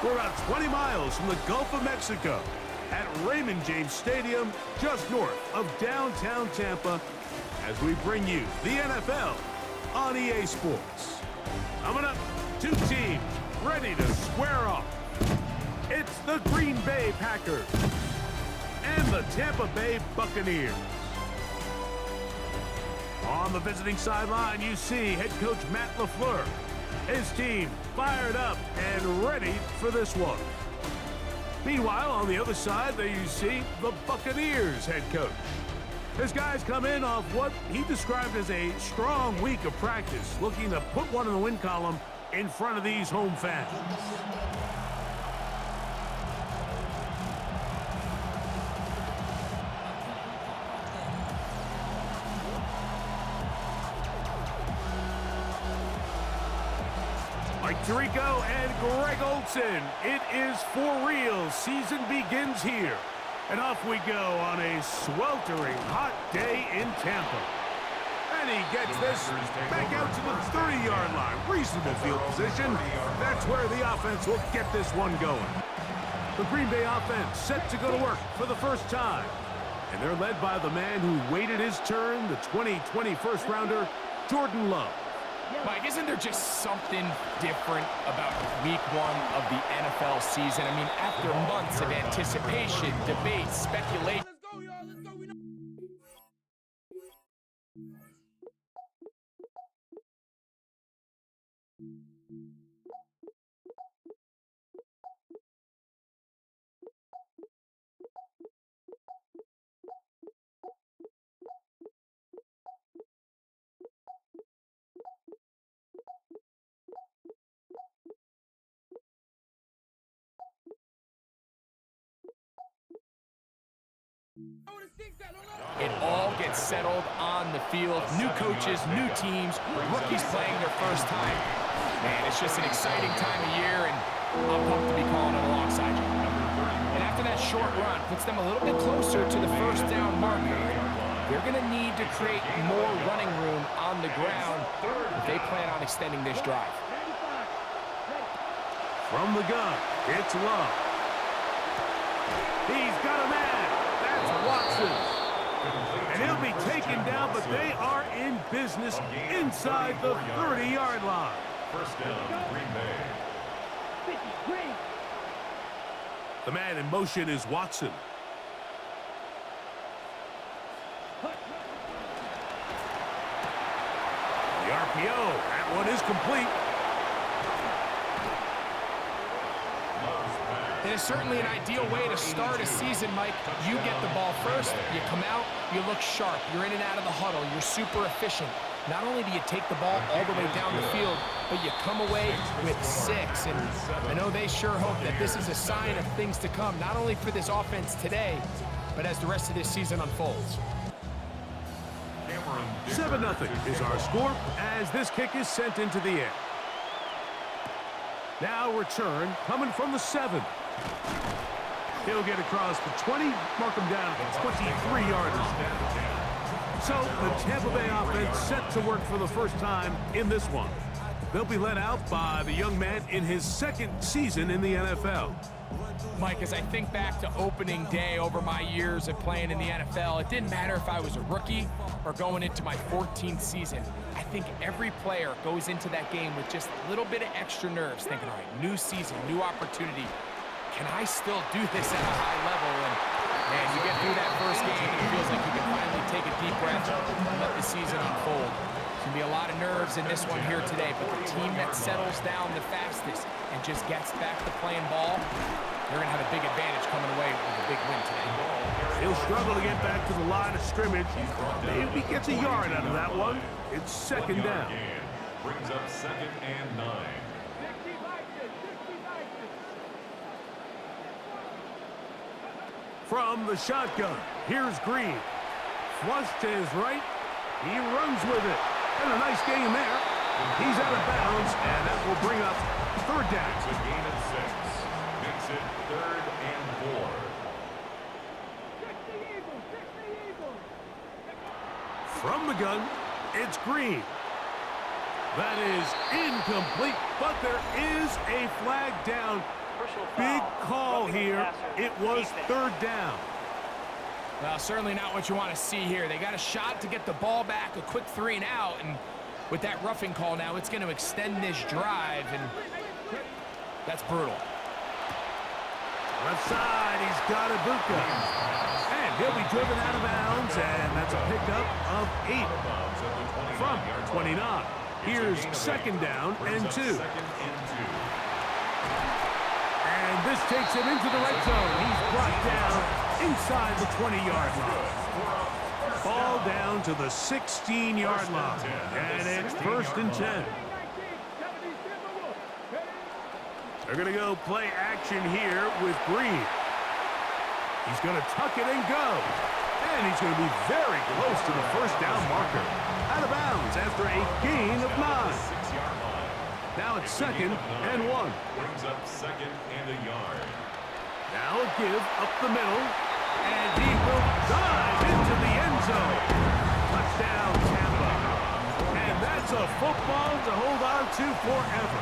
We're about 20 miles from the Gulf of Mexico at Raymond James Stadium, just north of downtown Tampa, as we bring you the NFL on EA Sports. Coming up, two teams ready to square off. It's the Green Bay Packers and the Tampa Bay Buccaneers. On the visiting sideline, you see head coach Matt LaFleur. His team fired up and ready for this one. Meanwhile, on the other side, there you see the Buccaneers head coach. His guys come in off what he described as a strong week of practice, looking to put one in the win column in front of these home fans. Mike Tirico and Greg Olsen. It is for real. Season begins here. And off we go on a sweltering hot day in Tampa. And he gets this back out to the 30-yard line. Reasonable field position. That's where the offense will get this one going. The Green Bay offense set to go to work for the first time. And they're led by the man who waited his turn, the 2020 first-rounder, Jordan Love. Mike, isn't there just something different about week one of the NFL season? I mean, after months of anticipation, debate, speculation. Let's go, y'all. Let's go. We know. It all gets settled on the field. New coaches, new teams, rookies playing their first time. Man, it's just an exciting time of year, and I'm pumped to be calling it alongside you. And after that short run puts them a little bit closer to the first down marker, they're going to need to create more running room on the ground if they plan on extending this drive. From the gun, it's Love. He's got a man. And he'll be taken down, but they are in business inside the 30-yard line. First down, Green Bay. The man in motion is Watson. The RPO, that one is complete. It is certainly an ideal way to start a season, Mike. You get the ball first, you come out, you look sharp, you're in and out of the huddle, you're super efficient. Not only do you take the ball all the way down the field, but you come away with 6. And I know they sure hope that this is a sign of things to come, not only for this offense today, but as the rest of this season unfolds. 7-0 is our score as this kick is sent into the air. Now return coming from the 7. He'll get across the 20, mark him down at the 23-yard line. So the Tampa Bay offense set to work for the first time in this one. They'll be led out by the young man in his 2nd season in the NFL. Mike, as I think back to opening day over my years of playing in the NFL, it didn't matter if I was a rookie or going into my 14th season. I think every player goes into that game with just a little bit of extra nerves, thinking, all right, new season, new opportunity. Can I still do this at a high level? And man, you get through that first game, it feels like you can finally take a deep breath and let the season unfold. There's going to be a lot of nerves in this one here today, but the team that settles down the fastest and just gets back to playing ball, they're going to have a big advantage coming away with a big win today. He'll struggle to get back to the line of scrimmage. Maybe he gets a yard out of that one. It's 2nd down. Brings up 2nd and 9. From the shotgun, here's Green. Flush to his right. He runs with it. And a nice gain there. He's out of bounds, and that will bring up 3rd down. It's a gain of 6. Makes it 3rd and 4. From the gun, it's Green. That is incomplete, but there is a flag down. Big call here. It was 3rd down. Well, certainly not what you want to see here. They got a shot to get the ball back, a quick 3 and out, and with that roughing call now, it's going to extend this drive, and that's brutal. Left side, he's got a bucs. And he'll be driven out of bounds, and that's a pickup of 8 from 29. Here's 2nd down and 2. And this takes him into the red zone. He's brought down inside the 20-yard line. Ball down to the 16-yard line. And it's 1st and 10. They're going to go play action here with Green. He's going to tuck it and go. And he's going to be very close to the 1st down marker. Out of bounds after a gain of 9. Now it's 2nd and 1. Brings up 2nd and a yard. Now a give up the middle. And he will dive into the end zone. Touchdown, Tampa. And that's a football to hold on to forever.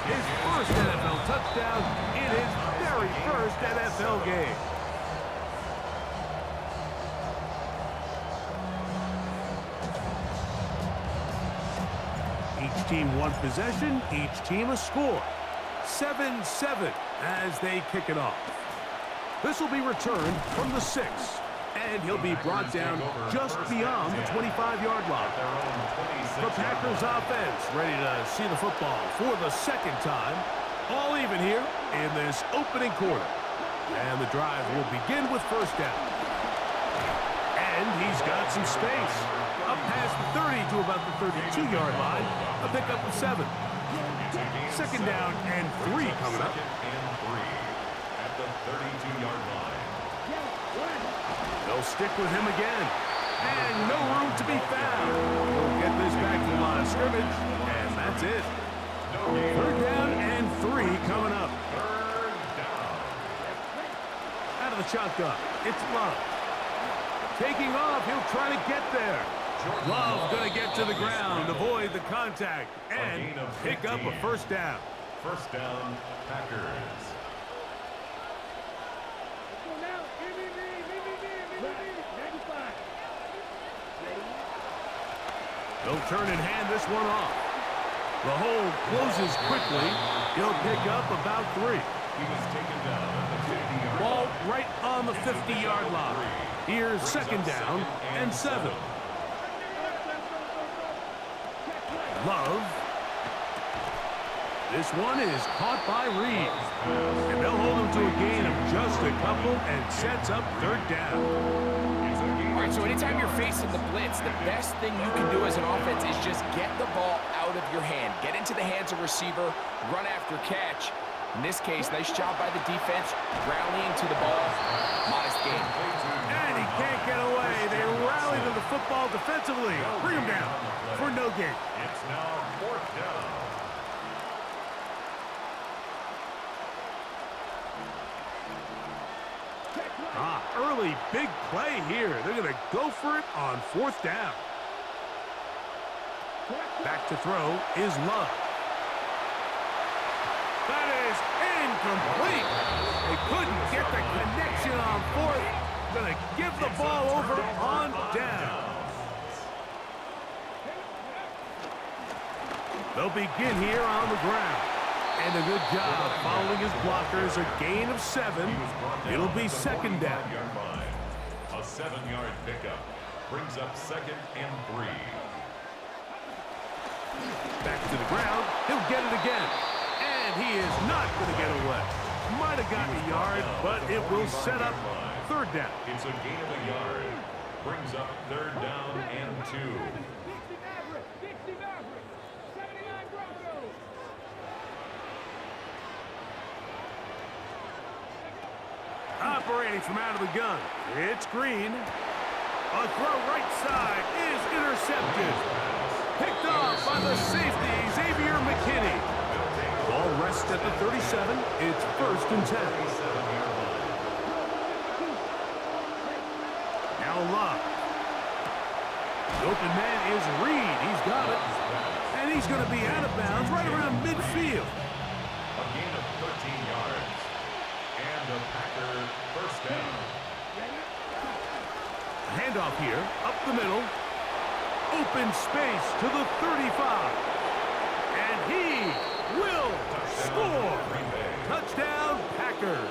His 1st NFL touchdown in his very 1st NFL game. Each team 1 possession, each team a score. 7-7 as they kick it off. This will be returned from the 6, and he'll be brought down just beyond the 25-yard line. The Packers offense ready to see the football for the 2nd time. All even here in this opening quarter. And the drive will begin with 1st down. And he's got some space. Up past the 30 to about the 32-yard line. A pickup of 7. 2nd down and 3 coming up. 2nd and 3 at the 32-yard line. They'll stick with him again. And no room to be found. He'll get this back to the line of scrimmage. And that's it. 3rd down and 3 coming up. 3rd down. Out of the shotgun, it's Love. Taking off, he'll try to get there. Love going to get to the ground, avoid the contact, and pick up a 1st down. 1st down, Packers. They'll turn and hand this one off. The hole closes quickly. He'll pick up about 3. He was taken down at the 50-yard Ball line. right on the 50-yard line. Here's second down and 7. Love. This one is caught by Reed. And they'll hold him to a gain of just a couple and sets up third down. All right, so anytime you're facing the blitz, the best thing you can do as an offense is just get the ball out of your hand. Get into the hands of receiver, run after catch. In this case, nice job by the defense, rallying to the ball. Modest gain. And he can't get away. They rally to the football defensively. Bring him down for no gain. It's now 4th down. Early big play here. They're going to go for it on 4th down. Back to throw is Love. That is incomplete. They couldn't get the connection on 4th. Going to give the ball over on down. They'll begin here on the ground. And a good job following his blockers. A gain of 7. It'll be second down. A 7-yard pickup brings up 2nd and 3. Back to the ground. He'll get it again. And he is not going to get away. Might have gotten a yard, but it will set up third down. It's a gain of a yard. Brings up 3rd down and 2. Operating from out of the gun. It's Green. A throw right side is intercepted. Picked off by the safety, Xavier McKinney. Ball rests at the 37. It's 1st and 10. Now Love. The open man is Reed. He's got it. And he's going to be out of bounds right around midfield. A gain of 13 yards. And the Packer 1st down. Handoff here, up the middle. Open space to the 35. And he will score. Touchdown, Packers.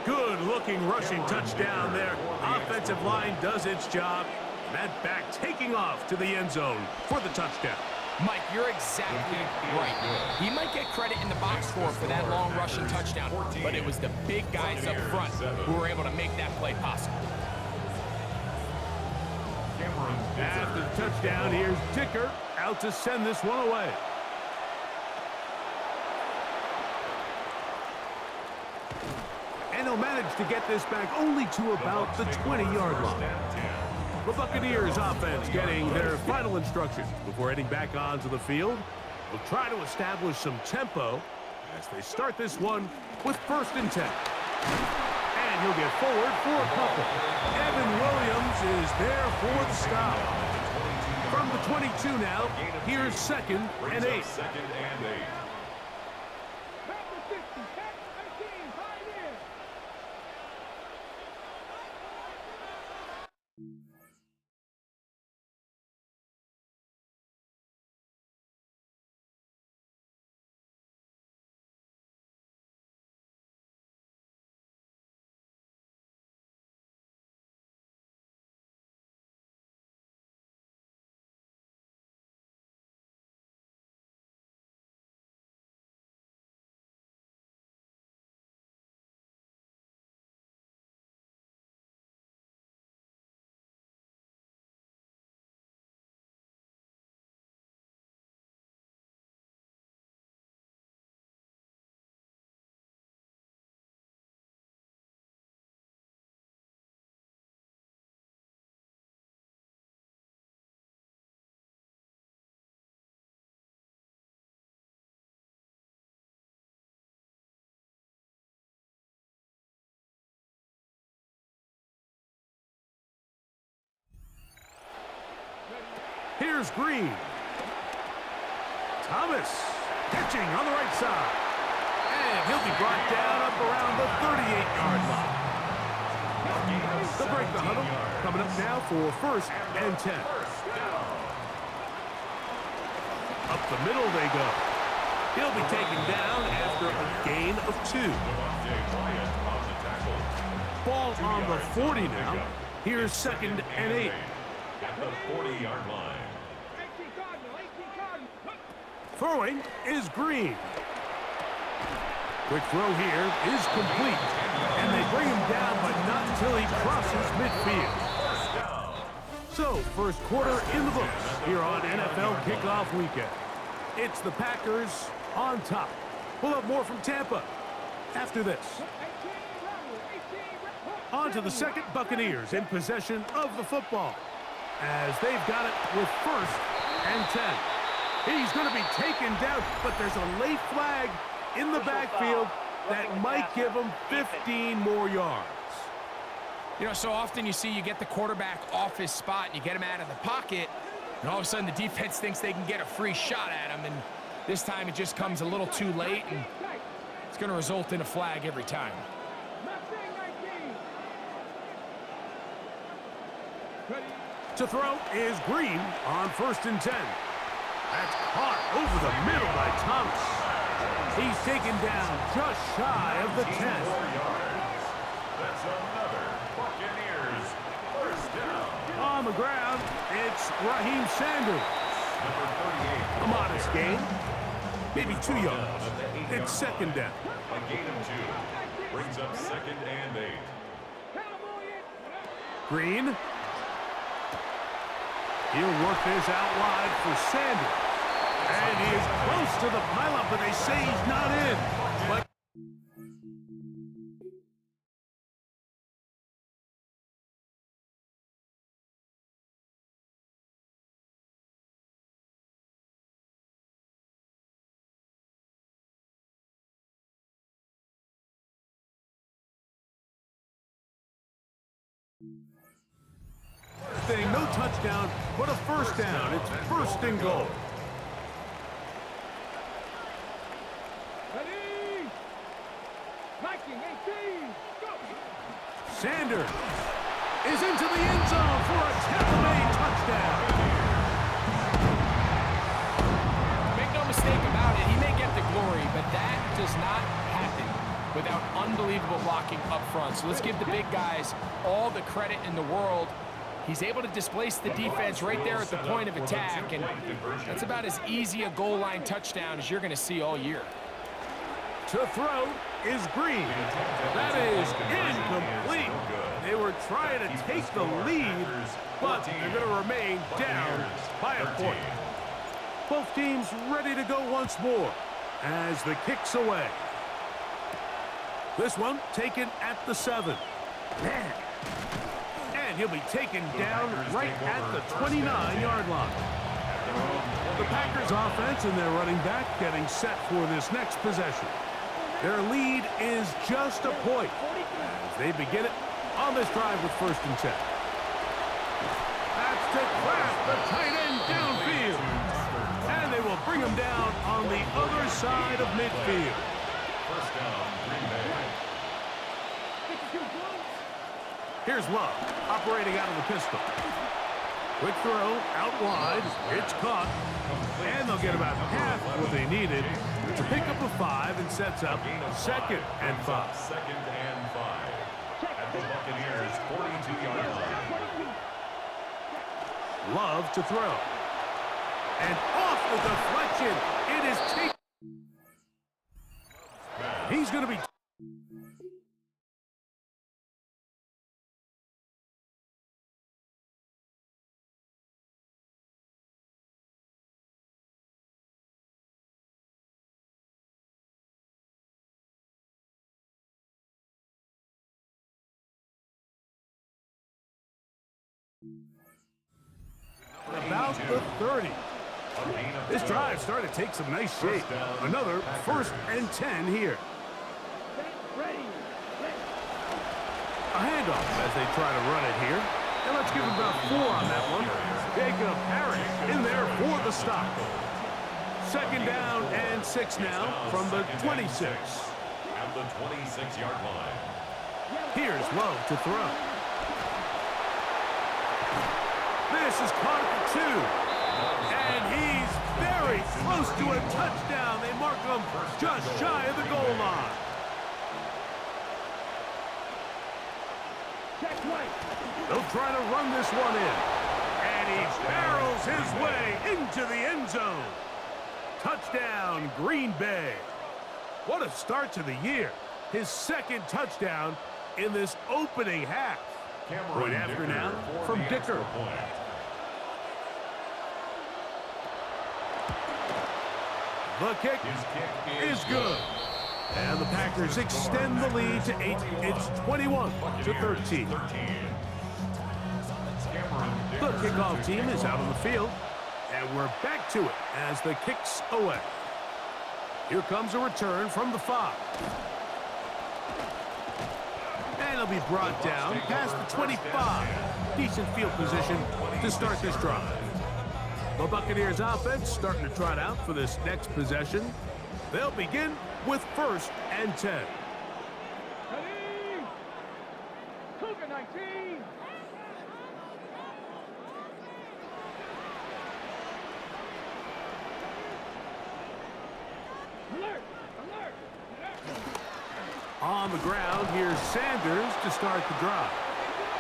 Good-looking rushing touchdown there. Offensive line does its job. That back taking off to the end zone for the touchdown. Mike, you're exactly right. He might get credit in the box score for that long rushing touchdown, but it was the big guys up front who were able to make that play possible. After the touchdown, here's Dicker out to send this one away. And he'll manage to get this back only to about the 20-yard line. The Buccaneers offense getting their final instructions before heading back onto the field. They'll try to establish some tempo as they start this one with 1st and 10. And he'll get forward for a couple. Evan Williams is there for the stop. From the 22 now, here's 2nd and 8. 2nd and 8. Here's Green. Thomas catching on the right side. And he'll be brought down up around the 38-yard line. They'll break the huddle. Coming up now for 1st and 10. Up the middle they go. He'll be taken down after a gain of 2. Ball on the 40 now. Here's 2nd and 8. At the 40-yard line. Throwing is Green. Quick throw here is complete. And they bring him down, but not until he crosses midfield. So, first quarter in the books here on NFL Kickoff Weekend. It's the Packers on top. We'll have more from Tampa after this. On to the second, Buccaneers in possession of the football as they've got it with 1st and 10. He's going to be taken down, but there's a late flag in the backfield that might give him 15 more yards. You know, so often you see you get the quarterback off his spot and you get him out of the pocket, and all of a sudden the defense thinks they can get a free shot at him, and this time it just comes a little too late, and it's going to result in a flag every time. To throw is Green on 1st and 10. That's caught over the middle by Thomas. He's taken down just shy of the 10. That's another Buccaneers first down. On the ground, it's Raheem Sanders. Number 38. A modest gain, maybe 2 yards. It's 2nd down. A gain of 2. Brings up 2nd and 8. Green. He'll work this out wide for Sanders. And he is close to the pylon, but they say he's not in. But no touchdown, but a 1st down. It's 1st and goal. Sanders is into the end zone for a Tampa touchdown. Make no mistake about it, he may get the glory, but that does not happen without unbelievable blocking up front. So let's give the big guys all the credit in the world. He's able to displace the defense right there at the point of attack, and that's about as easy a goal line touchdown as you're going to see all year. To throw is Green. That is incomplete. They were trying to take the lead, but they're going to remain down by a point. Both teams ready to go once more as the kick's away. This one taken at the 7. Man. And he'll be taken down right at the 29-yard line. The Packers offense and their running back getting set for this next possession. Their lead is just a point as they begin it on this drive with 1st and 10. That's to craft the tight end downfield. And they will bring him down on the other side of midfield. First down, Green Bay. Here's Love, operating out of the pistol. Quick throw, out wide, it's caught, and they'll get about half what they needed to pick up a 5 and sets up 2nd and 5. 2nd and 5. At the Buccaneers' 42-yard line. Love to throw. And off the deflection, it is taken. He's going to be... About the 30. This drive started to take some nice shape. Another 1st and 10 here. A handoff as they try to run it here. And let's give him about 4 on that one. Jacob Harris in there for the stop. 2nd down and 6 now from the 26. At the 26-yard line. Here's Love to throw. This is caught at the 2. And he's very close to a touchdown. They mark him just shy of the goal line. They'll try to run this one in. And he barrels his way into the end zone. Touchdown, Green Bay. What a start to the year. His second touchdown in this opening half. Point after now from Dicker. The kick is good. And the Packers extend the lead to 8. It's 21-13. The kickoff team is out on the field. And we're back to it as the kick's away. Here comes a return from the 5. And it'll be brought down past the 25. Decent field position to start this drive. The Buccaneers offense starting to trot out for this next possession. They'll begin with 1st and 10. Ready? Cougar 19. Alert! Alert! On the ground, here's Sanders to start the drive.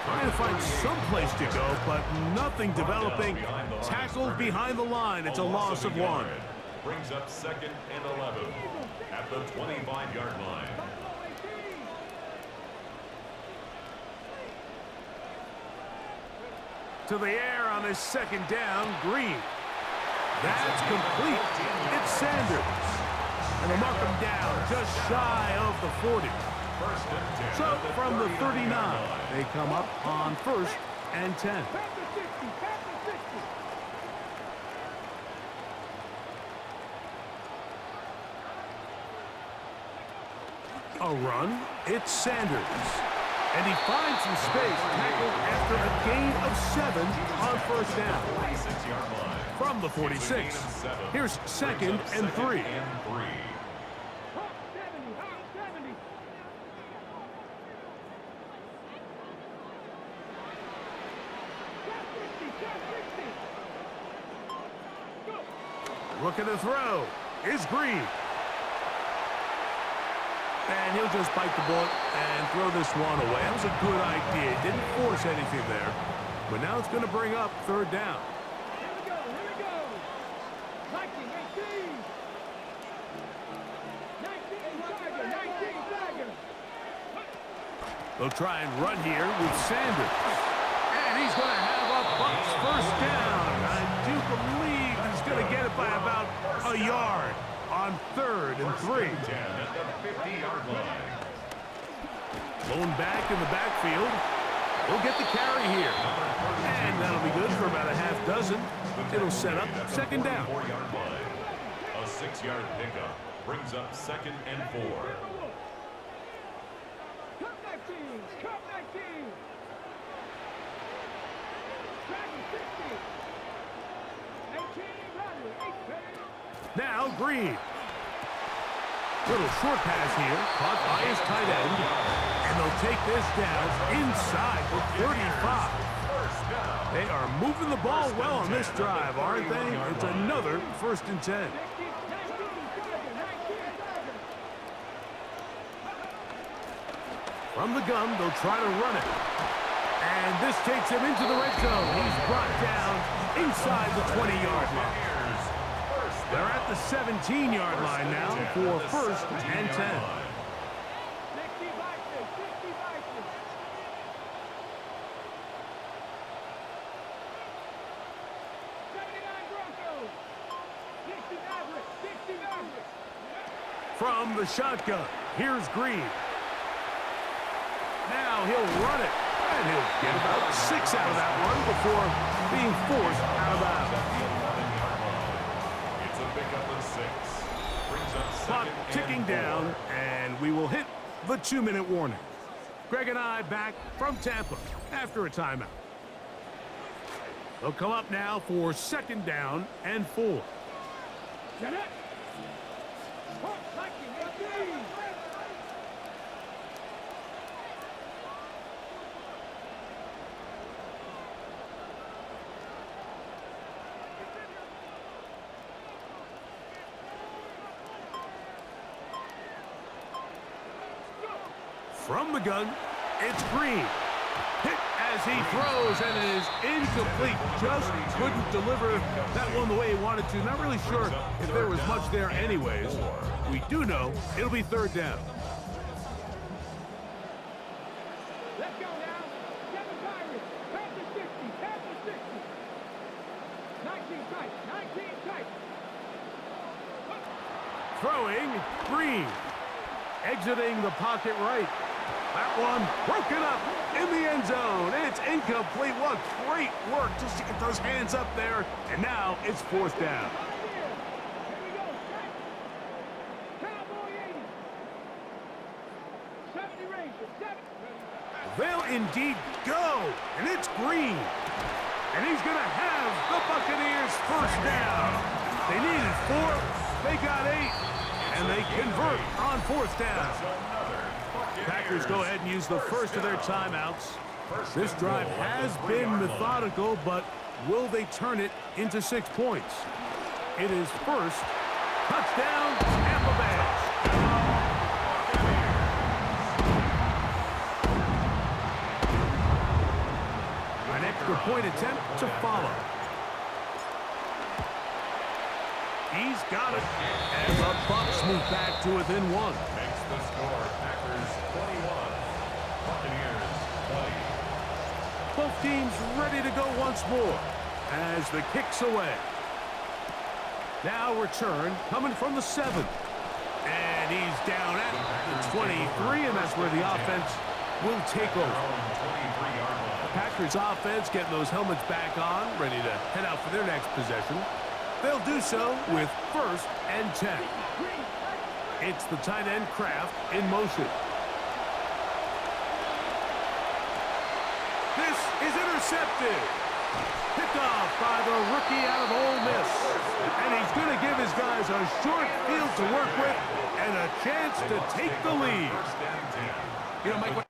Trying to find some place to go, but nothing developing. Tackled behind the line. It's a loss of 1. Brings up 2nd and 11 at the 25-yard line. To the air on his 2nd down, Green. That's complete. It's Sanders. And they'll mark him down just shy of the 40. So from the 39, they come up on 1st and 10. A run, it's Sanders. And he finds some space, tackled after a gain of 7 on 1st down. From the 46, here's 2nd and 3. Looking to throw is Green. And he'll just bite the bullet and throw this one away. That was a good idea. Didn't force anything there. But now it's going to bring up 3rd down. Here we go, here we go. 19, 19, Tiger. They'll try and run here with Sanders. And he's going to have a Bucs 1st down. I do believe he's going to get it by about a yard on 3rd and 3. Blown back in the backfield. We'll get the carry here. And that'll be good for about a half dozen. It'll set up 2nd down. A 6-yard pickup brings up 2nd and 4. Cup 19, Cup 19. Dragon 60. 18, Rodney, 8. Now Green. Little short pass here, caught by his tight end. And they'll take this down inside the 35. They are moving the ball well on this drive, aren't they? It's another 1st and 10. From the gun, they'll try to run it. And this takes him into the red zone. He's brought down inside the 20-yard line. They're at the 17-yard line now for 1st and 10. From the shotgun, here's Green. Now he'll run it, and he'll get about 6 out of that one before being forced out of bounds. It's a pickup of 6. Brings up 2nd Clock and ticking 4. down, and we will hit the 2-minute warning. Greg and I back from Tampa after a timeout. They'll come up now for 2nd down and 4. From the gun, it's Green. Hit as he throws, and it is incomplete. Just couldn't deliver that one the way he wanted to. Not really sure if there was much there anyways. We do know it'll be third down. Let's go now. 7 Pirates. Pass the 60. Pass the 60. 19 tight. 19 tight. Throwing, Green. Exiting the pocket right. That one broken up in the end zone. It's incomplete. What great work just to get those hands up there. And now it's fourth down. Here we go. Cowboy 80. 70 Rangers. 7. They'll indeed go. And it's Green. And he's going to have the Buccaneers first down. They needed 4. They got 8. And they convert on fourth down. Packers go ahead and use the first of their timeouts. This drive has been methodical, but will they turn it into 6 points? It is first. Touchdown, Tampa Bay. An extra point attempt to follow. He's got it. And the Bucs move back to within 1. Makes the score Packers 21, Buccaneers 20. Both teams ready to go once more as the kick's away. Now return coming from the 7. And he's down at the 23, and that's where the offense will take over. The Packers offense getting those helmets back on, ready to head out for their next possession. They'll do so with 1st and 10. It's the tight end Kraft in motion. This is intercepted. Picked off by the rookie out of Ole Miss. And he's going to give his guys a short field to work with and a chance to take the lead. You know, Mike,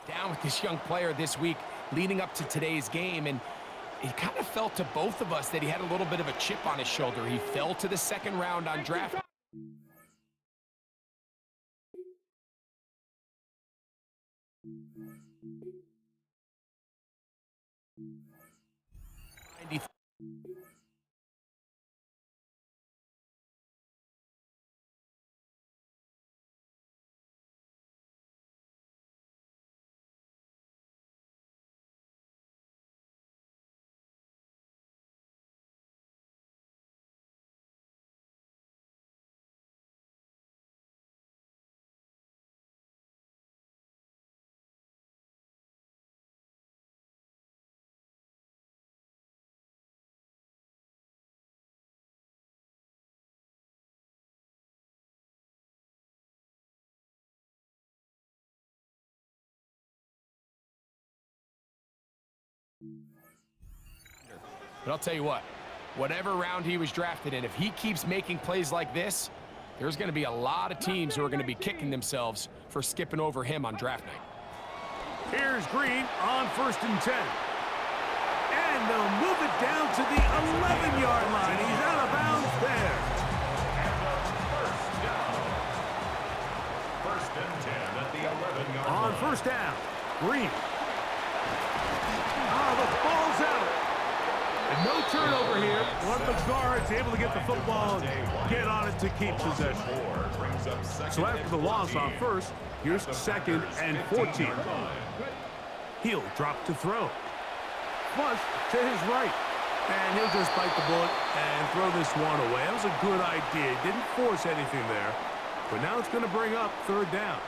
down with this young player this week leading up to today's game, and it kind of felt to both of us that he had a little bit of a chip on his shoulder. He fell to the 2nd round on draft. But I'll tell you what, whatever round he was drafted in, if he keeps making plays like this, there's going to be a lot of teams who are going to be kicking themselves for skipping over him on draft night. Here's Green on 1st and 10. And they'll move it down to the 11-yard line. He's out of bounds there. First and 10 at the 11-yard line. On 1st down, Green. The ball's out. And no turnover here. One of the guards able to get the football and get on it to keep possession. So after the loss on 1st, here's 2nd and 14. He'll drop to throw. Flush to his right. And he'll just bite the bullet and throw this one away. That was a good idea. Didn't force anything there. But now it's going to bring up 3rd down.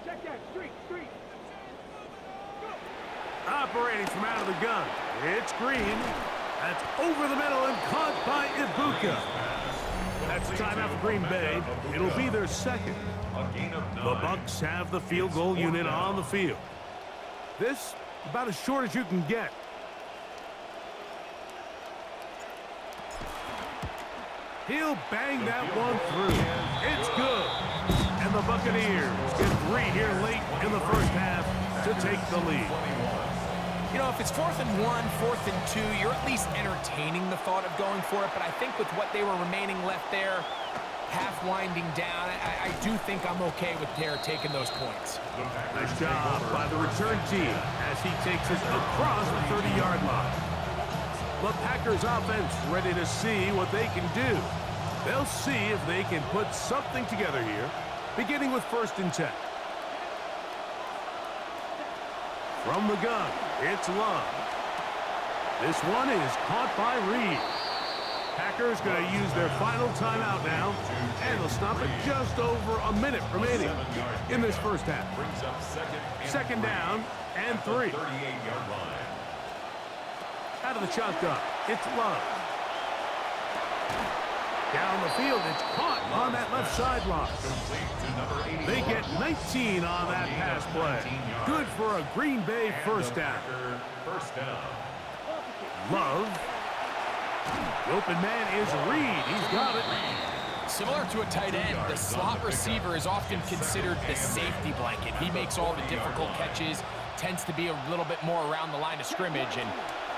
Check that. Street, street. Operating from out of the gun. It's Green. That's over the middle and caught by Ibuka. That's a timeout for Green Bay. It'll be their second. The Bucs have the field goal unit on the field. This, about as short as you can get. He'll bang that one through. It's good. And the Buccaneers get 3 here late in the first half to take the lead. You know, if it's 4th and 1, 4th and 2, you're at least entertaining the thought of going for it. But I think with what they were remaining left there, half winding down, I do think I'm okay with Dare taking those points. Nice job by the return team as he takes it across the 30-yard line. The Packers offense ready to see what they can do. They'll see if they can put something together here, beginning with 1st and 10. From the gun, it's Love. This one is caught by Reed. Packers going to use their final timeout now, and they'll stop at just over a minute remaining in this first half. Second down and 3. Out of the shotgun, it's Love. Down the field, it's caught on that left sideline. They get 19 on that pass play. Good for a Green Bay first down. Love. The open man is Reed. He's got it. Similar to a tight end, the slot receiver is often considered the safety blanket. He makes all the difficult catches, tends to be a little bit more around the line of scrimmage, and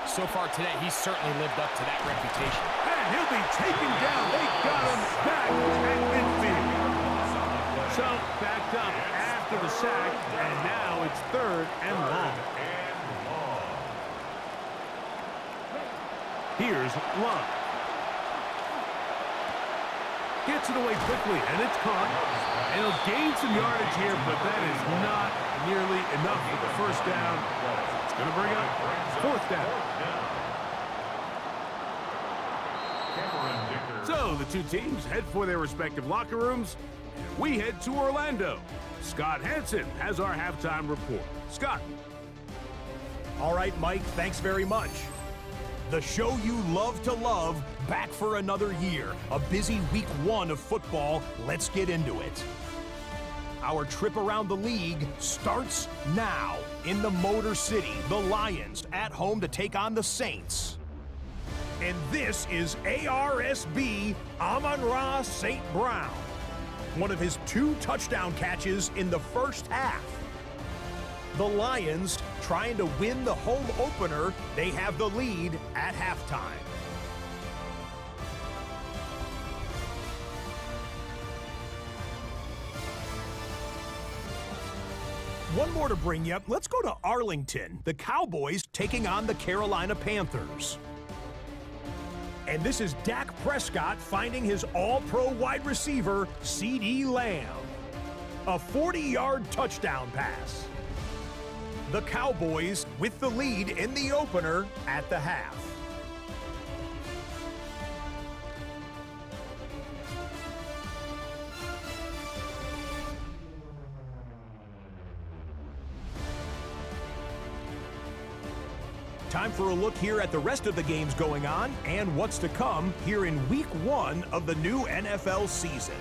so far today, he's certainly lived up to that reputation. And he'll be taken down. They got him back at midfield. So, backed up after the sack, and now it's 3rd and long. Here's Love. Gets it away quickly, and it's caught. And he'll gain some yardage here, but that is not nearly enough for the first down. It's going to bring up 4th down. So the two teams head for their respective locker rooms, and we head to Orlando. Scott Hansen has our halftime report. Scott. All right, Mike, thanks very much. The show you love to love, back for another year. A busy week 1 of football. Let's get into it. Our trip around the league starts now in the Motor City. The Lions at home to take on the Saints. And this is ARSB Amon-Ra St. Brown. One of his 2 touchdown catches in the first half. The Lions trying to win the home opener. They have the lead at halftime. One more to bring you. Let's go to Arlington. The Cowboys taking on the Carolina Panthers. And this is Dak Prescott finding his all-pro wide receiver, CeeDee Lamb. A 40-yard touchdown pass. The Cowboys with the lead in the opener at the half. Time for a look here at the rest of the games going on and what's to come here in week 1 of the new NFL season.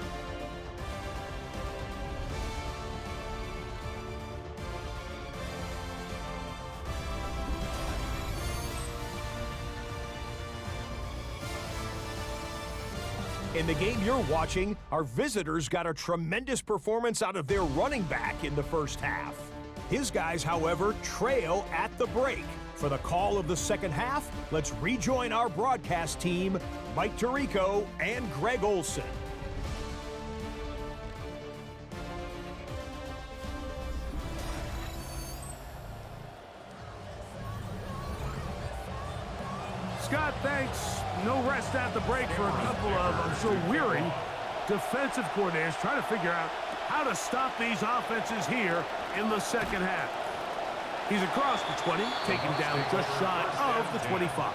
In the game you're watching, our visitors got a tremendous performance out of their running back in the first half. His guys, however, trail at the break. For the call of the second half, let's rejoin our broadcast team, Mike Tirico and Greg Olson. Scott, thanks. No rest at the break for a couple of, I'm sure, weary defensive coordinators trying to figure out how to stop these offenses here in the second half. He's across the 20, taken down just shy of the 25.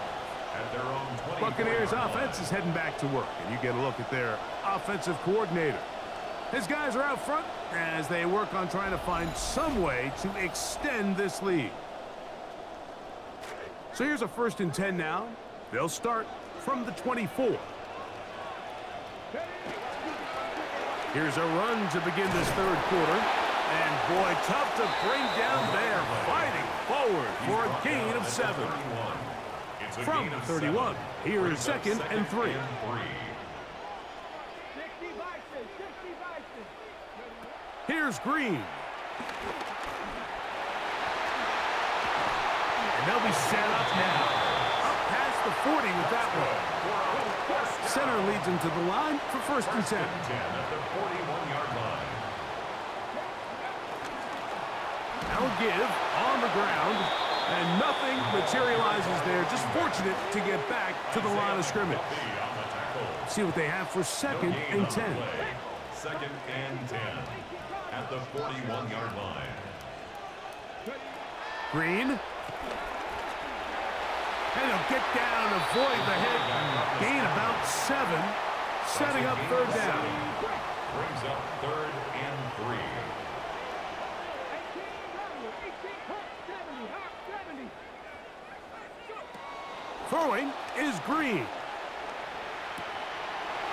Buccaneers offense is heading back to work, and you get a look at their offensive coordinator. His guys are out front as they work on trying to find some way to extend this lead. So here's a 1st and 10 now. They'll start from the 24. Here's a run to begin this 3rd quarter. And boy, tough to bring down there. Fighting forward for a gain of 7. From 31, here's 2nd and 3. Here's Green. And they'll be set up now. Up past the 40 with that one. Center leads him to the line for 1st and 10. At the 41-yard line. Now give on the ground. And nothing materializes there. Just fortunate to get back to the line of scrimmage. See what they have for 2nd and 10. 2nd and 10 at the 41-yard line. Green. And he'll get down, avoid the hit. Gain about 7. Setting up 3rd down. Brings up 3rd and 3. Throwing is Green.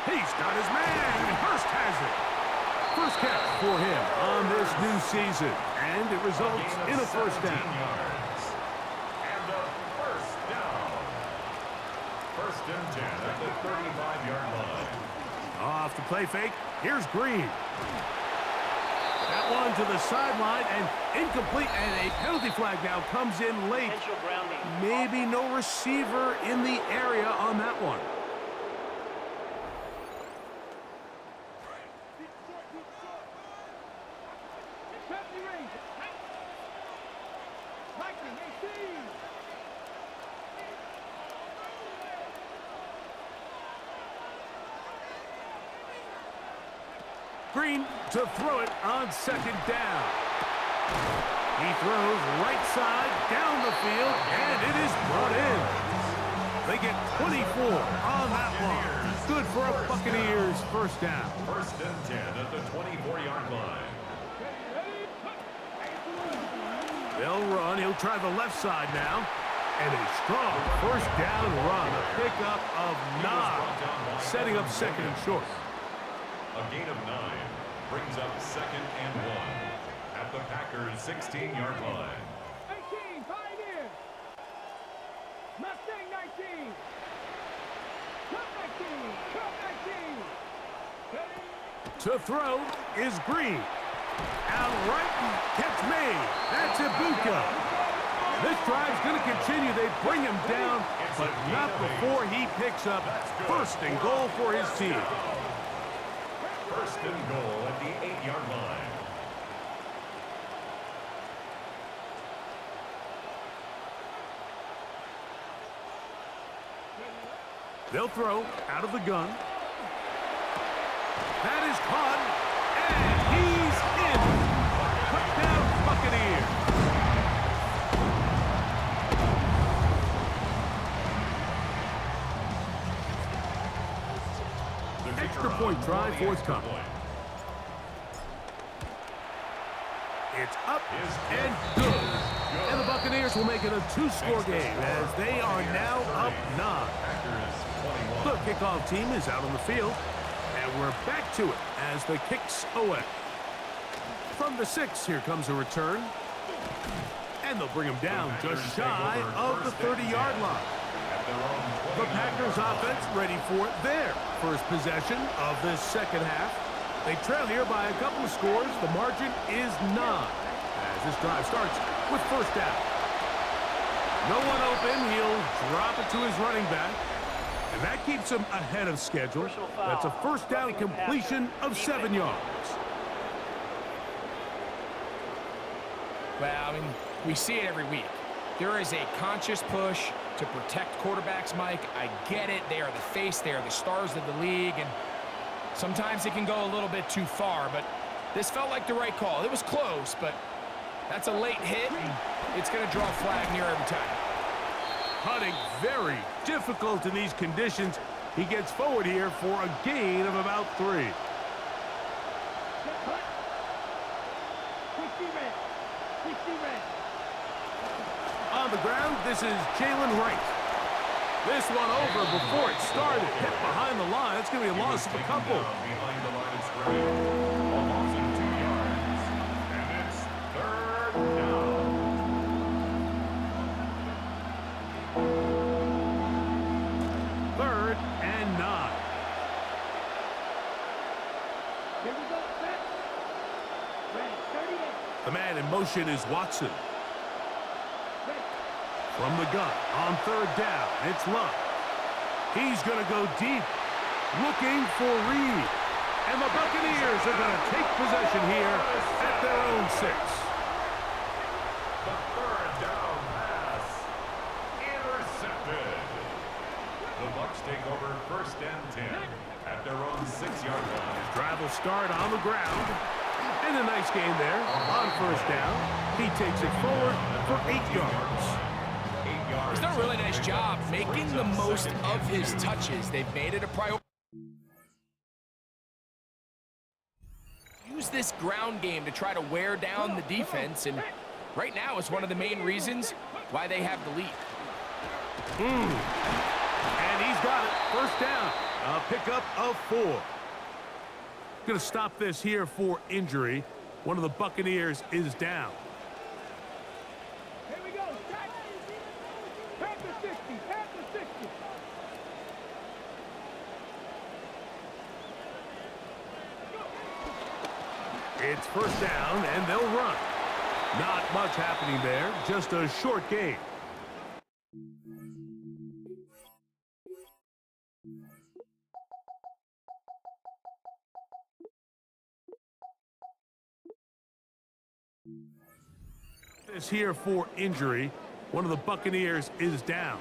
He's got his man. Hurst has it. First catch for him on this new season. And it results in a 1st down. Yards. And a 1st down. 1st and 10 at the 35-yard line. Off the play fake. Here's Green. That one to the sideline and incomplete, and a penalty flag now comes in late. Maybe no receiver in the area on that one. Green to throw it on 2nd down. He throws right side down the field, and it is brought in. They get 24 on that one. Good for a Buccaneers 1st down. 1st and 10 at the 24-yard line. They'll run. He'll try the left side now. And a strong 1st down run. A pickup of 9. Setting up 2nd and short. A gain of 9 brings up 2nd and 1 at the Packers' 16-yard line. 18, Pioneer. Mustang 19. Cup 19. Cup 19. To throw is Green. Out right, catch made. That's Ibuka. This drive's going to continue. They bring him down, but not before he picks up 1st and goal for his team. 1st and goal at the 8-yard line. They'll throw out of the gun. That is caught, and he's in. Touchdown, Buccaneers. Extra point try forthcoming. It's up and good. And the Buccaneers will make it a 2-score game as they are now up 9. The kickoff team is out on the field, and we're back to it as the kick's away. From the 6, here comes a return. And they'll bring him down just shy of the 30-yard line. The Packers offense ready for their first possession of this 2nd half. They trail here by a couple of scores. The margin is 9 as this drive starts with 1st down. No one open. He'll drop it to his running back. And that keeps him ahead of schedule. That's a 1st down completion of 7 yards. Well, I mean, we see it every week. There is a conscious push to protect quarterbacks, Mike. I get it. They are the face. They are the stars of the league. And sometimes it can go a little bit too far. But this felt like the right call. It was close, but that's a late hit. And it's going to draw a flag near every time. Hunting very difficult in these conditions. He gets forward here for a gain of about 3. on the ground. This is Jalen Wright. This one over before it started. Hit behind the line. It's going to be a loss of a couple. Behind the line of scrimmage. A loss of 2 yards. And it's third down. Third and 9. Here we go, set. Ready, 38. The man in motion is Watson. From the gun, on third down, it's Love. He's going to go deep, looking for Reed. And the Buccaneers are going to take possession here at their own 6. The third down pass. Intercepted. The Bucs take over first and 10 at their own 6-yard line. Drive will start on the ground. And a nice gain there on first down. He takes it forward for 8 yards. He's done a really nice job making the most of his touches. They've made it a priority. Use this ground game to try to wear down the defense, and right now is one of the main reasons why they have the lead. And he's got it. First down. A pickup of 4. Going to stop this here for injury. One of the Buccaneers is down. Here we go, set. Pass the 60, pass the 60. It's first down, and they'll run. Not much happening there, just a short gain. This here for injury. One of the Buccaneers is down.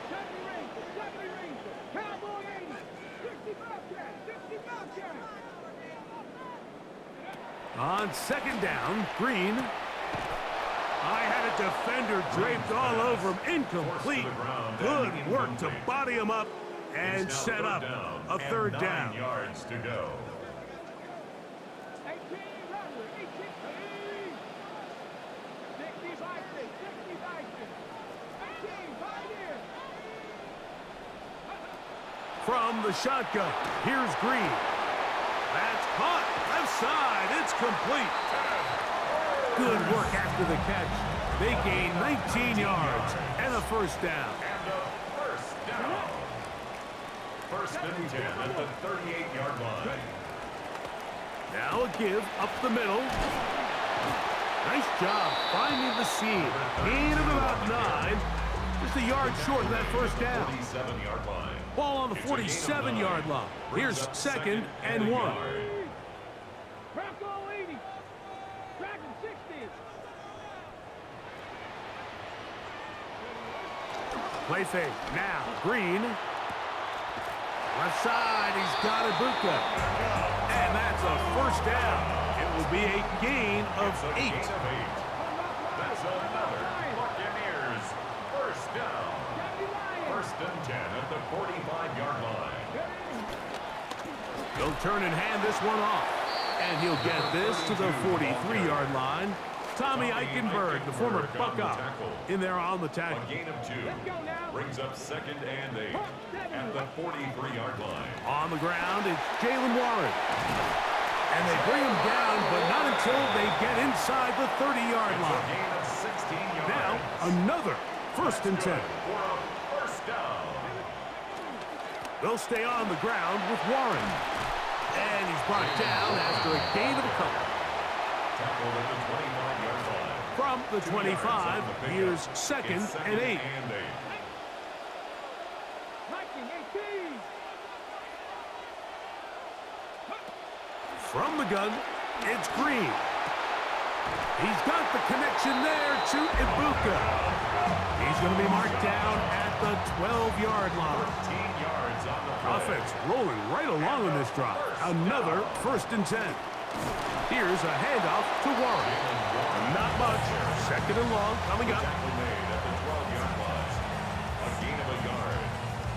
70 Ranger, Cowboy 80, 65 carry, 65 carry. On second down, Green. I had a defender draped all over him. Incomplete. Good work to body him up and set up a third down. 9 yards to go. 18 runner, 18, 65, 65, 18, 5 years. From the shotgun, here's Green. That's caught. Left side. It's complete. Good work after the catch. They gain 19 yards and a first down. And a first down. First and 10 at the 38-yard line. Now a give up the middle. Nice job finding the seam. Gain of about 9. Just a yard short of that first down. 47-yard line. Ball on the 47-yard line. Here's second and 1. Bronco 80, Dragon 60. Play fake. Now, Green. Left side, he's got Ibuka. And that's a first down. It will be a gain of 8. That's another Buccaneers first down. First and 10 at the 45-yard line. They'll turn and hand this one off. And he'll get this to the 43-yard line. Tommy Eichenberg, the former Buckeye, in there on the tackle. A gain of 2. Brings up second and 8 at the 43-yard line. On the ground, it's Jalen Warren. And they bring him down, but not until they get inside the 30-yard line. A gain of 16 yards. Now, another first and 10. For a first down. They'll stay on the ground with Warren. And he's brought down after a gain of a couple. Tackled at the 25-yard line. From the 25, here's second and 8. From the gun, it's Green. He's got the connection there to Ibuka. He's going to be marked down at the 12-yard line. 14 yards on the play. Offense rolling right along in this drive. Another first and 10. Here's a handoff to Warren. Not much. Second and long coming up. Tackle made at the 12-yard line. A gain of a yard.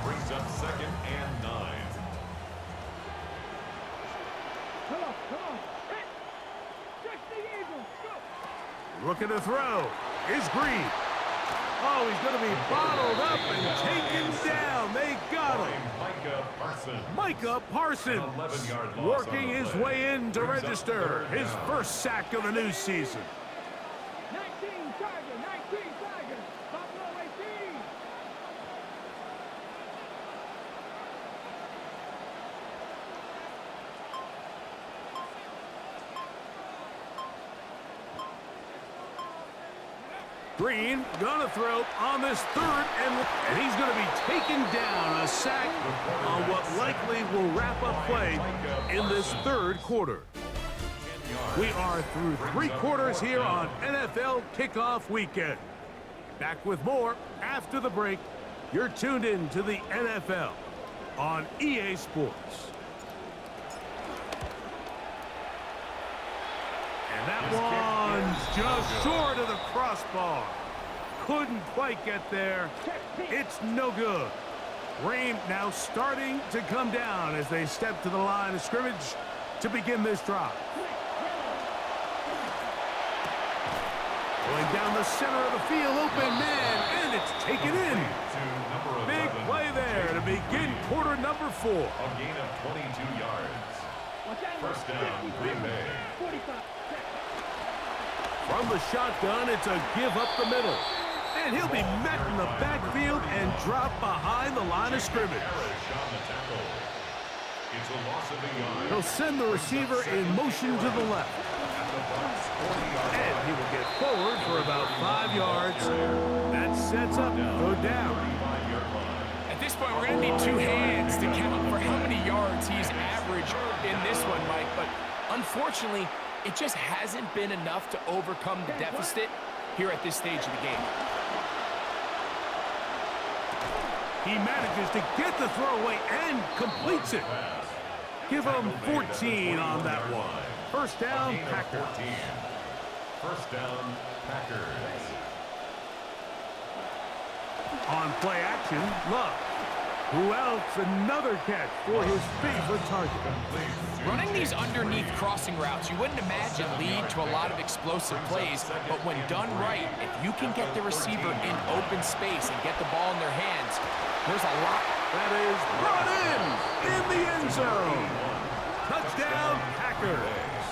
Brings up second and 9. Come on. Check the Eagles. Go. Looking to throw. is Green. Oh, he's going to be bottled up and taken down. They got him. Micah Parsons working his way in to register his first sack of the new season. 19 Tiger, Buffalo 18. Green gonna throw on this third, and he's gonna be taken down. A sack on what likely will wrap up play in this third quarter. We are through 3 quarters here on NFL Kickoff Weekend. Back with more after the break. You're tuned in to the NFL on EA Sports. And that one's just short of the crossbar. Couldn't quite get there. It's no good. Rain now starting to come down as they step to the line of scrimmage to begin this drive. Going down the center of the field, open man, and it's taken in. Big play there to begin quarter number 4. A gain of 22 yards. First down, Green Bay. 45. From the shotgun, it's a give up the middle. And he'll be met in the backfield and dropped behind the line of scrimmage. It's a loss of a yard. He'll send the receiver in motion to the left. And he will get forward for about 5 yards. That sets up third down. At this point, we're going to need 2 hands to count for how many yards he's averaged in this one, Mike. But unfortunately, it just hasn't been enough to overcome the deficit here at this stage of the game. He manages to get the throw away and completes it. Give him 14 on that one. First down, Packers. First down, Packers. On play action, Love. Who else? Another catch for his favorite target. Running these underneath crossing routes, you wouldn't imagine lead to a lot of explosive plays, but when done right, if you can get the receiver in open space and get the ball in their hands, there's a lot. That is brought in the end zone. Touchdown, Packers.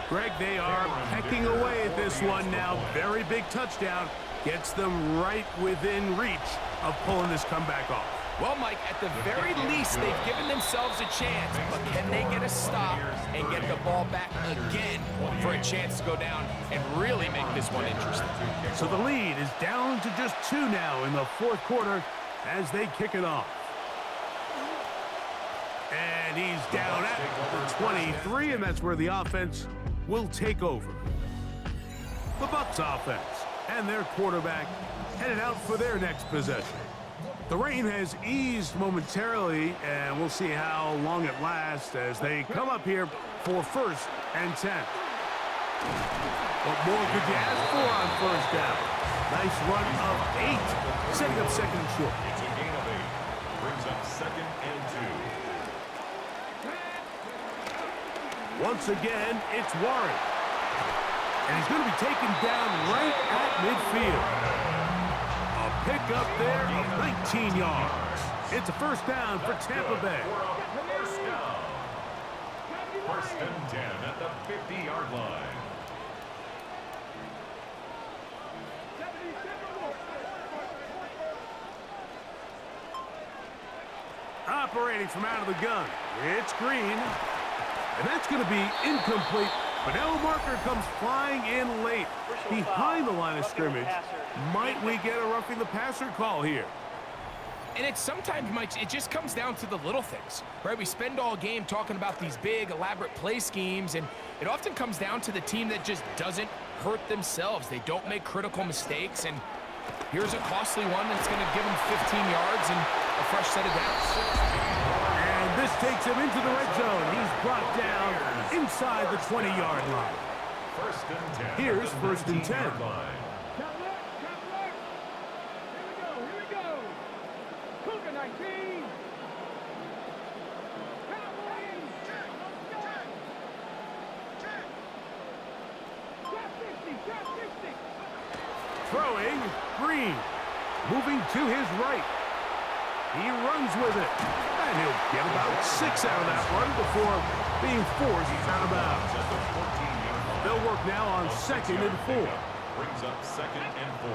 Greg, they are pecking away at this one now. Very big touchdown. Gets them right within reach of pulling this comeback off. Well, Mike, at the very least, they've given themselves a chance, but can they get a stop and get the ball back again for a chance to go down and really make this one interesting? So the lead is down to just 2 now in the fourth quarter as they kick it off. And he's down at the 23, and that's where the offense will take over. The Bucs offense and their quarterback headed out for their next possession. The rain has eased momentarily, and we'll see how long it lasts as they come up here for first and 10. What more could you ask for on first down? Nice run of 8, setting up second and short. It's a gain of 8. Brings up second and 2. Once again, it's Warren. And he's going to be taken down right at midfield. A pick up there of 19 yards. It's a first down for Tampa Bay. First down. First and 10 at the 50-yard line. Operating from out of the gun, it's Green. And that's going to be incomplete. But now a marker comes flying in late behind the line of scrimmage. Might we get a roughing the passer call here? And it's sometimes, Mike, it just comes down to the little things, right? We spend all game talking about these big, elaborate play schemes, and it often comes down to the team that just doesn't hurt themselves. They don't make critical mistakes, and here's a costly one that's going to give them 15 yards and a fresh set of downs. And this takes him into the red zone. He's brought down inside the 20-yard line. First and 10. Here's first and 10. Here we go. Cougar 19. Cowboys. Throwing, Green. Moving to his right. He runs with it. And he'll get about 6 out of that run before being forced out of bounds. They'll work now on 2nd and 4. Brings up 2nd and 4.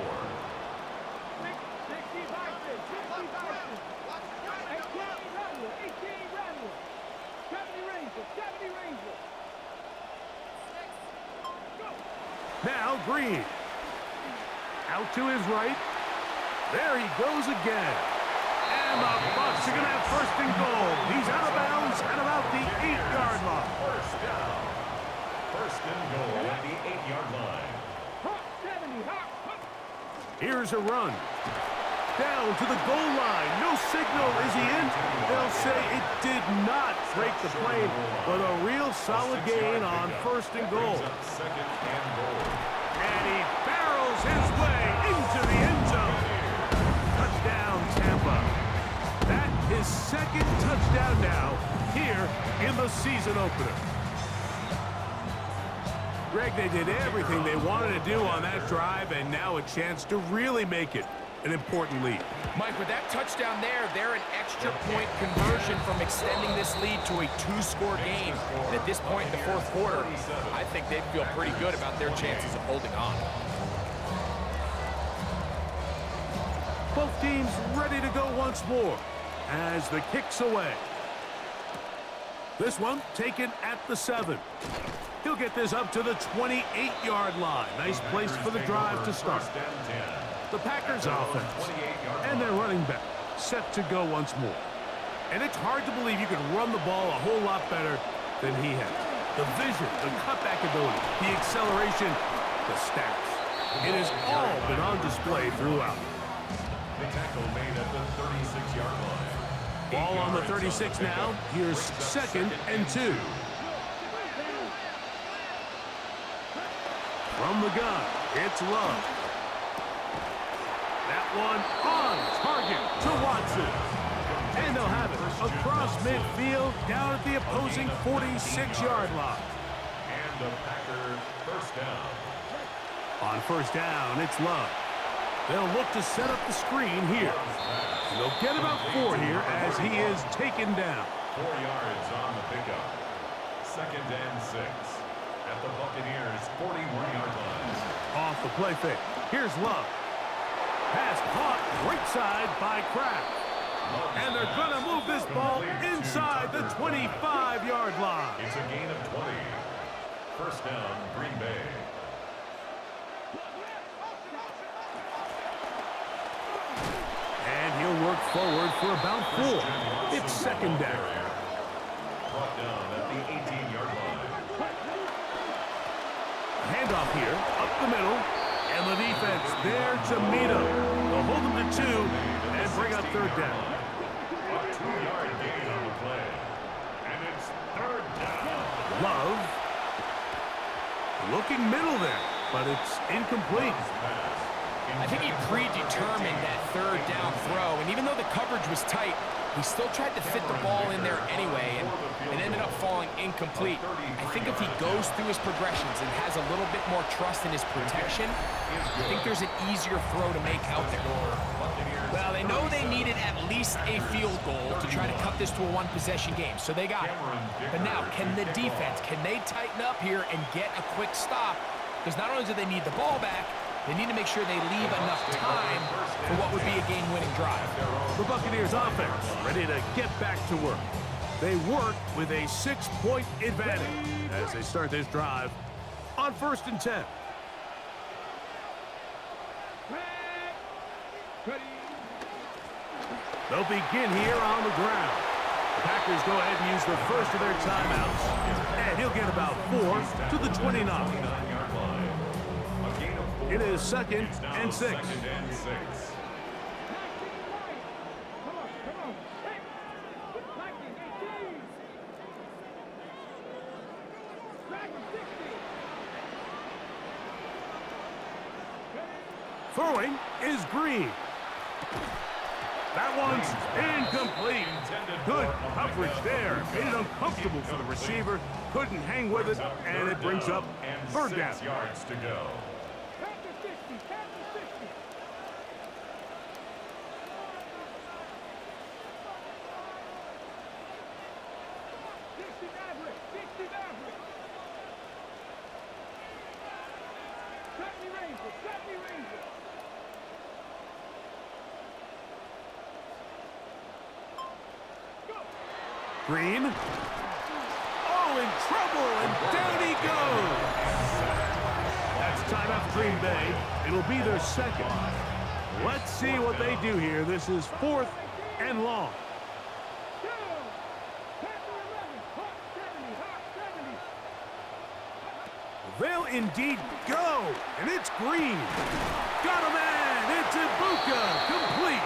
Now Green. Out to his right. There he goes again. And the Bucs are going to have 1st and goal. He's out of bounds at about the 8-yard line. First down. 1st and goal at the 8-yard line. Here's a run. Down to the goal line. No signal. Is he in? They'll say it did not break the plane, but a real solid gain on 1st and goal. 2nd and goal. And he barrels his way into the end zone. Touchdown, Tampa. That is 2nd touchdown now here in the season opener. Greg, they did everything they wanted to do on that drive, and now a chance to really make it an important lead. Mike, with that touchdown there, they're an extra point conversion from extending this lead to a 2-score game. And at this point in the 4th quarter, I think they feel pretty good about their chances of holding on. Both teams ready to go once more as the kick's away. This one taken at the 7. He'll get this up to the 28-yard line. Nice place for the drive to start. The Packers offense and their running back set to go once more. And it's hard to believe you can run the ball a whole lot better than he has. The vision, the cutback ability, the acceleration, the stats. It has all been on display throughout. The tackle made at the 36-yard line. Ball on the 36 now. Here's 2nd and 2. From the gun, it's Love. That one on target to Watson. And they'll have it across midfield down at the opposing 46-yard line. And the Packers 1st down. On 1st down, it's Love. They'll look to set up the screen here. They'll get about 4 here as he is taken down. 4 yards on the pickup. 2nd and 6. At the Buccaneers' 41-yard line. Off the play fake. Here's Love. Pass caught right side by Kraft. And they're going to move this ball inside the 25-yard line. It's a gain of 20. 1st down, Green Bay. And he'll work forward for about 4. It's 2nd down. Brought down at the 18-yard line. Handoff here, up the middle, and the defense there to meet him. They'll hold him to 2 and bring up 3rd down. A 2-yard gain on the play. And it's 3rd down. Love. Looking middle there, but it's incomplete. I think he predetermined that 3rd down throw, and even though the coverage was tight, he still tried to fit the ball in there anyway, and it ended up falling incomplete. I think if he goes through his progressions and has a little bit more trust in his protection, I think there's an easier throw to make out there. Well, they know they needed at least a field goal to try to cut this to a 1-possession game, so they got it. But now, can the defense, can they tighten up here and get a quick stop? Because not only do they need the ball back, they need to make sure they leave enough time for what would be a game-winning drive. The Buccaneers offense ready to get back to work. They work with a 6-point advantage as they start this drive on 1st and 10. They'll begin here on the ground. The Packers go ahead and use the first of their timeouts, and he'll get about 4 to the 29. It is 2nd and 6. Throwing is Green. That one's incomplete. Good coverage there. Made it uncomfortable for the receiver. Couldn't hang with it, and it brings up 3rd down. 6 yards to go. 60, tap to 60. 60 Maverick, 60 Maverick. Cut me Ranger, cut me Ranger. Go. Green. Oh, in trouble, and down he goes. That's timeout for Green Bay. It'll be their second. Let's see what they do here. This is 4th and long. They'll indeed go, and it's Green. Got a man, it's Ibuka, complete.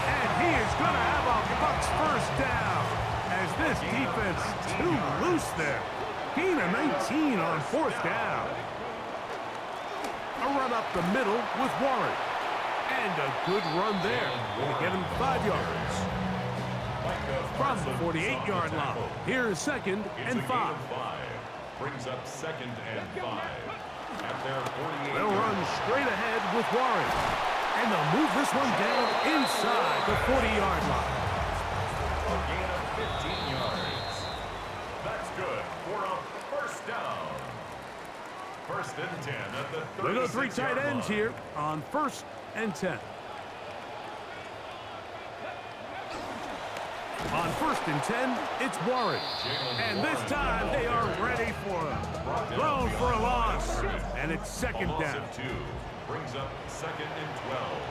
And he is going to have a Bucs first down, as this defense too loose there. Gain of 19 on 4th down. A run up the middle with Warren. And a good run there. Going to get him 5 yards. From the 48-yard line. Here's 2nd and 5. Brings up 2nd and 5. At their 48. They'll run straight ahead with Warren. And they'll move this one down inside the 40-yard line. A gain of 15 yards. That's good for a first down. 1st and 10 at the 36-yard line. They go 3 tight ends here on 1st and 10. On 1st and 10, it's Warren. And this time they are ready for him. Thrown for a loss. And it's 2nd down. Loss of 2 brings up 2nd and 12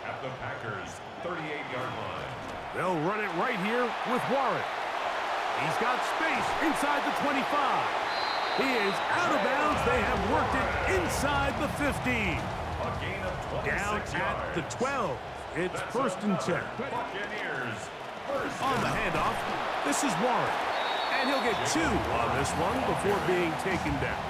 at the Packers' 38-yard line. They'll run it right here with Warren. He's got space inside the 25. He is out of bounds. They have worked it inside the 15. A gain of 26 Down yards. at the 12. It's 1st and 10. Buccaneers. First On the handoff, this is Warren. And he'll get 2 on this one before being taken down.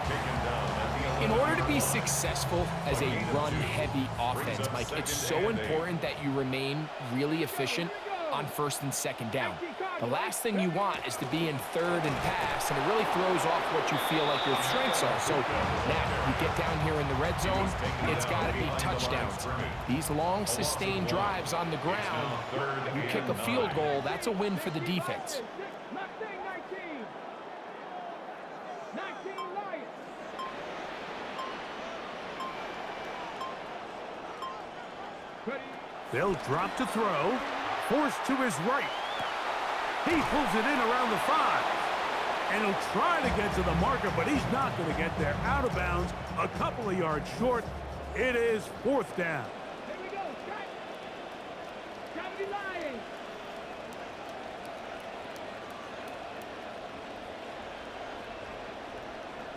In order to be successful as a run-heavy offense, Mike, it's so important that you remain really efficient on 1st and 2nd down. The last thing you want is to be in 3rd and pass, and it really throws off what you feel like your strengths are. So now you get down here in the red zone, it's got to be touchdowns. These long, sustained drives on the ground, you kick a field goal, that's a win for the defense. Mustang 19. 19 Lions. They'll drop to throw. Forced to his right. He pulls it in around the 5. And he'll try to get to the marker, but he's not going to get there. Out of bounds, a couple of yards short. It is 4th down. Here we go. Got me Lions.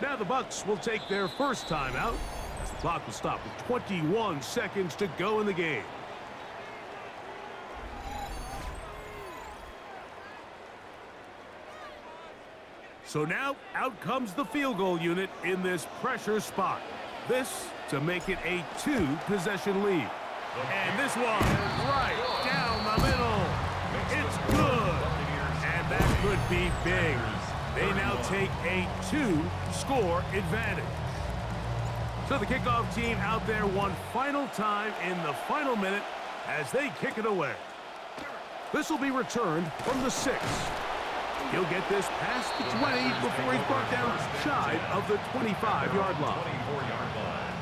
Now the Bucs will take their first timeout as the clock will stop with 21 seconds to go in the game. So now out comes the field goal unit in this pressure spot. This to make it a 2-possession lead. And this one right down the middle. It's good. And that could be big. They now take a 2-score advantage. So the kickoff team out there one final time in the final minute as they kick it away. This will be returned from the 6. He'll get this past the 20 before he's brought down shy of the 25-yard line. 24-yard line.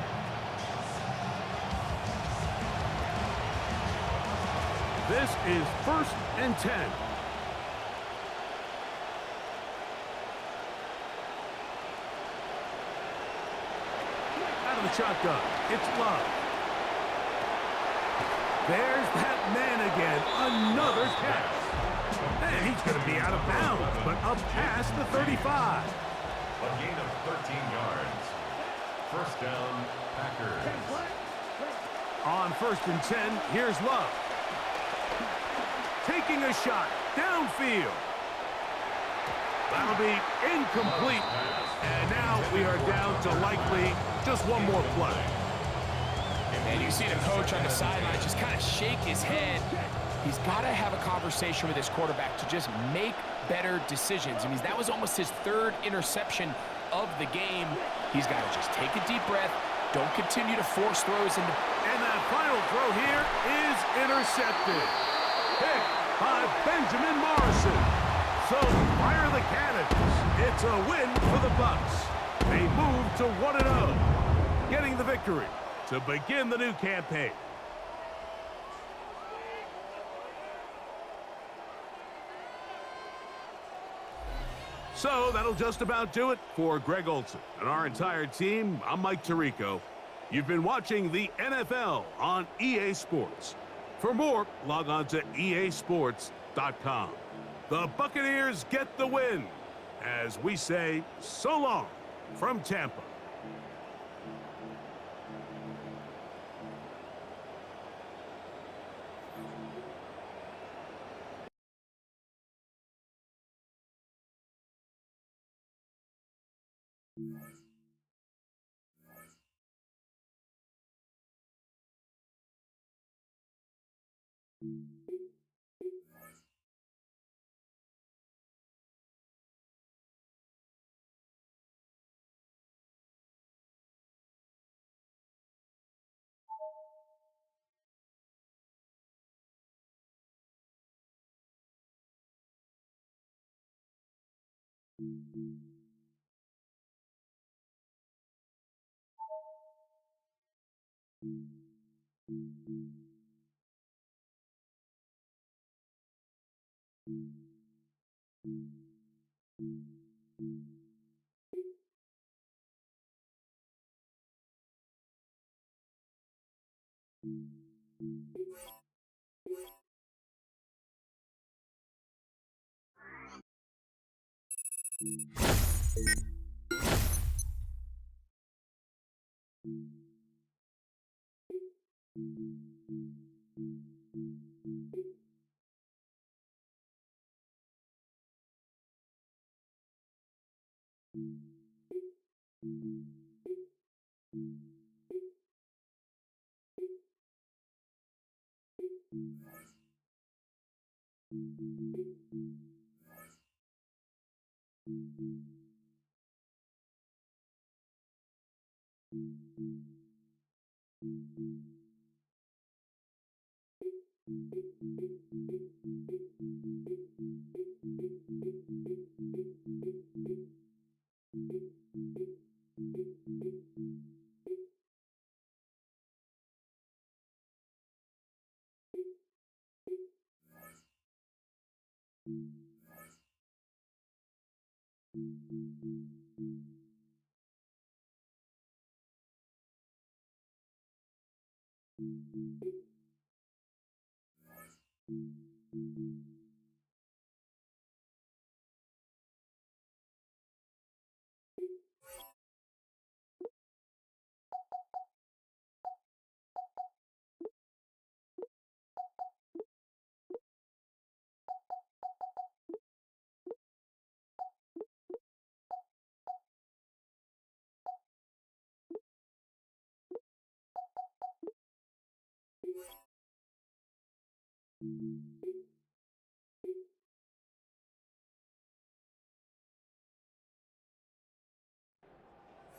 This is 1st and 10. Out of the shotgun, it's Love. There's that man again, another catch. And he's going to be out of bounds, but up past the 35. A gain of 13 yards. First down, Packers. On 1st and 10, here's Love. Taking a shot downfield. That'll be incomplete. And now we are down to likely just one more play. And you see the coach on the sideline just kind of shake his head. He's got to have a conversation with his quarterback to just make better decisions. I mean, that was almost his 3rd interception of the game. He's got to just take a deep breath, Don't continue to force throws into... And that final throw here is intercepted. Pick by Benjamin Morrison. So fire the cannons. It's a win for the Bucs. They move to 1-0, getting the victory to begin the new campaign. So that'll just about do it for Greg Olsen and our entire team. I'm Mike Tirico. You've been watching the NFL on EA Sports. For more, log on to easports.com. The Buccaneers get the win as we say so long from Tampa.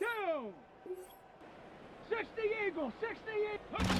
Down. 60 Eagle, 60 Eagle.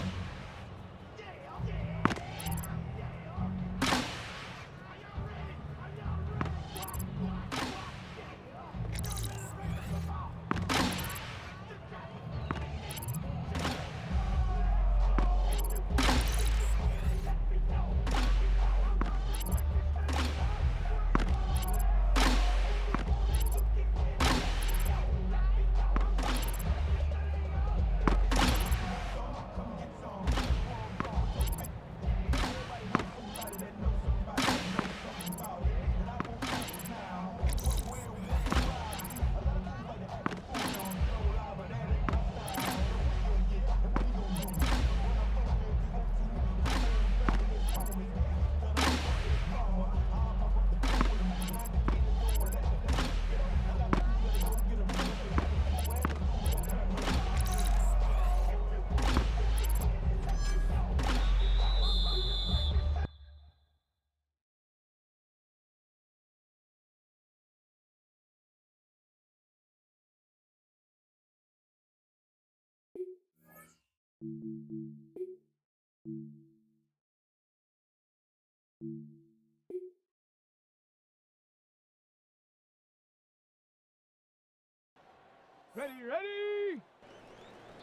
Ready?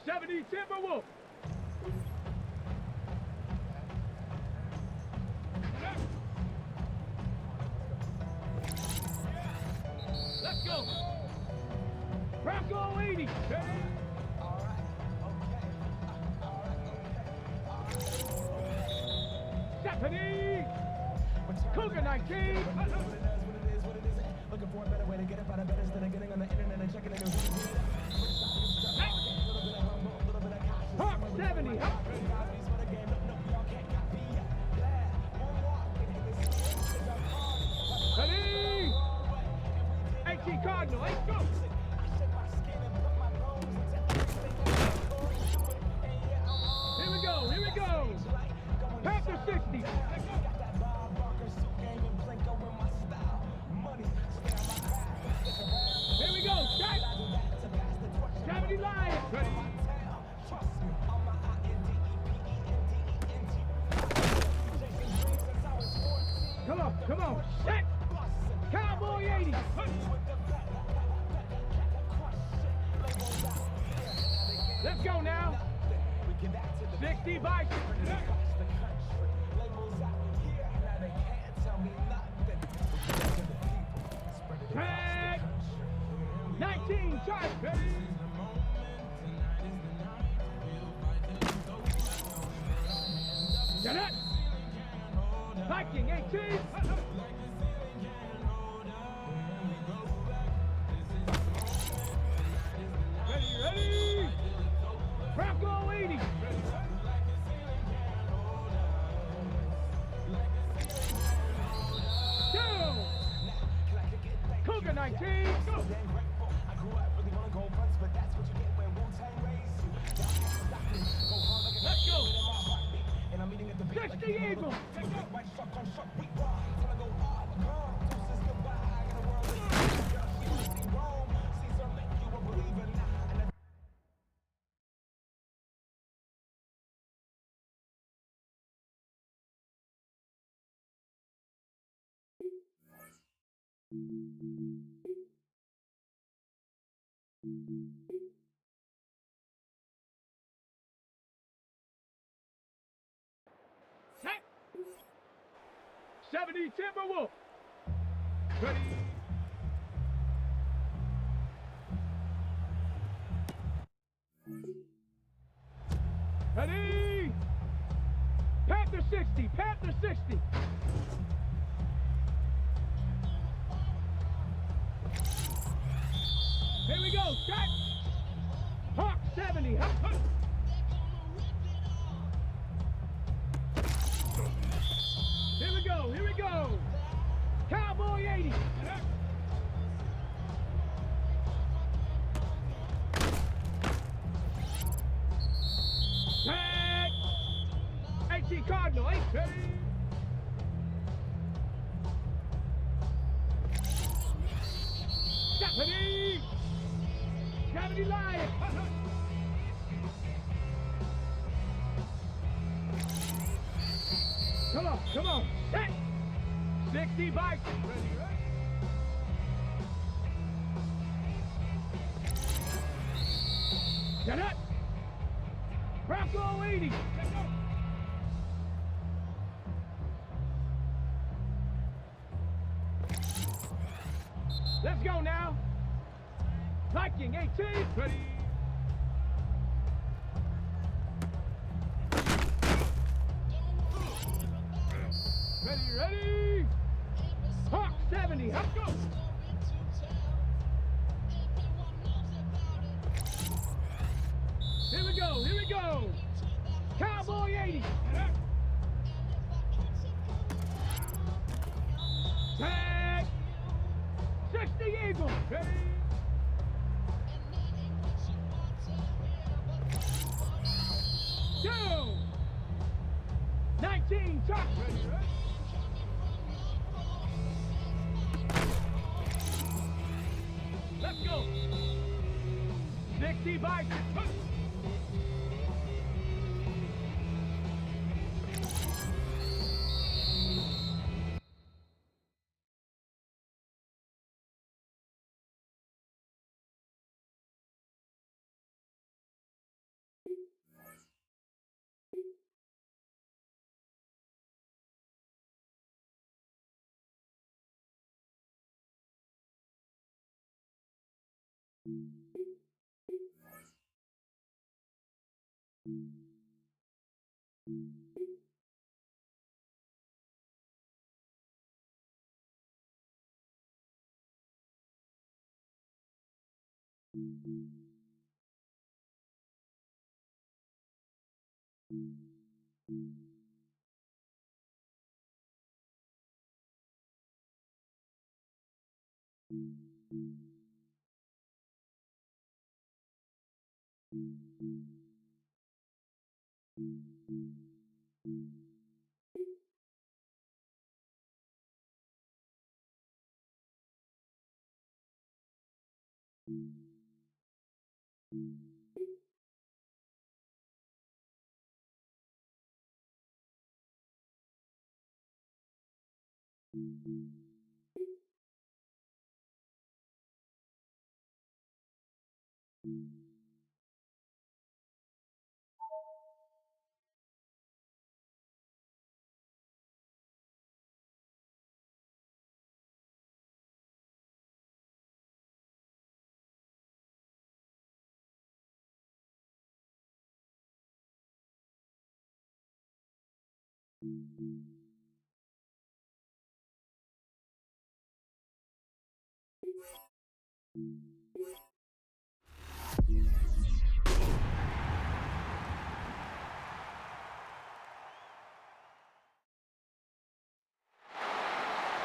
70 Timberwolf. Let's go. Bronco 80. Stephanie. Cougar 19. Looking for a better way to get up out of bed instead of getting on the internet and checking the news. Hawk 70. Ready? 18 Cardinal. Let's go. Here we go. Panther 60. Let's go. Here we go, shot! 70 Lions! Ready? Come on! Set! Cowboy 80! Let's go now! 60 Bison! Tag! 19 charge! Ready? Get it! Viking 18! Ready? Bronco 80! Down! Cougar 19! Go! Let's go! 60 Eagles! Set! 70 Timberwolf! Ready? Ready? Panther 60! Panther 60! Here we go! Shot! Hawk 70! Hup, hup. Here we go! Cowboy 80! Tag! 18 Cardinal, 8 ready! Stephanie! 70 Lions! Come on! Set! 60 Bikes! Ready? Get it! Bronco 80! Let's go! Let's go now! Viking 18! Ready? Ready? Hawk 70, let's go! Here we go! Cowboy 80! Tag! 60 Eagles! Ready? Down! 19 top! Ready? Let's go! 60 Bikes!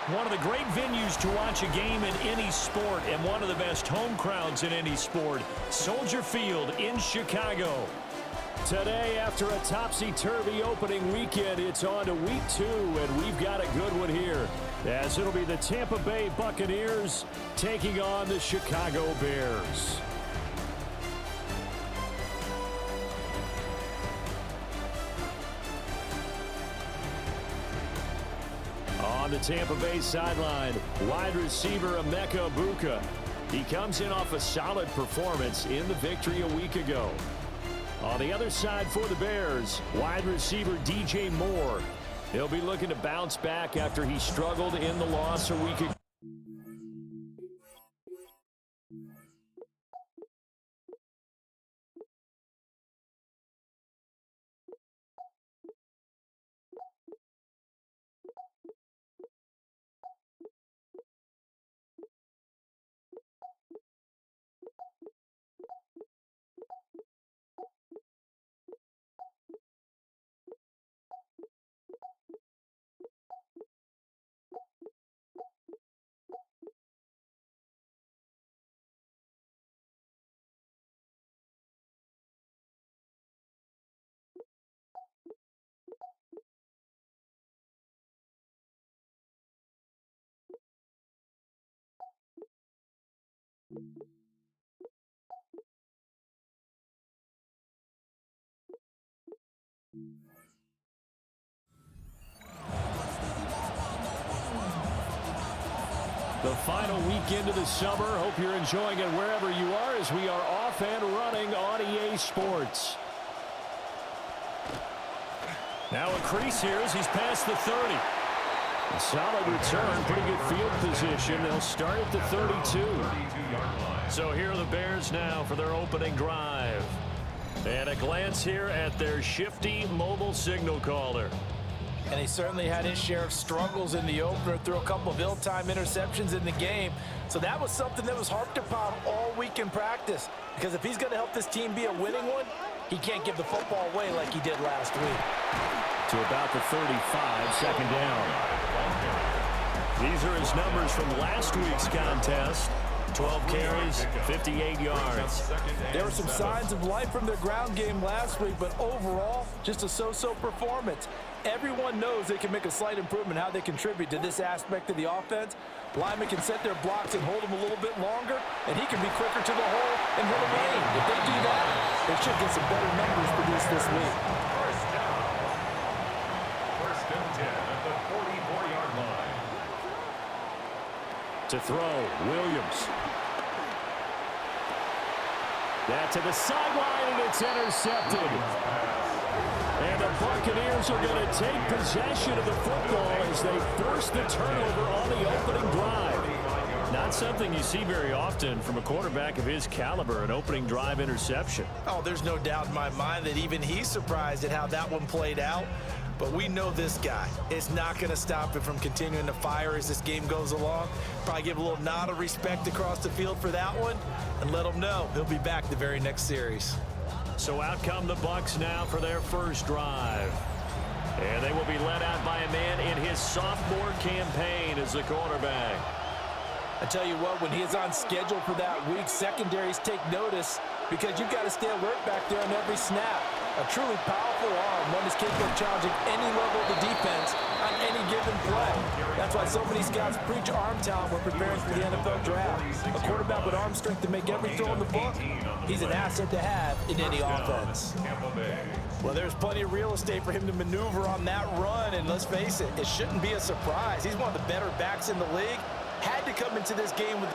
One of the great venues to watch a game in any sport and one of the best home crowds in any sport, Soldier Field in Chicago. Today, after a topsy-turvy opening weekend, it's on to week 2, and we've got a good one here, as it'll be the Tampa Bay Buccaneers taking on the Chicago Bears. On the Tampa Bay sideline, wide receiver Emeka Egbuka. He comes in off a solid performance in the victory a week ago. On the other side for the Bears, wide receiver DJ Moore. He'll be looking to bounce back after he struggled in the loss a week ago. The final weekend of the summer. Hope you're enjoying it wherever you are as we are off and running on EA Sports. Now a crease here as he's past the 30. A solid return, pretty good field position. They'll start at the 32. So here are the Bears now for their opening drive. And a glance here at their shifty mobile signal caller. And he certainly had his share of struggles in the opener, threw a couple of ill-timed interceptions in the game. So that was something that was harped upon all week in practice. Because if he's going to help this team be a winning one, he can't give the football away like he did last week. To about the 35, second down. These are his numbers from last week's contest. 12 carries, 58 yards. There were some signs of life from their ground game last week, but overall, just a so-so performance. Everyone knows they can make a slight improvement how they contribute to this aspect of the offense. Linemen can set their blocks and hold them a little bit longer, and he can be quicker to the hole and hit a lane. If they do that, they should get some better numbers produced this week. First down. First and 10 at the 44-yard line. To throw, Williams. That to the sideline, and it's intercepted. And the Buccaneers are going to take possession of the football as they force the turnover on the opening drive. Not something you see very often from a quarterback of his caliber, an opening drive interception. Oh, there's no doubt in my mind that even he's surprised at how that one played out. But we know this guy is not going to stop him from continuing to fire as this game goes along. Probably give a little nod of respect across the field for that one and let him know he'll be back the very next series. So out come the Bucs now for their first drive. And they will be led out by a man in his sophomore campaign as the quarterback. I tell you what, when he is on schedule for that week, secondaries take notice because you've got to stay alert back there on every snap. A truly powerful arm, one that's capable of challenging any level of the defense on any given play. That's why so many scouts preach arm talent when preparing for the NFL draft. A quarterback with arm strength to make every throw in the book, he's an asset to have in any offense. Well, there's plenty of real estate for him to maneuver on that run, and let's face it, it shouldn't be a surprise. He's one of the better backs in the league. Had to come into this game with...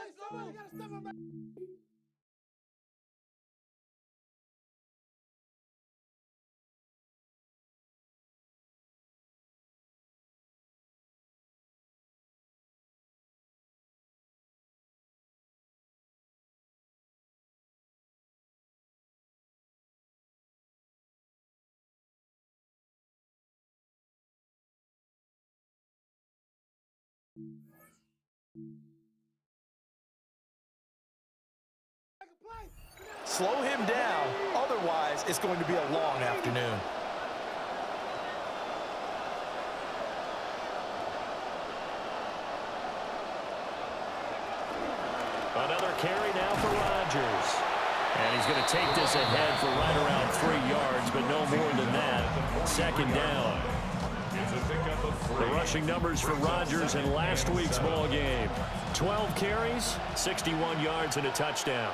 Slow him down, otherwise it's going to be a long afternoon. Another carry now for Rodgers. And he's going to take this ahead for right around 3 yards, but no more than that. Second down. The rushing numbers for Rodgers in last week's ball game. 12 carries, 61 yards, and a touchdown.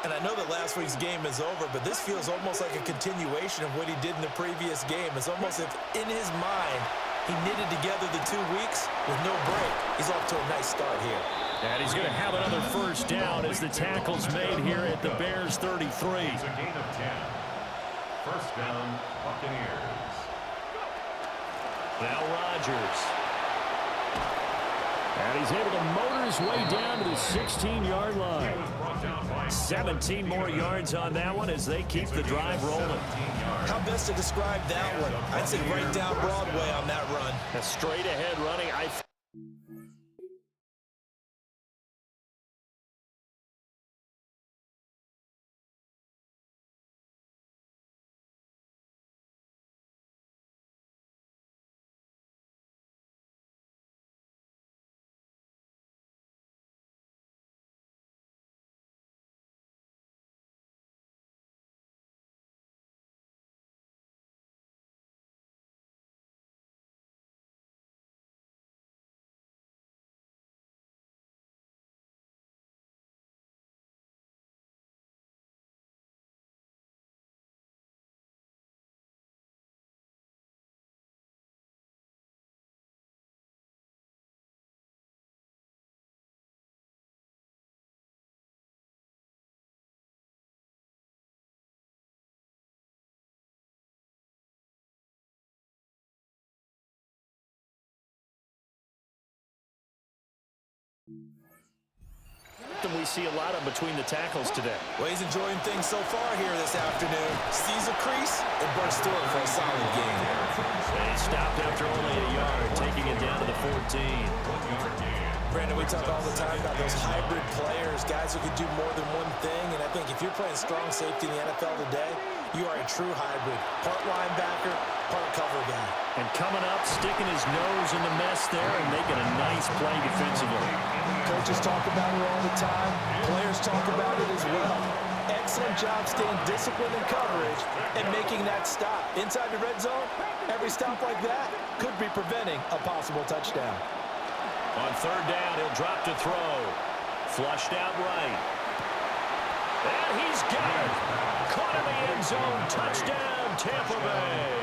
And I know that last week's game is over, but this feels almost like a continuation of what he did in the previous game. It's almost as if in his mind he knitted together the 2 weeks with no break. He's off to a nice start here. And he's going to have another first down as the tackle's made here at the Bears 33. It's a gain of 10. First down, Buccaneers. Now Rodgers. And he's able to motor his way down to the 16-yard line. 17 more yards on that one as they keep the drive rolling. How best to describe that one? I'd say right down Broadway on that run. A straight ahead running. We see a lot of between the tackles today. Well, he's enjoying things so far here this afternoon. Sees a crease and bursts through it for a solid game. And he stopped after only a yard, taking it down to the 14. Brandon, we talk all the time about those hybrid players, guys who can do more than one thing. And I think if you're playing strong safety in the NFL today, you are a true hybrid. Part linebacker, part cover guy. And coming up, sticking his nose in the mess there and making a nice play defensively. Coaches talk about it all the time. Players talk about it as well. Excellent job staying disciplined in coverage and making that stop. Inside the red zone, every stop like that could be preventing a possible touchdown. On third down, he'll drop to throw. Flushed out right. And he's got it. Caught in the end zone. Touchdown, Tampa Bay.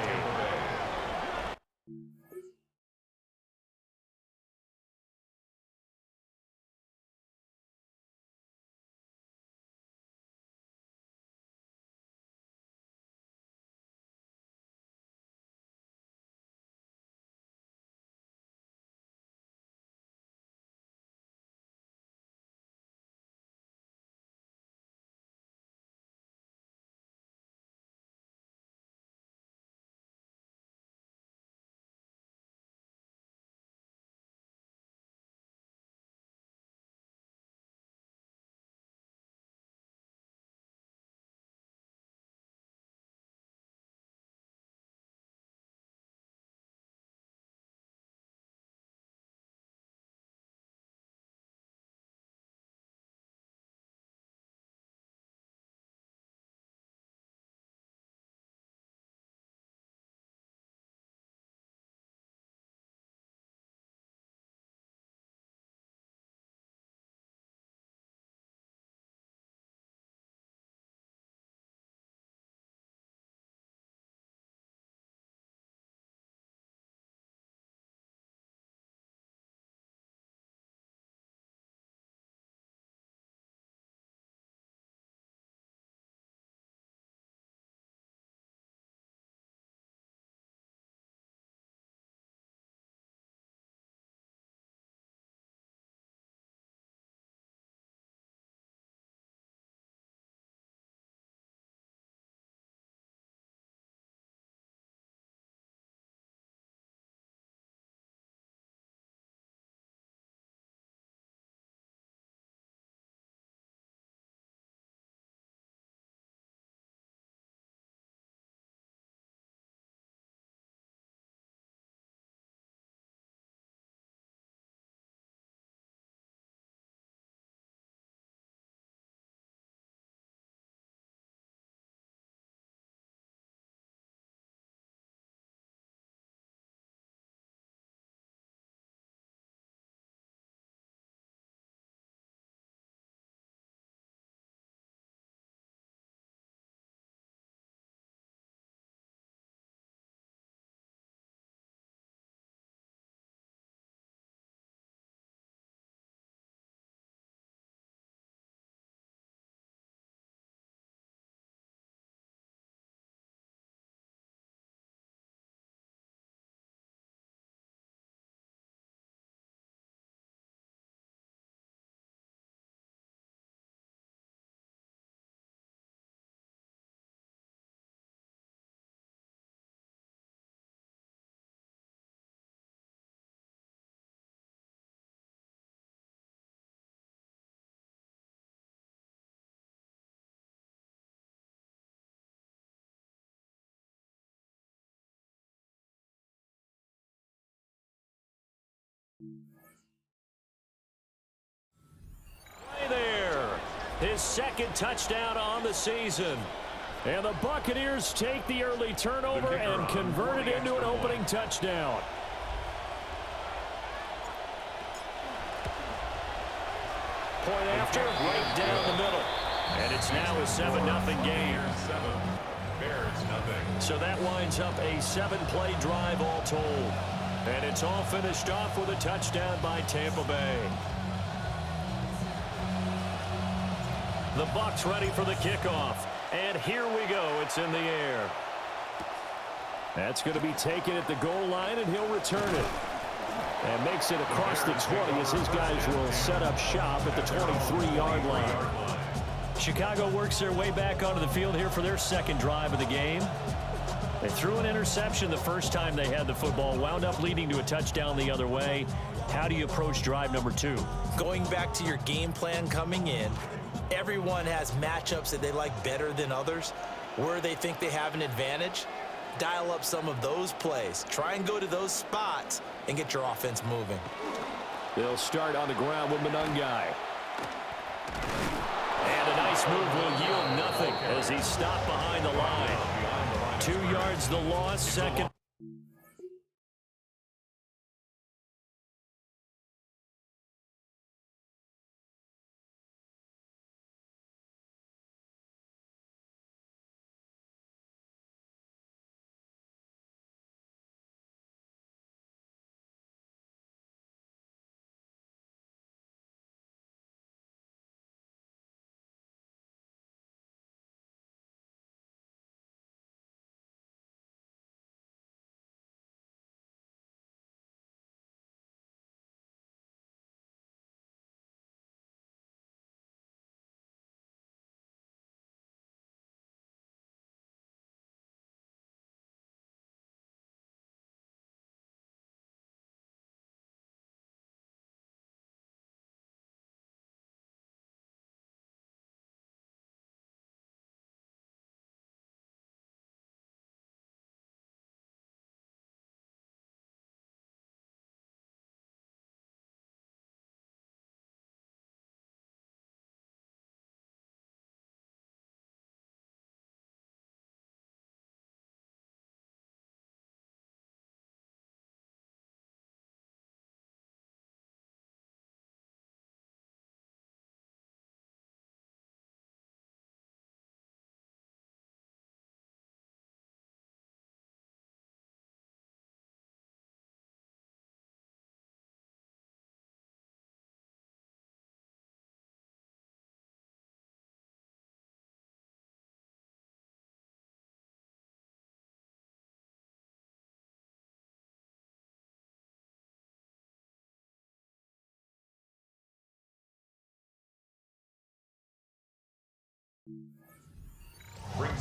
his second touchdown on the season. And the Buccaneers take the early turnover and convert it into an opening touchdown. Point after, right down the middle. And it's now a 7-0 game. So that winds up a 7-play drive all told. And it's all finished off with a touchdown by Tampa Bay. The Bucs ready for the kickoff. And here we go. It's in the air. That's going to be taken at the goal line, and he'll return it. And makes it across the 20 as his guys will set up shop at the 23-yard line. Chicago works their way back onto the field here for their second drive of the game. They threw an interception the first time they had the football, wound up leading to a touchdown the other way. How do you approach drive number 2? Going back to your game plan coming in, everyone has matchups that they like better than others. Where they think they have an advantage, dial up some of those plays. Try and go to those spots and get your offense moving. They'll start on the ground with Manungai. And a nice move will yield nothing as he's stopped behind the line. 2 yards the loss, second.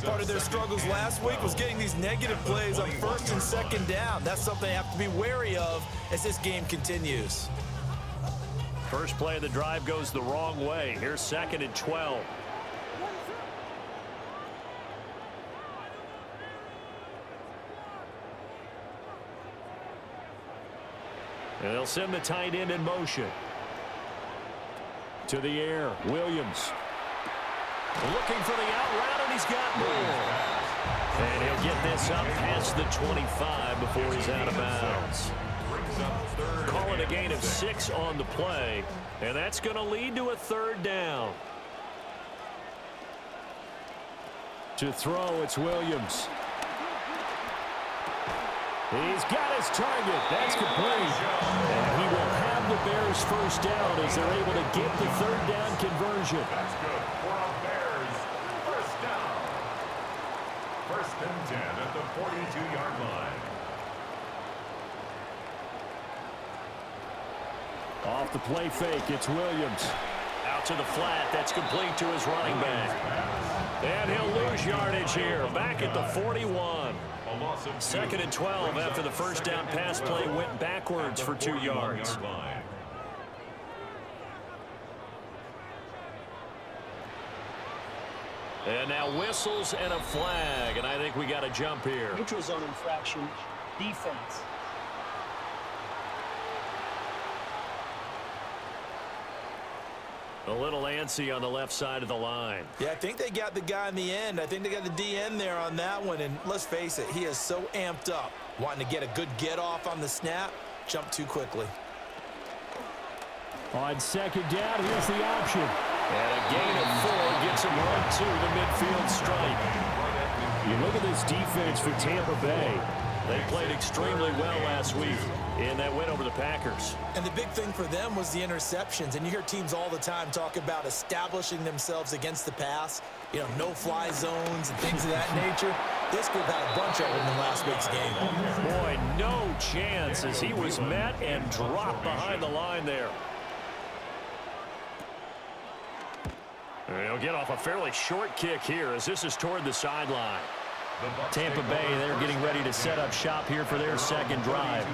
Part of their struggles last week was getting these negative plays on first and second down. That's something they have to be wary of as this game continues. First play of the drive goes the wrong way. Here's 2nd and 12. And they'll send the tight end in motion. To the air, Williams. Looking for the out route, and he's got more. And he'll get this up past the 25 before he's out of bounds. Call it a gain of 6 on the play, and that's going to lead to a 3rd down. To throw, it's Williams. He's got his target. That's complete. And he will have the Bears first down as they're able to get the 3rd down conversion. That's good for a Bears first down. 1st and 10 at the 42-yard line. Off the play fake, it's Williams. Out to the flat, that's complete to his running back. And he'll lose yardage here, back at the 41. 2nd and 12 after the first down pass play went backwards for 2 yards. And now whistles and a flag, and I think we got a jump here. Neutral zone infraction, defense. A little antsy on the left side of the line. Yeah, I think they got the guy in the end. I think they got the DN there on that one. And let's face it, he is so amped up, wanting to get a good get-off on the snap, jump too quickly. On second down, here's the option. And a gain of 4 gets him right to the midfield stripe. You look at this defense for Tampa Bay. They played extremely well last week in that win over the Packers. And the big thing for them was the interceptions. And you hear teams all the time talk about establishing themselves against the pass, you know, no-fly zones and things of that nature. This group had a bunch of them in last week's game. Boy, no chance as he was met and dropped behind the line there. He'll get off a fairly short kick here as this is toward the sideline. Tampa Bay, they're getting ready to set up shop here for their second drive.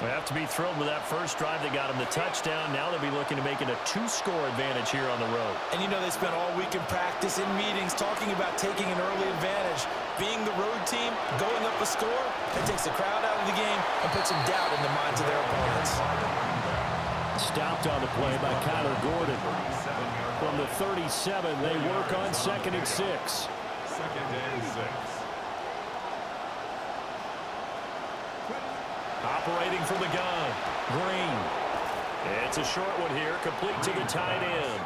They have to be thrilled with that first drive. They got him the touchdown. Now they'll be looking to make it a 2-score advantage here on the road. And you know they spent all week in practice, in meetings, talking about taking an early advantage. Being the road team, going up a score, it takes the crowd out of the game and puts some doubt in the minds of their opponents. Stopped on the play by Kyler Gordon. From the 37, they work on 2nd and 6. 2nd and 6. Operating from the gun, Green. It's a short one here, complete to the tight end.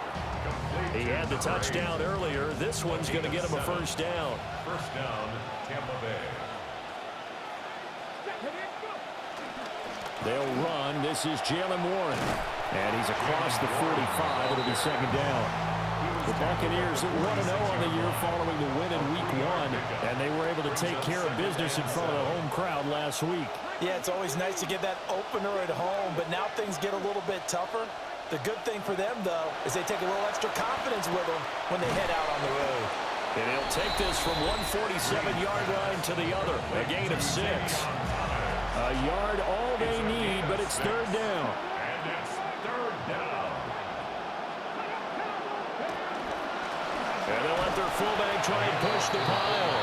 He had the touchdown earlier. This one's going to get him a first down. First down, Tampa Bay. They'll run. This is Jalen Warren. And he's across the 45. It'll be 2nd down. The Buccaneers 1-0 on the year following the win in Week 1. And they were able to take care of business in front of the home crowd last week. Yeah, it's always nice to get that opener at home, but now things get a little bit tougher. The good thing for them, though, is they take a little extra confidence with them when they head out on the road. And he'll take this from one 47-yard line to the other. A gain of 6. A yard all they need, but it's 3rd down. And it's 3rd down. And they'll let their fullback try and push the pile.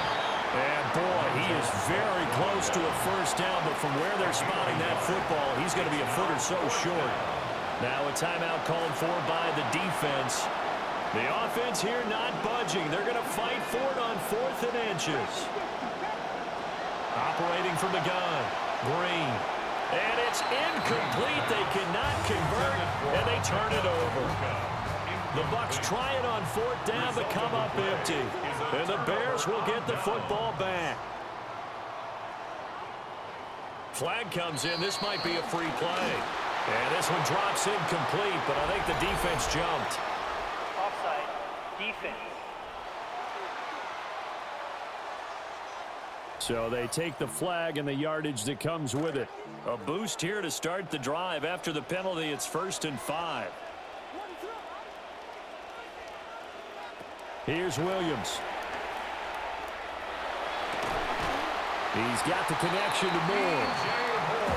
And, boy, he is very close to a first down, but from where they're spotting that football, he's going to be a foot or so short. Now a timeout called for by the defense. The offense here not budging. They're going to fight for it on 4th and inches. Operating from the gun, Green. And it's incomplete. They cannot convert, and they turn it over. The Bucs try it on 4th down, but come up empty. And the Bears will get the football back. Flag comes in. This might be a free play. And this one drops incomplete, but I think the defense jumped. Offside. Defense. So they take the flag and the yardage that comes with it. A boost here to start the drive. After the penalty, it's 1st and 5. Here's Williams. He's got the connection to Moore.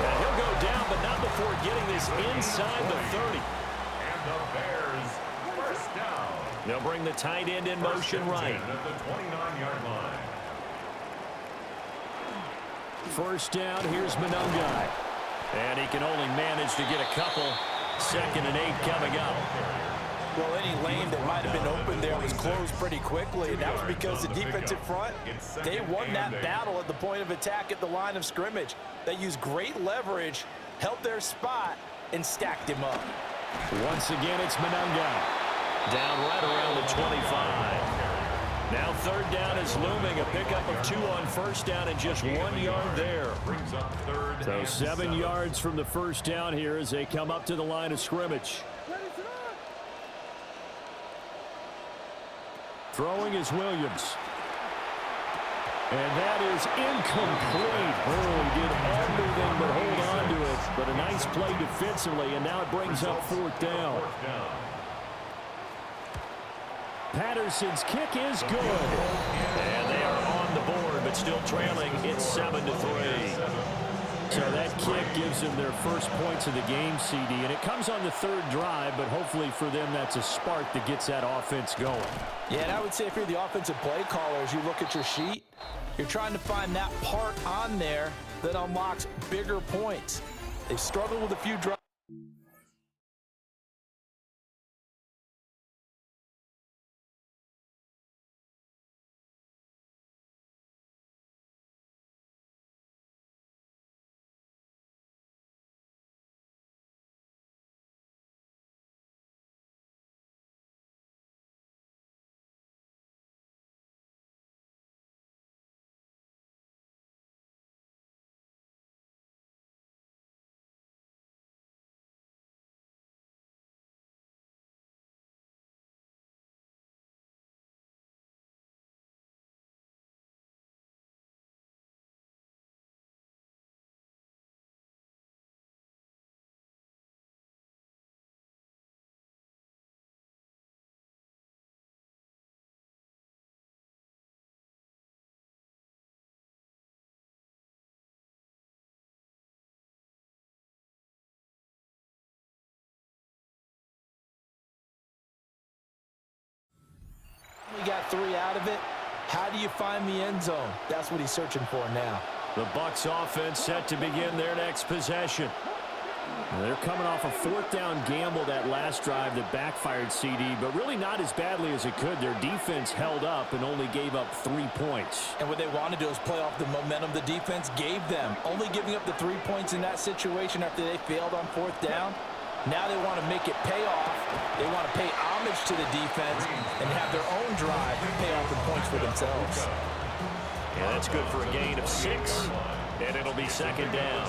And he'll go down, but not before getting this inside the 30. And the Bears, first down. They'll bring the tight end in motion right. At the 29-yard line. First down, here's Monungai. And he can only manage to get a couple. 2nd and 8 coming up. Well, any lane that might have been open there was closed pretty quickly, and that was because the defensive front, they won that battle at the point of attack at the line of scrimmage. They used great leverage, held their spot, and stacked him up. Once again, it's Monungai. Down right around the 25. Now 3rd down is looming. A pickup of 2 on 1st down and just 1 yard there. Brings up 3rd So and 7 yards from the first down here as they come up to the line of scrimmage. Throwing is Williams. And that is incomplete. Oh, he did everything but hold on to it. But a nice play defensively, and now it brings up 4th down. Patterson's kick is good. And they are on the board, but still trailing. It's 7-3. So that kick gives them their first points of the game, CD. And it comes on the 3rd drive, but hopefully for them that's a spark that gets that offense going. Yeah, and I would say if you're the offensive play caller, as you look at your sheet, you're trying to find that part on there that unlocks bigger points. They struggled with a few drives. 3 out of it. How do you find the end zone? That's what he's searching for now. The Bucs offense set to begin their next possession. They're coming off a 4th down gamble that last drive that backfired CD, but really not as badly as it could. Their defense held up and only gave up 3 points. And what they want to do is play off the momentum the defense gave them. Only giving up the 3 points in that situation after they failed on 4th down. Now they want to make it pay off. They want to pay homage to the defense and have their own drive pay off the points for themselves. Yeah, that's good for a gain of 6, and it'll be 2nd down.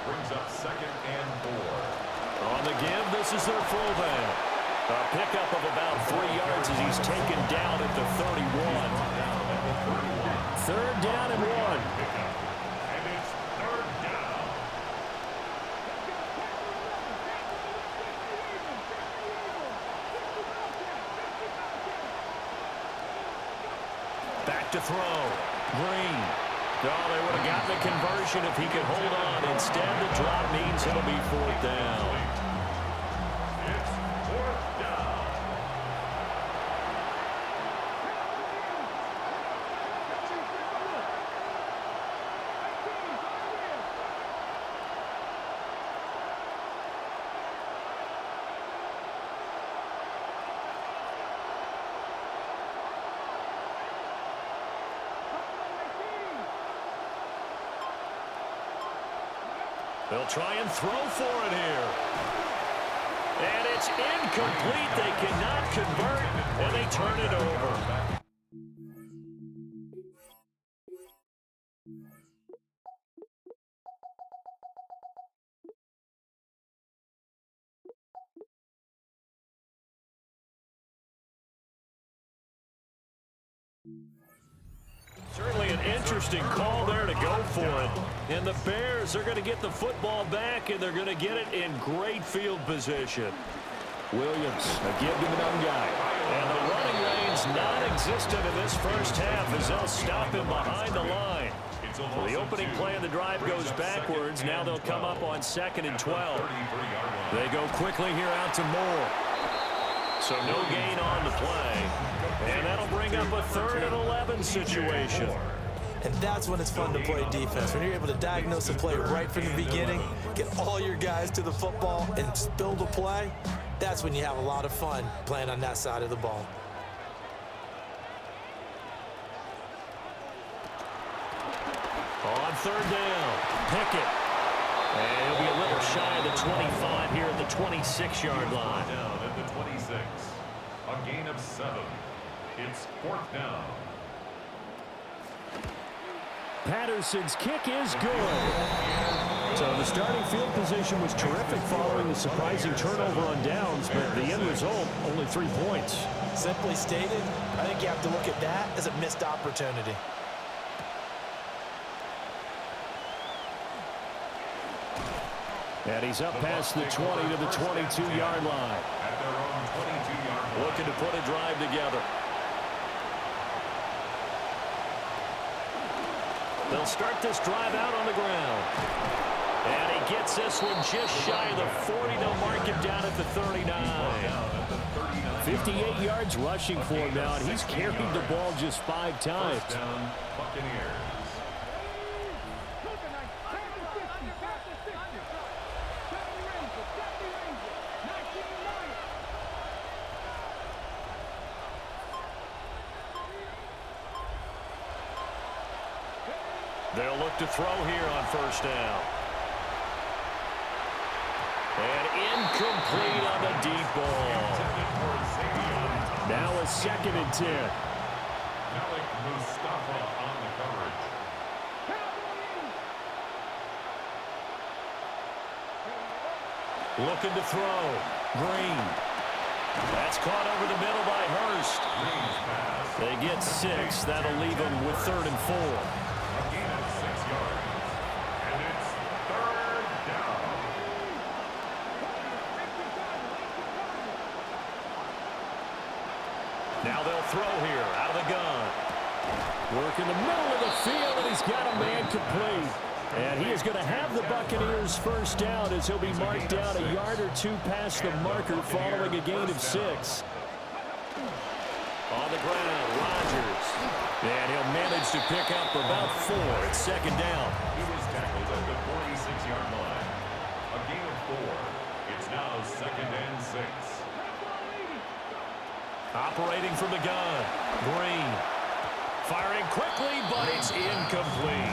Brings up 2nd and 4. On the give, this is their fullback. A pickup of about 3 yards as he's taken down at the 31. 3rd down and 1. And it's 3rd down. Back to throw. Green. Oh, they would have gotten the conversion if he could hold on. Instead, the drop means it'll be 4th down. It's 4th down. They'll try and throw for it here. And it's incomplete. They cannot convert, and they turn it over. Certainly an interesting call there to go for it. And the Bears are going to get the football back, and they're going to get it in great field position. Williams, a give to the dumb guy. And the running lane's non-existent in this first half as they'll stop him behind the line. So the opening play of the drive goes backwards. Now they'll come up on 2nd and 12. They go quickly here out to Moore. So no gain on the play. And that'll bring up a 3rd and 11 situation. And that's when it's fun to play defense. When you're able to diagnose a play right from the beginning, get all your guys to the football, and build a play, that's when you have a lot of fun playing on that side of the ball. On 3rd down, Pickett. And he'll be a little shy of the 25 here at the 26-yard line. Down at the 26. A gain of 7. It's 4th down. Patterson's kick is good. So the starting field position was terrific following the surprising turnover on downs, but the end result, only 3 points. Simply stated, I think you have to look at that as a missed opportunity. And he's up past the 20 to the 22-yard line. At their own 22-yard line. Looking to put a drive together. They'll start this drive out on the ground. And he gets this one just shy of the 40. They'll mark him down at the 39. 58 yards rushing for him now, and he's carried the ball just 5 times. First down, Buccaneers. They'll look to throw here on 1st down. And incomplete on the deep ball. Now a 2nd and 10. Malik Mustafa on the coverage. Looking to throw. Green. That's caught over the middle by Hurst. They get 6. That'll leave them with 3rd and 4. A gain of 6 yards. And it's 3rd down. Now they'll throw here out of the gun. Work in the middle of the field, and he's got a man complete. And he is going to have the Buccaneers first down as he'll be marked down a yard or 2 past the marker following a gain of 6. On the ground, Rodgers. And he'll manage to pick up about 4. It's second down. He was tackled at the 46-yard line. A gain of 4. It's now second and 6. Operating from the gun, Green. Firing quickly, but it's incomplete.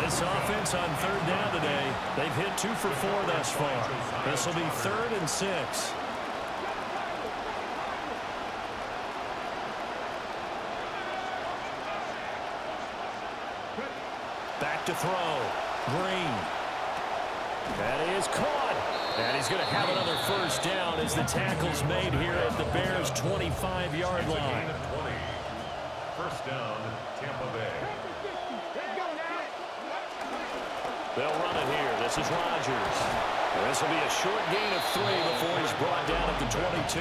This offense on third down today, they've hit 2 for 4 thus far. This will be 3rd and 6. Back to throw. Green. That is caught. And he's going to have another first down as the tackle's made here at the Bears' 25-yard line. First down, Tampa Bay. They'll run it here. This is Rodgers. This will be a short gain of 3 before he's brought down at the 22.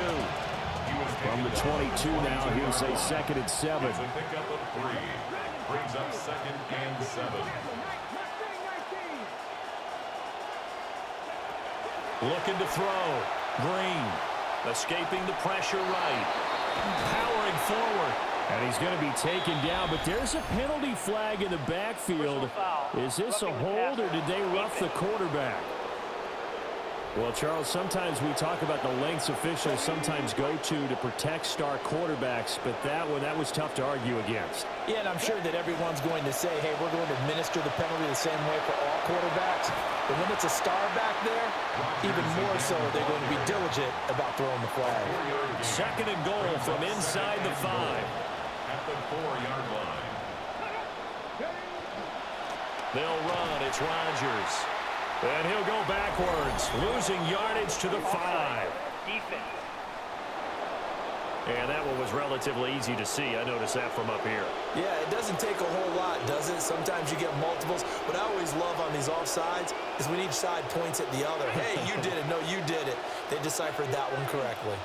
From the 22 now, he'll say 2nd and 7. It's a pickup of 3. Brings up 2nd and 7. Looking to throw. Green. Escaping the pressure right. Powering forward. And he's going to be taken down, but there's a penalty flag in the backfield. Is this a hold, or did they rough the quarterback? Well, Charles, sometimes we talk about the lengths officials sometimes go to protect star quarterbacks, but that was tough to argue against. Yeah, and I'm sure that everyone's going to say, hey, we're going to administer the penalty the same way for all quarterbacks. But when it's a star back there, even more so, they're going to be diligent about throwing the flag. 2nd and goal from inside the 5. At the 4-yard line. They'll run. It's Rodgers. And he'll go backwards, losing yardage to the 5. Defense. And that one was relatively easy to see. I noticed that from up here. Yeah, it doesn't take a whole lot, does it? Sometimes you get multiples. What I always love on these offsides is when each side points at the other. Hey, you did it. No, you did it. They deciphered that one correctly.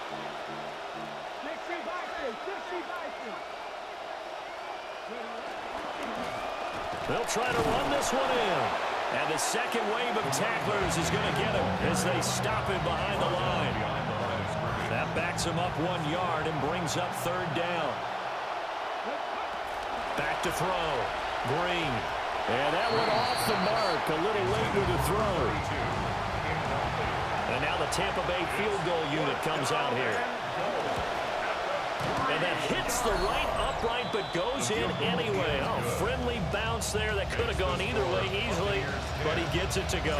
They'll try to run this one in. And the second wave of tacklers is going to get him as they stop him behind the line. That backs him up 1 yard and brings up 3rd down. Back to throw. Green. And that went off the mark. A little late with the throw. And now the Tampa Bay field goal unit comes out here. And that hits the right upright but goes in anyway. Oh, friendly bounce there that could have gone either way easily, but he gets it to go.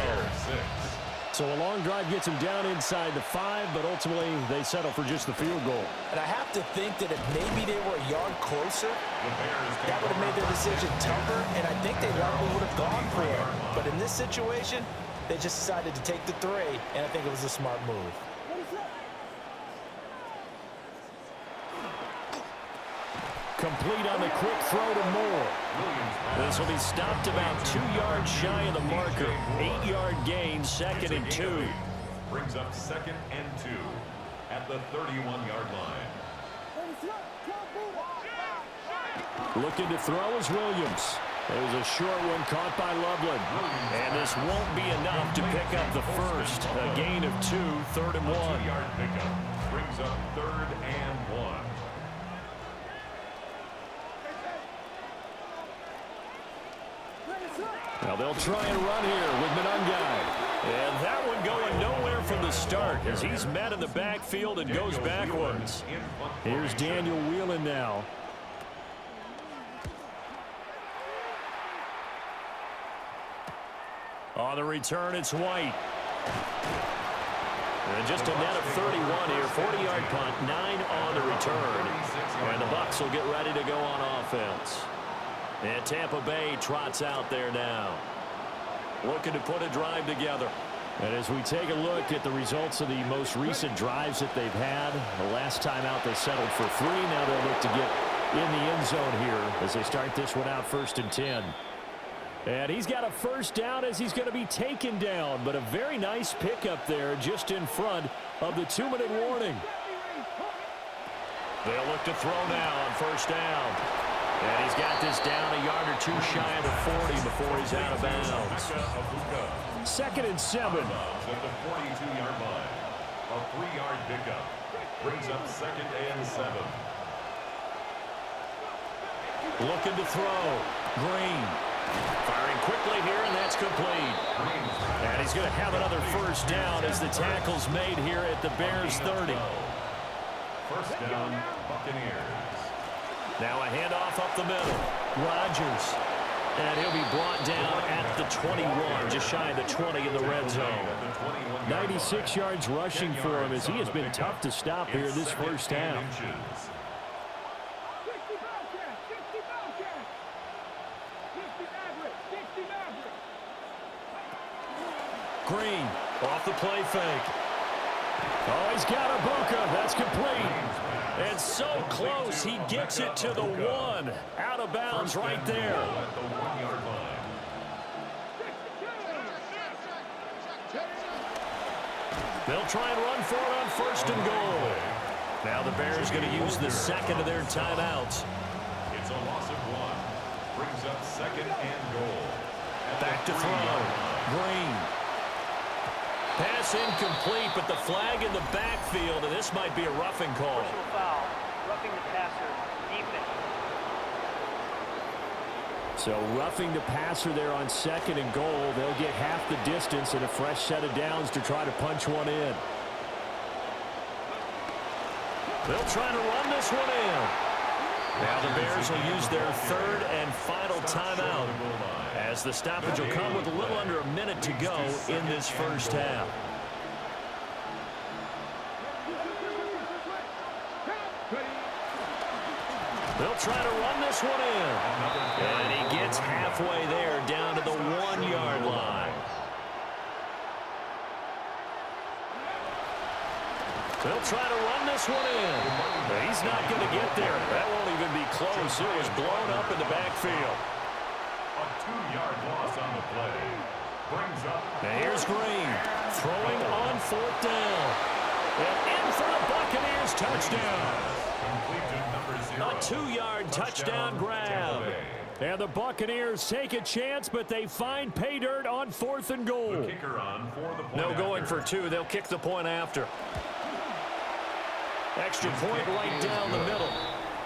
So a long drive gets him down inside the 5, but ultimately they settle for just the field goal. And I have to think that if maybe they were a yard closer, that would have made their decision tougher, and I think they likely would have gone for it. But in this situation, they just decided to take the 3, and I think it was a smart move. Complete on the quick throw to Moore. This will be stopped about 2 yards shy of the marker. 8-yard gain, 2nd and 2. Brings up 2nd and 2 at the 31-yard line. Looking to throw is Williams. It was a short one caught by Loveland. And this won't be enough to pick up the first. A gain of 2, 3rd and 1. 2-yard pickup brings up 3rd and 1. Now they'll try and run here with Monangai. And that one going nowhere from the start as he's met in the backfield and goes backwards. Here's Daniel Whelan now. On the return, it's White. And just a net of 31 here. 40-yard punt, 9 on the return. And the Bucs will get ready to go on offense. And Tampa Bay trots out there now. Looking to put a drive together. And as we take a look at the results of the most recent drives that they've had, the last time out they settled for 3. Now they'll look to get in the end zone here as they start this one out 1st and 10. And he's got a first down as he's going to be taken down, but a very nice pickup there just in front of the 2-minute warning. They'll look to throw now on 1st down. And he's got this down a yard or 2 shy of the 40 before he's out of bounds. 2nd and 7. At the 42-yard line. A 3-yard pickup. Brings up 2nd and 7. Looking to throw. Green. Firing quickly here, and that's complete. And he's going to have another first down as the tackle's made here at the Bears 30. First down, Buccaneers. Now a handoff up the middle. Rodgers. And he'll be brought down at the 21, just shy of the 20 in the red zone. 96 yards rushing for him as he has been tough to stop here this first half. Green off the play fake. Oh, he's got a Buca. That's complete. And so close, he gets it to the 1. Out of bounds right there. At the 1-yard line. They'll try and run for it on 1st and goal. Now the Bears going to use the second of their timeouts. It's a loss of 1. Brings up 2nd and goal. Back to throw. Green. Pass incomplete, but the flag in the backfield, and this might be a roughing call. Personal foul. Roughing the passer. Defense. So roughing the passer there on 2nd and goal. They'll get half the distance and a fresh set of downs to try to punch one in. They'll try to run this one in. Now the Bears will use their 3rd and final timeout, as the stoppage will come with a little under a minute to go in this first half. They'll try to run this one in. And he gets halfway there, down to the 1-yard line. They'll try to run this one in. But he's not going to get there. That won't even be close. It was blown up in the backfield. A 2-yard loss on the play. Brings up. And here's Green throwing on 4th down. And in for the Buccaneers touchdown. A 2-yard touchdown grab. And the Buccaneers take a chance, but they find pay dirt on 4th and goal. The kicker on for the point. No going for 2. They'll kick the point after. Extra point right down the middle.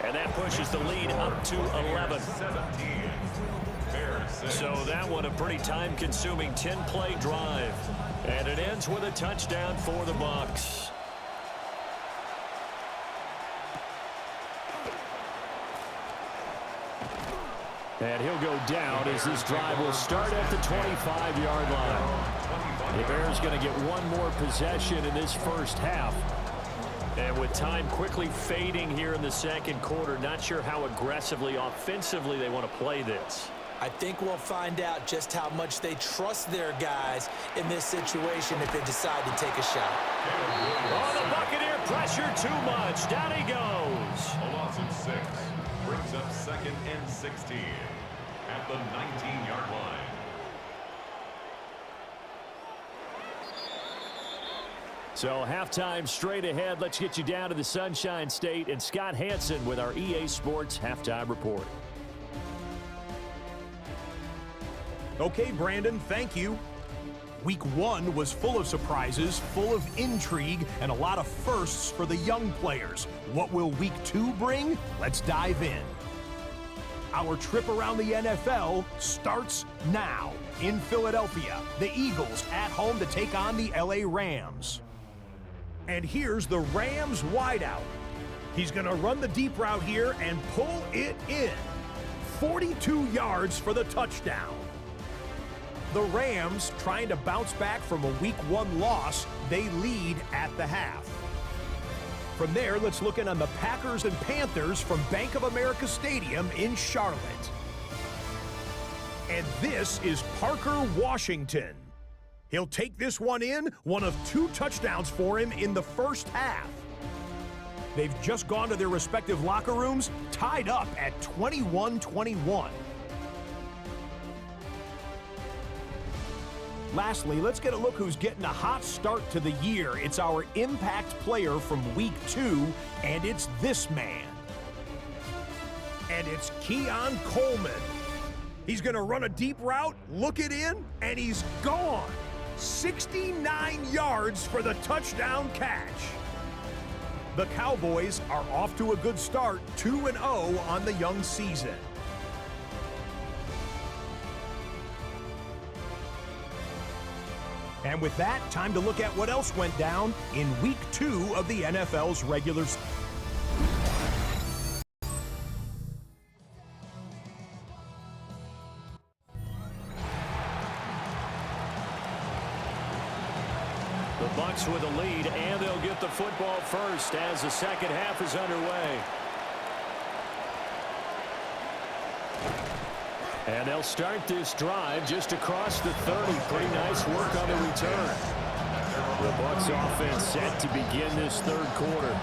And that pushes the lead up to 11. 17. So that one a pretty time-consuming 10-play drive. And it ends with a touchdown for the Bucs. And he'll go down as this drive will start at the 25-yard line. The Bears going to get one more possession in this first half. And with time quickly fading here in the second quarter, not sure how aggressively, offensively they want to play this. I think we'll find out just how much they trust their guys in this situation if they decide to take a shot. Oh, the Buccaneer pressure too much. Down he goes. A loss of 6. Brings up 2nd and 16 at the 19-yard line. So halftime straight ahead. Let's get you down to the Sunshine State and Scott Hansen with our EA Sports Halftime Report. Okay, Brandon, thank you. Week 1 was full of surprises, full of intrigue, and a lot of firsts for the young players. What will Week 2 bring? Let's dive in. Our trip around the NFL starts now. In Philadelphia, the Eagles at home to take on the LA Rams. And here's the Rams wideout. He's going to run the deep route here and pull it in. 42 yards for the touchdown. The Rams, trying to bounce back from a Week 1 loss, they lead at the half. From there, let's look in on the Packers and Panthers from Bank of America Stadium in Charlotte. And this is Parker Washington. He'll take this one in, one of 2 touchdowns for him in the first half. They've just gone to their respective locker rooms, tied up at 21-21. Lastly, let's get a look who's getting a hot start to the year. It's our impact player from Week 2, and it's this man. And it's Keon Coleman. He's going to run a deep route, look it in, and he's gone. 69 yards for the touchdown catch. The Cowboys are off to a good start, 2-0 on the young season. And with that, time to look at what else went down in Week 2 of the NFL's regular season. The Bucs with a lead, and they'll get the football first as the second half is underway. And they'll start this drive just across the 30. Pretty nice work on the return. The Bucs offense set to begin this third quarter.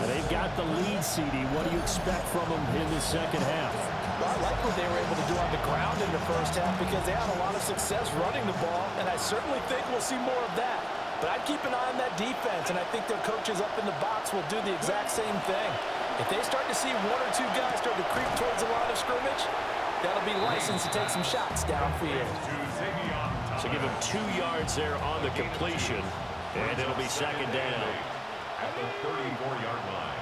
And they've got the lead, CD. What do you expect from them in the second half? Well, I like what they were able to do on the ground in the first half because they had a lot of success running the ball, and I certainly think we'll see more of that. But I'd keep an eye on that defense, and I think their coaches up in the box will do the exact same thing. If they start to see one or two guys start to creep towards the line of scrimmage, that'll be licensed to take some shots downfield. So give him 2 yards there on the completion, and it'll be second down. At the 34-yard line.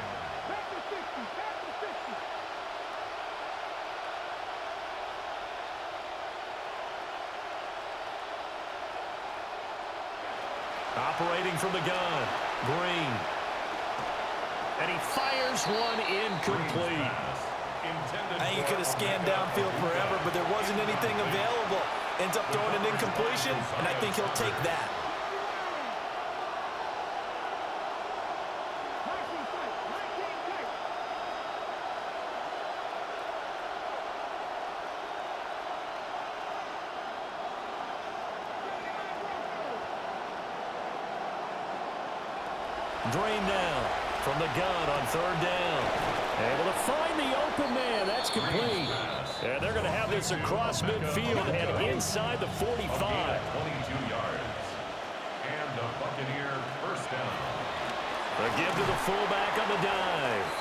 Operating from the gun, Green. And he fires one incomplete. I think he could have scanned downfield forever, but there wasn't anything available. Ends up throwing an incompletion, and I think he'll take that. Drain down from the gun on third down. Able to find the open man. That's complete. And they're going to have this across midfield and inside the 45. 22 yards. And the Buccaneer first down. A give to the fullback on the dive.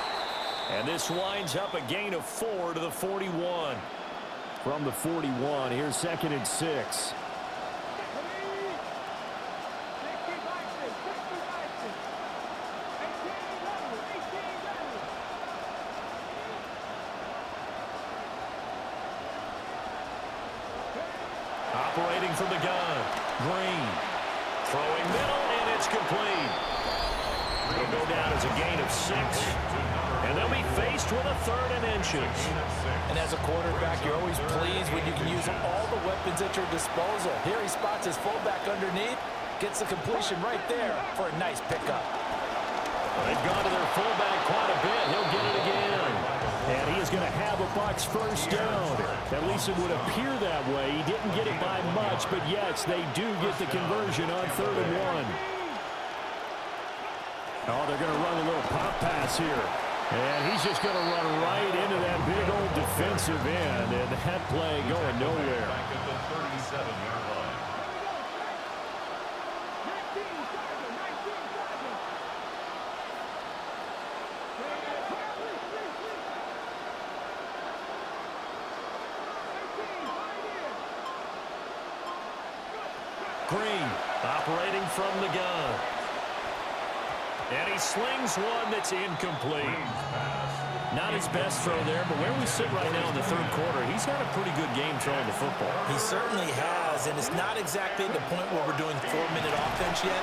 And this winds up a gain of 4 to the 41. From the 41, here's 2nd and 6. Operating from the gun, Green. Throwing middle, and it's complete. It'll go down as a gain of 6. And they'll be faced with a 3rd and inches. And as a quarterback, you're always pleased when you can use all the weapons at your disposal. Here he spots his fullback underneath, gets the completion right there for a nice pickup. They've gone to their fullback quite a bit. He'll get it again. And he is going to have a Bucs first down. At least it would appear that way. He didn't get it by much, but yes, they do get the conversion on 3rd and 1. Oh, they're going to run a little pop pass here. And he's just going to run right into that big old defensive end, and that play going nowhere. Back at the 37-yard line. Green operating from the gun. And he slings one that's incomplete. Not his best throw there, but where we sit right now in the third quarter, he's had a pretty good game throwing the football. He certainly has, and it's not exactly the point where we're doing 4-minute offense yet,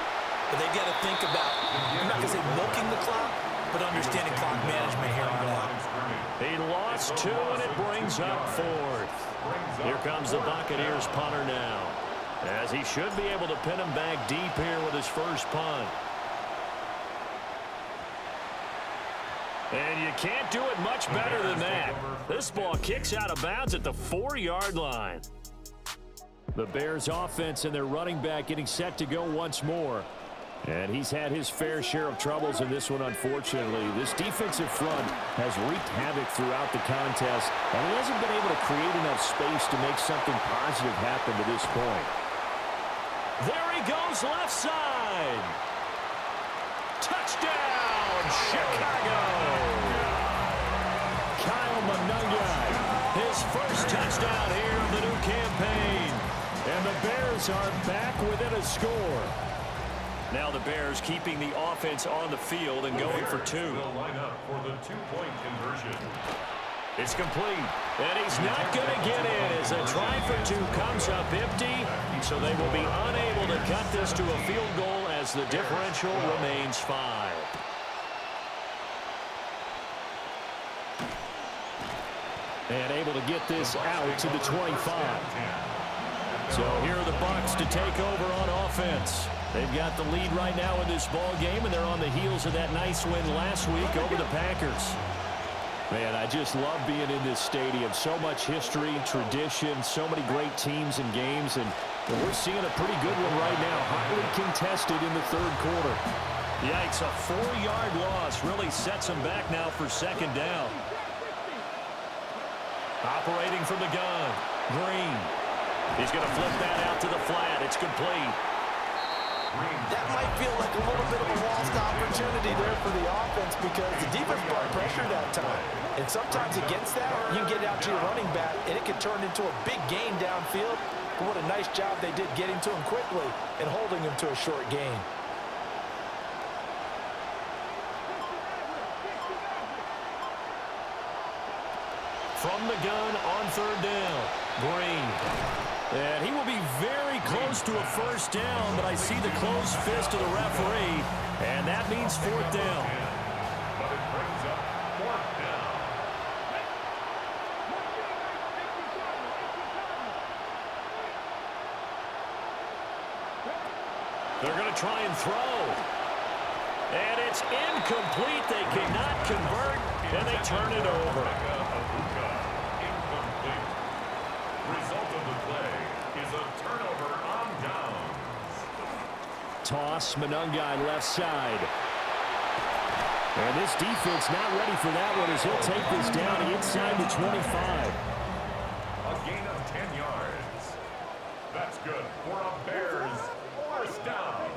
but they've got to think about, I'm not going to say milking the clock, but understanding clock management here on out. He lost 2, and it brings up 4th. Here comes the Buccaneers punter now, as he should be able to pin him back deep here with his first punt. And you can't do it much better than that. This ball kicks out of bounds at the 4-yard line. The Bears offense and their running back getting set to go once more. And he's had his fair share of troubles in this one, unfortunately. This defensive front has wreaked havoc throughout the contest, and he hasn't been able to create enough space to make something positive happen to this point. There he goes left side. Touchdown, Chicago. Kyle Monungai, His first touchdown here of the new campaign. and the Bears are back within a score. Now the Bears keeping the offense on the field and going for two. They'll line up for the two-point conversion. It's complete. And he's not going to get in as a try for two comes up empty. So they will be unable to cut this to a field goal as the differential remains 5. And able to get this out to the 25. So here are the Bucs to take over on offense. They've got the lead right now in this ball game, and they're on the heels of that nice win last week over the Packers. Man, I just love being in this stadium. So much history, tradition, so many great teams and games, and we're seeing a pretty good one right now. Highly contested in the third quarter. Yikes, a 4-yard loss really sets them back now for second down. Operating from the gun, Green. He's going to flip that out to the flat. It's complete. That might feel like a little bit of a lost opportunity there for the offense because the defense brought pressure that time. And sometimes against that, you can get out to your running back, and it can turn into a big gain downfield. But what a nice job they did getting to him quickly and holding him to a short gain. From the gun on third down, Green. And he will be very close to a first down, but I see the closed fist of the referee, and that means fourth down. But it brings up fourth down. They're going to try and throw. And it's incomplete. They cannot convert, and they turn it over. Incomplete. Result of the play is a turnover on downs. Toss, Manungai left side. And this defense not ready for that one as he'll take this down inside the 25. A gain of 10 yards. That's good for a Bears first down.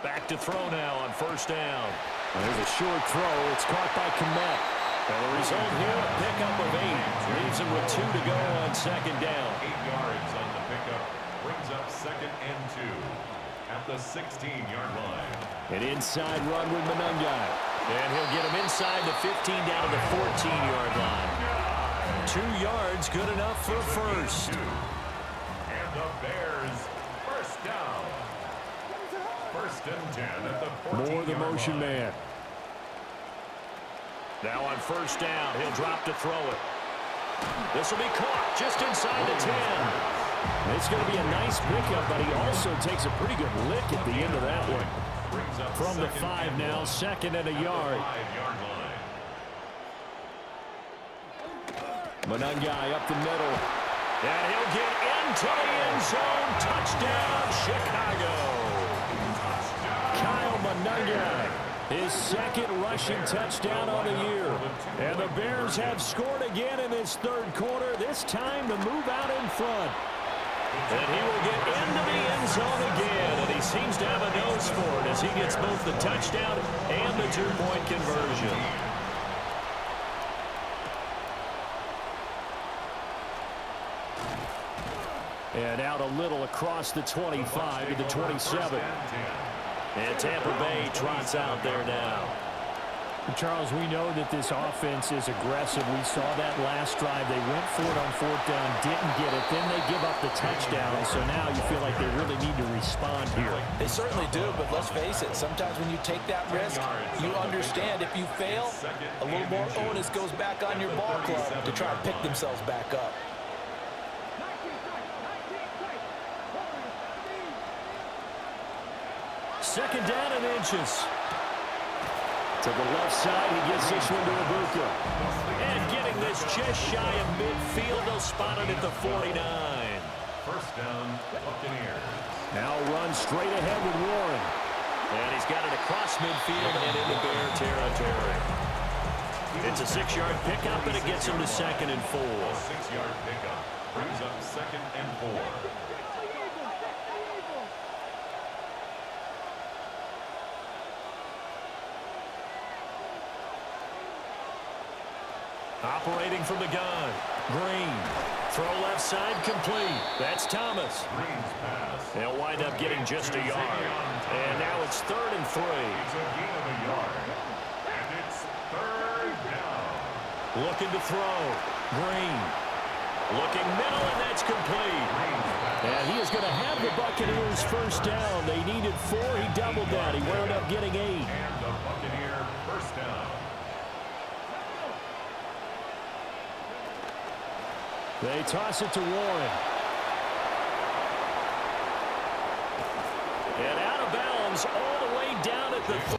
Back to throw now on first down. And there's a short throw. It's caught by Komet. And the result here, a pickup of 8. Leaves him with 2 to go on second down. 8 yards on the pickup. Brings up second and 2 at the 16-yard line. An inside run with Manungai. And he'll get him inside the 15 down to the 14-yard line. 2 yards, good enough for a first. And the Bears first down. First and 10 at the 14-yard line. More the motion man. Now on first down, he'll drop to throw it. This will be caught just inside the 10. It's going to be a nice pickup, but he also takes a pretty good lick at the end of that one. From the 5 now, second and a yard. 5-yard line. Manungai up the middle. And he'll get into the end zone. Touchdown, Chicago. Kyle Manungai, his second rushing touchdown on the year. And the Bears have scored again in this third quarter, this time to move out in front. And he will get into the end zone again, and he seems to have a nose for it as he gets both the touchdown and the 2-point conversion. And out a little across the 25 to the 27. And Tampa Bay trots out there now. Charles, we know that this offense is aggressive. We saw that last drive. They went for it on fourth down, didn't get it. Then they give up the touchdown. So now you feel like they really need to respond here. They certainly do, but let's face it, sometimes when you take that risk, you understand if you fail, a little more onus goes back on your ball club to try and pick themselves back up. Second down and inches. To the left side, he gets this one to Ibuka. And getting this just shy of midfield, they'll spot it at the 49. First down, Buccaneers. Now run straight ahead with Warren. And he's got it across midfield and into Bear territory. It's a 6-yard pickup, and it gets him to second and 4. A 6-yard pickup brings up second and 4. Operating from the gun, Green. Throw left side complete. That's Thomas. They'll wind up getting just a yard. And now it's 3rd and 3. It's a gain of a yard. And it's 3rd down. Looking to throw. Green. Looking middle, and that's complete. And he is going to have the Buccaneers first down. They needed 4. He doubled that. He wound up getting 8. And the Buccaneer first down. They toss it to Warren. And out of bounds all the way down at the...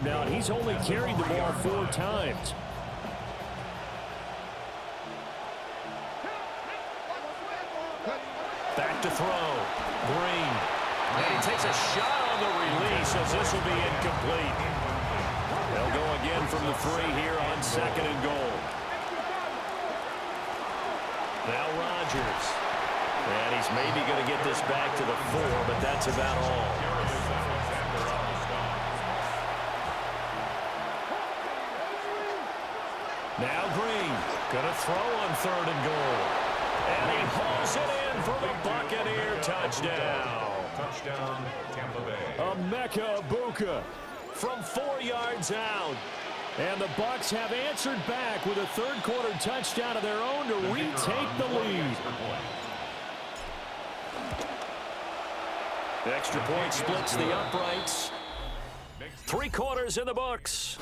Now, he's only carried the ball 4 times. Back to throw. Green. And he takes a shot on the release as this will be incomplete. They'll go again from the 3 here on 2nd and goal. Now Rodgers. And he's maybe going to get this back to the 4, but that's about all. Now Green. Going to throw on 3rd and goal. And he hauls it in for the Buccaneer touchdown. Touchdown, Tampa Bay. Emeka Egbuka From 4 yards out. And the Bucs have answered back with a 3rd quarter touchdown of their own to retake the lead. The extra point splits the uprights. 3 quarters in the books.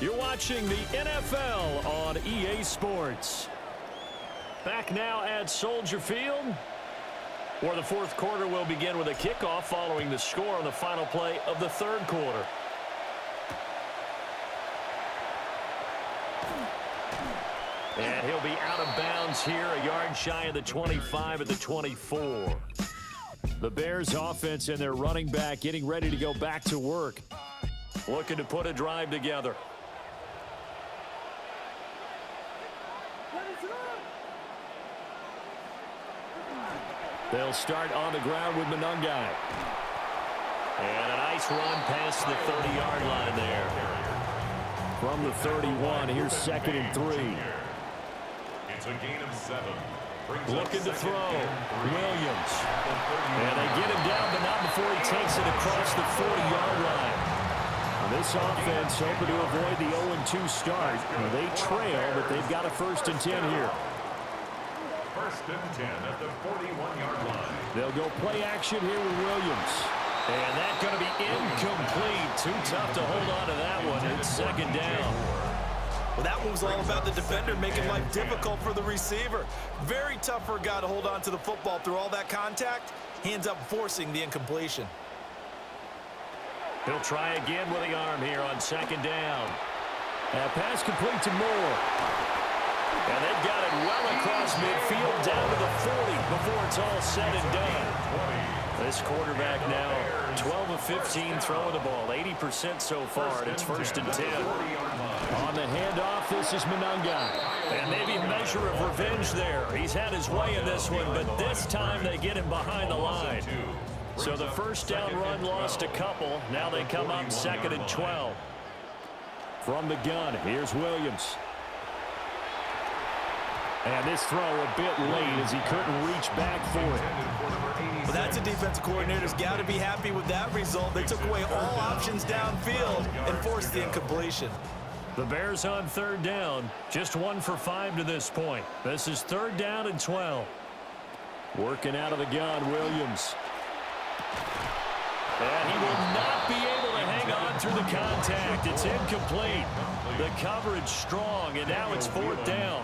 You're watching the NFL on EA Sports. Back now at Soldier Field, where the 4th quarter will begin with a kickoff following the score on the final play of the 3rd quarter. And he'll be out of bounds here, a yard shy of the 25 at the 24. The Bears offense and their running back getting ready to go back to work. Looking to put a drive together. They'll start on the ground with Monungai. And a nice run past the 30-yard line there. From the 31, here's 2nd and 3. It's a gain of 7. Looking to throw. Williams. And they get him down, but not before he takes it across the 40-yard line. This offense hoping to avoid the 0-2 start. They trail, but they've got a 1st and 10 here. 1st and 10 at the 41-yard line. They'll go play action here with Williams. And that's going to be incomplete. Too tough to hold on to that one. It's 2nd down. Well, that one was all about the defender making life difficult for the receiver. Very tough for a guy to hold on to the football through all that contact. He ends up forcing the incompletion. He'll try again with the arm here on 2nd down. That pass complete to Moore. And they've got it well across midfield down to the 40 before it's all said and done. This quarterback now 12 of 15 throwing the ball, 80% so far, and it's 1st and 10. On the handoff, this is Monungai. And maybe a measure of revenge there. He's had his way in this one, but this time they get him behind the line. So the 1st down run lost a couple. Now they come up 2nd and 12. From the gun, here's Williams. And this throw a bit late as he couldn't reach back for it. Well, that's a defensive coordinator's got to be happy with that result. They took away all options downfield and forced the incompletion. The Bears on 3rd down, just 1 for 5 to this point. This is 3rd down and 12. Working out of the gun, Williams. And he will not be able to hang on through the contact. It's incomplete. The coverage strong, and now it's 4th down.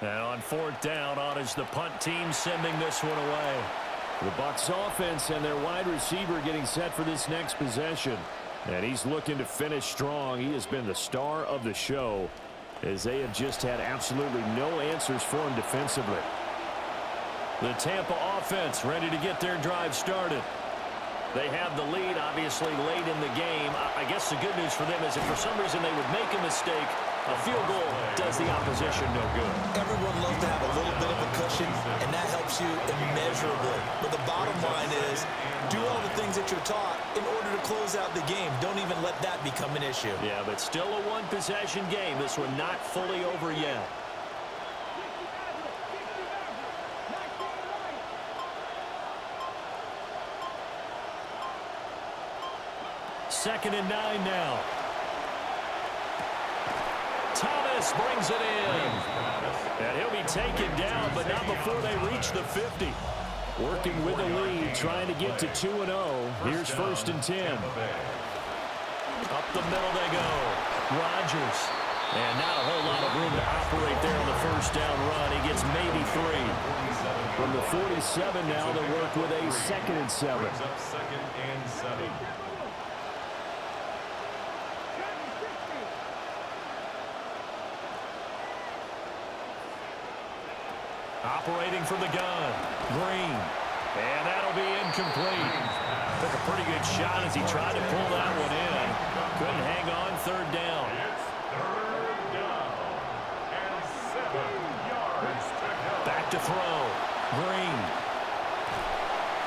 And on fourth down, on is the punt team sending this one away. The Bucs offense and their wide receiver getting set for this next possession. And he's looking to finish strong. He has been the star of the show as they have just had absolutely no answers for him defensively. The Tampa offense ready to get their drive started. They have the lead, obviously, late in the game. I guess the good news for them is if for some reason they would make a mistake, a field goal does the opposition no good. Everyone loves to have a little bit of a cushion, and that helps you immeasurably. But the bottom line is, do all the things that you're taught in order to close out the game. Don't even let that become an issue. Yeah, but still a one-possession game. This one not fully over yet. Second and 9 now. Thomas brings it in. And he'll be taken down, but not before they reach the 50. Working with the lead, trying to get to 2-0. Here's first and 10. Up the middle they go. Rodgers. And not a whole lot of room to operate there on the first down run. He gets maybe 3. From the 47 now, they'll work with a second and 7. Second and 7. Operating from the gun, Green. And that'll be incomplete. Took a pretty good shot as he tried to pull that one in. Couldn't hang on, third down. It's third down and 7 yards to go. Back to throw, Green.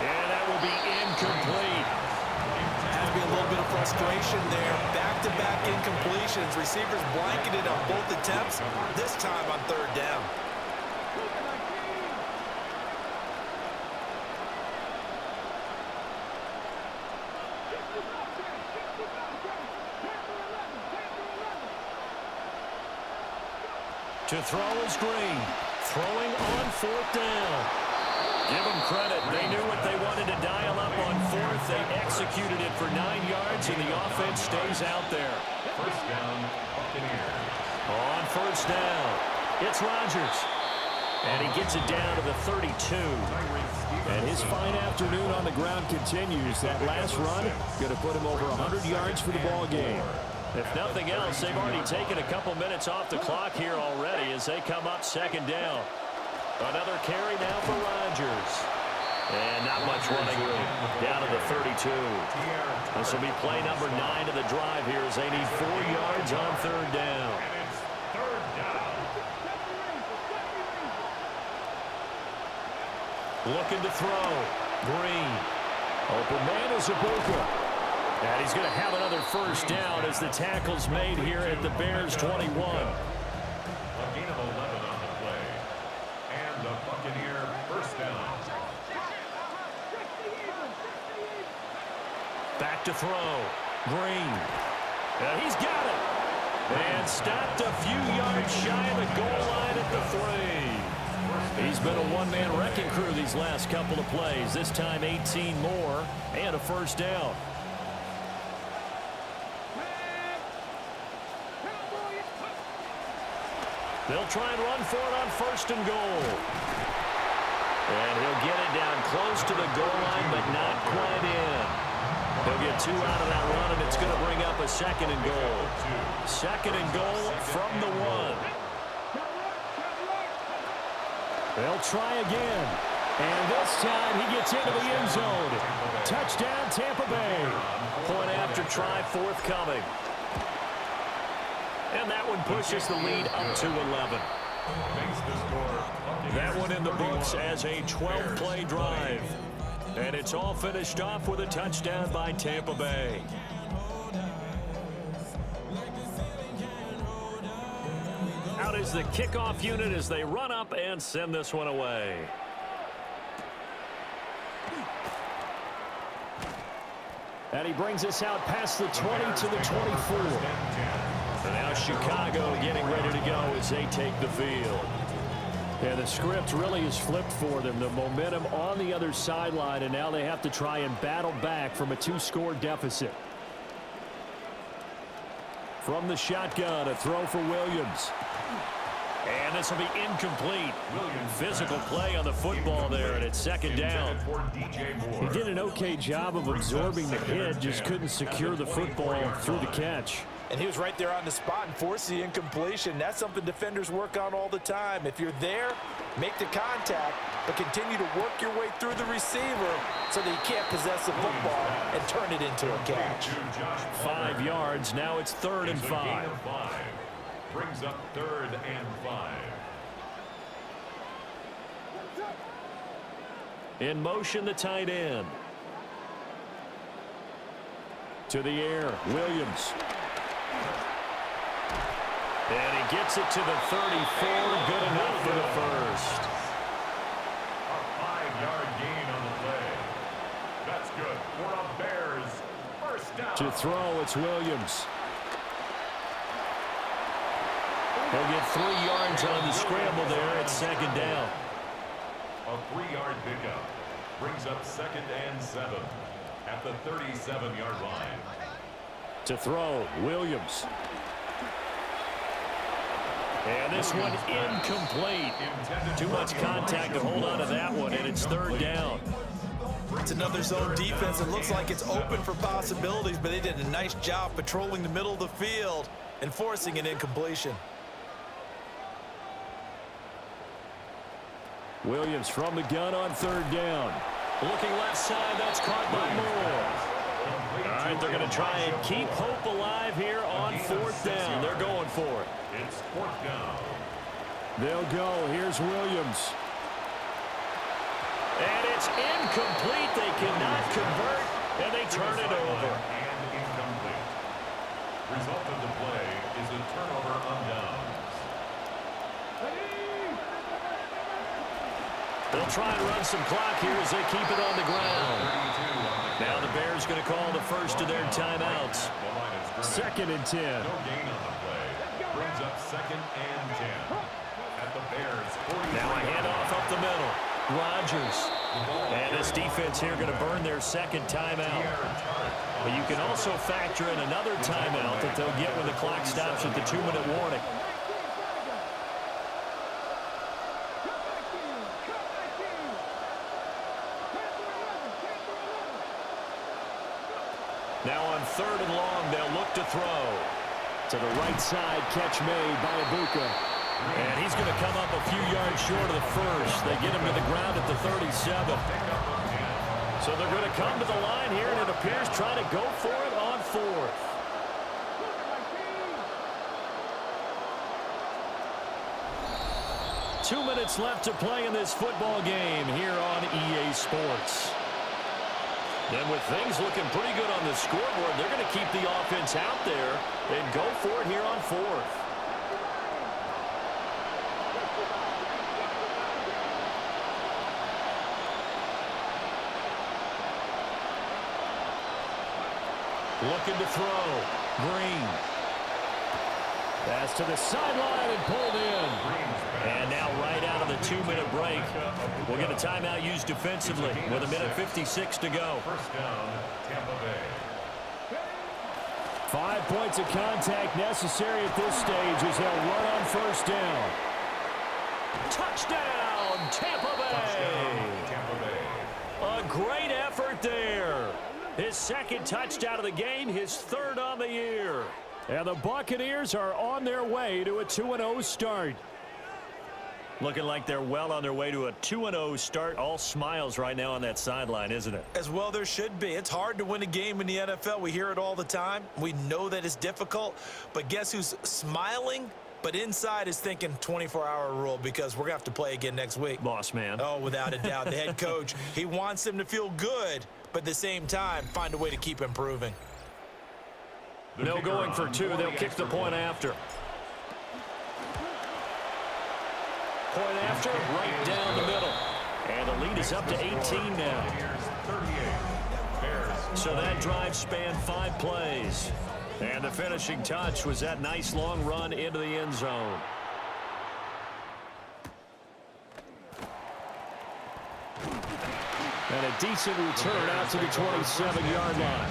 And that will be incomplete. Had to be a little bit of frustration there. Back-to-back incompletions. Receivers blanketed on both attempts, this time on third down. To throw is Green. Throwing on fourth down. Give them credit. They knew what they wanted to dial up on fourth. They executed it for 9 yards, and the offense stays out there. First down, Buccaneers. On first down, it's Rodgers. And he gets it down to the 32. And his fine afternoon on the ground continues. That last run going to put him over 100 yards for the ball game. If nothing else, they've already taken a couple minutes off the clock here already as they come up second down. Another carry now for Rodgers. And not much running room. Down to the 32. This will be play number 9 of the drive here as they need 4 yards on third down. And it's third down. Looking to throw. Green. Open man is Ibuka. And he's going to have another first down as the tackle's made here at the Bears 21. A gain of 11 on the play. And the Buccaneer first down. Back to throw. Green. And he's got it. And stopped a few yards shy of the goal line at the 3. He's been a one-man wrecking crew these last couple of plays. This time 18 more and a first down. They'll try and run for it on first and goal. And he'll get it down close to the goal line, but not quite in. He'll get 2 out of that run, and it's going to bring up a second and goal. Second and goal from the 1. They'll try again. And this time he gets into the end zone. Touchdown, Tampa Bay. Point after try forthcoming. And that one pushes the lead up to 11. That one in the books as a 12-play drive. And it's all finished off with a touchdown by Tampa Bay. Out is the kickoff unit as they run up and send this one away. And he brings us out past the 20 to the 24. And now Chicago getting ready to go as they take the field. And the script really is flipped for them. The momentum on the other sideline, and now they have to try and battle back from a 2-score deficit. From the shotgun, a throw for Williams. And this will be incomplete. Physical play on the football there, and it's second down. He did an okay job of absorbing the hit, just couldn't secure the football through the catch. And he was right there on the spot and forced the incompletion. That's something defenders work on all the time. If you're there, make the contact, but continue to work your way through the receiver so that you can't possess the football and turn it into a catch. 5 yards. Now it's 3rd and 5. Brings up 3rd and 5. In motion, the tight end. To the air, Williams. And he gets it to the 34, good enough for the first. A 5-yard gain on the play. That's good for a Bears first down. To throw, it's Williams. He'll get 3 yards on the scramble there at second down. A 3-yard pickup brings up 2nd and 7 at the 37-yard line. To throw, Williams. And this one incomplete. Too much contact to hold on to that one, and it's 3rd down. It's another zone defense. It looks like it's open for possibilities, but they did a nice job patrolling the middle of the field and forcing an incompletion. Williams from the gun on 3rd down. Looking left side, that's caught by Moore. All right, they're going to try and keep hope alive here on 4th down. They're going for it. It's 4th down. They'll go. Here's Williams. And it's incomplete. They cannot convert, and they turn it over. And incomplete. Result of the play is a turnover on downs. They'll try and run some clock here as they keep it on the ground. Now the Bears going to call the first of their timeouts. 2nd and 10. No gain on the play. Brings up 2nd and 10. At the Bears 40. Now a handoff up the middle. Rodgers. And this defense here going to burn their 2nd timeout. But you can also factor in another timeout that they'll get when the clock stops at the 2-minute warning. Now on 3rd and long, they'll look to throw. To the right side, catch made by Ibuka. And he's going to come up a few yards short of the first. They get him to the ground at the 37. So they're going to come to the line here, and it appears trying to go for it on 4th. Two minutes left to play in this football game here on EA Sports. And with things looking pretty good on the scoreboard, they're going to keep the offense out there and go for it here on 4th. Looking to throw. Green. Pass to the sideline and pulled in. And now right out of the 2-minute break, we'll get a timeout used defensively with 1:56 to go. First down, Tampa Bay. 5 points of contact necessary at this stage as they'll run on 1st down. Touchdown, Tampa Bay! A great effort there. His 2nd touchdown of the game, his 3rd on the year. And the Buccaneers are on their way to a 2-0 start. Looking like they're well on their way to a 2-0 start. All smiles right now on that sideline, isn't it? As well there should be. It's hard to win a game in the NFL. We hear it all the time. We know that it's difficult. But guess who's smiling? But inside is thinking 24-hour rule because we're going to have to play again next week. Boss man. Oh, without a doubt. The head coach, he wants them to feel good, but at the same time, find a way to keep improving. No going for 2. They'll kick the point after. Point after, right down the middle. And the lead is up to 18 now. So that drive spanned 5 plays. And the finishing touch was that nice long run into the end zone. And a decent return out to the 27-yard line.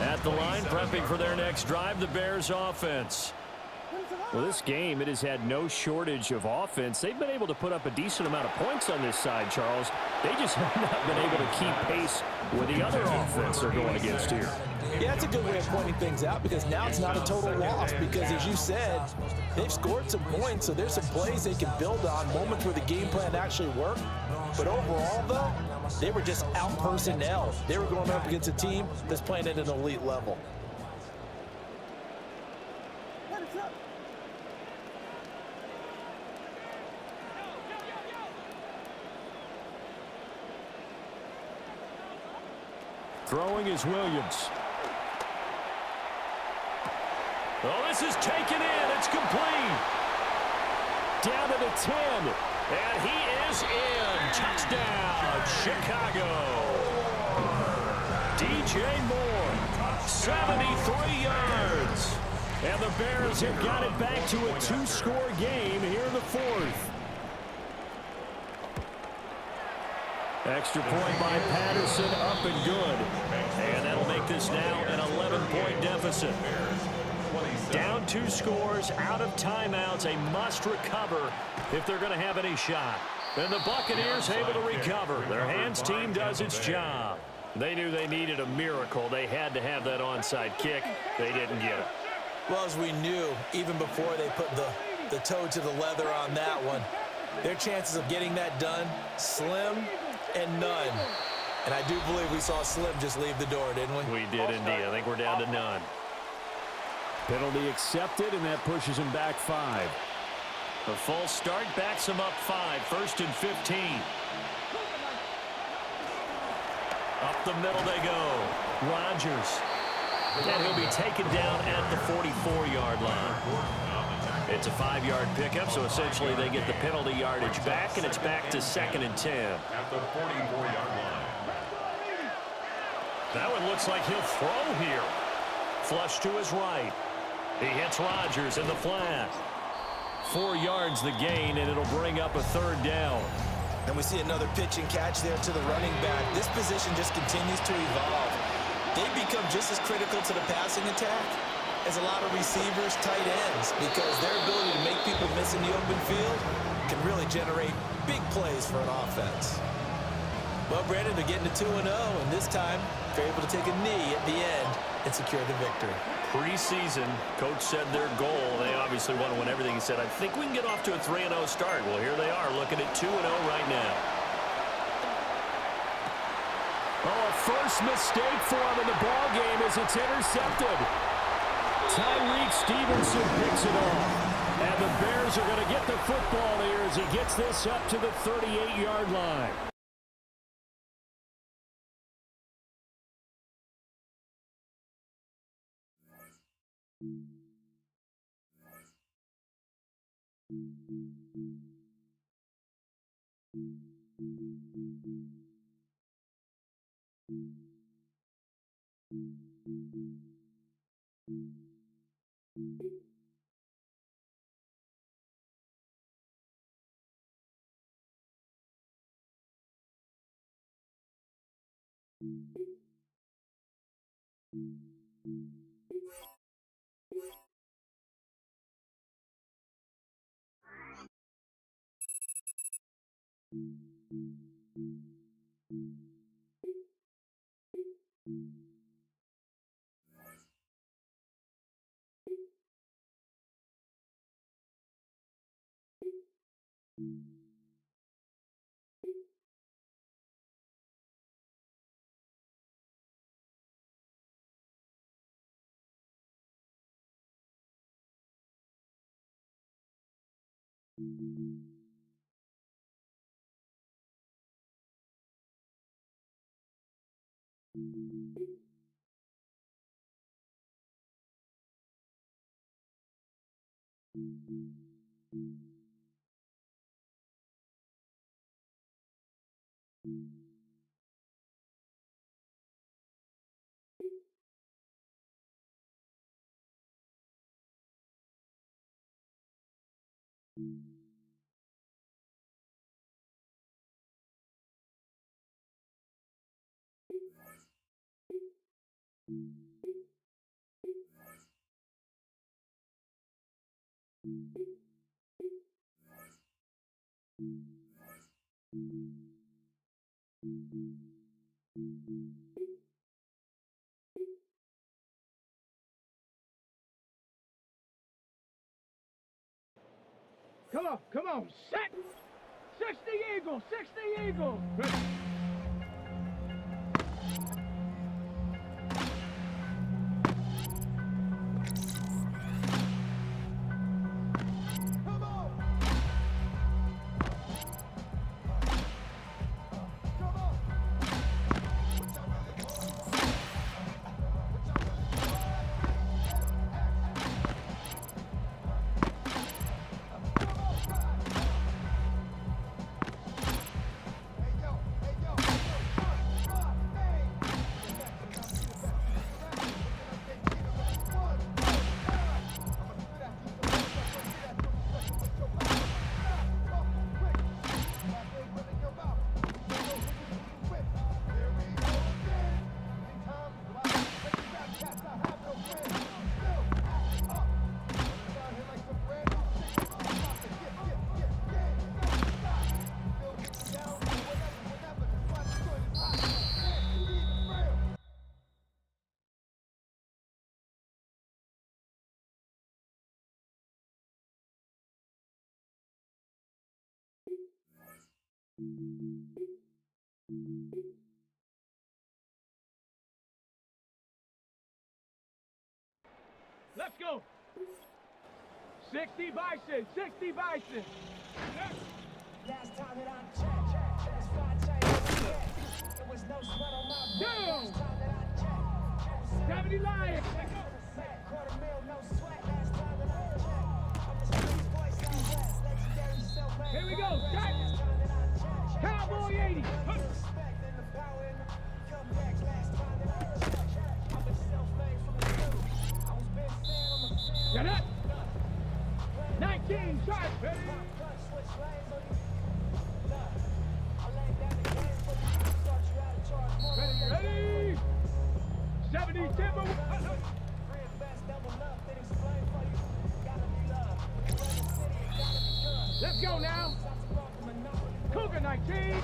At the line, prepping for their next drive, the Bears offense. Well, this game, it has had no shortage of offense. They've been able to put up a decent amount of points on this side, Charles. They just have not been able to keep pace with the other offense they're going against here. Yeah, it's a good way of pointing things out because now it's not a total loss because, as you said, they've scored some points, so there's some plays they can build on, moments where the game plan actually worked. But overall, though, they were just out-personnel. They were going up against a team that's playing at an elite level. Throwing is Williams. Oh, this is taken in. It's complete. Down to the 10. And he is in. Touchdown, Chicago. DJ Moore, 73 yards. And the Bears have got it back to a two-score game here in the fourth. Extra point by Patterson, up and good. And that'll make this now an 11-point deficit. Down 2 scores, out of timeouts, a must recover if they're going to have any shot. And the Buccaneers able to recover. Their hands team does its job. They knew they needed a miracle. They had to have that onside kick. They didn't get it. Well, as we knew, even before they put the toe to the leather on that one, their chances of getting that done, slim and none. And I do believe we saw Slim just leave the door, didn't we? We did indeed. I think we're down to none. Penalty accepted, and that pushes him back 5. The full start backs him up 5. 1st and 15. Up the middle they go. Rodgers. And he'll be taken down at the 44-yard line. It's a 5-yard pickup, so essentially they get the penalty yardage back, and it's back to 2nd and 10. At the 44-yard line. That one looks like he'll throw here. Flush to his right. He hits Rodgers in the flat. 4 yards the gain, and it'll bring up a 3rd down. And we see another pitch and catch there to the running back. This position just continues to evolve. They become just as critical to the passing attack as a lot of receivers, tight ends, because their ability to make people miss in the open field can really generate big plays for an offense. Well, Brandon, they're getting to 2-0, and this time they're able to take a knee at the end and secure the victory. Preseason, coach said their goal, they obviously want to win everything. He said, I think we can get off to a 3-0 start. Well, here they are looking at 2-0 right now. Oh, a first mistake for him in the ball game as it's intercepted. Tyreek Stevenson picks it off. And the Bears are going to get the football here as he gets this up to the 38-yard line. Come on, set! 60 Eagles, 60 Eagles! Ready. Let's go! 60 Bison, 60 Bison! Last time that I checked, it was 5 chains. There was no sweat on my back. Last time that I checked, 70 Lions! quarter mil, no sweat. Last time that I checked, I'm the streets voice out west. Legendary self-made. Here we go, Last set! time that I checked, Cowboy 80! respect and the power in the comebacks. Last time that I checked, I've been self-made from the blue. I was been saying I'm a fan. Get up! 19 shots! Ready? Switch lanes on you. Look, I laid down the game for you. Start you out of charge. Ready? 70 Timber! Reinvest, double up, then explain for you. Gotta be love. Run the city, it gotta be good. Let's go now! Cougar 19!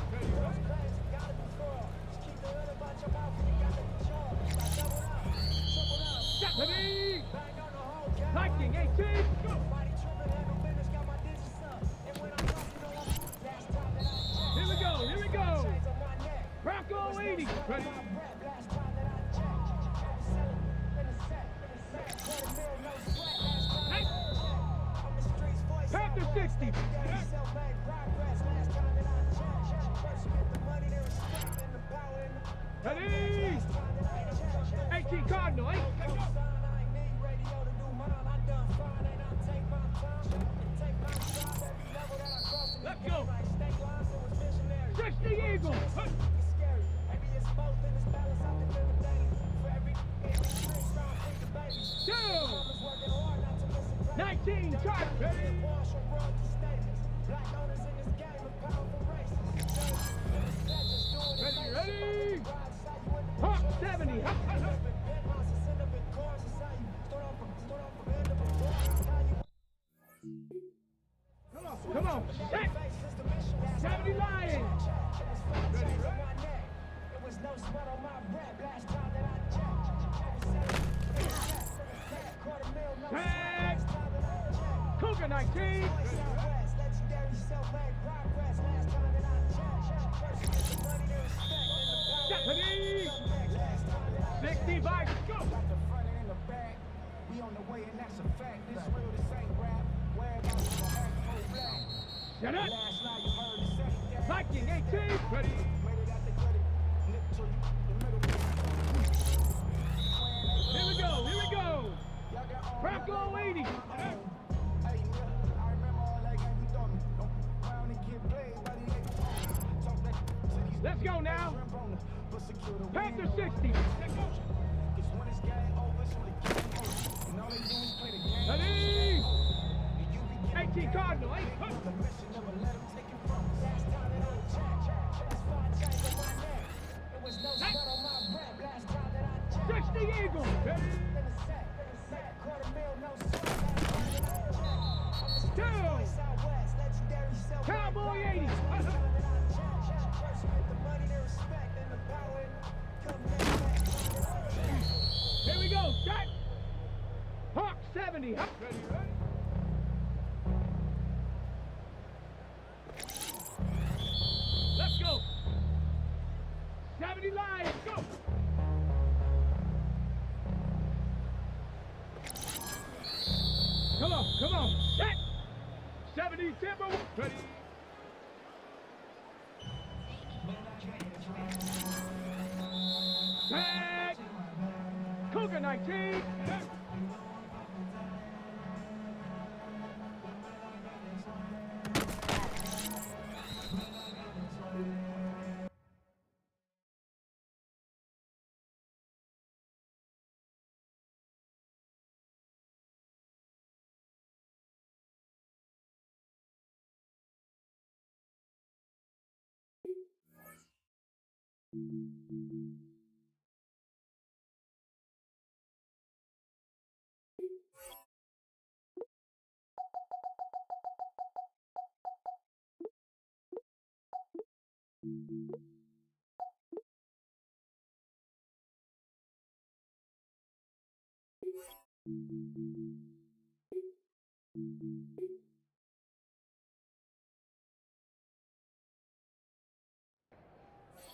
Gotta be thorough. Just keep the hood about your mouth and you gotta be charged. I double up, triple up. 70! Bang on the whole game. 1918! Go! Body tripping, handle business, got my digits up. And when I'm talking, you know I'm last time that I checked. Here we go, here we go! Chains on my neck. Bronco 80! Ready? Last time that I checked. Selling in the set, quarter mil, no sweat. Last time that I checked. I'm the streets voice. Panther 60! Self-made progress. Last time that I checked. First you get the money, then respect, and the power in the Ready? 18 Cardinal, 8! Let's go! 60 Eagles! 19 Charge! Ready? Ready? Hawk 70! Come on! Set! 70 Lions! There was no sweat on my breath last time that I checked. Quarter mil, no Tag! last time that I checked. Cougar 19! Southwest, legendary self-made progress. Last time that I checked. First you get the money, then respect, and the power. 70! Last time that I 60 Vikes! Go! got the front and the back. We on the way, and that's a fact. This real, this ain't rap. Where about to act for black. Shut up! Last night you heard the same thing. Viking 18! Ready? Made it out the gutter. Nip to you, the middle. Here we go! Here we go! Y'all got all Bronco 80! Hey, nigga, I remember all that game you done me. Don't round and get played, buddy. They talk that to these. Let's go now! But secure the Panther 60! Cause when it's game over, it's only game over. And all they do is play the game. Ready? And you be 18 Cardinal, 8! the mission, never let them take it from us. Last time that I checked, it was 5 chains on my neck. There was no sweat on my breath. Last time that I checked. 60 Eagles! Ready? In the set, quarter mil, no sweat. Last time that I checked. I'm the Two! Southwest, legendary self. Cowboy 80! Last time that I checked. 70. Ready, ready. Let's go. 70 Lions, go. Come on, set. 70 Timber, ready. Set. Cougar 19.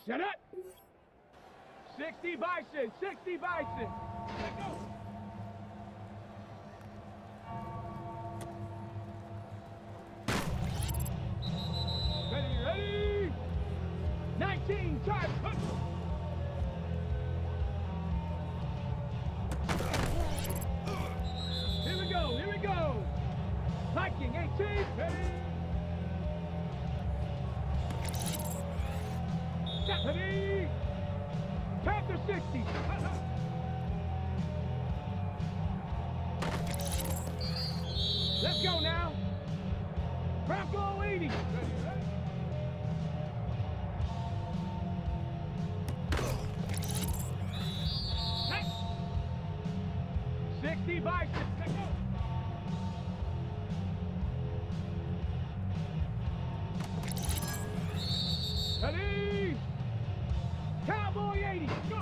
Shut up! 60 Bison, 60 Bison. Let go. Ready, ready. 19, time. Here we go. Viking 18, ready. Ready. Panther 60. Let's go now. Bronco 80. Ready, ready. Hey. 60 Bison. Let's go. Ready. Cowboy 80. Go.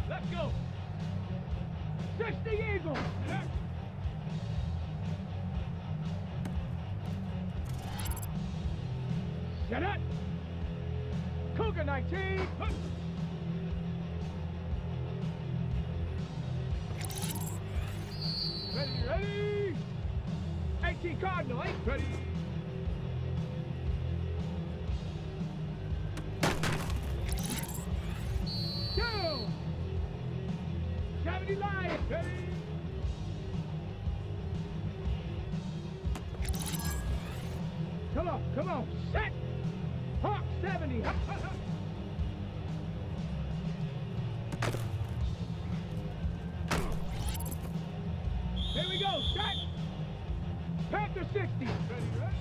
Let's go. 60 Eagle. Yeah. Shut up. Cougar 19. Hup. Ready, ready. 18 Cardinal, 8. Ready. Two. 70 Lions. Ready. Come on. Set. Hawk 70. Hup, hup, hup. Here we go. Set. Panther 60. Ready, ready.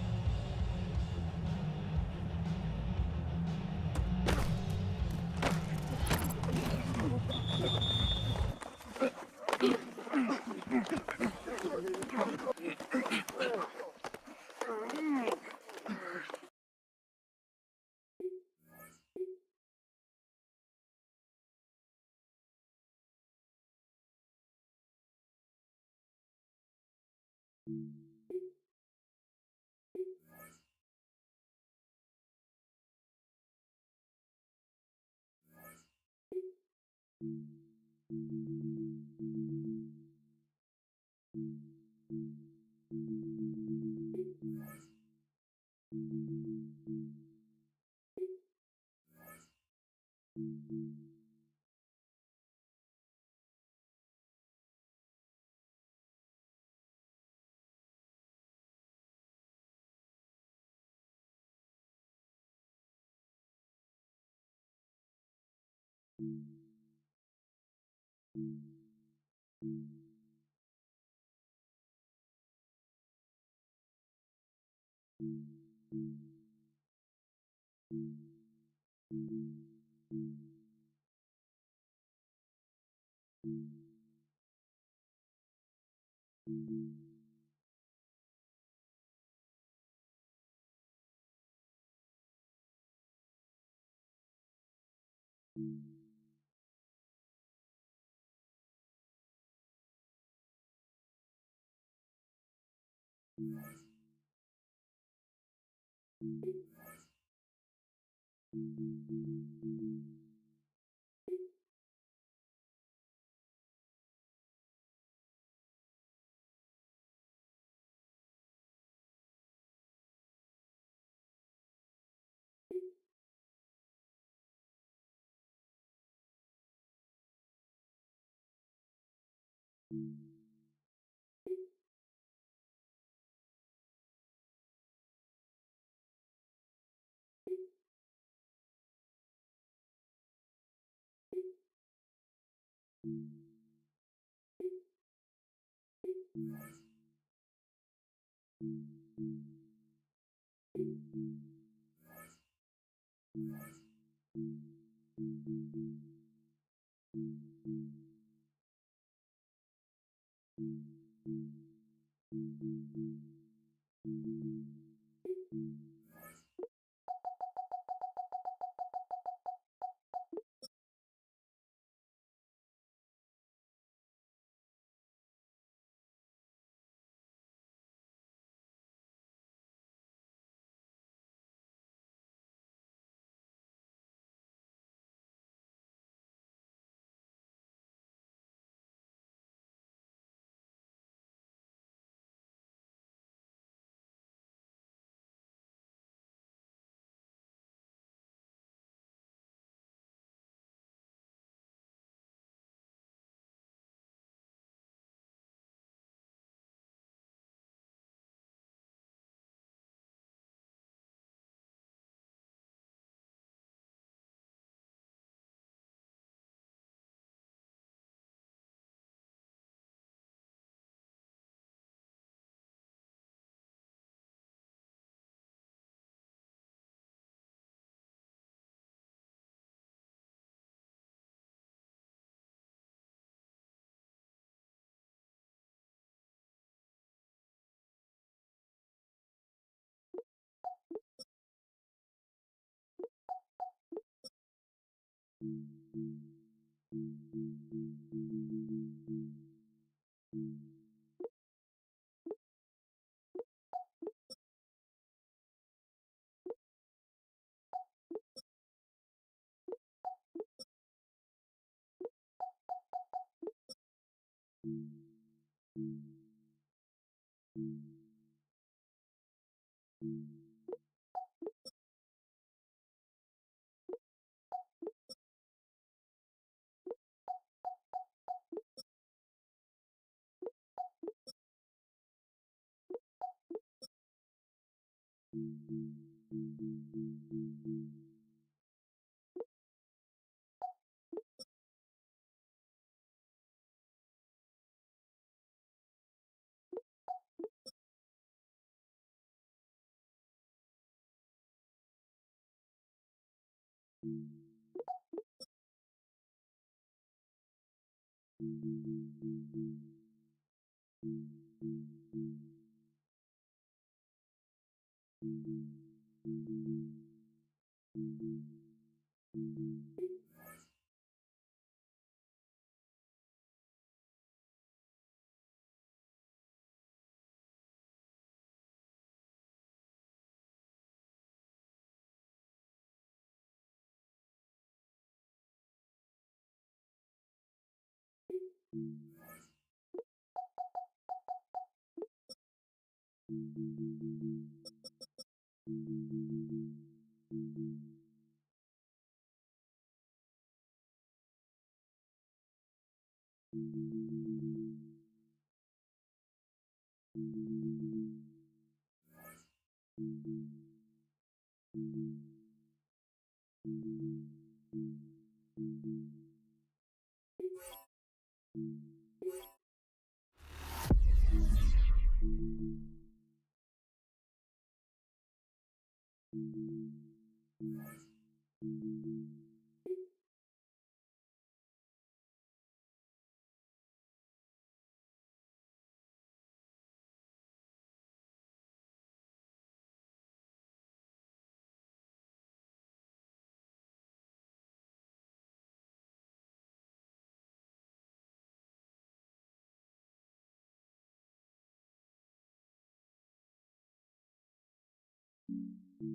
Well,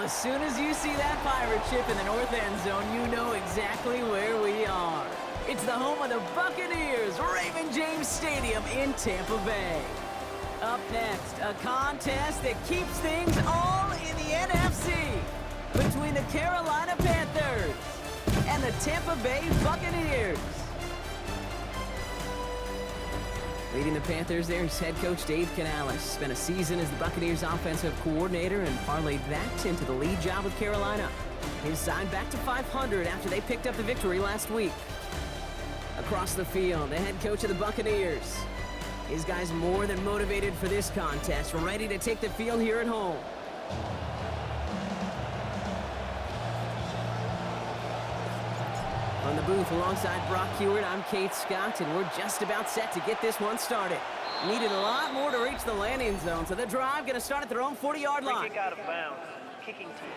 as soon as you see that pirate ship in the north end zone, you know exactly where we are. It's the home of the Buccaneers, Raymond James Stadium in Tampa Bay. Up next, a contest that keeps things all in the NFC between the Carolina Panthers and the Tampa Bay Buccaneers. Leading the Panthers there is head coach Dave Canales. Spent a season as the Buccaneers offensive coordinator and parlayed that into the lead job with Carolina. His side back to 500 after they picked up the victory last week. Across the field, the head coach of the Buccaneers. His guys more than motivated for this contest, ready to take the field here at home. On the booth alongside Brock Hewitt, I'm Kate Scott, and we're just about set to get this one started. Needed a lot more to reach the landing zone, so the drive going to start at their own 40-yard line. Free kick out of bounds. Kicking team.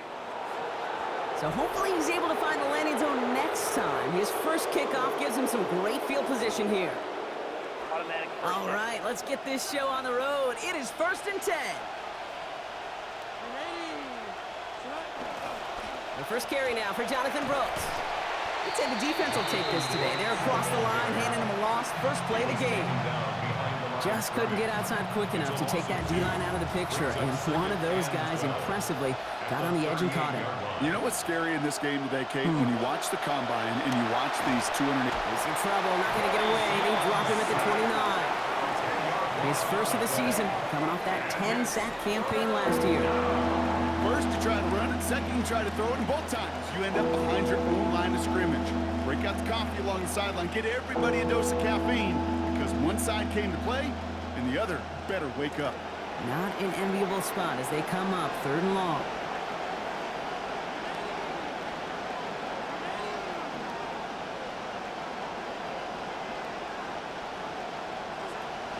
So hopefully he's able to find the landing zone next time. His first kickoff gives him some great field position here. Automatic first All down. right, let's get this show on the road. It is 1st and 10. The first carry now for Jonathan Brooks. I'd say the defense will take this today. They're across the line, handing him a loss. First play of the game. Just couldn't get outside quick enough to take that D-line out of the picture. And one of those guys impressively got on the edge and caught him. You know what's scary in this game today, Kate? When you watch the combine and you watch these 200... He's in trouble, not going to get away. They drop him at the 29. His first of the season, coming off that 10-sack campaign last year. First, you try to run it. Second, you try to throw it. And both times, you end up behind your own line of scrimmage. Break out the coffee along the sideline. Get everybody a dose of caffeine. Because one side came to play, and the other better wake up. Not an enviable spot as they come up 3rd and long.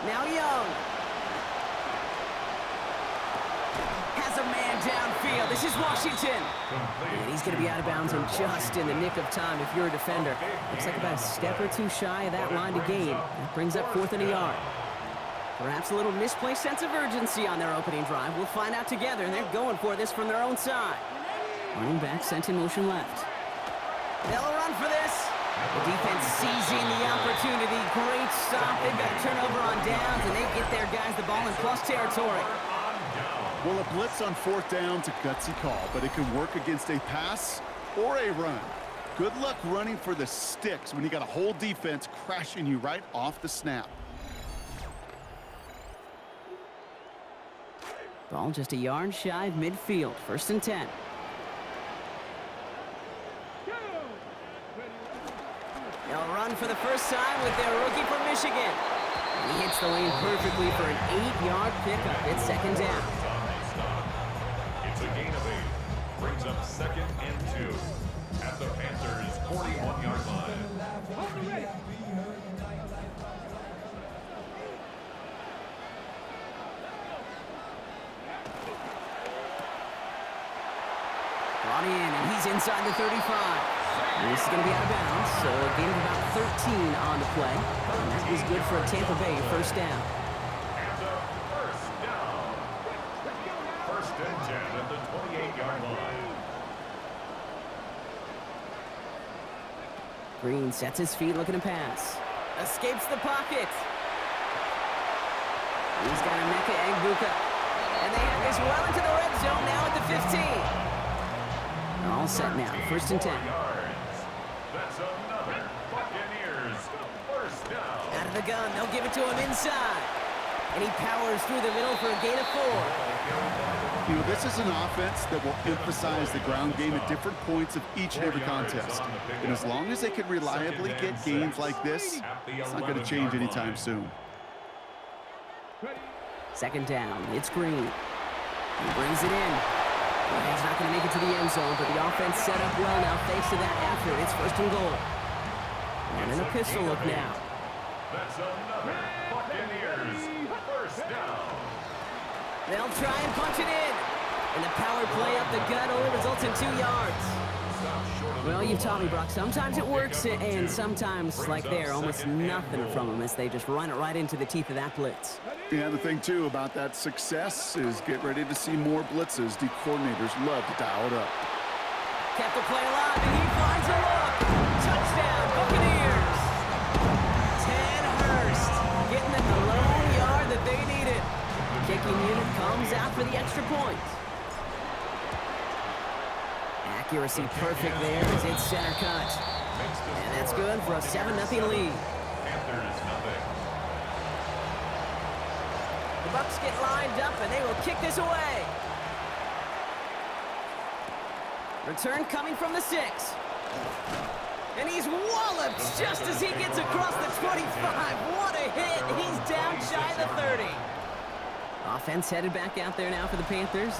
Now Young. Has a man downfield. This is Washington. And he's going to be out of bounds and just in the nick of time if you're a defender. Looks like about a step or two shy of that line to gain. That brings up 4th and a yard. Perhaps a little misplaced sense of urgency on their opening drive. We'll find out together, and they're going for this from their own side. Running back sent in motion left. They'll run for this. The defense seizing the opportunity. Great stop. They've got a turnover on downs, and they get their guys the ball in plus territory. Well, a blitz on 4th down's a gutsy call, but it can work against a pass or a run. Good luck running for the sticks when you got a whole defense crashing you right off the snap. Ball just a yard shy of midfield. 1st and 10. They'll run for the first time with their rookie from Michigan. He hits the lane perfectly for an 8-yard pickup. It's 2nd down. It's a gain of 8. Brings up 2nd and 2 at the Panthers' 41-yard line. Brought in, and he's inside the 35. This is going to be out of bounds, so a gain of about 13 on the play. And that was good for a Tampa Bay 1st down. And a first down. 1st and 10 at the 28-yard line. Green sets his feet looking to pass. Escapes the pocket. He's got a Emeka Egbuka. And they have this well into the red zone now at the 15. All set now, 1st and 10. That's another Buccaneers 1st down. Out of the gun, they'll give it to him inside. And he powers through the middle for a gain of 4. You know, this is an offense that will emphasize the ground game at different points of each and every contest. And as long as they can reliably get gains like this, it's not going to change anytime soon. 2nd down, it's Green. He brings it in. He's not going to make it to the end zone, but the offense set up well now thanks to that effort. It's 1st and goal. And an pistol look now. That's another Buccaneers 1st down. They'll try and punch it in. And the power play up the gut only results in 2 yards. Well, you've taught me, Brock. Sometimes it works, and sometimes, like there, almost nothing from them as they just run it right into the teeth of that blitz. Yeah, the thing, too, about that success is get ready to see more blitzes. The coordinators love to dial it up. Kept the play alive, and he finds a look. Touchdown, Buccaneers. Ted Hurst getting them the lone yard that they needed. Kicking unit comes out for the extra point. Accuracy perfect there as it's center cut. And that's good for a 7-0 lead. The Bucs get lined up, and they will kick this away. Return coming from the 6. And he's walloped just as he gets across the 25. What a hit. He's down shy of the 30. Offense headed back out there now for the Panthers.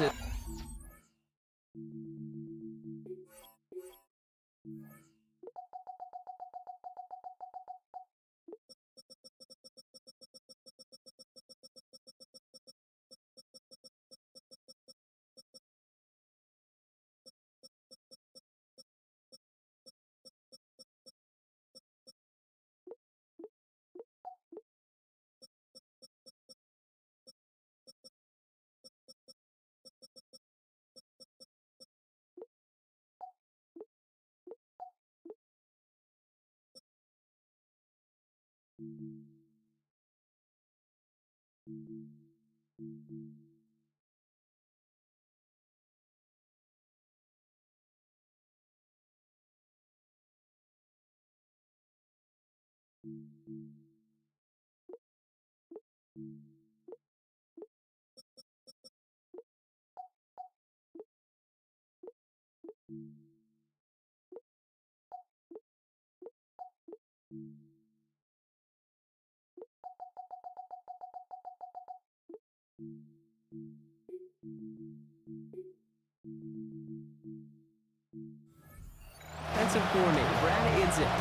Defensive coordinator Brad Idzik.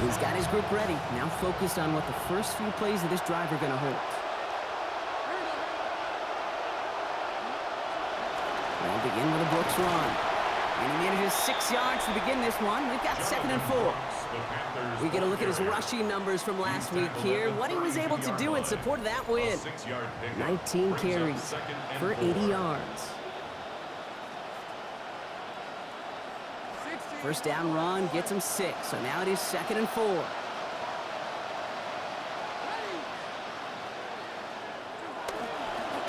He's got his group ready, now focused on what the first few plays of this drive are going to hold. They'll begin with a Brooks run. And he manages 6 yards to begin this one. We've got 2nd and 4. We get a look at his rushing numbers from last week here. What he was able to do in support of that win. 19 carries for 80 yards. First down run gets him 6, so now it is 2nd and 4.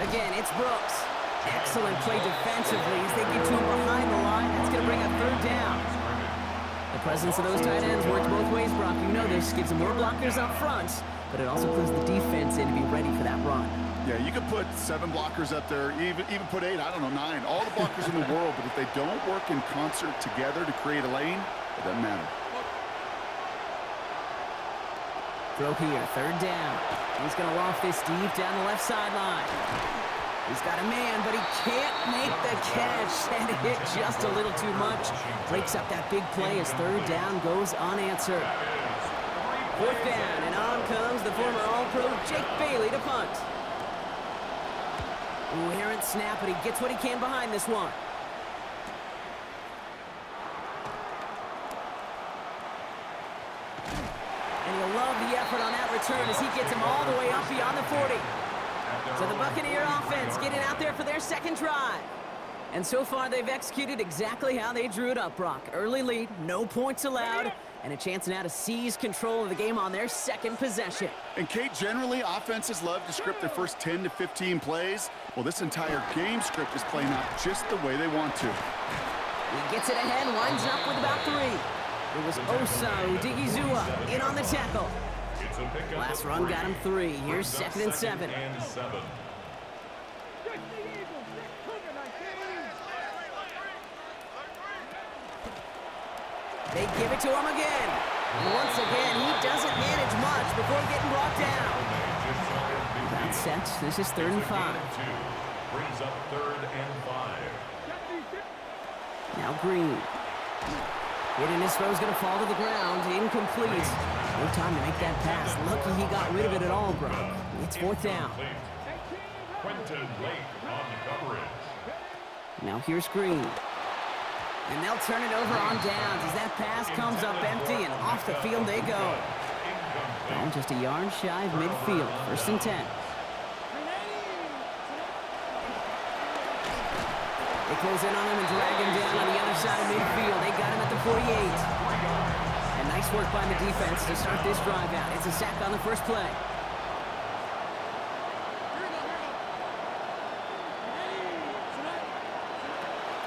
Again, it's Brooks. Excellent play defensively as they get to him behind the line. That's going to bring up 3rd down. The presence of those tight ends works both ways, Brock. You know this. Gives them more blockers up front, but it also puts the defense in to be ready for that run. Yeah, you could put 7 blockers up there, even put 8, I don't know, 9. All the blockers in the world, but if they don't work in concert together to create a lane, it doesn't matter. Throw here, 3rd down. He's going to loft this deep down the left sideline. He's got a man, but he can't make the catch, and it hit just a little too much. Breaks up that big play as 3rd down goes unanswered. 4th down, and on comes the former All-Pro Jake Bailey to punt. Ooh, errant snap, but he gets what he can behind this one. And you'll love the effort on that return as he gets him all the way up beyond the 40. So the Buccaneer offense getting out there for their 2nd drive. And so far, they've executed exactly how they drew it up, Brock. Early lead, no points allowed, and a chance now to seize control of the game on their 2nd possession. And, Kate, generally, offenses love to script their first 10 to 15 plays. Well, this entire game script is playing out just the way they want to. He gets it ahead, winds up with about 3. It was Osa Odigizua in on the tackle. Last run got him 3. Here's 2nd and 7. They give it to him again. And once again, he doesn't manage much before getting brought down. That's set. This is 3rd and 5. Brings up 3rd and 5. Now Green. Hitting his throw's going to fall to the ground. Incomplete. No time to make that pass. Lucky he got rid of it at all, Brock. It's 4th down. Quentin Lake on the coverage. Now here's Green. And they'll turn it over on downs as that pass comes up empty, and off the field they go. Ball just a yard shy of midfield. 1st and 10. They close in on him and drag him down on the other side of midfield. They got him at the 48. And nice work by the defense to start this drive out. It's a sack on the first play.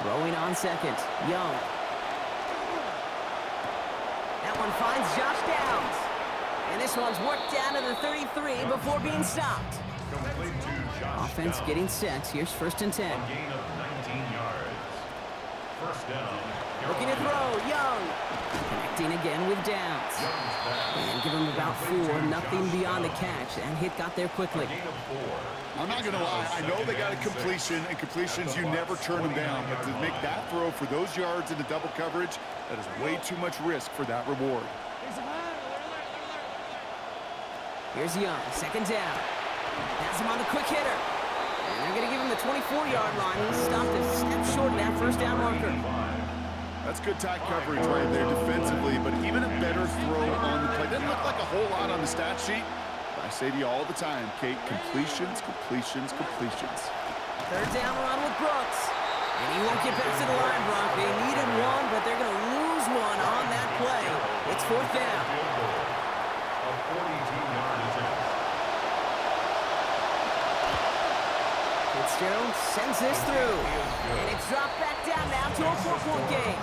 Throwing on second, Young. That one finds Josh Downs. And this one's worked down to the 33 before being stopped. Offense getting set. Here's 1st and 10. Gain of 19 yards. First down. Looking to throw, Young. Connecting again with Downs. And give him about 4, nothing beyond the catch. And hit got there quickly. I'm not going to lie. I know they got a completion, and completions, you never turn them down. But to make that throw for those yards into double coverage, that is way too much risk for that reward. Here's Young, 2nd down. Has him on the quick hitter. And they're going to give him the 24-yard line. He stopped a step short of that 1st down marker. That's good tight coverage right there defensively, but even a better throw on the play. Doesn't look like a whole lot on the stat sheet. I say to you all the time, Kate, completions, completions, completions. 3rd down run with Brooks. And he won't get back to the line, Brock. They needed one, but they're going to lose one on that play. It's 4th down. Fitzgerald sends this through. And it's dropped back down now to a 4-point game.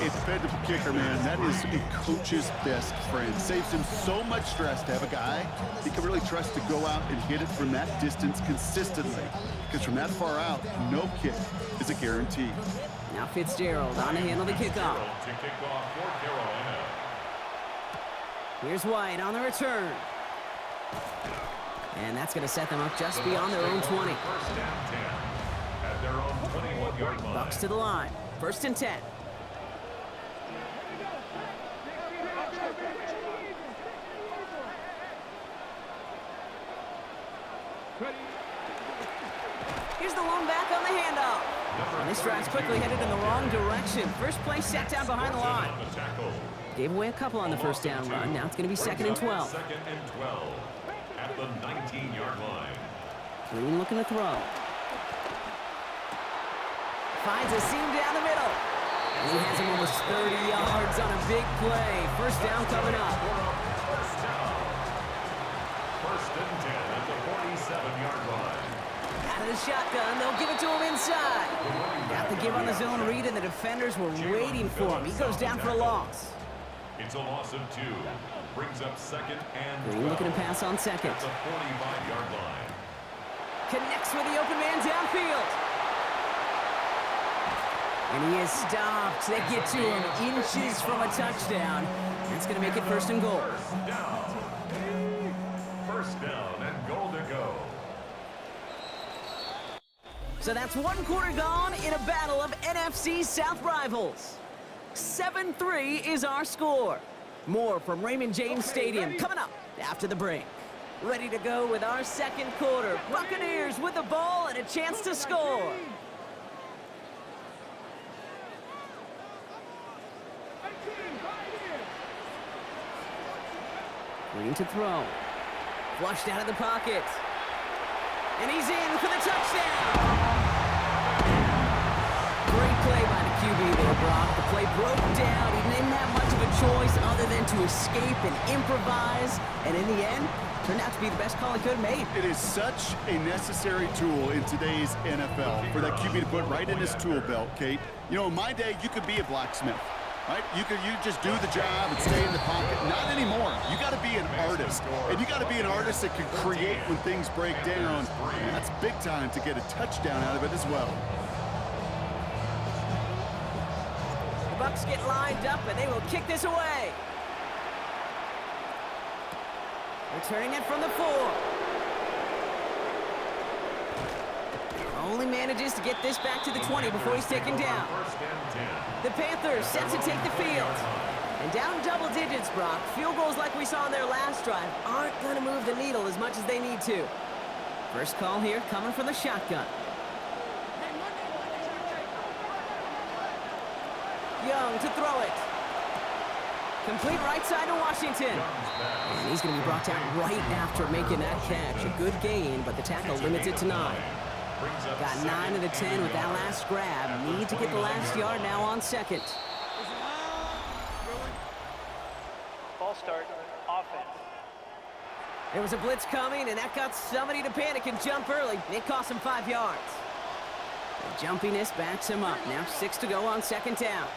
A dependable kicker, man. That is a coach's best friend. Saves him so much stress to have a guy he can really trust to go out and hit it from that distance consistently. Because from that far out, no kick is a guarantee. Now Fitzgerald on to handle the kickoff. Here's White on the return. And that's going to set them up just beyond their own 20. Bucs to the line. 1st and 10. Here's the lone back on the handoff. And this drive's quickly headed in the wrong direction. First play set down behind the line. Gave away a couple on the 1st down run. Now it's going to be 2nd and 12. 2nd and 12 at the 19-yard line. Green looking to throw. Finds a seam down the middle. And he has him almost 30 yards on a big play. 1st down coming up. First down. 1st and 10 at the 47-yard line. Out of the shotgun, they'll give it to him inside. Got the give on the zone read, and the defenders were waiting for him. He goes down for a loss. It's a loss of 2. Brings up 2nd and 12. Green looking to pass on 2nd. At the 45-yard line. Connects with the open man downfield. And he is stopped. They get to him inches from a touchdown. That's going to make it 1st and goal. First down and goal to go. So that's 1 quarter gone in a battle of NFC South rivals. 7-3 is our score. More from Raymond James Stadium coming up after the break. Ready to go with our 2nd quarter. Buccaneers with the ball and a chance to score. Green to throw. Flushed out of the pocket. And he's in for the touchdown. Great play by the QB there, Brock. The play broke down. He didn't have much of a choice other than to escape and improvise. And in the end, turned out to be the best call he could have made. It is such a necessary tool in today's NFL for that QB to put right in his tool belt, Kate. You know, in my day, you could be a blacksmith. Right? You just do the job and stay in the pocket. Not anymore. You got to be an artist. And you got to be an artist that can create when things break down. And that's big time to get a touchdown out of it as well. The Bucs get lined up and they will kick this away. Returning it from the 4. Only manages to get this back to the 20 before he's taken down. The Panthers set to take the field. And down double digits, Brock. Field goals like we saw in their last drive aren't going to move the needle as much as they need to. First call here coming from the shotgun. Young to throw it. Complete right side to Washington. And he's going to be brought down right after making that catch. A good gain, but the tackle limits it to 9. Got 9 of the 10 with that last grab. Need to get the last yard now on second. Ball start, offense. There was a blitz coming, and that got somebody to panic and jump early. It cost him 5 yards. The jumpiness backs him up. Now 6 to go on second down.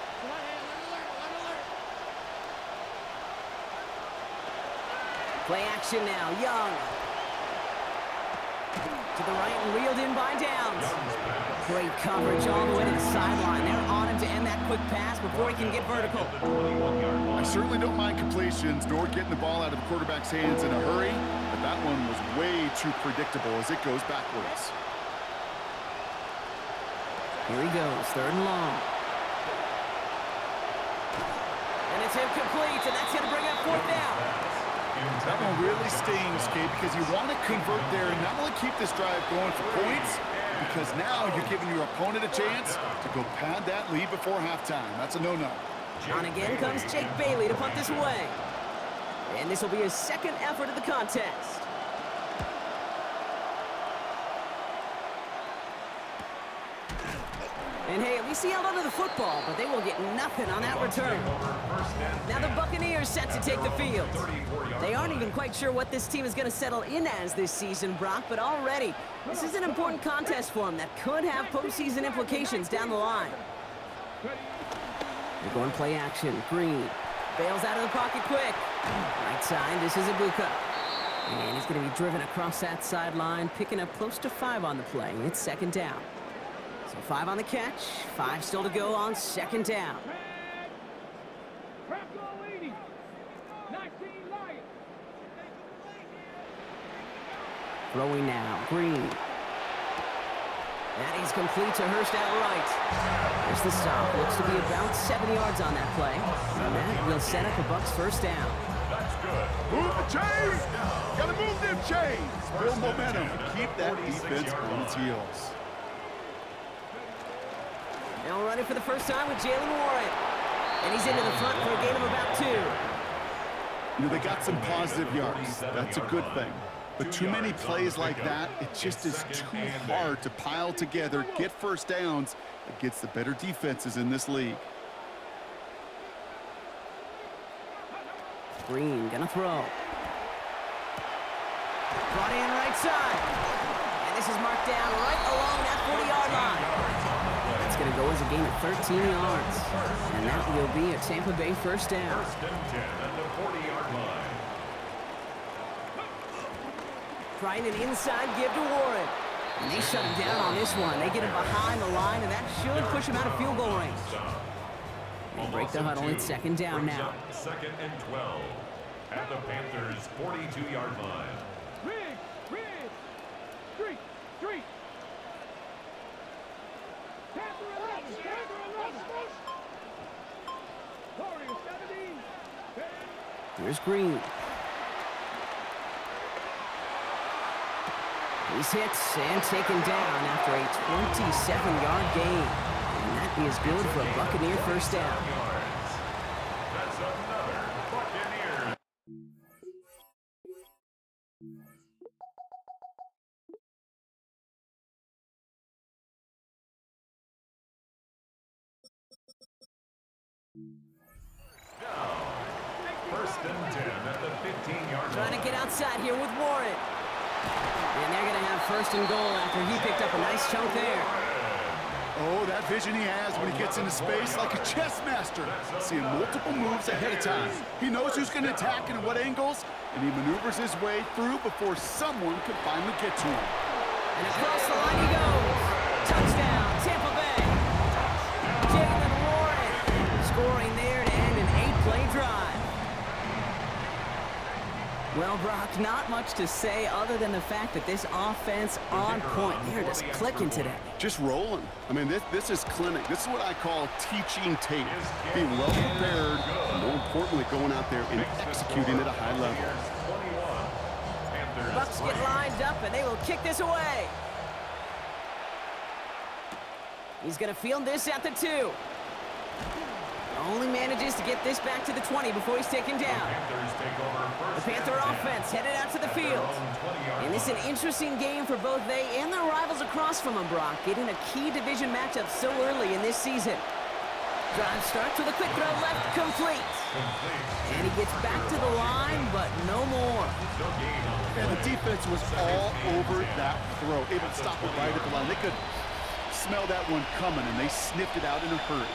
Play action now. Young. To the right and reeled in by Downs. Great coverage all the way to the sideline. They're on him to end that quick pass before he can get vertical. I certainly don't mind completions nor getting the ball out of the quarterback's hands in a hurry, but that one was way too predictable as it goes backwards. Here he goes, 3rd and long. And it's incomplete, and that's going to bring up 4th down. That one really stings, Kate, because you want to convert there and not only keep this drive going for points, because now you're giving your opponent a chance to go pad that lead before halftime. That's a no-no. On again comes Jake Bailey to punt this away. And this will be his 2nd effort of the contest. And hey, at least he held onto the football, but they will get nothing on that return. Now the Buccaneers set to take the field. They aren't even quite sure what this team is going to settle in as this season, Brock, but already this is an important contest for them that could have postseason implications down the line. They're going play action. Green bails out of the pocket quick. Right side, this is Ibuka. And he's going to be driven across that sideline, picking up close to 5 on the play. It's 2nd down. So 5 on the catch, 5 still to go on 2nd down. Throwing now, Green. And he's complete to Hurst out right. There's the stop. Looks to be about 7 yards on that play. And that will set up a Bucs 1st down. Move the chains! Gotta move them chains! Build momentum. Keep that defense on its heels. Now running for the first time with Jalen Warren. And he's into the front for a gain of about 2. You know, they got some positive yards. That's a good thing. But too many plays like that, it just is too hard to pile together, get 1st downs against the better defenses in this league. Green gonna throw. Brought in right side. And this is marked down right along that 40-yard line. It's going to go as a gain of 13 yards. And that will be a Tampa Bay 1st down. 1st and 10 at the 40-yard line. Trying an inside give to Warren. And they shut him down on this one. They get him behind the line, and that should push him out of field goal range. They break the huddle. It's 2nd down now. 2nd and 12 at the Panthers' 42-yard line. Street. Here's Green. He's hit and taken down after a 27-yard gain. And that is good for a Buccaneer 1st down. That's another Buccaneer. Now, 1st and 10 at the 15-yard line. Trying to get outside here with Warren. And they're going to have 1st and goal after he picked up a nice chunk there. Oh, that vision he has when he gets into space like a chess master. Seeing multiple moves ahead of time. He knows who's going to attack and at what angles, and he maneuvers his way through before someone can finally get to him. And across the line he goes. Touchdown, Tampa Bay. Jalen Warren scoring there to end an 8-play drive. Well, Brock, not much to say other than the fact that this offense on point. They're just clicking today. Just rolling. I mean, this is clinic. This is what I call teaching tape. Being well prepared, and more importantly, going out there and executing at a high level. The Bucs get lined up, and they will kick this away. He's going to field this at the 2. Only manages to get this back to the 20 before he's taken down. The Panther offense headed out to the field. And this is an interesting game for both they and their rivals across from them, Brock, getting a key division matchup so early in this season. Drive starts with a quick throw left, complete. And he gets back to the line, but no more. And the defense was all over that throw, able to stop it right at the line. They could smell that one coming, and they sniffed it out in a hurry.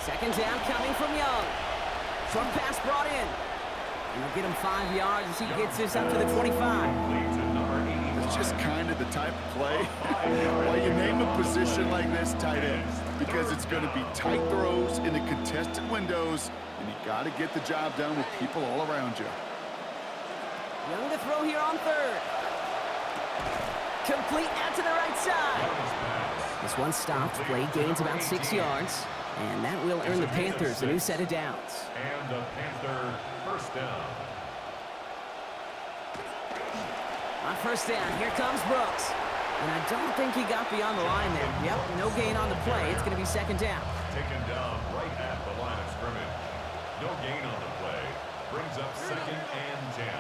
Second down coming from Young. Short pass brought in. And he'll get him 5 yards as he gets this up to the 25. It's just kind of the type of play why you name a position like this tight end, because it's going to be tight throws into contested windows, and you got to get the job done with people all around you. Young to throw here on third. Complete out to the right side. This one stopped. Play gains about 6 yards. And that will earn the Panthers a new set of downs. And the Panther first down. On first down, here comes Brooks. And I don't think he got beyond the line there. Yep, no gain on the play. It's going to be second down. Taken down right at the line of scrimmage. No gain on the play. Brings up second and 10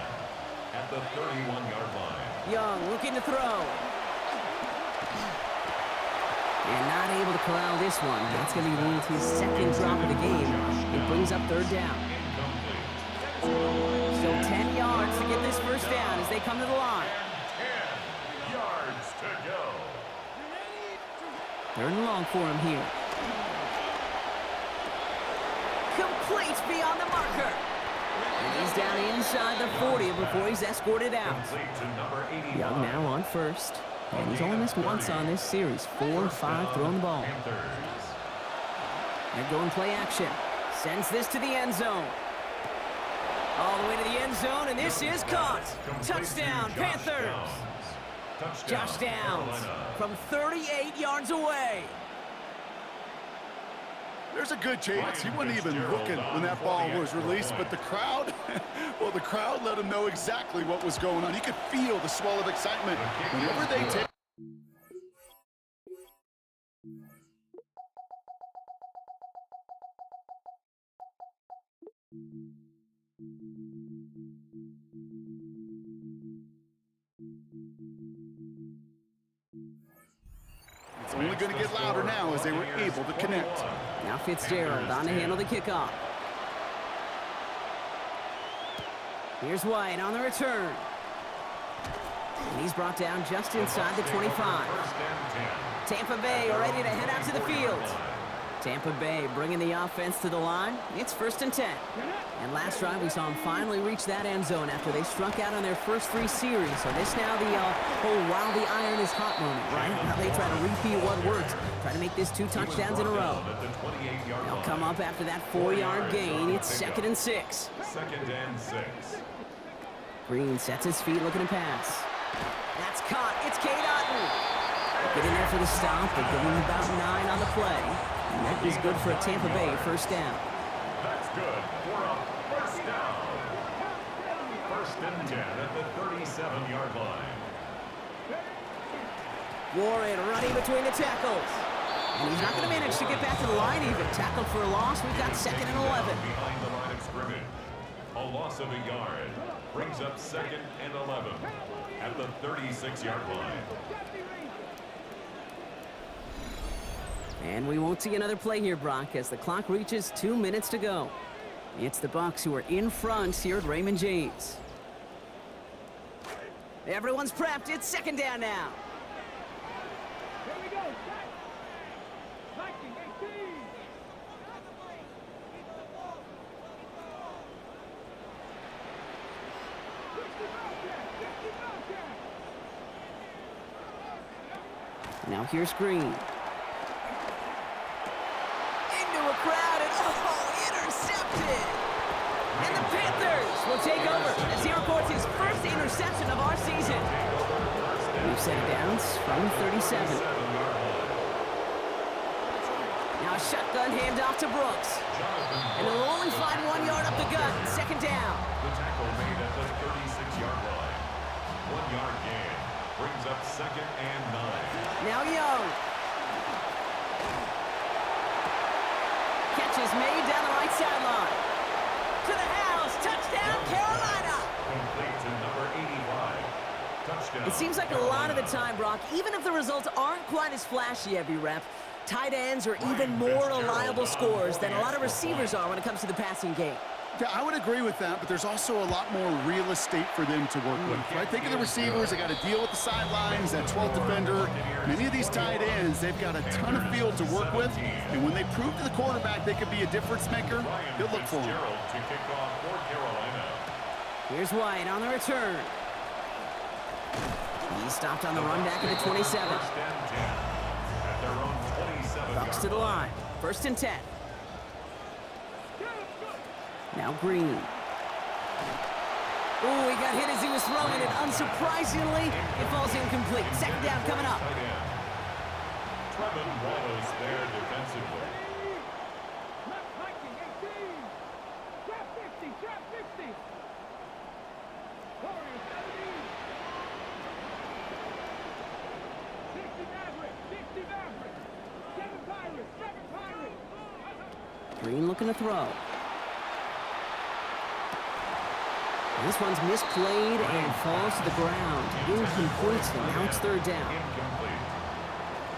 at the 31-yard line. Young looking to throw. And not able to corral this one. That's going to be leading to his second drop of the game. It brings up third down. So 10 yards to get this first down as they come to the line. 10 yards to go. Third and long for him here. Complete beyond the marker. And he's down inside the 40 before he's escorted out. Young now on first. And he's only missed once on this series. 4 of 5 throwing the ball. They're going play action. Sends this to the end zone. All the way to the end zone, and this is caught. Touchdown, Panthers. Josh Downs from 38 yards away. There's a good chance he wasn't even looking when that ball was released, but the crowd, well, the crowd let him know exactly what was going on. You could feel the swell of excitement whenever they take. It's only going to get louder now as they were able to connect. Now Fitzgerald on to handle the kickoff. Here's White on the return. And he's brought down just inside the 25. Tampa Bay ready to head out to the field. Tampa Bay bringing the offense to the line. It's first and 10. And last drive we saw them finally reach that end zone after they struck out on their first 3 series. So this now the whole while the iron is hot moment, right? Now they try to repeat what worked. Try to make this 2 touchdowns in a row. They'll come up after that 4-yard gain. It's second and 6. Second and 6. Green sets his feet looking to pass. That's caught. It's Cade Otton. Getting there for the stop, but giving him about 9 on the play. And that is good for a Tampa Bay first down. That's good for a first down. First and 10 at the 37-yard line. Warren running between the tackles. And he's not going to manage to get back to the line even. Tackled for a loss. We've got second and 11. Behind the line of scrimmage. A loss of a yard. Brings up second and 11 at the 36-yard line. And we won't see another play here, Brock, as the clock reaches 2 minutes to go. It's the Bucs who are in front here at Raymond James. Everyone's prepped. It's second down now. Here we go. 19, 18. Now here's Green. Into a crowd and intercepted. And the Panthers will take over as he records his first interception of our season. We've set it down from 37. Now a shotgun handoff to Brooks. And they'll only find 1 yard up the gut. Second down. The tackle made at the 36-yard line. 1 yard gain. Brings up 2nd and 9. Now Young. Catch is made down the right sideline. To the house. Touchdown, Carolina. Complete to number 85. Touchdown. It seems like a lot of the time, Brock, even if the results aren't quite as flashy every rep, tight ends are even more reliable scorers than a lot of receivers are when it comes to the passing game. Yeah, I would agree with that, but there's also a lot more real estate for them to work with. Right? Think of the receivers. They got to deal with the sidelines, that 12th defender. Many of these tight ends, they've got a ton of field to work with, and when they prove to the quarterback they could be a difference maker, he'll look for them. To kick off for Carolina. Here's White on the return. He stopped on the run back at the 27. First and 10 at their own 27. Bucs to the line. 1st and 10. Now Green. Ooh, he got hit as he was throwing it. Unsurprisingly, it falls incomplete. 2nd down coming up. Trevin Wallace there defensively. Green looking to throw. This one's misplayed and falls to the ground. Incomplete, and now it's 3rd down.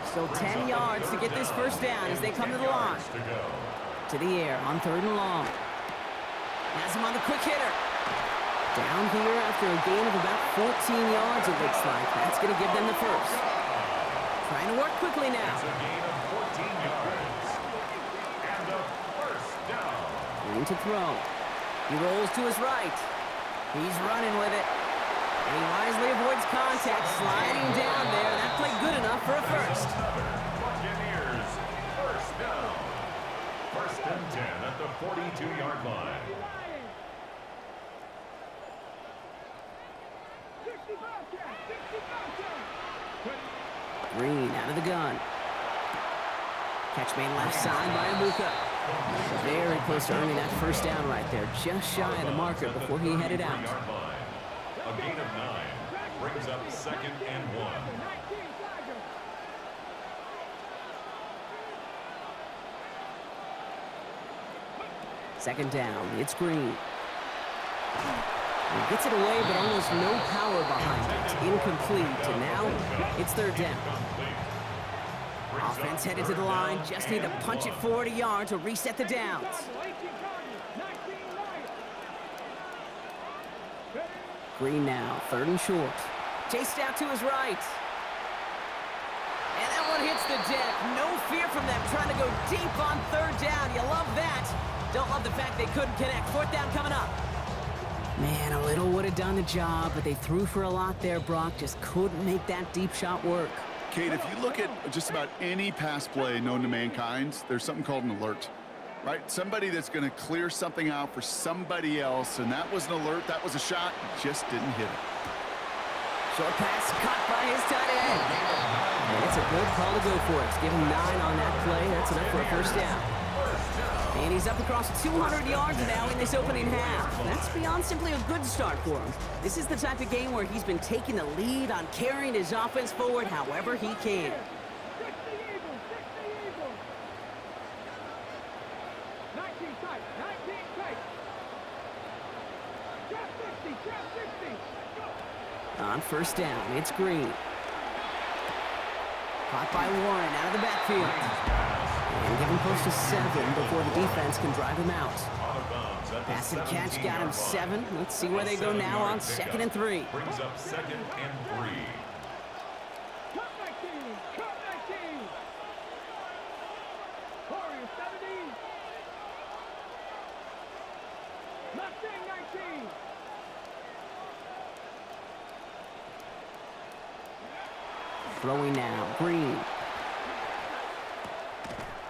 Still 10 yards to get this 1st down as they come to the line. To the air on 3rd and long. Has him on the quick hitter. Down here after a gain of about 14 yards, it looks like. That's going to give them the 1st. Trying to work quickly now. It's a gain of 14 yards. And a 1st down. Green to throw. He rolls to his right. He's running with it. And he wisely avoids contact, sliding down there. That played good enough for a 1st. Buccaneers, 1st down. 1st and 10 at the 42-yard line. Green out of the gun. Catch made left side by Abuka. Very close to earning that 1st down right there. Just shy of the marker before he headed out. A gain of 9 brings up 2nd and 1. Second down. It's Green. He gets it away, but almost no power behind it. Incomplete. And now it's 3rd down. Offense headed to the line. Just need to punch it forward a yard to reset the downs. Green now, 3rd and short. Chased out to his right. And that one hits the deck. No fear from them trying to go deep on 3rd down. You love that. Don't love the fact they couldn't connect. 4th down coming up. Man, a little would have done the job, but they threw for a lot there, Brock. Just couldn't make that deep shot work. Kate, if you look at just about any pass play known to mankind, there's something called an alert, right? Somebody that's going to clear something out for somebody else, and that was an alert, that was a shot, just didn't hit it. Short pass caught by his tight end. And it's a good call to go for it. Give him 9 on that play. That's enough for a 1st down. And he's up across 200 yards now in this opening half. That's beyond simply a good start for him. This is the type of game where he's been taking the lead on carrying his offense forward however he can. On 1st down, it's Green. Caught by Warren out of the backfield. And give him close to 7 before the defense can drive him out. Pass and catch got him 7. Let's see where they go now on 2nd and 3. Brings up 2nd and 3. Throwing now, Green.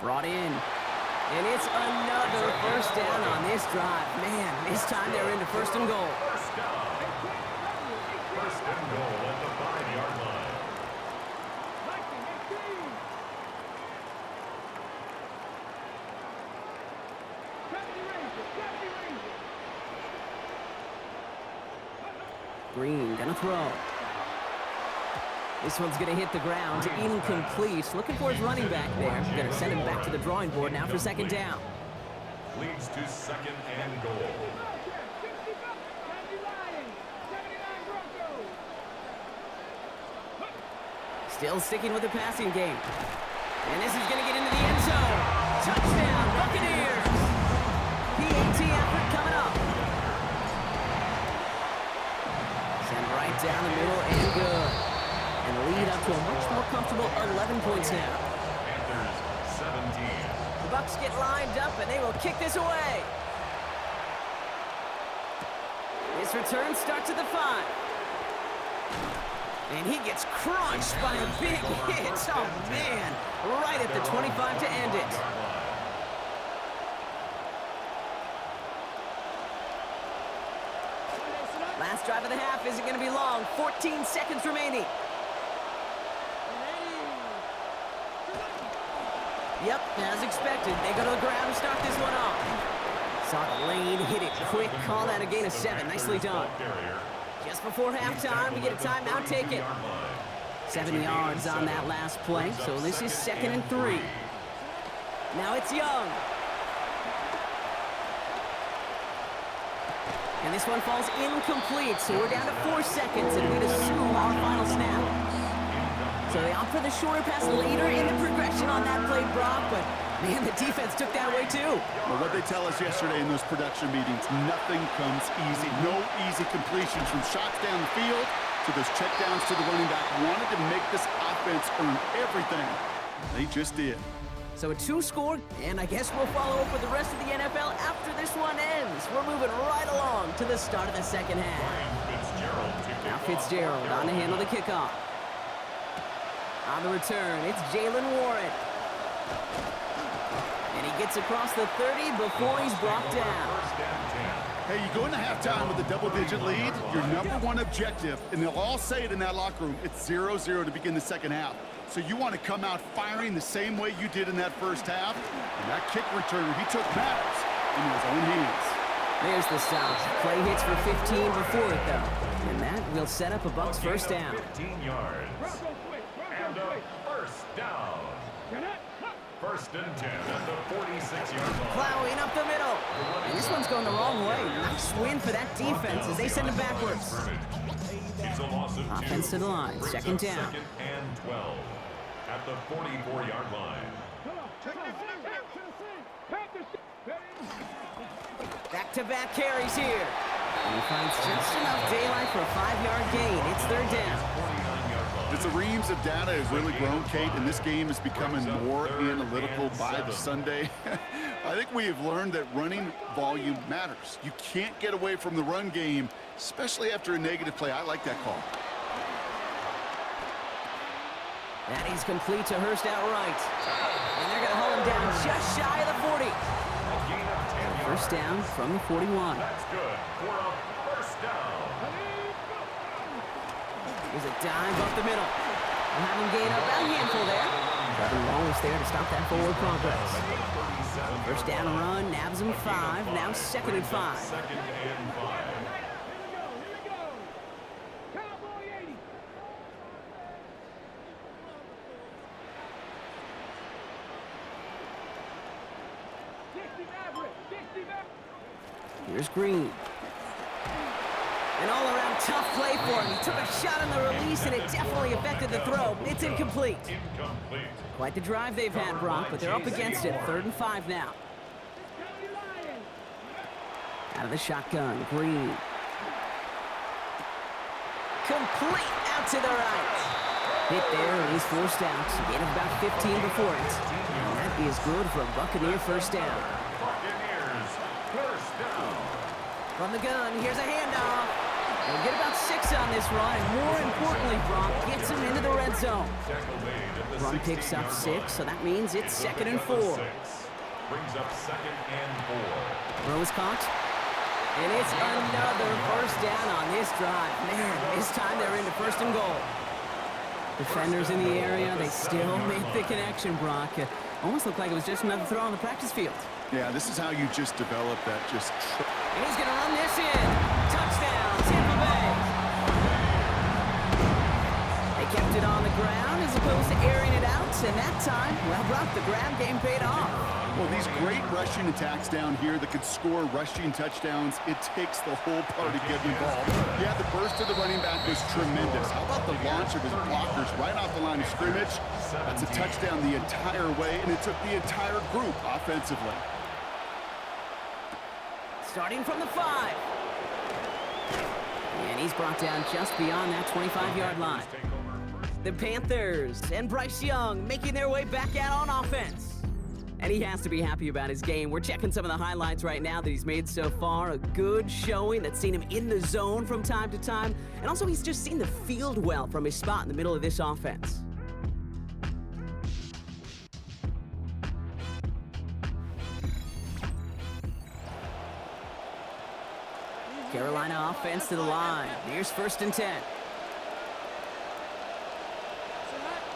Brought in. And it's another 1st down on this drive. Man, this time they're into 1st and goal. 1st down. 1st and goal at the 5-yard line. Green gonna throw. This one's going to hit the ground. Incomplete. Looking for his running back there. Going to send him back to the drawing board now for second down. Leads to second and goal. Still sticking with the passing game. And this is going to get into the end zone. Touchdown, Buccaneers. PAT effort coming up. Send right down the middle and good. And lead up to a much more comfortable 11 points now. Panthers 17. The Bucs get lined up and they will kick this away. This return starts at the 5. And he gets crunched by a big hit. Oh, man. Right at the 25 to end it. Last drive of the half isn't going to be long. 14 seconds remaining. Yep, as expected. They go to the ground and start this one off. Saw the lane, hit it quick. Call that a gain of 7. Nicely done. Just before halftime, we get a timeout. Take it. 7 yards on that last play, so this is 2nd and 3. Now it's Young. And this one falls incomplete, so we're down to 4 seconds, and we'd assume our final snap. So they opt for the shorter pass later in the progression on that play, Brock, but man, the defense took that away too. Well, what they tell us yesterday in those production meetings, nothing comes easy. No easy completions from shots down the field to those checkdowns to the running back. Wanted to make this offense earn everything. They just did. So a 2-score, and I guess we'll follow up with the rest of the NFL after this one ends. We're moving right along to the start of the second half. Now Fitzgerald on to handle the kickoff. On the return, it's Jalen Warren. And he gets across the 30 before he's brought down. Hey, you go into halftime with a double-digit lead, your number one objective, and they'll all say it in that locker room, it's 0-0 to begin the second half. So you want to come out firing the same way you did in that first half. And that kick returner, he took matters in his own hands. There's the stop. Play hits for 15 before it, though. And that will set up a Bucs first down. 15 yards. And a first down. First and 10 at the 46-yard line. Plowing up the middle. And this one's going the wrong way. Nice win for that defense as they send it backwards. It's a loss of 2. Offense to the line. Second down. 2nd and 12 at the 44-yard line. Back-to-back carries here. And he finds just enough daylight for a 5-yard gain. It's 3rd down. The reams of data has really grown, Kate, and this game is becoming more analytical by the Sunday. I think we have learned that running volume matters. You can't get away from the run game, especially after a negative play. I like that call. That is complete to Hurst outright. And they're going to hold him down just shy of the 40. First down from the 41. That's good for a first down. There's a dive up the middle. We'll have him gain up a handful there. Trevor Lawrence there to stop that forward progress. First down and run, nabs him 5. Now 2nd and 5. 2nd and 5. Here's Green. An all-around tough play for him. He took a shot on the release, and it definitely affected the throw. It's incomplete. Quite the drive they've had, Brock, but they're up against it. 3rd and 5 now. Out of the shotgun, Green. Complete out to the right. Hit there, and he's forced out. Gain of about 15 before it. And that is good for a Buccaneer first down. Buccaneers first down. From the gun, here's a handoff. We'll get about 6 on this run, and more importantly, Brock gets him into the red zone. Run picks up 6, so that means it's 2nd and 4. Brings up 2nd and 4. Throw is caught. And it's another first down on this drive. Man, this time they're into 1st and goal. Defenders in the area, they still make the connection, Brock. It almost looked like it was just another throw on the practice field. Yeah, this is how you just develop that And he's going to run this in. Touchdown, Tampa Bay. They kept Kept it on the ground as opposed to airing it out, and that time, well, Brock, the grab game paid off. Well, these great rushing attacks down here that could score rushing touchdowns, it takes the whole party getting involved. Yeah, the burst of the running back was tremendous. How about the launch of his blockers right off the line of scrimmage? That's a touchdown the entire way, and it took the entire group offensively. Starting from the 5. And he's brought down just beyond that 25-yard line. The Panthers and Bryce Young making their way back out on offense. And he has to be happy about his game. We're checking some of the highlights right now that he's made so far. A good showing that's seen him in the zone from time to time. And also he's just seen the field well from his spot in the middle of this offense. Carolina offense to the line. Here's 1st and 10.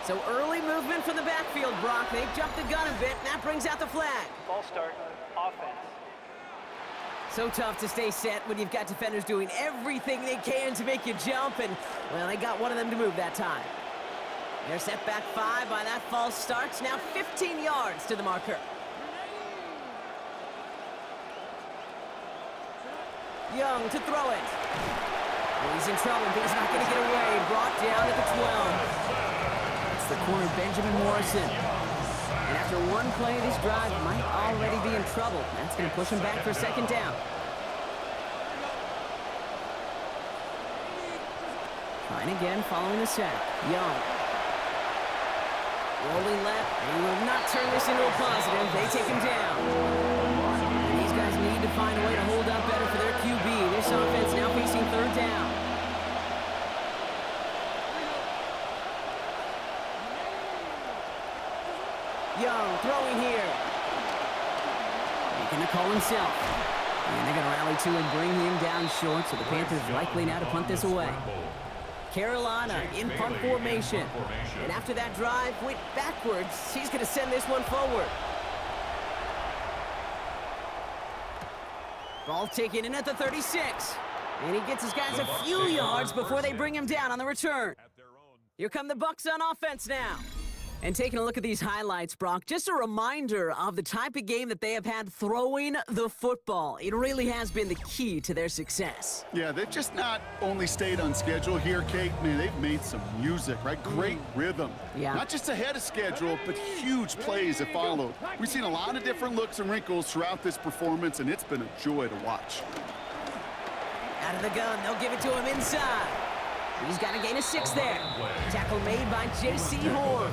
So early movement from the backfield, Brock. They jumped the gun a bit, and that brings out the flag. Ball start, offense. So tough to stay set when you've got defenders doing everything they can to make you jump, and, well, they got one of them to move that time. They're set back 5 by that false start. Now 15 yards to the marker. Young to throw it. Well, he's in trouble, but he's not going to get away. Brought down at the 12. The corner, Benjamin Morrison. And after one play, this drive might already be in trouble. That's going to push him back for 2nd down. Trying again following the sack. Young. Rolling left, and he will not turn this into a positive. They take him down. And these guys need to find a way to hold up better for their QB. This offense now facing 3rd down. Young throwing here. Making the call himself. And they're going to rally to and bring him down short, so the Panthers likely now to punt this away. Carolina in punt formation. And after that drive went backwards, he's going to send this one forward. Ball taken in at the 36. And he gets his guys a few yards before they bring him down on the return. Here come the Bucs on offense now. And taking a look at these highlights, Brock, just a reminder of the type of game that they have had throwing the football. It really has been the key to their success. Yeah, they've just not only stayed on schedule here, Kate. Man, they've made some music, right? Great rhythm. Yeah. Not just ahead of schedule, but huge plays have followed. We've seen a lot of different looks and wrinkles throughout this performance, and it's been a joy to watch. Out of the gun, they'll give it to him inside. He's got a gain of 6 there. Tackle made by J.C. Horn.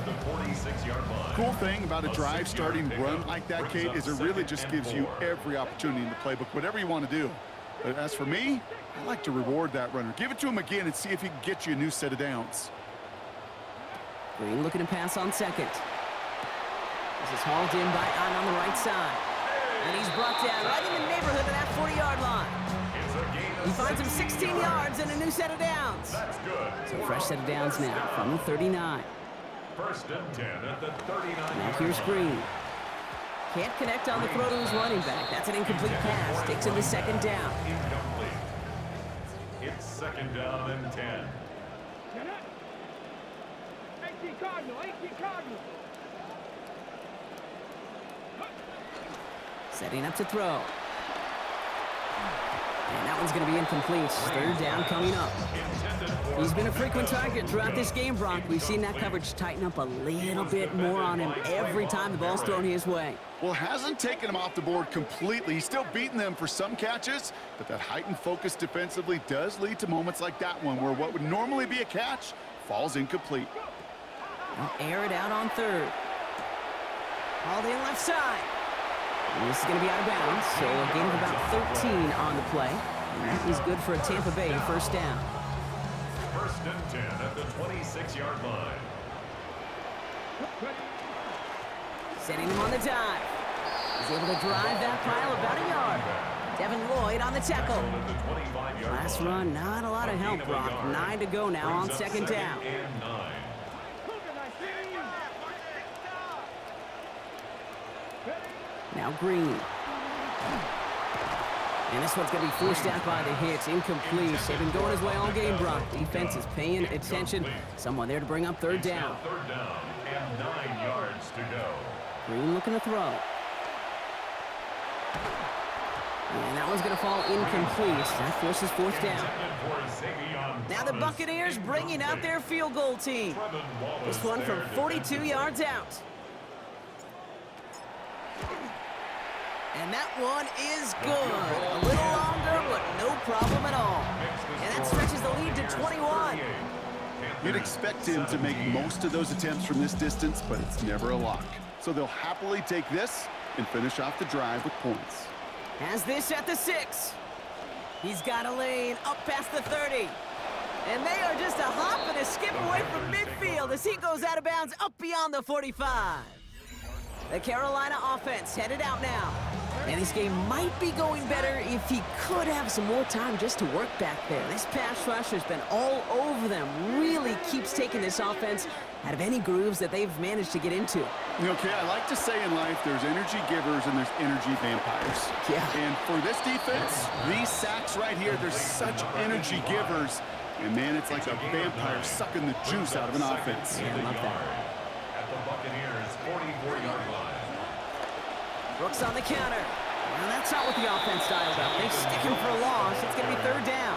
Cool thing about a drive starting run like that, Kate, is it really just gives you every opportunity in the playbook, whatever you want to do. But as for me, I like to reward that runner. Give it to him again and see if he can get you a new set of downs. Green looking to pass on 2nd. This is hauled in by Ahn on the right side. And he's brought down right in the neighborhood of that 40-yard line. He finds him 16 yards and a new set of downs. That's good. So fresh set of downs now from the 39. 1st and 10 at the 39. Now here's Green. Can't connect on the throw to his running back. That's an incomplete pass. Takes him to 2nd down. Incomplete. It's 2nd down and 10. 18 Cardinal, 18 Cardinal. Setting up to throw. And that one's going to be incomplete. 3rd down coming up. He's been a frequent target throughout this game, Brock. We've seen that coverage tighten up a little bit more on him every time the ball's thrown his way. Well, hasn't taken him off the board completely. He's still beating them for some catches, but that heightened focus defensively does lead to moments like that one where what would normally be a catch falls incomplete. They'll air it out on 3rd. Hauled in left side. And this is going to be out of bounds, so a gain of about 13 on the play. And that is good for a Tampa Bay 1st down. 1st and 10 at the 26-yard line. Setting him on the dive. He's able to drive that pile about a yard. Devin Lloyd on the tackle. Last run, not a lot of help, Brock. 9 to go now on 2nd down. Now Green. And this one's going to be forced out by the hits. Incomplete. They've been going his way all game, Brock. Defense is paying attention. Someone there to bring up third down. Third down and 9 yards to go. Green looking to throw. And that one's going to fall incomplete. That forces fourth down. Now the Buccaneers bringing out their field goal team. This one from 42 yards out. And that one is good. A little longer, but no problem at all. And that stretches the lead to 21. You'd expect him to make most of those attempts from this distance, but it's never a lock. So they'll happily take this and finish off the drive with points. Has this at the 6. He's got a lane up past the 30. And they are just a hop and a skip away from midfield as he goes out of bounds up beyond the 45. The Carolina offense headed out now. And this game might be going better if he could have some more time just to work back there. This pass rush has been all over them. Really keeps taking this offense out of any grooves that they've managed to get into. Okay, I like to say in life there's energy givers and there's energy vampires. Yeah. And for this defense, these sacks right here, there's such energy givers. And man, it's like a vampire sucking the juice out of an offense. Yeah, I love that. At the Buccaneers' 44-yard line. Brooks on the counter. Well, that's not what the offense dialed up. They stick him for a loss. It's going to be third down.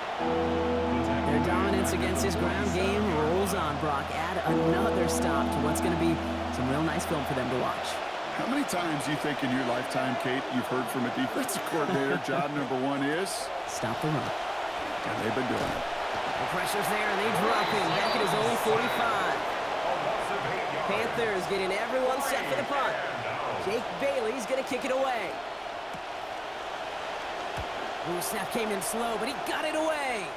Their dominance against his ground game rolls on, Brock. Add another stop to what's going to be some real nice film for them to watch. How many times do you think in your lifetime, Kate, you've heard from a defensive coordinator, job number 1 is? Stop the run. And they've been doing it. The pressure's there, and they drop him back at his own 45. Panthers getting everyone set for the punt. Jake Bailey's going to kick it away. Ooh, snap came in slow, but he got it away.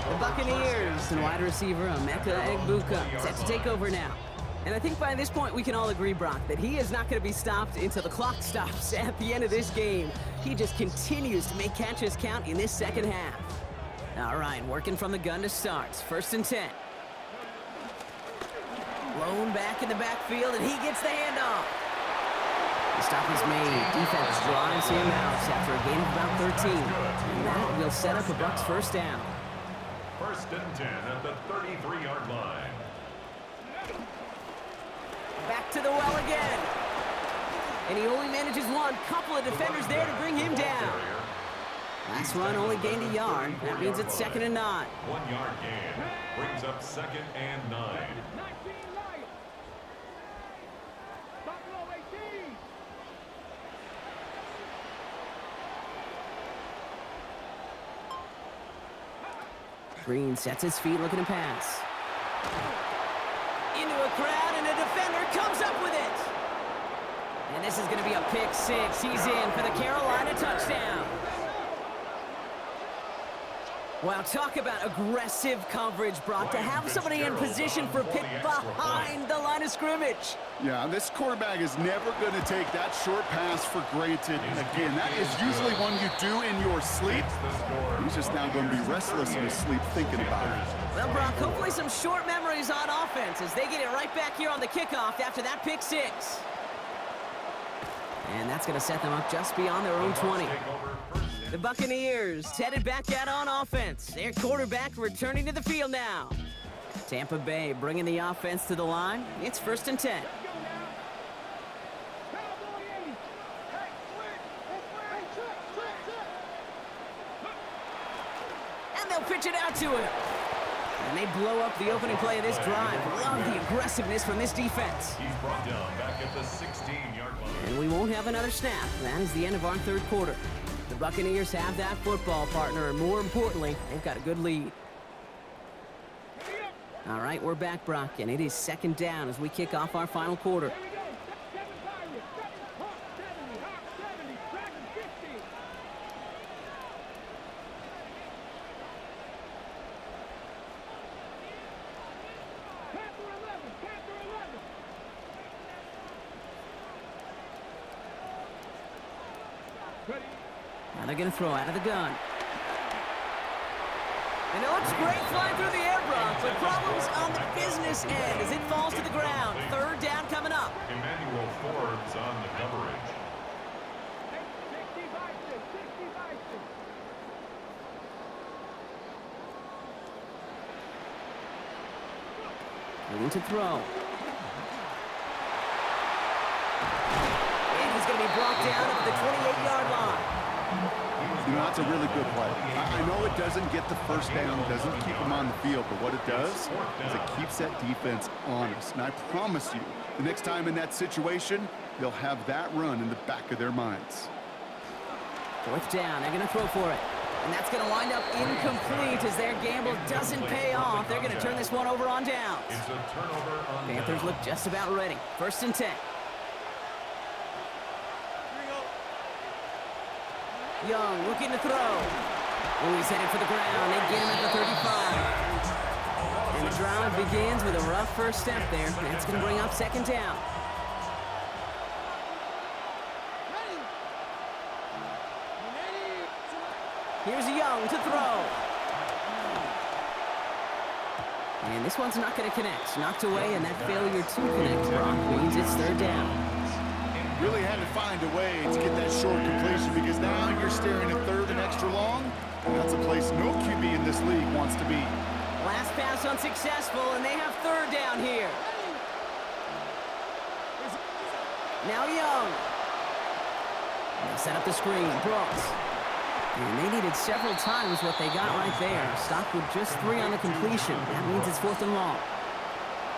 The Buccaneers and wide receiver Emeka Egbuka set to take over now. And I think by this point we can all agree, Brock, that he is not going to be stopped until the clock stops at the end of this game. He just continues to make catches count in this second half. All right, working from the gun to start. 1st and 10. Blown back in the backfield, and he gets the handoff. The stop is made. Defense drives him out after a gain of about 13. And that will set up a Bucs first down. 1st and 10 at the 33-yard line. Back to the well again. And he only manages one. Couple of defenders there to bring him down. Last run only gained a yard. That means it's 2nd and 9. 1-yard gain. Brings up 2nd and 9. 19 Lions. Buffalo 18. Green sets his feet looking to pass. Into a crowd, and a defender comes up with it. And this is going to be a pick 6. He's in for the Carolina touchdown. Wow, talk about aggressive coverage, Brock. To have somebody in position for a pick behind the line of scrimmage. Yeah, this quarterback is never going to take that short pass for granted. Again, that is usually one you do in your sleep. He's just now going to be restless in his sleep thinking about it. Well, Brock, hopefully some short memories on offense as they get it right back here on the kickoff after that pick 6. And that's going to set them up just beyond their own 20. The Buccaneers headed back out on offense. Their quarterback returning to the field now. Tampa Bay bringing the offense to the line. It's 1st and 10. And they'll pitch it out to him. And they blow up the opening play of this drive. Love the aggressiveness from this defense. He's brought down back at the 16-yard line. And we won't have another snap. That is the end of our 3rd quarter. The Buccaneers have that football partner, and more importantly, they've got a good lead. All right, we're back, Brock, and it is 2nd down as we kick off our final quarter. Now they're going to throw out of the gun. And it looks great flying through the air, Brock, but problems on the business end as it falls to the ground. 3rd down coming up. Emmanuel Forbes on the double Looking to throw. And he's going to be brought down at the 28-yard line. You know, that's a really good play. I know it doesn't get the first down, doesn't keep them on the field, but what it does is it keeps that defense honest. And I promise you, the next time in that situation, they'll have that run in the back of their minds. Fourth down, they're going to throw for it. And that's going to wind up incomplete as their gamble doesn't pay off. They're going to turn this one over on downs. It's a turnover on Panthers downs. look just about ready. 1st and 10. Young looking to throw. Oh, he's headed for the ground. They get him at the 35. And the drive begins with a rough first step there. That's going to bring up 2nd down. Here's Young to throw. And this one's not going to connect. Knocked away, and that failure to connect, Brock, means it's 3rd down. Really had to find a way to get that short completion because now you're staring at 3rd and extra long. And that's a place no QB in this league wants to be. Last pass unsuccessful, and they have 3rd down here. Now Young. They set up the screen. Brooks. And they needed several times what they got right there. Stopped with just 3 on the completion. That means it's 4th and long.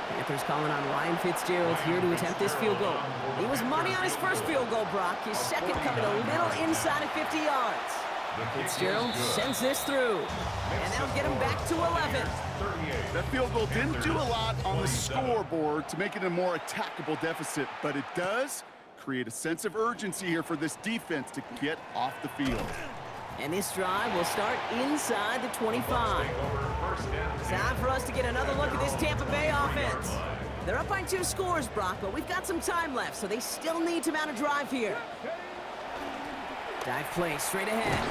Panthers calling on Ryan Fitzgerald here to attempt this field goal. He was money on his first field goal, Brock. His second coming a little inside of 50 yards. Fitzgerald sends this through. And that'll get him back to 11. That field goal didn't do a lot on the scoreboard to make it a more attackable deficit, but it does create a sense of urgency here for this defense to get off the field. And this drive will start inside the 25. Time for us to get another look at this Tampa Bay offense. They're up by 2 scores, Brock, but we've got some time left, so they still need to mount a drive here. Dive play straight ahead.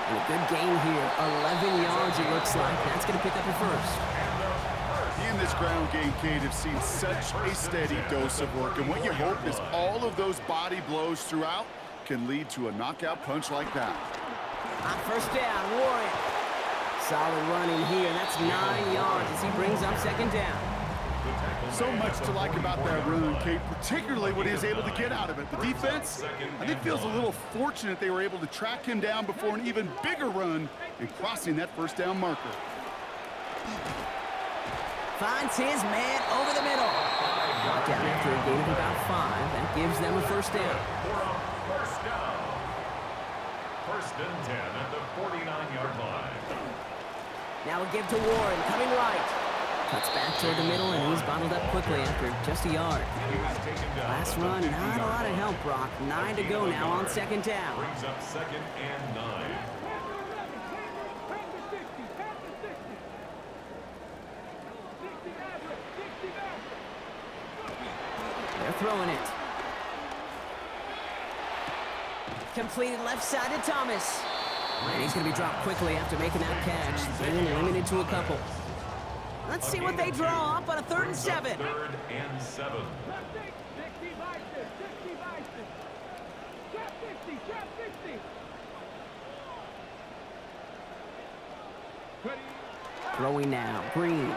And a good gain here. 11 yards, it looks like. That's going to pick up a first. He and this ground game, Kate, have seen such a steady dose of work, and what you hope is all of those body blows throughout can lead to a knockout punch like that. On 1st down, Warren. Solid run in here, and that's 9 yards as he brings up 2nd down. So much to like about that run, Kate, particularly what he was able to get out of it. The defense, I think, feels a little fortunate they were able to track him down before an even bigger run and crossing that 1st down marker. Finds his man over the middle. Brought down after a gain of about 5. That gives them a 1st down. 1st and 10 at the 49-yard line. Now a give to Warren, coming right. Cuts back toward the middle, and he's bottled up quickly after just a yard. Last run, not a lot of help, Brock. 9 to go now on 2nd down. Brings up 2nd and 9. They're throwing it. Completed left side to Thomas. And he's going to be dropped quickly after making that catch. Being limited to a couple. Let's see what they draw up on a 3rd and 7. 3rd and 7. Throwing now. Green.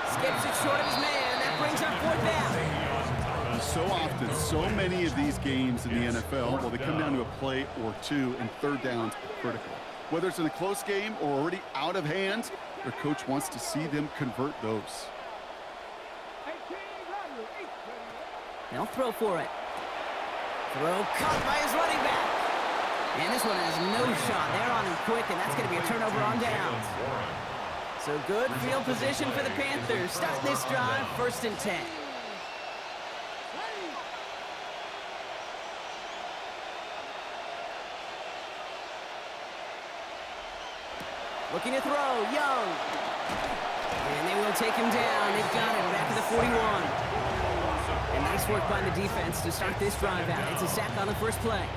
Skips it short of his man. That brings up 4th down. So often, so many of these games in the NFL, well, they come down to a play or 2, and 3rd downs are critical. Whether it's in a close game or already out of hand, their coach wants to see them convert those. They'll throw for it. Throw caught by his running back. And this one has no shot. They're on him quick, and that's going to be a turnover on downs. So good field position for the Panthers. Starting this drive, 1st and 10. Looking to throw, Young. And they will take him down. They've got him back to the 41. And nice work by the defense to start this drive out. It's a sack on the first play.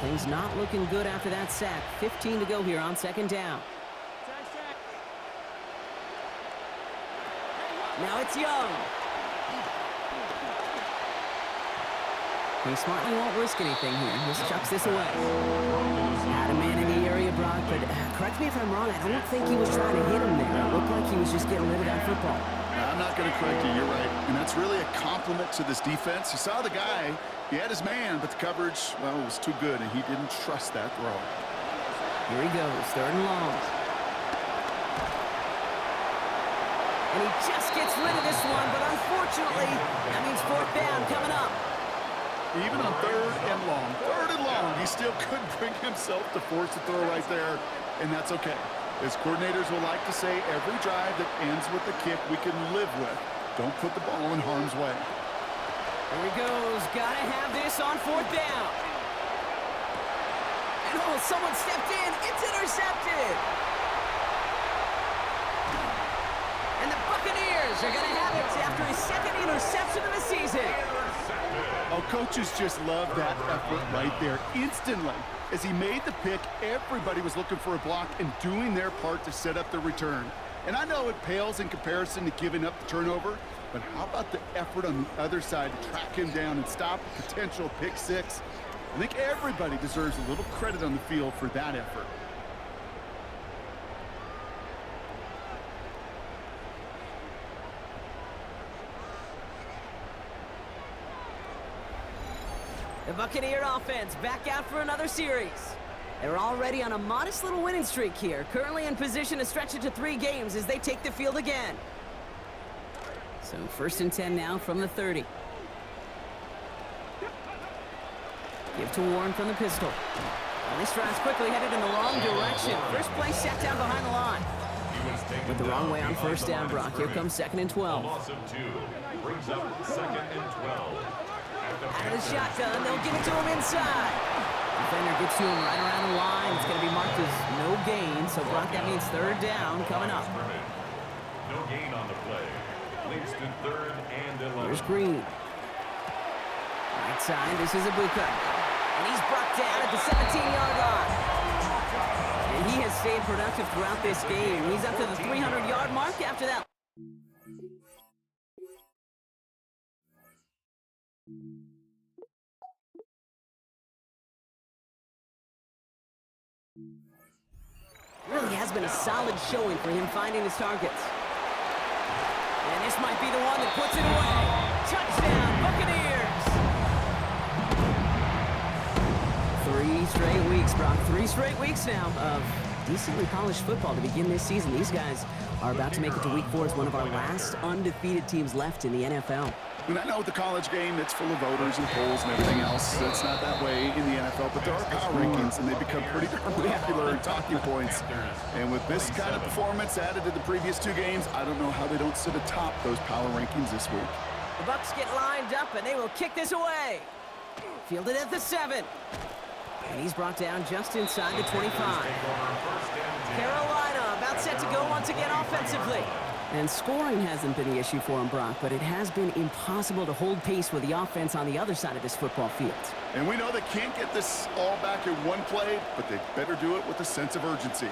Things not looking good after that sack. 15 to go here on 2nd down. Now it's Young. He smartly won't risk anything here. Just chucks this away. Had a man in the area, Brock, but correct me if I'm wrong, I don't think he was trying to hit him there. It looked like he was just getting rid of that football. I'm not going to correct you. You're right. And that's really a compliment to this defense. You saw the guy. He had his man, but the coverage, well, was too good, and he didn't trust that throw. Here he goes, 3rd and long. And he just gets rid of this one, but unfortunately, that means 4th down coming up. Even on 3rd and long, he still couldn't bring himself to force the throw right there, and that's okay. As coordinators will like to say, every drive that ends with a kick we can live with. Don't put the ball in harm's way. Here he goes. Gotta have this on 4th down. And oh, someone stepped in. It's intercepted. And the Buccaneers are gonna have it after his 2nd interception of the season. Oh, coaches just love that effort right there. Instantly, as he made the pick, everybody was looking for a block and doing their part to set up the return. And I know it pales in comparison to giving up the turnover, but how about the effort on the other side to track him down and stop a potential pick 6? I think everybody deserves a little credit on the field for that effort. The Buccaneer offense back out for another series. They're already on a modest little winning streak here, currently in position to stretch it to 3 games as they take the field again. So 1st and 10 now from the 30. Give to Warren from the pistol. And this drive's quickly headed in the wrong direction. First play set down behind the line. Went the wrong way on 1st down, Brock. Here comes 2nd and 12. Loss of 2 brings up 2nd and 12. Out of the shotgun, they'll get it to him inside. Defender gets to him right around the line. It's going to be marked as no gain, so Brock, that means 3rd down coming up. No gain on the play. Leads to 3rd and 11. Here's Green. Right side, this is Ibuka. And he's brought down at the 17-yard line. And he has stayed productive throughout this game. He's up to the 300-yard mark after that. Really has been a solid showing for him finding his targets. And this might be the one that puts it away. Touchdown, Buccaneers! 3 straight weeks, Brock. 3 straight weeks now of decently polished football to begin this season. These guys are about to make it to week 4 as one of our last undefeated teams left in the NFL. And I know with the college game, it's full of voters and polls and everything else. It's not that way in the NFL, but there are power rankings, and they become pretty popular and talking points. And with this kind of performance added to the previous 2 games, I don't know how they don't sit atop those power rankings this week. The Bucs get lined up, and they will kick this away. Fielded at the 7. And he's brought down just inside the 25. Carolina about set to go once again offensively. And scoring hasn't been the issue for him, Brock, but it has been impossible to hold pace with the offense on the other side of this football field. And we know they can't get this all back in one play, but they better do it with a sense of urgency.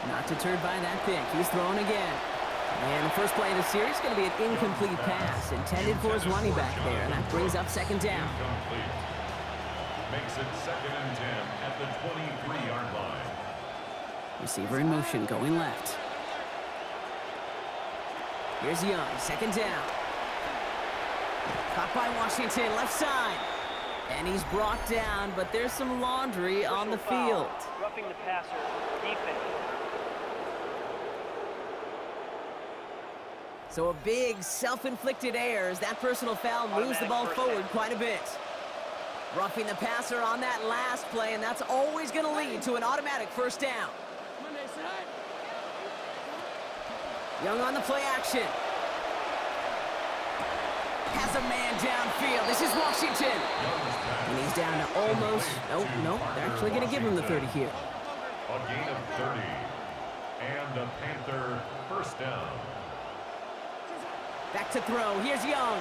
Not deterred by that pick. He's throwing again. And the first play of the series is going to be an incomplete pass intended for his running back there. And that brings up 2nd down. Makes it 2nd and 10 at the 23-yard line. Receiver in motion, going left. Here's Young, 2nd down. Caught by Washington, left side. And he's brought down, but there's some laundry on the field. Roughing the passer, defense. So a big self-inflicted error as that personal foul moves the ball forward quite a bit. Roughing the passer on that last play, and that's always going to lead to an automatic 1st down. Young on the play action. Has a man downfield. This is Washington. And he's down to almost, nope, they're actually going to give him the 30 here. A gain of 30. And a Panther 1st down. Back to throw. Here's Young.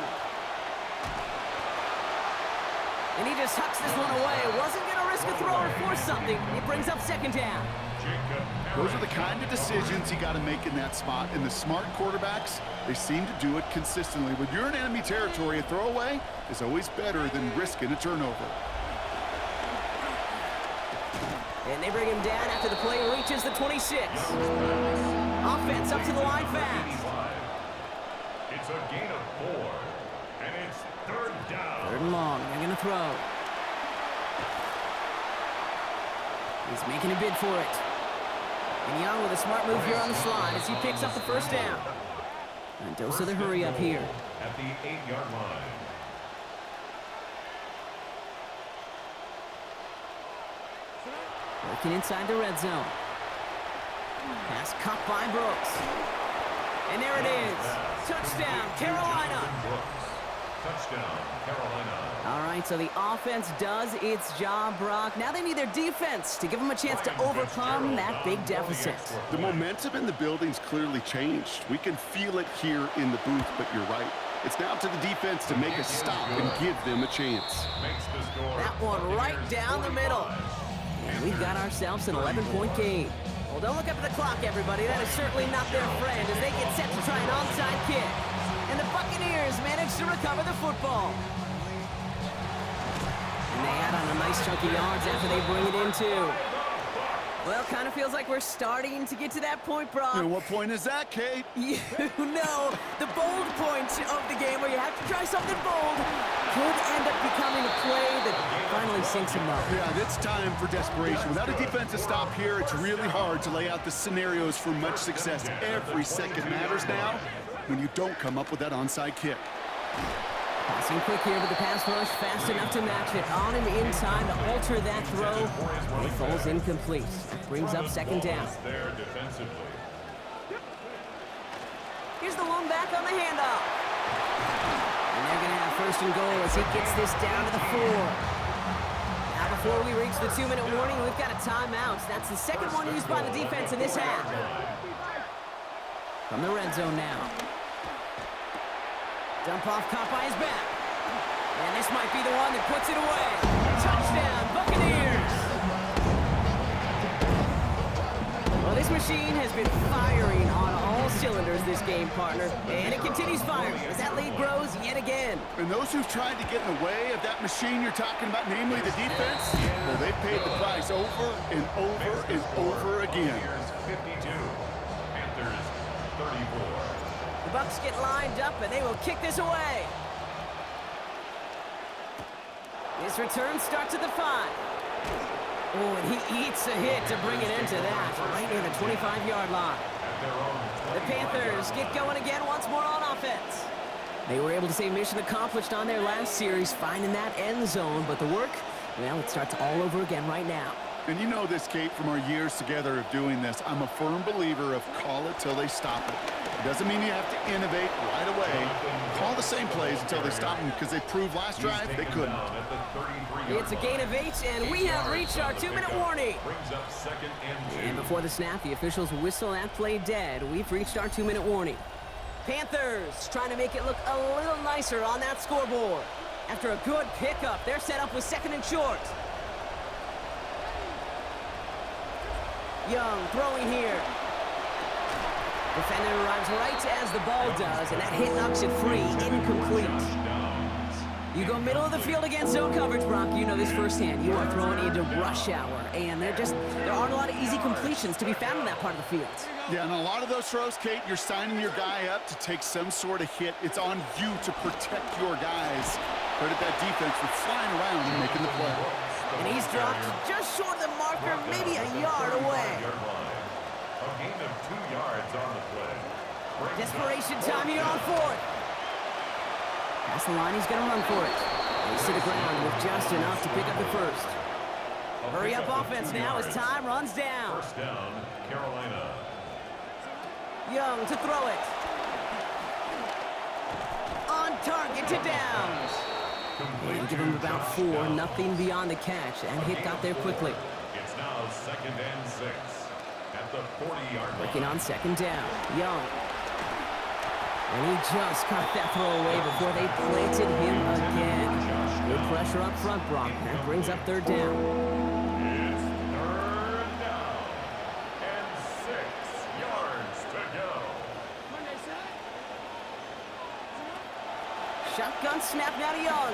And he just hucks this one away. Wasn't going to risk a throw or force something. It brings up 2nd down. Those are the kind of decisions you got to make in that spot. And the smart quarterbacks, they seem to do it consistently. When you're in enemy territory, a throwaway is always better than risking a turnover. And they bring him down after the play reaches the 26. Offense up to the line fast. It's a gain of 4, and it's third down. Third and long. They're going to throw. He's making a bid for it. And Young with a smart move here on the slide as he picks up the first down. And dose of the hurry up here. At the 8-yard line. Working inside the red zone. Pass caught by Brooks. And there it is. Touchdown, Carolina. Touchdown, Carolina. All right, so the offense does its job, Brock. Now they need their defense to give them a chance to overcome that big deficit. The momentum in the building's clearly changed. We can feel it here in the booth, but you're right. It's now to the defense to make a stop and give them a chance. That one right down the middle. And we've got ourselves an 11-point game. Well, don't look up at the clock, everybody. That is certainly not their friend as they get set to try an onside kick. And the Buccaneers manage to recover the football. And they add on a nice chunk of yards after they bring it in, too. Well, kind of feels like we're starting to get to that point, Brock. And what point is that, Kate? You know, the bold point of the game where you have to try something bold could end up becoming a play that finally sinks him up. Yeah, it's time for desperation. Without a defensive stop here, it's really hard to lay out the scenarios for much success. Every second matters now when you don't come up with that onside kick. Passing quick here with the pass rush, fast enough to match it. On and in time to alter that throw. It falls incomplete. Brings up second down. Here's the one back on the handoff. And they're going to have first and goal as he gets this down to the 4. Now before we reach the 2-minute warning, we've got a timeout. That's the second one used by the defense in this half. From the red zone now. Dump off caught by his back. And this might be the one that puts it away. Touchdown, Buccaneers! Well, this machine has been firing on all cylinders this game, partner. And it continues firing as that lead grows yet again. And those who've tried to get in the way of that machine you're talking about, namely the defense, well, they've paid the price over and over and over again. 52, Panthers 34. The Bucs get lined up, and they will kick this away. This return starts at the 5. Oh, and he eats a hit to bring it into that, right near the 25-yard line. The Panthers get going again once more on offense. They were able to say mission accomplished on their last series, finding that end zone, but the work, well, it starts all over again right now. And you know this, Kate, from our years together of doing this. I'm a firm believer of call it till they stop it. It doesn't mean you have to innovate right away. Call the same plays until they stop them because they proved last drive they couldn't. It's a gain of 8, and we have reached our 2-minute warning. And before the snap, the officials whistle that play dead. We've reached our 2-minute warning. Panthers trying to make it look a little nicer on that scoreboard. After a good pickup, they're set up with 2nd and short. Young throwing here. Defender arrives right as the ball does, and that hit knocks it free, incomplete. You go middle of the field against zone coverage, Brock. You know this firsthand. You are throwing into rush hour, and there aren't a lot of easy completions to be found in that part of the field. Yeah, and a lot of those throws, Kate, you're signing your guy up to take some sort of hit. It's on you to protect your guys. Credit that defense for flying around and making the play. And he's dropped just short of the marker, maybe a yard away. A gain of 2 yards on the play. Desperation time here on 4th. Past the line, he's going to run for it. He's to the ground with just enough to pick up the first. Hurry up offense now as time runs down. First down, Carolina. Young to throw it. On target to Downs. And give him about 4, nothing beyond the catch, and hit got there quickly. It's now 2nd and 6 at the 40-yard line. Working on 2nd down, Young. And he just caught that throw away before they planted him again. Good pressure up front, Brock. That brings up 3rd down. It's 3rd down and 6 yards to go. Shotgun snap now to Young.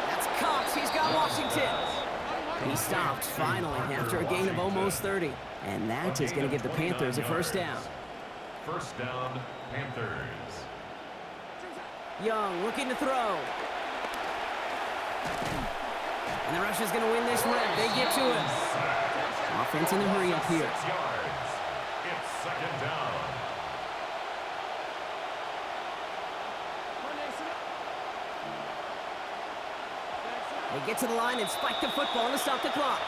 That's Cox. He's got Washington. He stopped, finally, after a gain of almost 30. And that is going to give the Panthers a first down. First down, Panthers. Young looking to throw. And the rush is going to win this rep. They get to him. Offense in the hurry up here. 6 yards. It's second down. They get to the line and spike the football to stop the clock.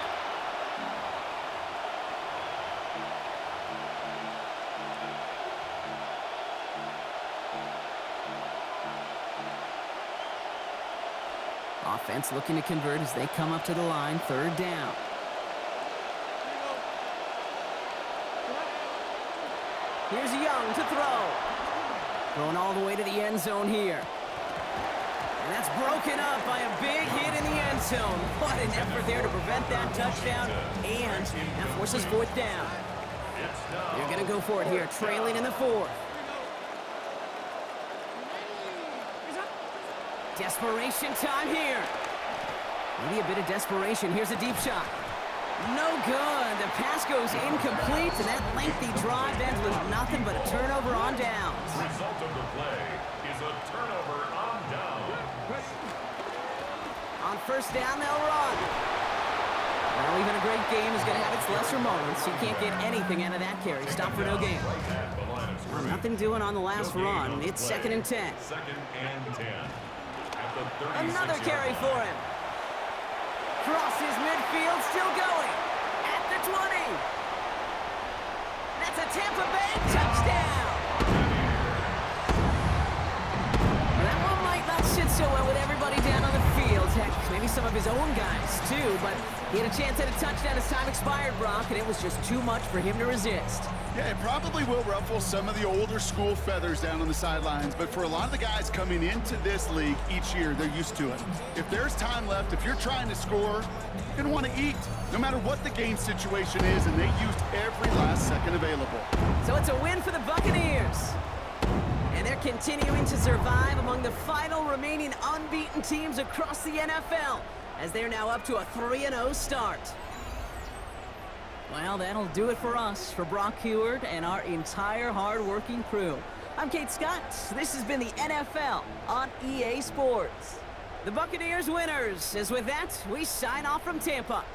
Offense looking to convert as they come up to the line, third down. Here's Young to throw. Throwing all the way to the end zone here. And that's broken up by a big hit in the end zone. What an effort there to prevent that touchdown. And that forces fourth down. They're going to go for it here, trailing in the fourth. Desperation time here. Maybe a bit of desperation. Here's a deep shot. No good. The pass goes incomplete, and that lengthy drive ends with nothing but a turnover on downs. Result of the play is a turnover on down. On first down, they'll run. Well, even a great game is going to have its lesser moments. You can't get anything out of that carry. Stop for no gain. Well, nothing doing on the last run. It's second and 10. Second and 10. Another carry for him. Crosses midfield, still going. At the 20. That's a Tampa Bay touchdown. Well, that one might not sit so well with everybody down on the field. Heck, maybe some of his own guys, too. But he had a chance at a touchdown as time expired, Brock, and it was just too much for him to resist. Yeah, it probably will ruffle some of the older school feathers down on the sidelines, but for a lot of the guys coming into this league each year, they're used to it. If there's time left, if you're trying to score, you're going to want to eat, no matter what the game situation is, and they used every last second available. So it's a win for the Buccaneers. And they're continuing to survive among the final remaining unbeaten teams across the NFL, as they're now up to a 3-0 start. Well, that'll do it for us, for Brock Heward and our entire hard-working crew. I'm Kate Scott. This has been the NFL on EA Sports. The Buccaneers winners. As with that, we sign off from Tampa.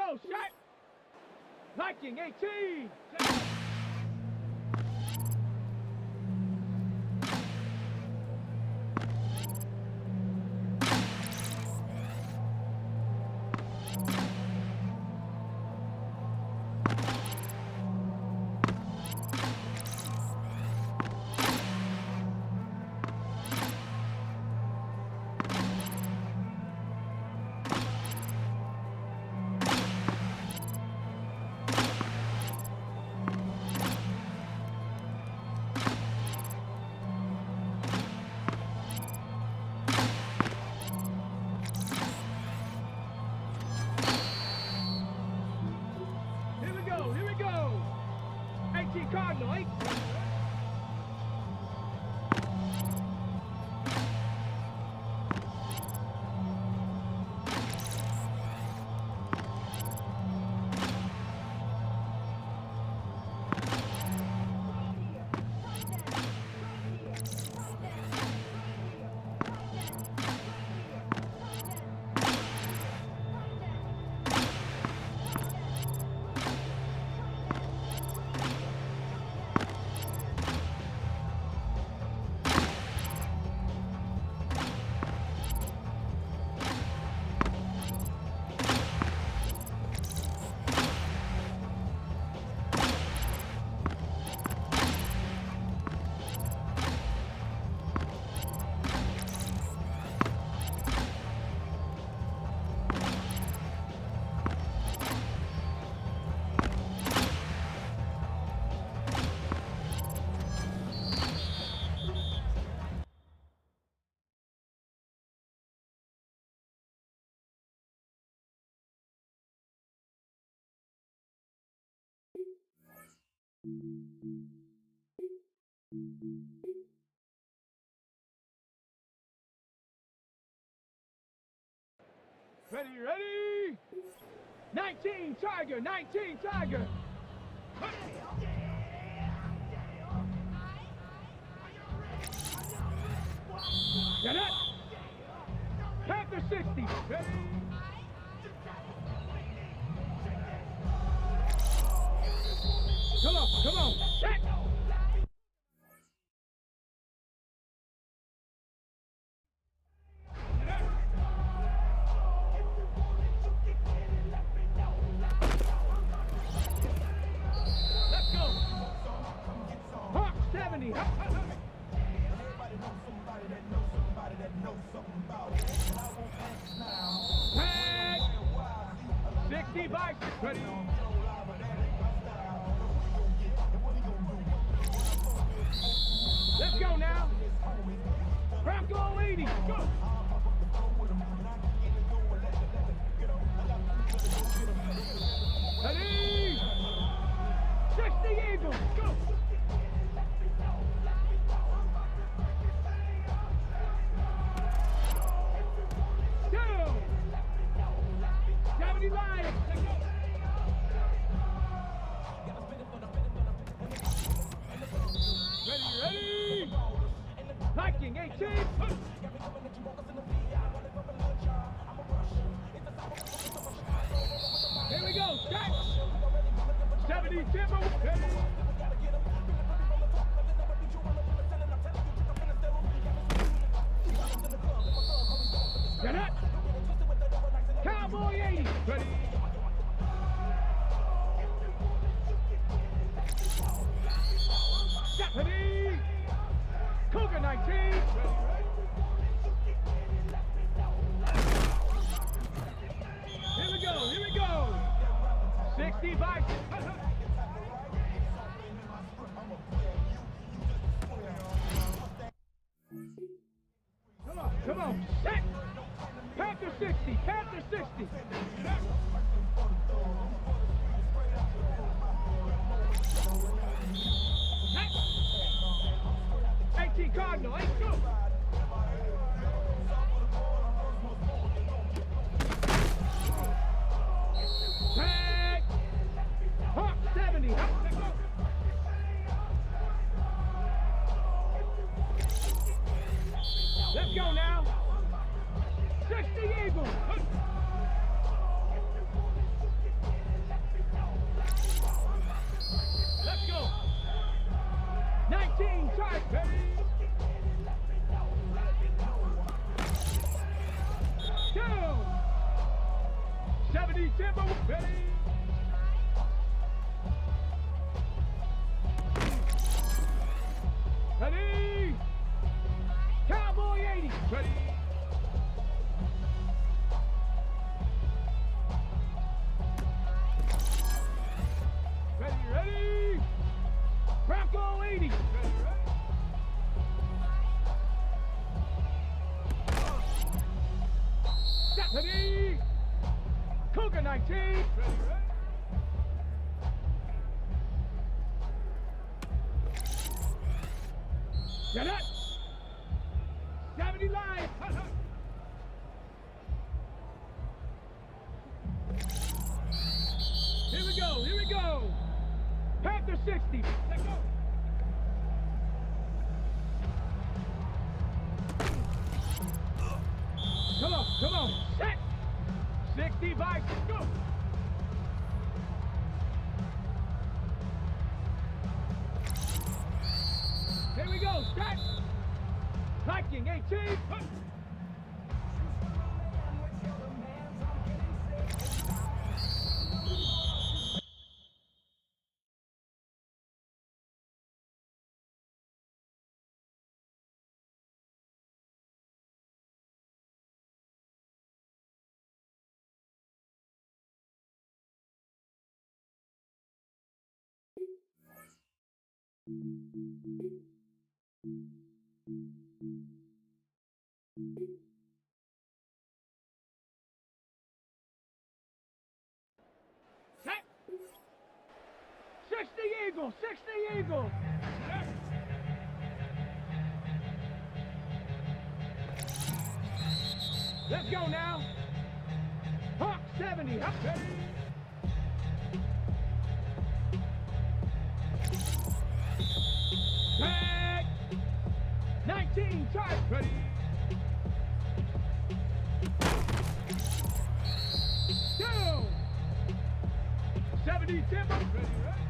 go, shot. Viking 18. Here we go. 18 Cardinal, 8. Ready? 19 Tiger, 19 Tiger. Get up. Panther 60. Ready? Come on. Set. Let's go. Hawk 70. Tag. 60 bikes. Ready. Let's go now. Bronco 80. Go. Ready. 60 Eagles. Go. Down. 70 Lions. Ready. Viking 18. Here we go. Jack. 70 Timber. Get up. Cowboy 80. Ready. Ready. Cougar 19. Ready. Here we go. 60 bikes. Come on. Set. Panther 60. Panther 60. Set. 18 Cardinal. Let's go. Tag. Hawk 70. Let's go now. 60 Eagles. Get up. 70 Lions. Here we go. Here we go. Panther 60. Let's go. Come on. Come on. Set. 60 by 6. Go. Here we go. Set. Viking 18. Set. 60 Eagles. 60 Eagles. Let's go now. Hawk 70. Up ready. Tag. 19. Charge. Ready. Down. 70 Timber. Ready, ready.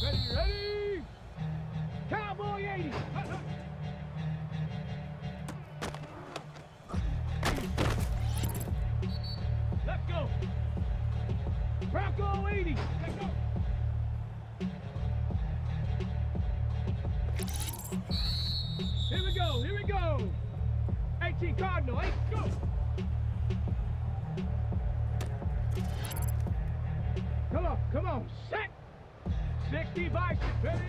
Ready, ready. Cowboy 80. Let's go. Bronco 80. Let's go. Here we go. Here we go. 18 Cardinal. 8. Go. Come on. Come on. Set. 60 by 6. Ready.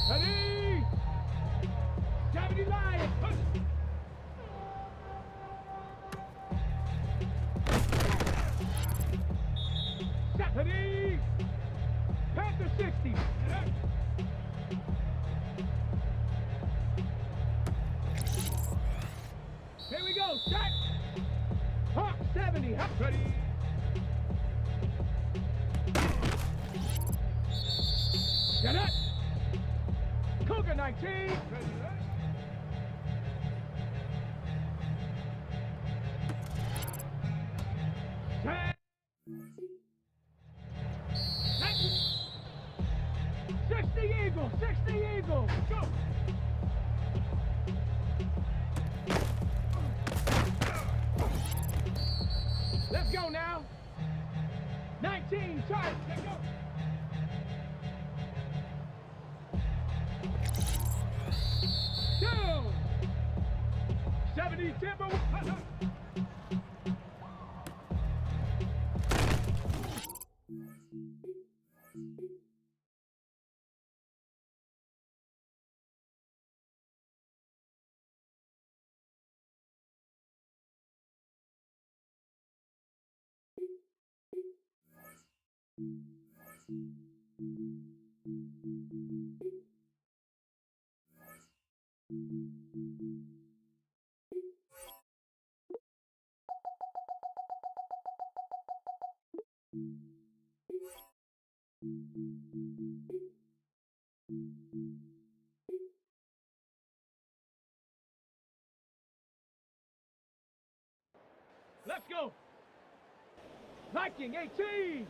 Ready. 70 Lions. Push. Set. Ready. Panther 60. Here we go. Set. Hawk 70. Ready. Get it. Cougar 19. Ready. Set. 60 Eagles. 60 Eagles. Go. Let's go now. 19 charge. Let's go. Down. 70 Timber. Let's go. Viking 18.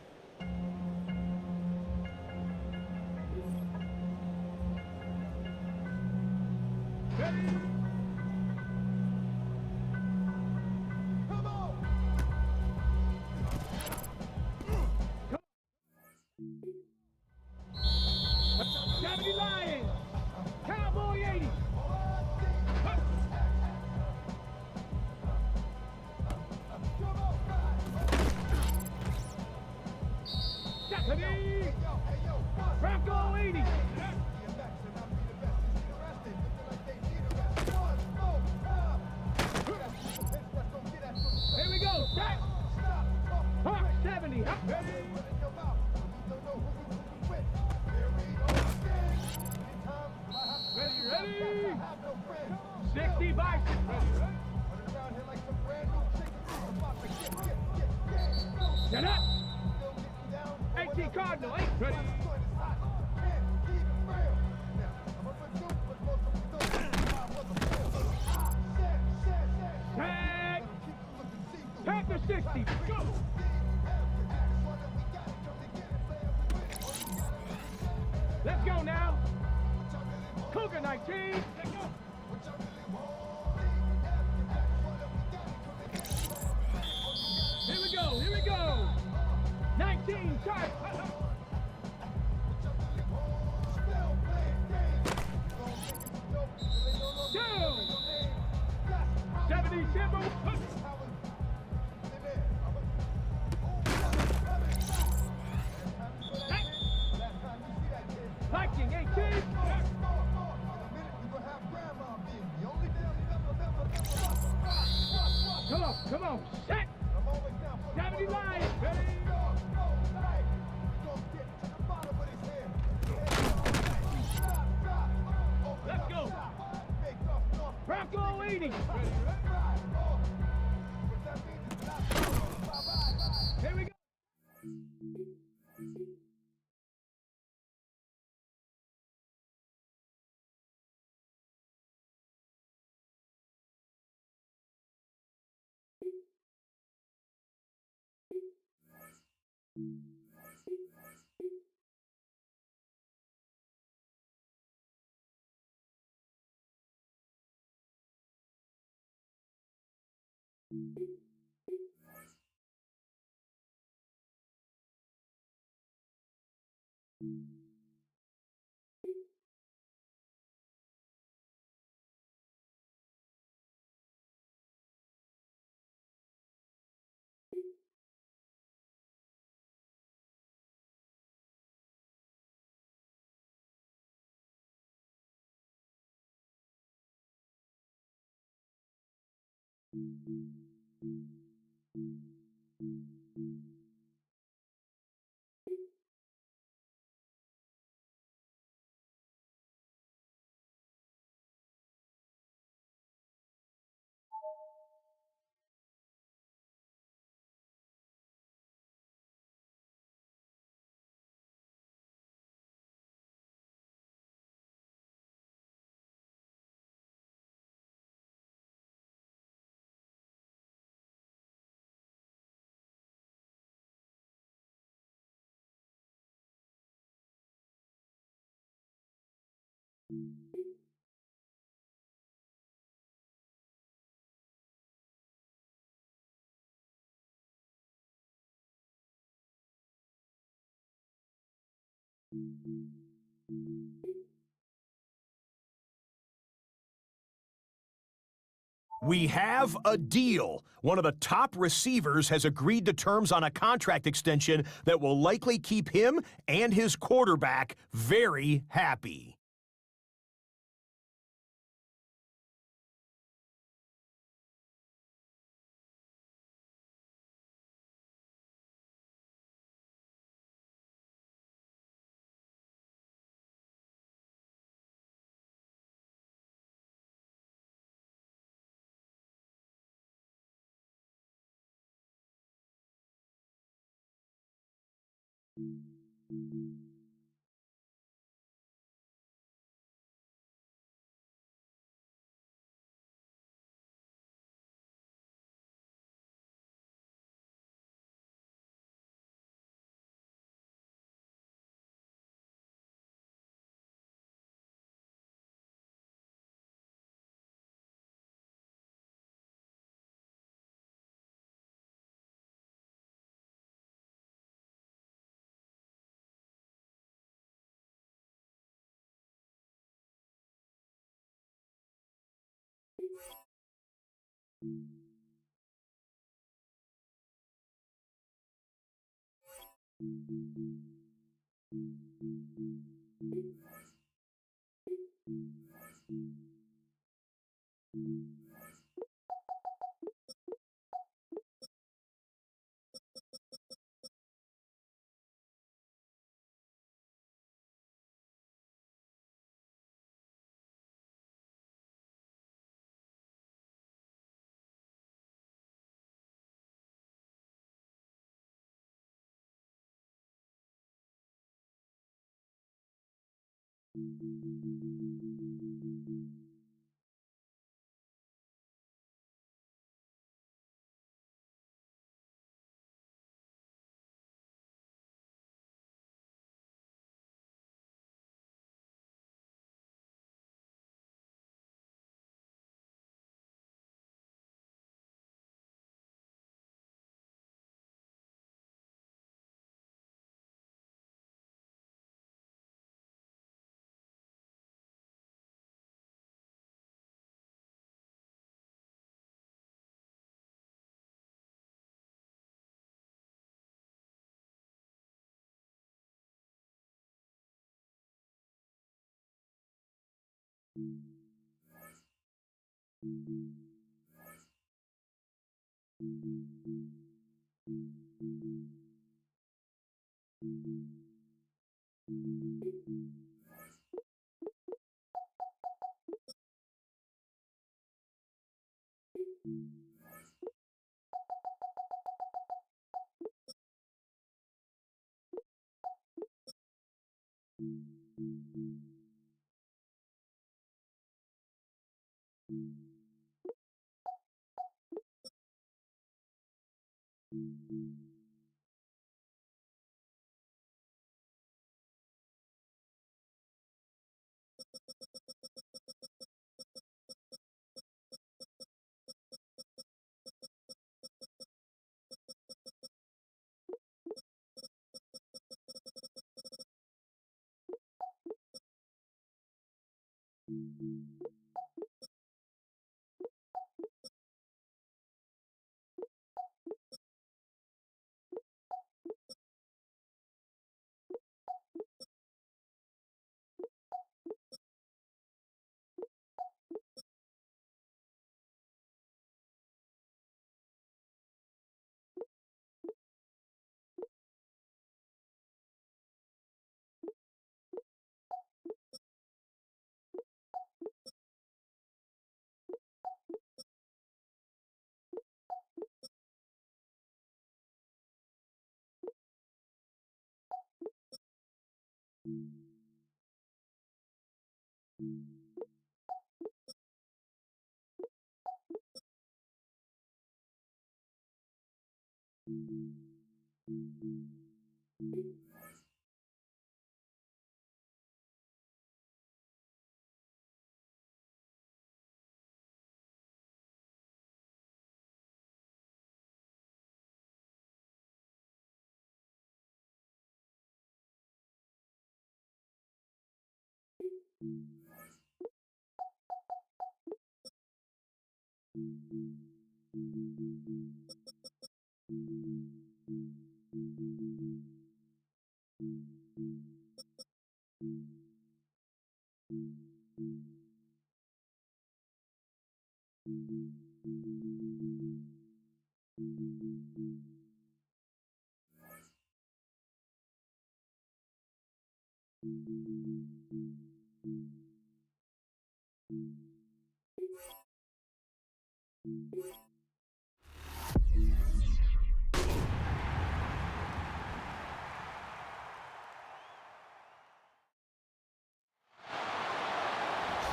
Ready. Come on. Come on. 70 Lions. Cowboy 80. Ready. Bronco 80. Here we go. Set. Hawk Ready? 60 bison. Get up. 18 Cardinal. 8. Ready? Tag. Panther 60. Go. Let's go now. Cougar 19. Let's go. Here we go. Here we go. 19. Charge. 70 Simple. Viking 18. Come on, set. 70 line. Ready? Let's go. Bronco 80. Here we go. We have a deal. One of the top receivers has agreed to terms on a contract extension that will likely keep him and his quarterback very happy.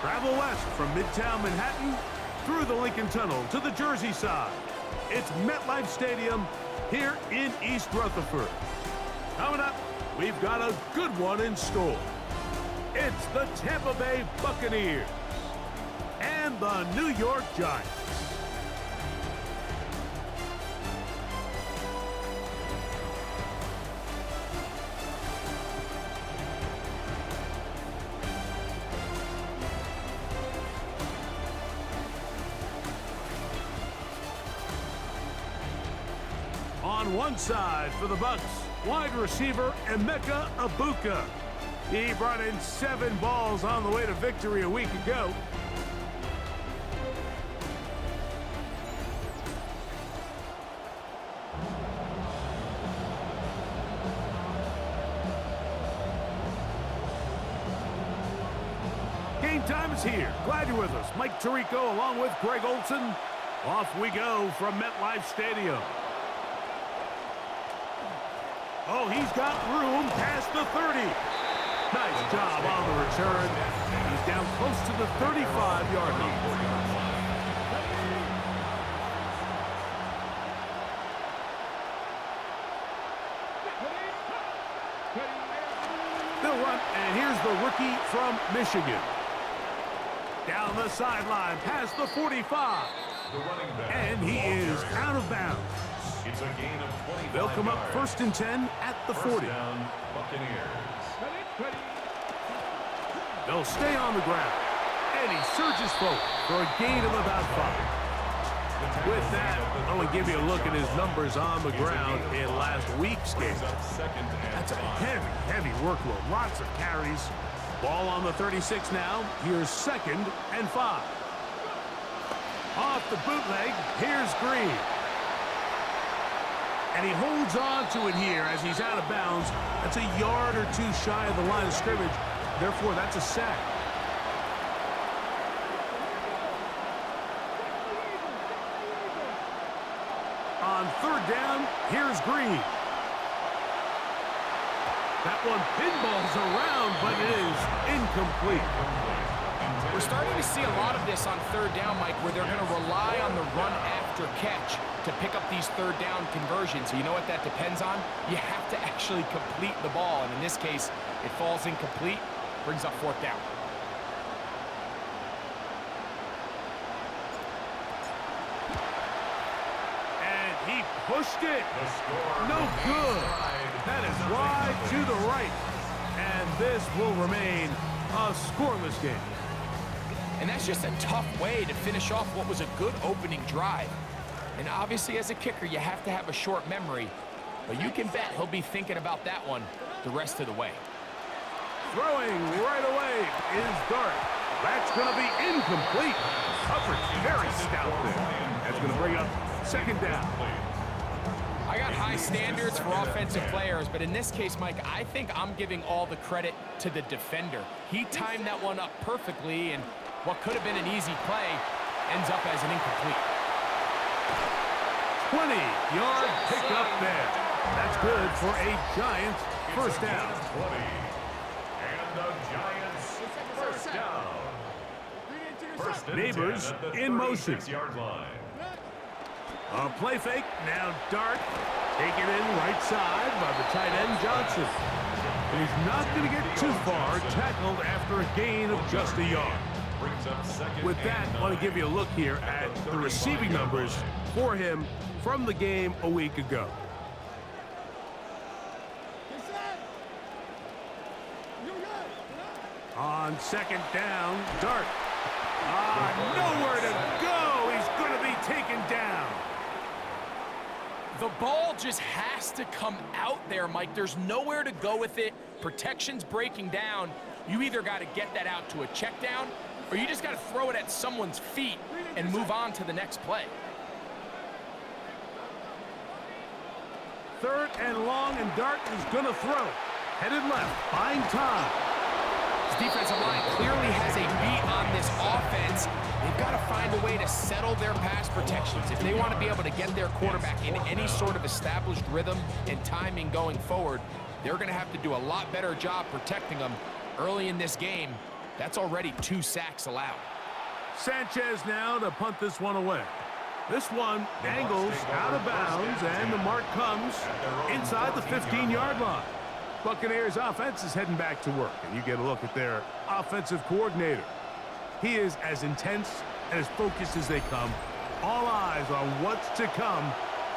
Travel west from Midtown Manhattan through the Lincoln Tunnel to the Jersey side. It's MetLife Stadium here in East Rutherford. Coming up, we've got a good one in store. It's the Tampa Bay Buccaneers and the New York Giants. On one side for the Bucs, wide receiver Emeka Egbuka. He brought in 7 balls on the way to victory a week ago. Game time is here. Glad you're with us. Mike Tirico along with Greg Olson. Off we go from MetLife Stadium. Oh, he's got room past the 30. Nice job on the return. He's down close to the 35-yard line. They'll run, and here's the rookie from Michigan. Down the sideline, past the 45. And he is out of bounds. It's a gain of 25 They'll come up yards. 1st and 10 at the 40. Down, Buccaneers. They'll stay on the ground. And he surges forward for a gain of about 5. With that, I want to give you a look at his numbers on the ground in last week's game. That's a heavy workload. Lots of carries. Ball on the 36 now. Here's 2nd and 5. Off the bootleg, here's Green. And he holds on to it here as he's out of bounds. That's a yard or 2 shy of the line of scrimmage. Therefore, that's a sack. On 3rd down, here's Green. That one pinballs around, but it is incomplete. We're starting to see a lot of this on 3rd down, Mike, where they're going to rely on the run after catch to pick up these 3rd down conversions. You know what that depends on? You have to actually complete the ball, and in this case, it falls incomplete, brings up 4th down. And he pushed it. No good. That is wide to the right. And this will remain a scoreless game. And that's just a tough way to finish off what was a good opening drive. And obviously, as a kicker, you have to have a short memory. But you can bet he'll be thinking about that one the rest of the way. Throwing right away is Dart. That's going to be incomplete. Coverage very stout there. That's going to bring up 2nd down. I got high standards for offensive players, but in this case, Mike, I think I'm giving all the credit to the defender. He timed that one up perfectly, and what could have been an easy play ends up as an incomplete. 20-yard pickup there. That's good for a Giants 1st down. 20. And the Giants 1st down. First and Neighbors 10 at the in motion. 36-yard line. A play fake. Now Dart taken in right side by the tight end Johnson. And he's not going to get too far. Tackled after a gain of just a yard. With that, I want to give you a look here at the receiving numbers for him from the game a week ago. On 2nd down, Dart. Nowhere to go. He's going to be taken down. The ball just has to come out there, Mike. There's nowhere to go with it. Protection's breaking down. You either got to get that out to a check down, or you just got to throw it at someone's feet and move on to the next play. 3rd and long, and Dart is going to throw. Headed left, buying time. This defensive line clearly has a beat on this offense. They've got to find a way to settle their pass protections. If they want to be able to get their quarterback in any sort of established rhythm and timing going forward, they're going to have to do a lot better job protecting them early in this game. That's already 2 sacks allowed. Sanchez now to punt this one away. This one angles out of bounds, and the mark comes inside the 15-yard line. Buccaneers offense is heading back to work, and you get a look at their offensive coordinator. He is as intense and as focused as they come. All eyes on what's to come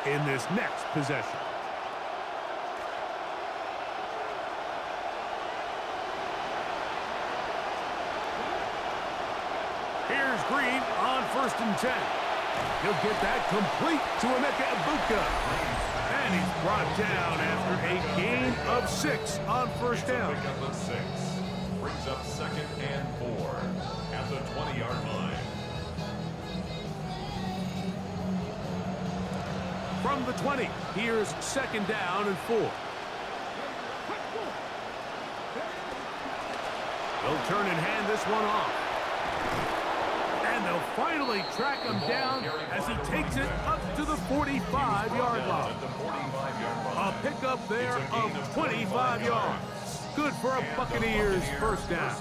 in this next possession. Here's Green on 1st and 10. He'll get that complete to Emeka Egbuka. And he's brought down after a gain of 6 on 1st down. Pick up of 6. Brings up 2nd and 4 at the 20-yard line. From the 20, here's 2nd down and 4. They'll turn and hand this one off. And they'll finally track him down as he takes it up to the 45-yard line. A pickup there of 25 yards. Good for a Buccaneers first down.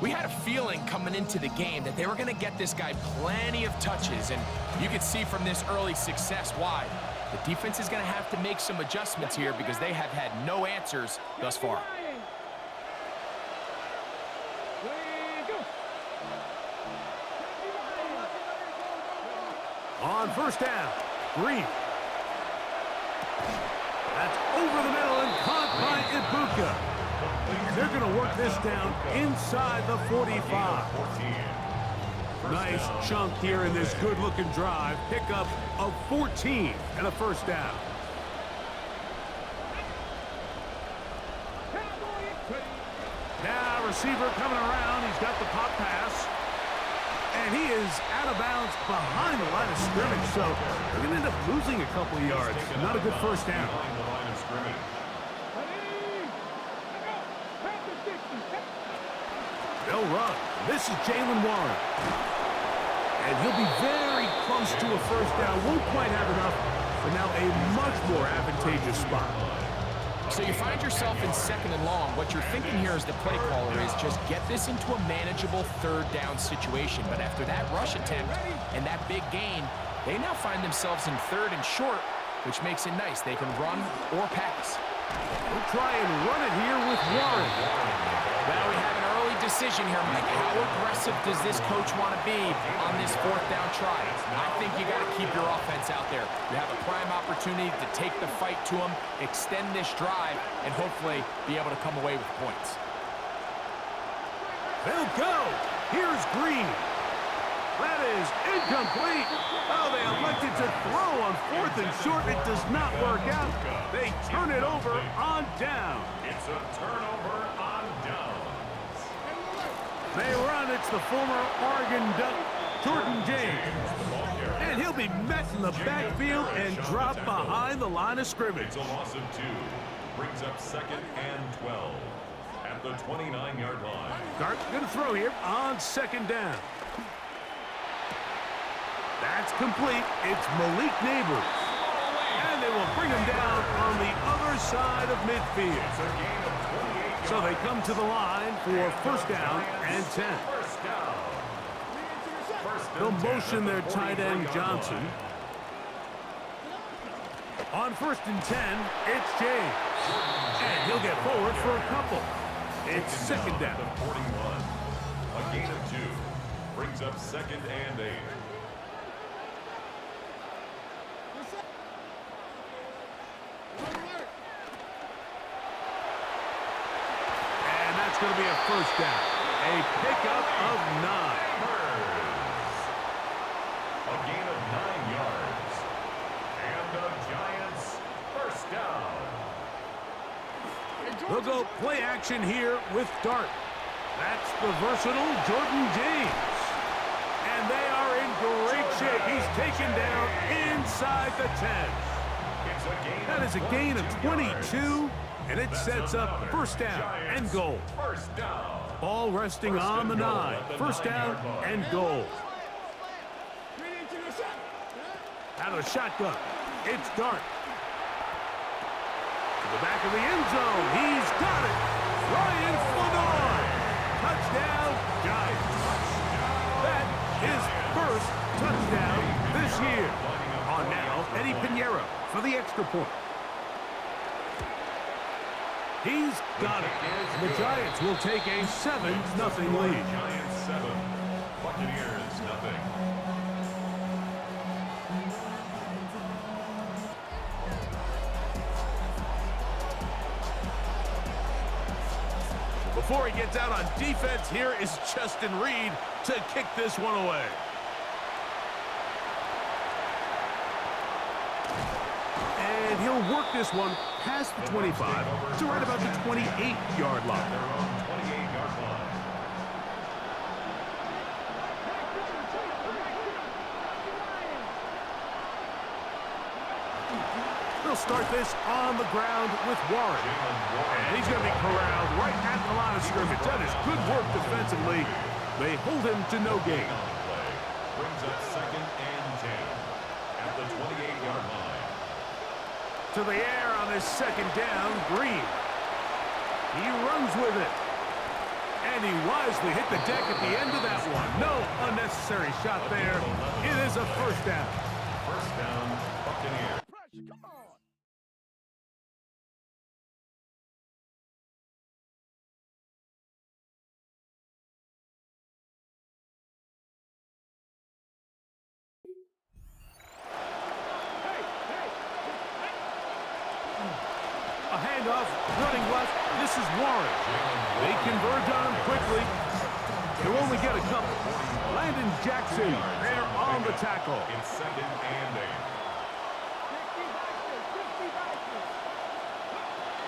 We had a feeling coming into the game that they were going to get this guy plenty of touches, and you could see from this early success why. The defense is going to have to make some adjustments here because they have had no answers thus far. On first down, Green. That's over the middle and caught by Ibuka. They're going to work this down inside the 45. Nice chunk here in this good-looking drive. Pickup of 14 and a first down. Now receiver coming around. He's got the pop pass. And he is out of bounds behind the line of scrimmage, so they're going to end up losing a couple of yards. Not a good first down. They'll run. This is Jalen Warren. And he'll be very close to a first down. Won't quite have enough, but now a much more advantageous spot. So you find yourself in second and long. What you're thinking here as the play caller is just get this into a manageable third down situation. But after that rush attempt and that big gain, they now find themselves in third and short, which makes it nice. They can run or pass. We'll try and run it here with Warren. Now we have an early decision here, Mike. How aggressive does this coach want to be on this fourth down try? I think you got to keep your offense out there. You have a prime opportunity to take the fight to them, extend this drive, and hopefully be able to come away with points. They'll go. Here's Green. That is incomplete. Oh, they elected to throw on fourth and short. It does not work out. They turn it over on down. It's a turnover on downs. They run. It's the former Oregon Duck, Jordan James. And he'll be met in the backfield and dropped behind the line of scrimmage. It's a loss of 2. Brings up second and 12 at the 29-yard line. Gart's going to throw here on second down. That's complete. It's Malik Neighbors. And they will bring him down on the other side of midfield. So they come to the line for first down and 10. They'll motion their tight end Johnson. On first and 10, it's James. And he'll get forward for a couple. It's second down. 41. A gain of 2. Brings up second and 8. And that's going to be a first down. A pickup of 9. A gain of 9 yards. And the Giants first down. They'll go play action here with Dart. That's the versatile Jordan James. And they are in great shape. He's taken down inside the 10. That is a gain of 22, and it sets up first down and goal. Ball resting on the 9. First down and goal. Out of the shotgun, it's Dart. To the back of the end zone, he's got it. Ryan Flournoy. Touchdown, Giants. That is first touchdown this year. On now, Eddie Pinheiro for the extra point. He's got it. The Giants will take a 7-0 lead. Giants 7, Buccaneers 0. Before he gets out on defense, here is Justin Reed to kick this one away. And he'll work this one past the 25 to right about the 28-yard line. Their own 28-yard line. They'll start this on the ground with Warren. And he's going to be corralled right at the line of scrimmage. That is good work defensively. They hold him to no gain. Brings up second and 10 at the 28-yard line. To the air on this second down, Green. He runs with it. And he wisely hit the deck at the end of that one. No unnecessary shot there. It is a first down. First down, Buccaneers. Pressure, come on. A handoff, running left. This is Warren. They converge on him quickly. He'll only get a couple. Landon Jackson there on the tackle. It's second and 8.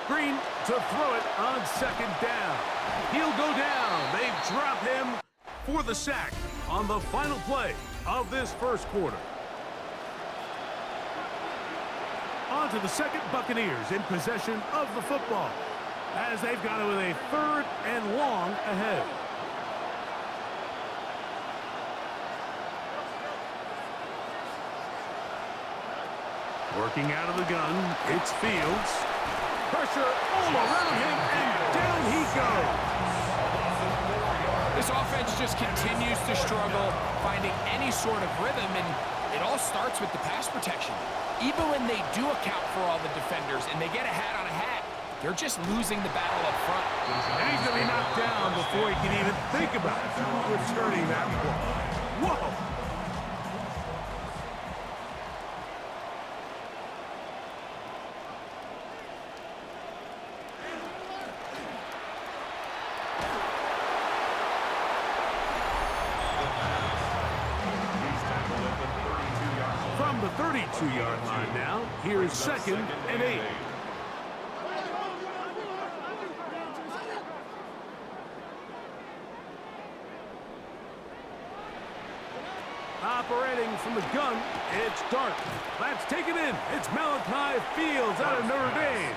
Green to throw it on second down. He'll go down. They drop him for the sack on the final play of this first quarter. On to the second, Buccaneers in possession of the football as they've got it with a third and long ahead. Working out of the gun, it's Fields. Pressure all around him, and down he goes. This offense just continues to struggle finding any sort of rhythm, and it all starts with the pass protection. Even when they do account for all the defenders and they get a hat on a hat, they're just losing the battle up front. And he's going to be knocked down before he can even think about returning that ball. Whoa! From the 32-yard line now, here's second and 8. Operating from the gun, it's Dart. That's taken in. It's Malachi Fields out of Notre Dame.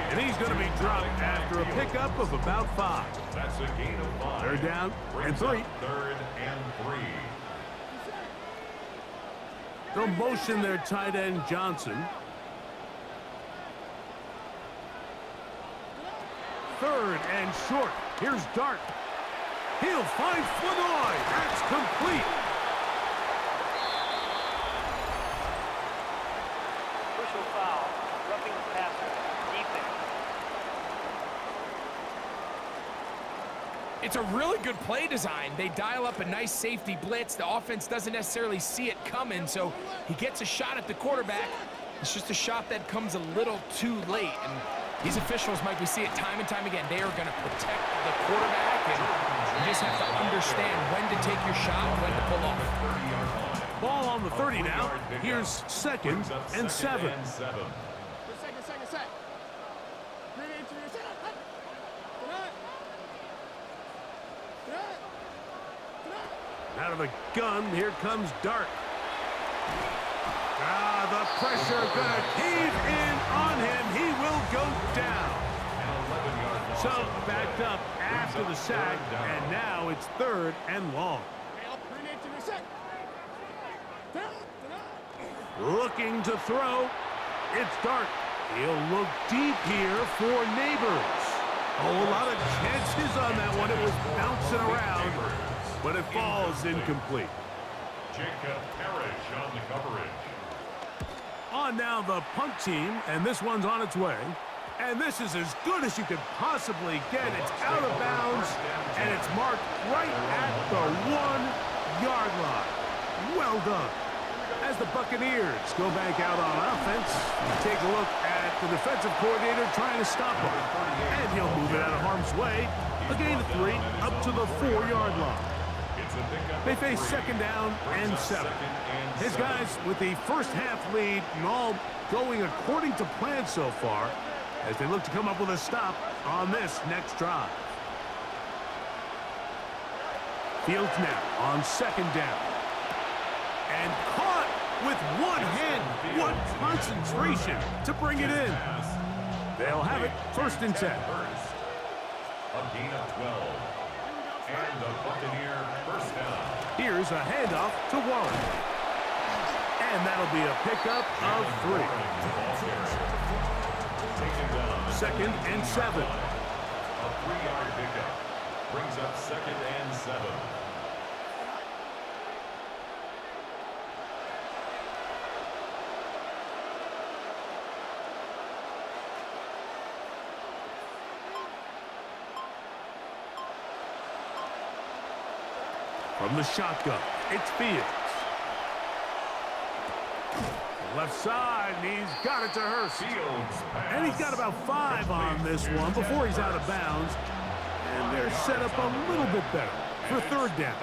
And he's going to be dropped after a pickup of about 5. That's a gain of 5. Third down and 3. Third and 3. They'll motion their tight end, Johnson. Third and short. Here's Dart. He'll find Flournoy. That's complete. Crucial foul. Roughing the passer. Defense. It's a really good play design. They dial up a nice safety blitz. The offense doesn't necessarily see it coming, so he gets a shot at the quarterback. It's just a shot that comes a little too late, and these officials, Mike, we see it time and time again. They are going to protect the quarterback, and you just have to understand when to take your shot, when to pull off. Ball on the 30 now. Here's second and 7. Second. Out of the gun, here comes Dart. The pressure gonna cave in on him. He will go down. So backed up after the sack, and now it's third and long. Looking to throw. It's Dart. He'll look deep here for Neighbors. Oh, a lot of chances on that one. It was bouncing around, but it falls incomplete. Jacob Parrish on the coverage. On now the punt team, and this one's on its way. And this is as good as you could possibly get. It's out of bounds, and it's marked right at the 1-yard line. Well done. As the Buccaneers go back out on offense, take a look at the defensive coordinator trying to stop him. And he'll move it out of harm's way. A gain of 3 up to the 4-yard line. They face second down and 7. His guys with the first half lead and all going according to plan so far as they look to come up with a stop on this next drive. Fields now on second down. And caught with one hand. What concentration to bring it in. They'll have it first and 10. A gain of 12. And the Buccaneer first down. Here's a handoff to Warren. And that'll be a pickup of 3. Second and 7. A 3-yard pickup. Brings up 2nd and 7. From the shotgun, it's Fields. Left side, and he's got it to Hurst. And he's got about 5 on this one before he's out of bounds. And they're set up a little bit better for 3rd down.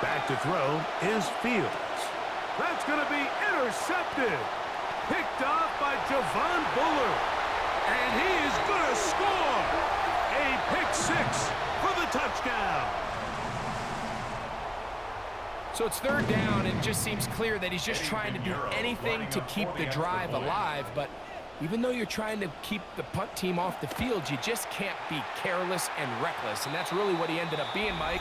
Back to throw is Fields. That's going to be intercepted. Picked off by Javon Buller. And he is going to score. A pick 6 for the touchdown. So it's 3rd down, and it just seems clear that he's just trying to do anything to keep the drive alive. But even though you're trying to keep the punt team off the field, you just can't be careless and reckless. And that's really what he ended up being, Mike.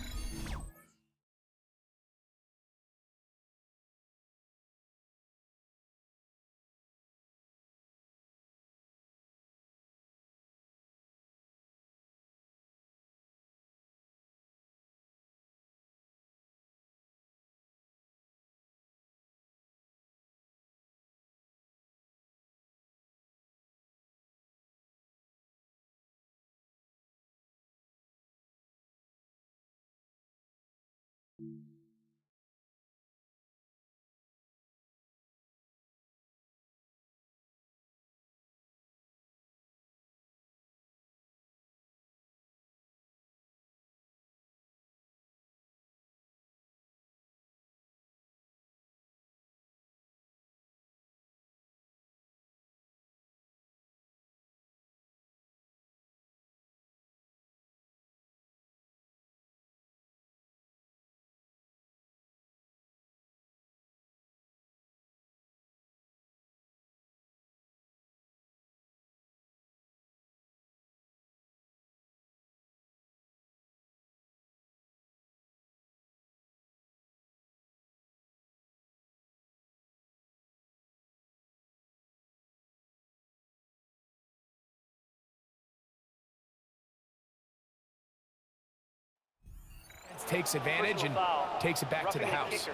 Takes advantage and takes it back to the house.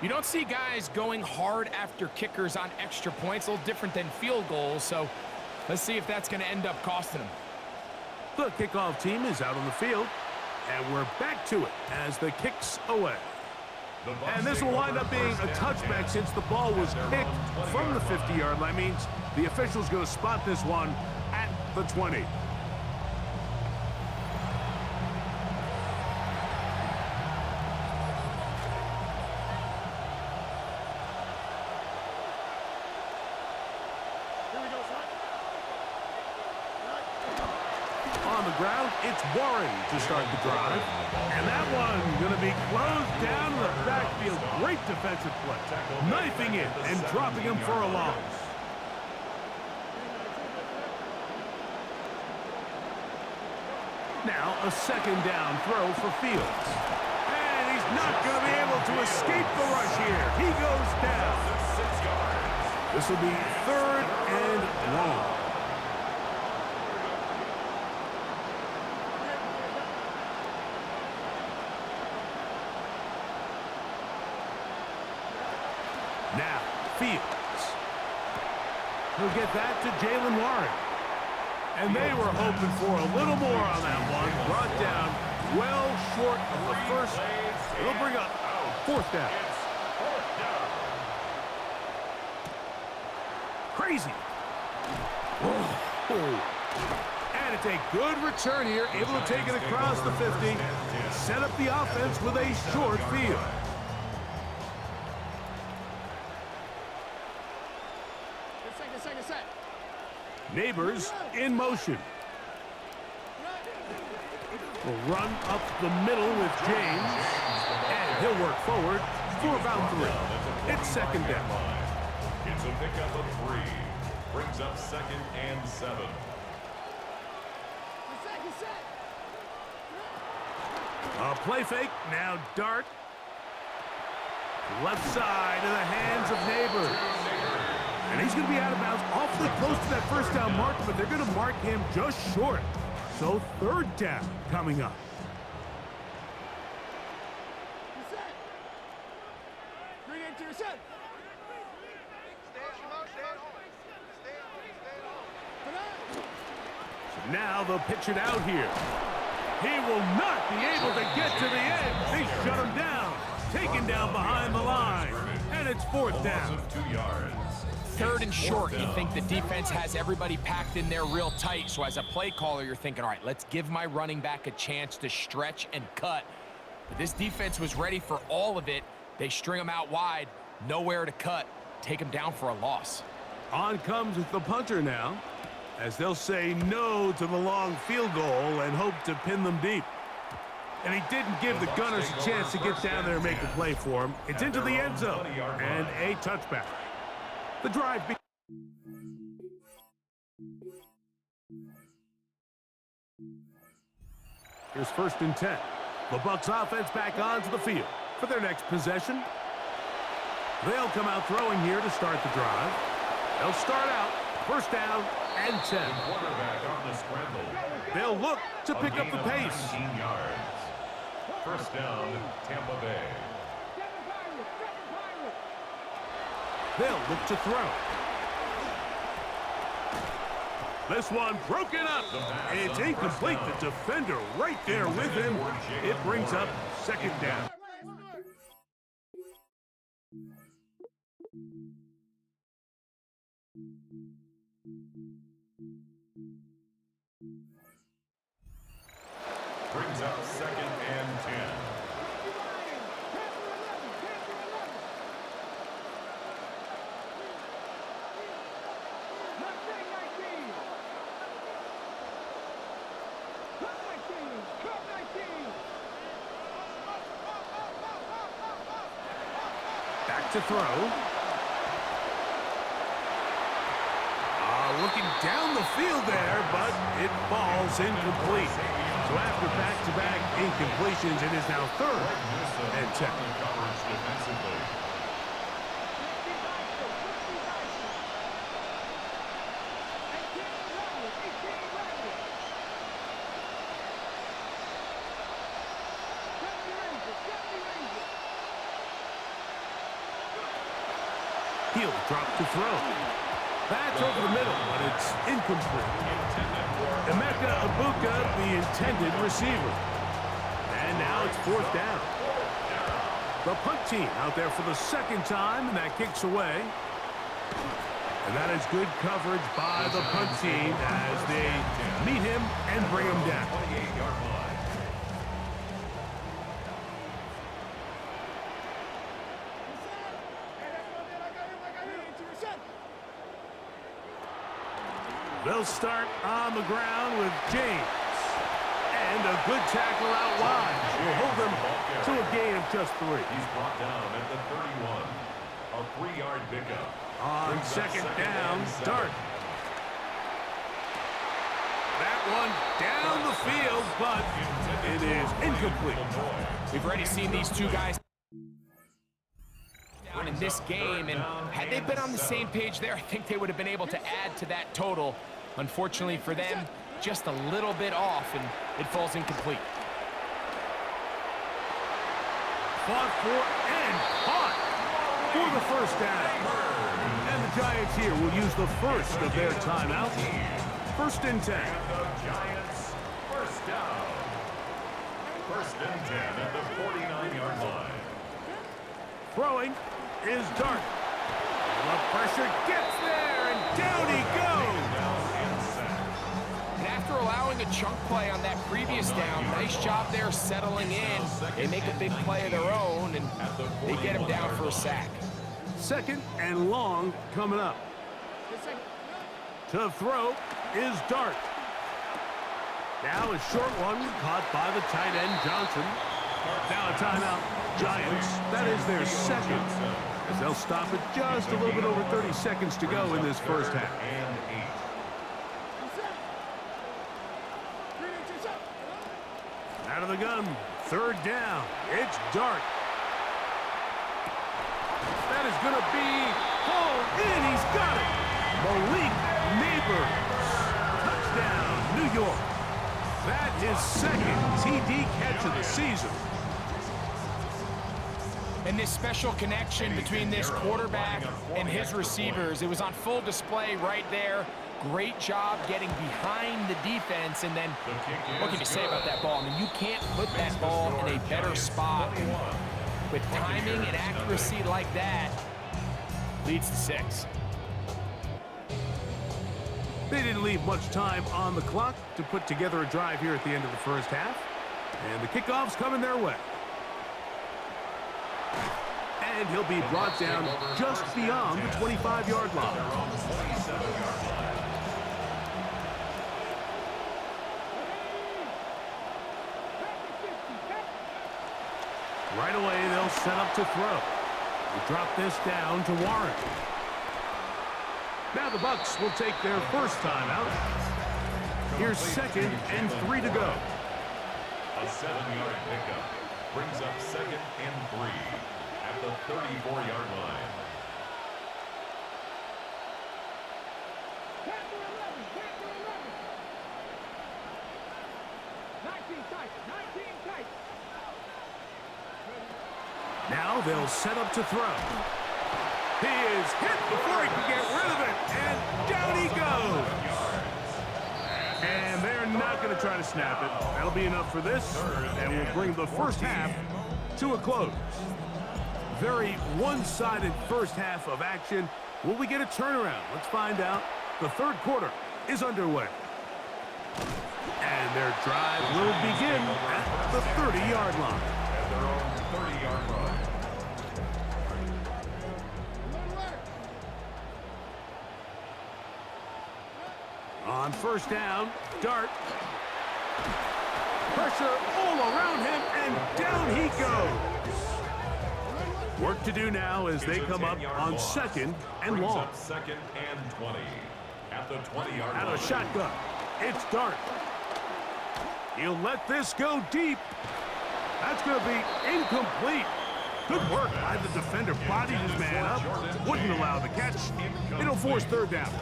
You don't see guys going hard after kickers on extra points, a little different than field goals, so let's see if that's going to end up costing them. The kickoff team is out on the field, and we're back to it as the kick's away. And this will wind up being a touchback since the ball was kicked from the 50-yard line. Means the official's going to spot this one at the 20. On the ground, it's Warren to start the drive. And that one going to be closed down in the backfield. Great defensive play. Knifing it and dropping him for a loss. Now a 2nd down throw for Fields. And he's not going to be able to escape the rush here. He goes down. This will be 3rd and long. Now, Fields. He'll get that to Jalen Warren. And they were hoping for a little more on that one. Brought down well short of the first. It'll bring up 4th down. Crazy. And it's a good return here. Able to take it across the 50. Set up the offense with a short field. Neighbors in motion. Will run up the middle with James. And he'll work forward for about 3. It's second down. It's a pickup of 3. Brings up 2nd and 7. A play fake, now dart. Left side to the hands of Neighbors. And he's going to be out of bounds awfully close to that first down mark, but they're going to mark him just short. So 3rd down coming up. So now they'll pitch it out here. He will not be able to get to the edge. They shut him down. Taken down behind the line. And it's 4th down. 2 yards. 3rd and short. You think the defense has everybody packed in there real tight. So as a play caller, you're thinking, all right, let's give my running back a chance to stretch and cut. But this defense was ready for all of it. They string him out wide. Nowhere to cut. Take him down for a loss. On comes the punter now, as they'll say no to the long field goal and hope to pin them deep. And he didn't give the Gunners a chance to get down there and make a play for him. It's into the end zone and a touchback. The drive begins. Here's 1st and 10. The Bucs offense back onto the field for their next possession. They'll come out throwing here to start the drive. They'll start out 1st down and 10. Quarterback on the scramble. They'll look to pick up the pace. 19 yards. 1st down, Tampa Bay. They'll look to throw. This one broken up. It's incomplete. The defender right there with him. It brings up 2nd down. Brings up 2nd and 10. Back to throw. Looking down the field there, but it falls incomplete. So after back-to-back incompletions, it is now 3rd and 10. He'll drop to throw. That's over the middle, but it's incomplete. Emeka Ibuka, the intended receiver. And now it's 4th down. The punt team out there for the 2nd time, and that kicks away. And that is good coverage by the punt team as they meet him and bring him down. 28-yard line. They'll start on the ground with James. And a good tackle out wide will hold them to a gain of just 3. He's brought down at the 31. A 3-yard pickup. On 2nd down, Dart. That one down the field, but it is incomplete. We've already seen these two guys down in this game, and had they been on the same page there, I think they would have been able to add to that total. Unfortunately for them, just a little bit off, and it falls incomplete. Fought for and caught for the 1st down. And the Giants here will use the first of their timeouts. 1st and 10. The Giants, 1st down. 1st and 10 at the 49-yard line. Throwing is Dart. The pressure gets there, and down he goes. And after allowing a chunk play on that previous down, nice job there settling in. They make a big play of their own, and they get him down for a sack. 2nd and long coming up. To throw is Dart. Now a short one caught by the tight end Johnson. Now a timeout. Giants, that is their second, as they'll stop it just a little bit over 30 seconds to go in this first half. Out of the gun, third down. It's Dart. That is going to be hauled in. He's got it. Malik Neighbors. Touchdown, New York. That is second TD catch of the season. And this special connection between this quarterback and his receivers, it was on full display right there. Great job getting behind the defense, and then what can you say about that ball? I mean, you can't put that ball in a better spot. With timing and accuracy like that, leads to 6. They didn't leave much time on the clock to put together a drive here at the end of the first half. And the kickoff's coming their way. And he'll be brought down just beyond the 25-yard line. Right away, they'll set up to throw. We drop this down to Warren. Now the Bucs will take their first time out. Here's 2nd and 3 to go. A 7-yard pickup brings up 2nd and 3 at the 34-yard line. Now they'll set up to throw. He is hit before he can get rid of it, and down he goes. And they're not going to try to snap it. That'll be enough for this, and we'll bring the first half to a close. Very one-sided first half of action. Will we get a turnaround? Let's find out. The third quarter is underway. And their drive will begin at the 30-yard line. At their own 30-yard line. On first down, Dart. Pressure all around him, and down he goes. Work to do now as they come up on 2nd and long. 2nd and 20 at the 20-yard line. Out of shotgun, it's Dart. He'll let this go deep. That's going to be incomplete. Good work by the defender. Bodied his man up. Wouldn't allow the catch. It'll force third down.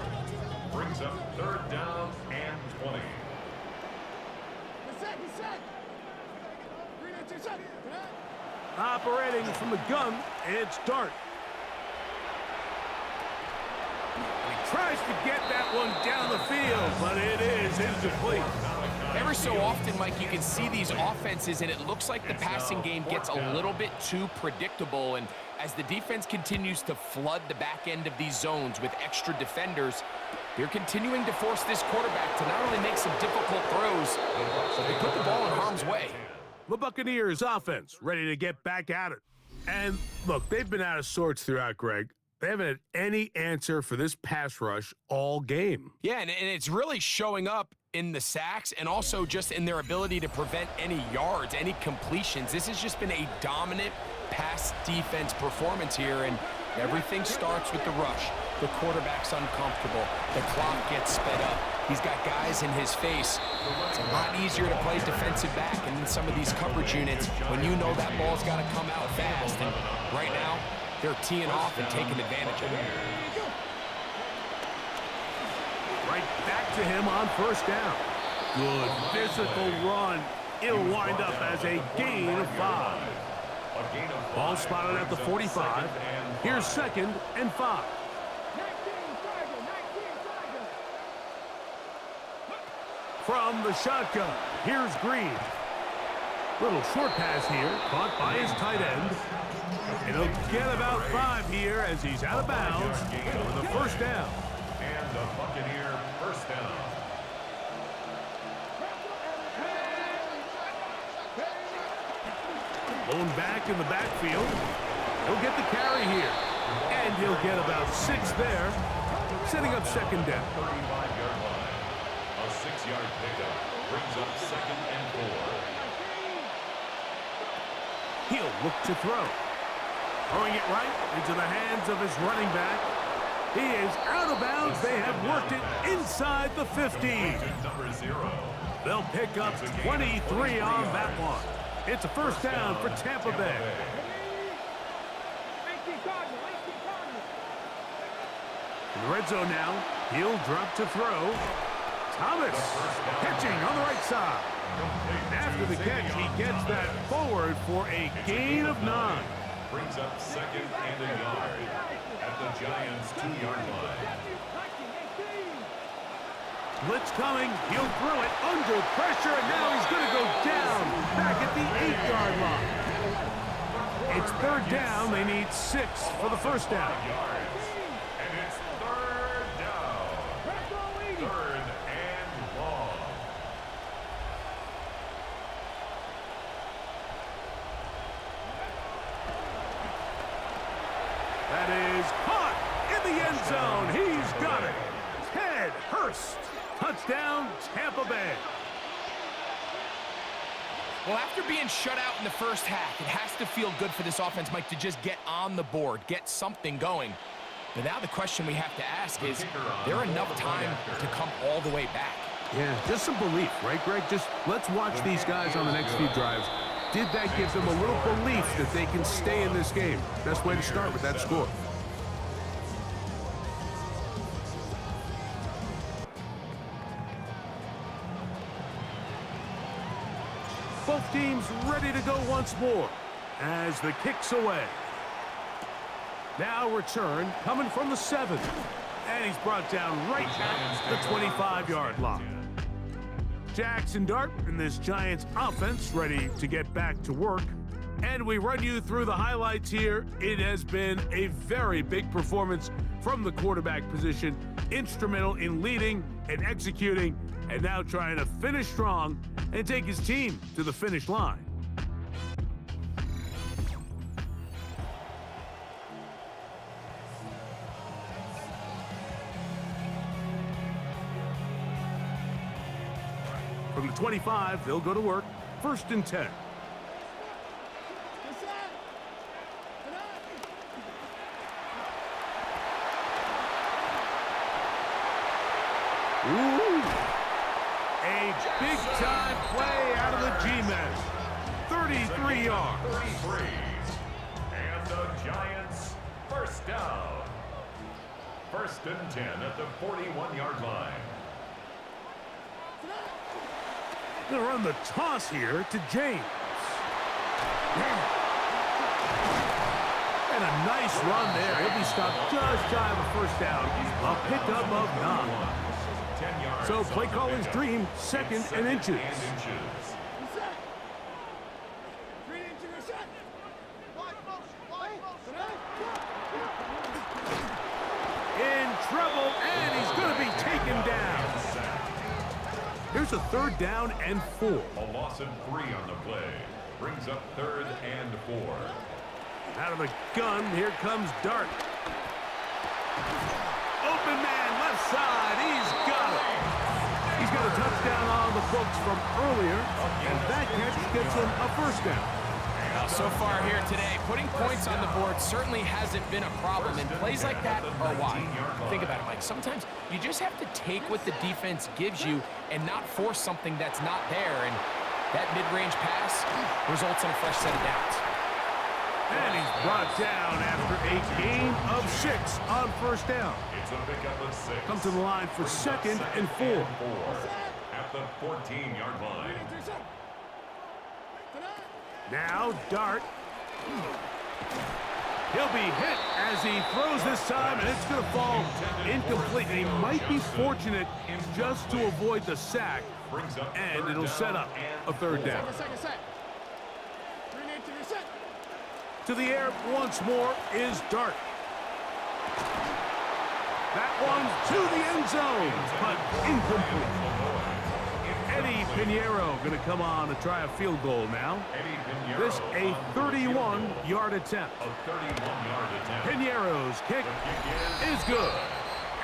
Brings up 3rd down and 20. Operating from the gun, it's Dart. He tries to get that one down the field, but it is incomplete. Every so often, Mike, you can see these offenses, and it looks like the passing game gets a little bit too predictable. And as the defense continues to flood the back end of these zones with extra defenders, they're continuing to force this quarterback to not only make some difficult throws, but they put the ball in harm's way. The Buccaneers offense ready to get back at it. And look, they've been out of sorts throughout, Greg. They haven't had any answer for this pass rush all game. Yeah, and it's really showing up in the sacks and also just in their ability to prevent any yards, any completions. This has just been a dominant pass defense performance here, and everything starts with the rush. The quarterback's uncomfortable. The clock gets sped up. He's got guys in his face. It's a lot easier to play defensive back in some of these coverage units when you know that ball's got to come out fast. And right now, they're teeing off and taking advantage of it. Right back to him on first down. Good physical run. It'll wind up as a gain of 5. Ball spotted at the 45. Here's 2nd and 5. From the shotgun, here's Green. Little short pass here, caught by his tight end. And he'll get about 5 here as he's out of bounds for the first down. And the Buccaneer first down. Blown back in the backfield. He'll get the carry here. And he'll get about 6 there, setting up 2nd down. 35-yard line. A 6-yard pickup brings up 2nd and 4. He'll look to throw. Throwing it right into the hands of his running back. He is out of bounds. They have worked it inside the 15. They'll pick up 23 on that one. It's a first down for Tampa Bay. In the red zone now, he'll drop to throw. Thomas catching on the right side. After the catch, he gets that forward for a gain of 9. Brings up second and a yard at the Giants' 2-yard line. Blitz coming. He'll throw it under pressure, and now he's going to go down back at the 8-yard line. It's third down. They need 6 for the first down. And it's third down. Third and long. That is caught in the end zone. He's got it. Ted Hurst. Touchdown, Tampa Bay. Well, after being shut out in the first half, it has to feel good for this offense, Mike, to just get on the board, get something going. But now the question we have to ask is there enough time to come all the way back? Yeah, just some belief, right, Greg? Just let's watch these guys on the next few drives. Did that give them a little belief that they can stay in this game? Best way to start with that score. Both teams ready to go once more as the kick's away. Now return coming from the 7. And he's brought down right at the 25-yard line. Jackson Dart and this Giants offense ready to get back to work. And we run you through the highlights here. It has been a very big performance from the quarterback position. Instrumental in leading and executing, and now trying to finish strong and take his team to the finish line. From the 25, they'll go to work. First and 10. Ooh. A big-time play out of the G-men. 33 yards. 33. And the Giants first down. First and 10 at the 41-yard line. They'll run the toss here to James. And a nice run there. He'll be stopped just shy of a first down. A pickup of 9. So play caller's dream, second and inches. In trouble, and he's going to be taken down. Here's a third down and 4. A loss of 3 on the play. Brings up third and 4. Out of the gun, here comes Dart. Open man, left side, he's got it. He's got a touchdown on the books from earlier, and that catch gets him a first down. Now, so far here today, putting points on the board certainly hasn't been a problem, and plays like that are why. Think about it, Mike. Sometimes you just have to take what the defense gives you and not force something that's not there, and that mid-range pass results in a fresh set of downs. And he's brought down after a gain of 6 on first down. It's a pickup of 6. Come to the line for second and 4. At the 14-yard line. Now Dart. He'll be hit as he throws this time, and it's going to fall incomplete. He might be fortunate just to avoid the sack, and it'll set up a third down. To the air once more is Dart. That one to the end zone, but incomplete. Eddie Pinheiro going to come on to try a field goal now. This a 31-yard attempt. Pinheiro's kick is good.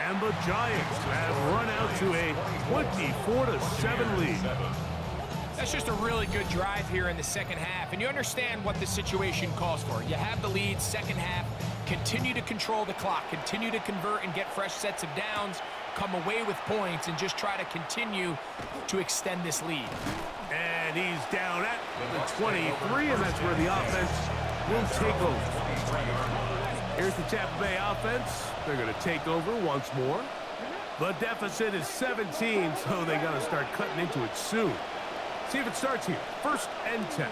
And the Giants have run out to a 24-7 lead. That's just a really good drive here in the second half, and you understand what the situation calls for. You have the lead, second half, continue to control the clock, continue to convert and get fresh sets of downs, come away with points, and just try to continue to extend this lead. And he's down at the 23, and that's where the offense will take over. Here's the Tampa Bay offense. They're going to take over once more. The deficit is 17, so they got to start cutting into it soon. See if it starts here. 1st and 10.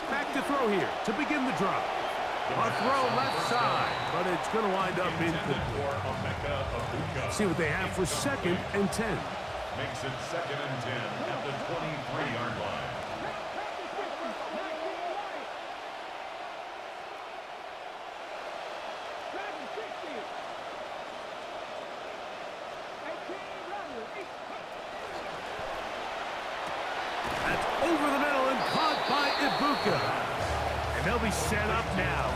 Back to throw here to begin the drive. A throw left side, but it's going to wind up incomplete. See what they have for 2nd and 10. Makes it 2nd and 10 at the 23-yard line. That's over the middle and caught by Ibuka. And they'll be set up now.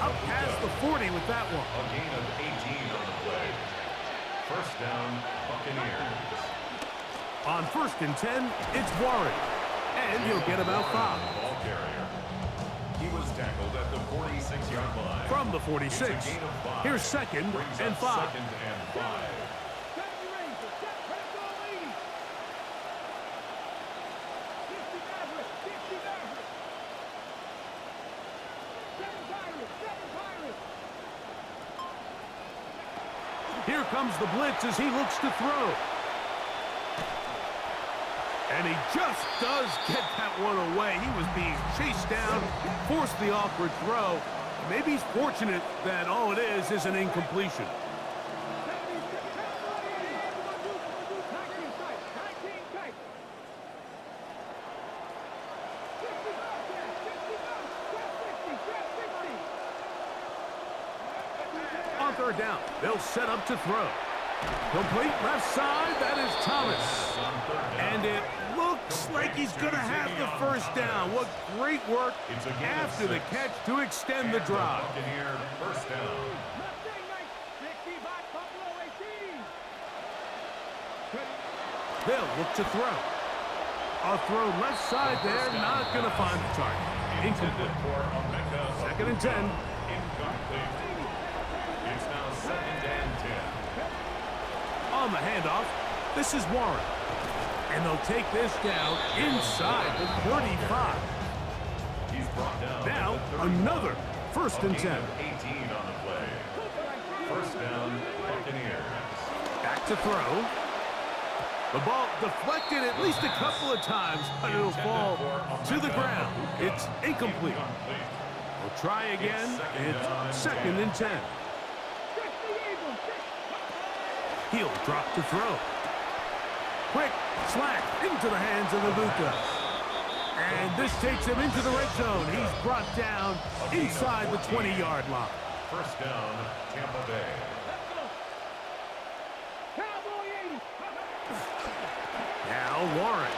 Up past the 40 with that one. A gain of 18 on the play. 1st down, Buccaneers. On 1st and 10, it's Warren. And he'll get about 5. Ball carrier. He was tackled at the 46-yard line. From the 46. Here's 2nd and 5. 2nd and 5. Here comes the blitz as he looks to throw. And he just does get that one away. He was being chased down, forced the awkward throw. Maybe he's fortunate that all it is an incompletion. On 3rd down, they'll set up to throw. Complete left side, that is Thomas. And it looks like he's going to have the 1st down. What great work after the catch to extend the drive. Buccaneer 1st down. They'll look to throw. A throw left side there, not going to find the target. Incomplete. 2nd and 10. Incomplete. It's now 2nd and 10. On the handoff, this is Warren. And they'll take this down inside the 35. He's brought down. Now, another 1st and 10. 18 on the play. 1st down, Buccaneers. Back to throw. The ball deflected at least a couple of times, but it'll fall to the ground. It's incomplete. We'll try again. It's 2nd and 10. He'll drop to throw. Quick slack into the hands of Ibuka. And this takes him into the red zone. He's brought down inside the 20-yard line. 1st down, Tampa Bay. Now Warren.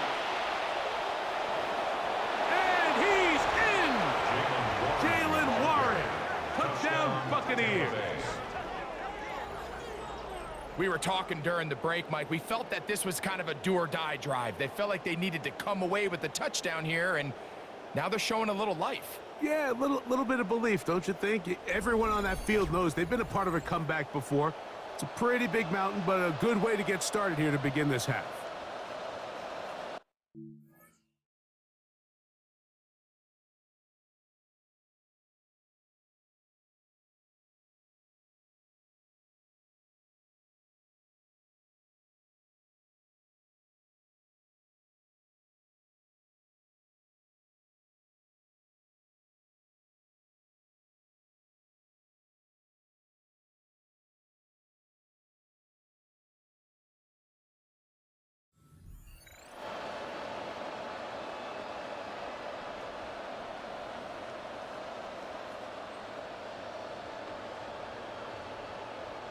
And he's in! Jalen Warren. Touchdown Buccaneers. We were talking during the break, Mike. We felt that this was kind of a do-or-die drive. They felt like they needed to come away with the touchdown here, and now they're showing a little life. Yeah, a little bit of belief, don't you think? Everyone on that field knows they've been a part of a comeback before. It's a pretty big mountain, but a good way to get started here to begin this half.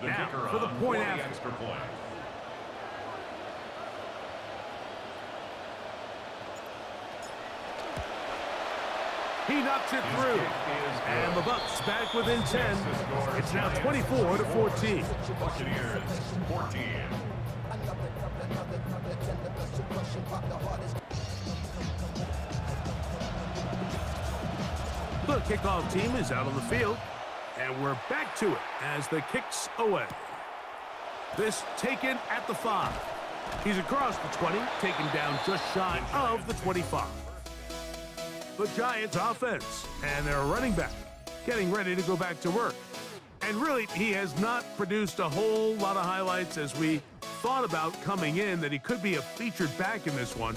The Now, kicker for the on point for after. extra point. He He knocks it through. And the Bucs back within 10. It's now 24-14. Buccaneers 14. The kickoff team is out on the field, and we're back to it as the kick's away. This taken at the 5. He's across the 20, taken down just shy of the 25. The Giants offense and their running back getting ready to go back to work. And really, he has not produced a whole lot of highlights as we thought about coming in that he could be a featured back in this one.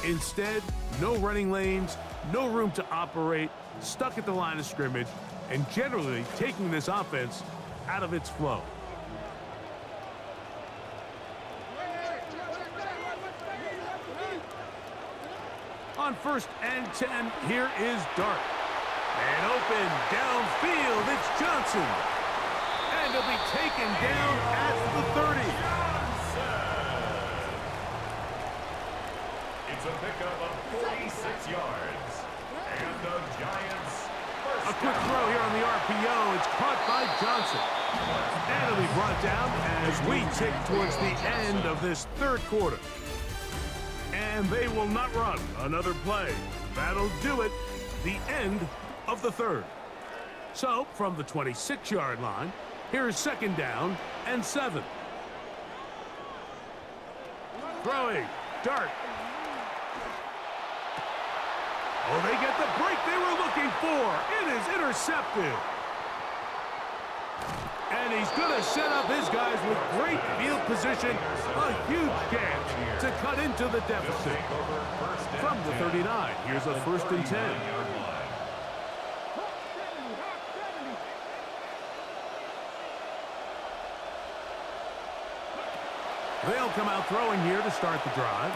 Instead, no running lanes, no room to operate, stuck at the line of scrimmage, and generally taking this offense out of its flow. On 1st and 10, here is Dart. And open downfield, it's Johnson. And he'll be taken down at the 30. It's a pickup of 46 yards. And the Giants A quick throw here on the RPO. It's caught by Johnson. And it'll be brought down as we tick towards the end of this 3rd quarter. And they will not run another play. That'll do it. The end of the 3rd. So, from the 26-yard line, here's 2nd down and 7. Throwing. Dart. Oh, they get the break they were looking for. It is intercepted. And he's going to set up his guys with great field position. A huge chance to cut into the deficit. From the 39, here's a 1st and 10. They'll come out throwing here to start the drive.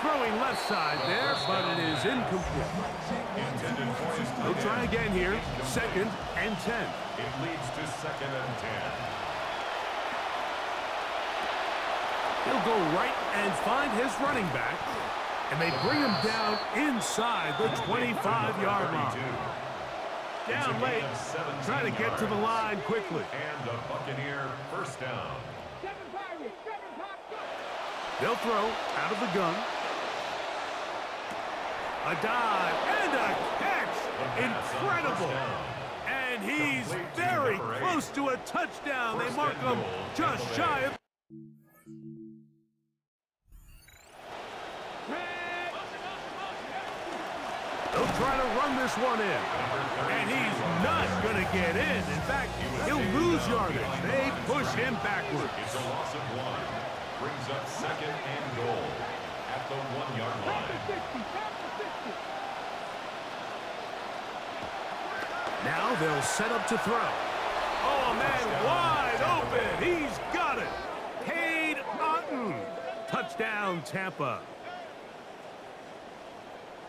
Throwing left side there, but it is incomplete. They'll try again here. 2nd and 10. It leads to 2nd and 10. He'll go right and find his running back, and they bring him down inside the 25-yard line. Down late, trying to get to the line quickly. And a Buccaneer 1st down. They'll throw out of the gun. A dive and a catch. Incredible. And he's very close to a touchdown. They mark him just shy of. They'll try to run this one in. And he's not going to get in. In fact, he'll lose yardage. They push him backwards. It's a loss of 1. Brings up 2nd and goal at the 1-yard line. Now they'll set up to throw. Oh, man, wide open. He's got it. Cade Otton. Touchdown, Tampa.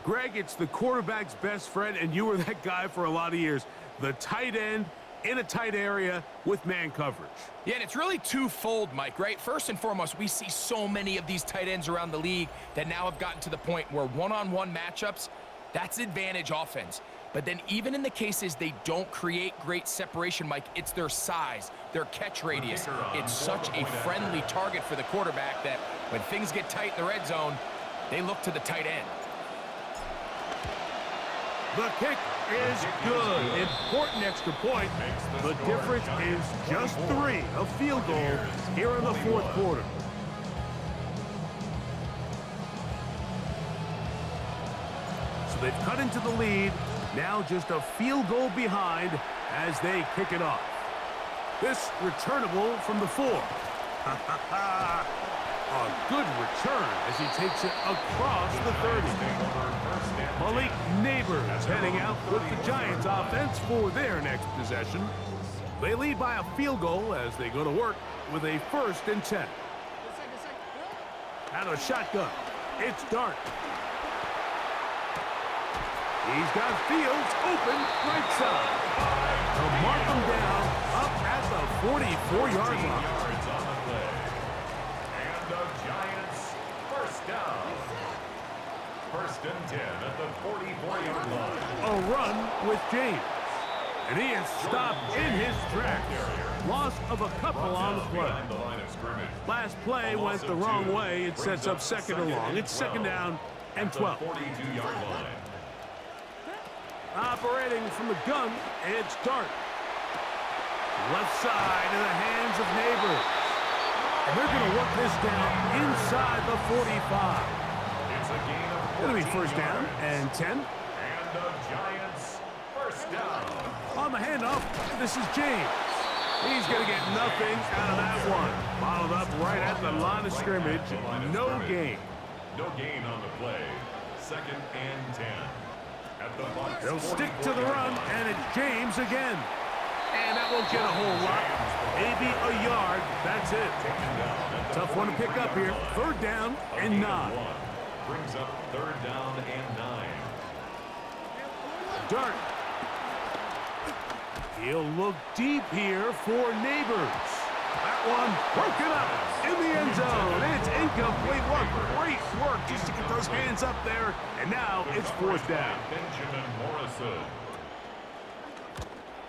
Greg, it's the quarterback's best friend, and you were that guy for a lot of years. The tight end in a tight area with man coverage. Yeah, and it's really twofold, Mike, right? First and foremost, we see so many of these tight ends around the league that now have gotten to the point where one-on-one matchups, that's advantage offense. But then even in the cases they don't create great separation, Mike, it's their size, their catch radius. It's such a friendly target for the quarterback that when things get tight in the red zone, they look to the tight end. The kick is good. Important extra point. The difference is just 3, a field goal here in the 4th quarter. So they've cut into the lead. Now just a field goal behind as they kick it off. This returnable from the 4. A good return as he takes it across the 30. Malik Neighbors heading out with the Giants offense for their next possession. They lead by a field goal as they go to work with a 1st and 10. Out of shotgun, it's Dart. He's got Fields open right side. They'll mark him down up at the 44-yard line. First and 10 at the 44-yard line. A run with James. And he is stopped in his tracks. Loss of a couple on the play. Last play went the wrong way. It sets up second and long. It's second down and 12. 42-yard line. Operating from the gun, it's Dart. Left side in the hands of Neighbors. And they're going to work this down inside the 45. It's a gain of Going to be first down and 10. And the Giants first down. On the handoff, this is James. He's going to get nothing out of that one. Bottled up right at the line of scrimmage. No gain. No gain on the play. Second and 10. At the Bucs. They'll stick to the run, and it's James again. And that won't get a whole lot. Maybe a yard. That's it. Tough one to pick up here. Third down and 9. Brings up third down and 9. Dart. He'll look deep here for Neighbors. That one broken up in the end zone. It's incomplete. What great work just to get those hands up there. And now it's fourth down. Benjamin Morrison.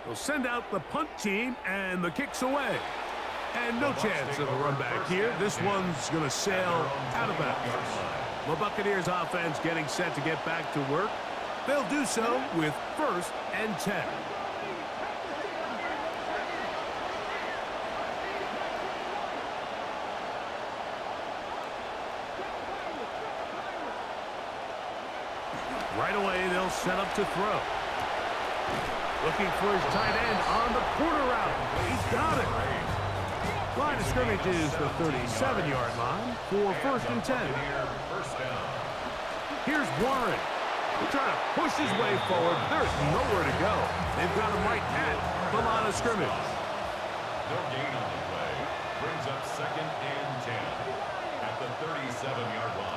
They'll send out the punt team, and the kick's away. And no chance of a run back here. This one's going to sail out of bounds. The Buccaneers offense getting set to get back to work. They'll do so with first and 10. Right away, they'll set up to throw. Looking for his tight end on the corner route. He's got it. Line of scrimmage is the 37-yard line for first and 10. Here's Warren. He'll try to push his way forward. There's nowhere to go. They've got him right at the line of scrimmage. No gain on the play. Brings up second and 10 at the 37-yard line.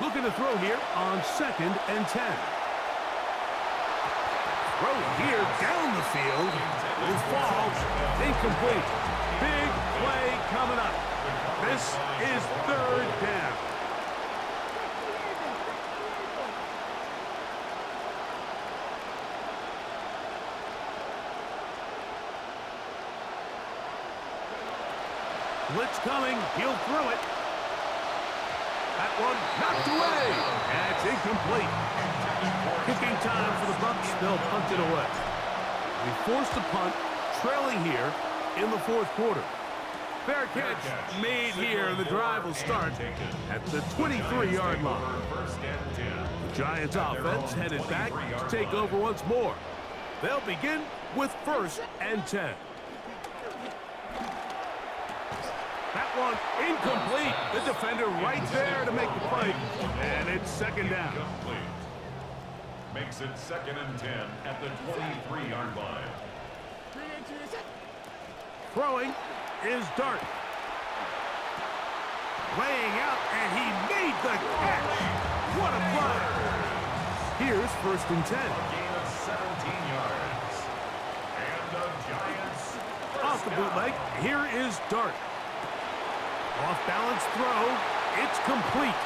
Looking to throw here on second and 10. Throw here down the field. It falls incomplete. Big play coming up. This is third down. Blitz coming. He'll throw it. That one knocked away. And it's incomplete. Kicking time for the Bucs. They'll punt it away. We forced a punt, trailing here in the fourth quarter. Fair catch made here. The drive will start at the 23-yard line. The Giants offense headed back to take over once more. They'll begin with first and 10. That one incomplete. The defender right there to make the play. And it's second down. Makes it second and 10 at the 23-yard line. Throwing is Dart. Laying out, and he made the catch. What a play. Here's first and 10. A gain of 17 yards. And the Giants off the bootleg. Here is Dart. Off balance throw. It's complete.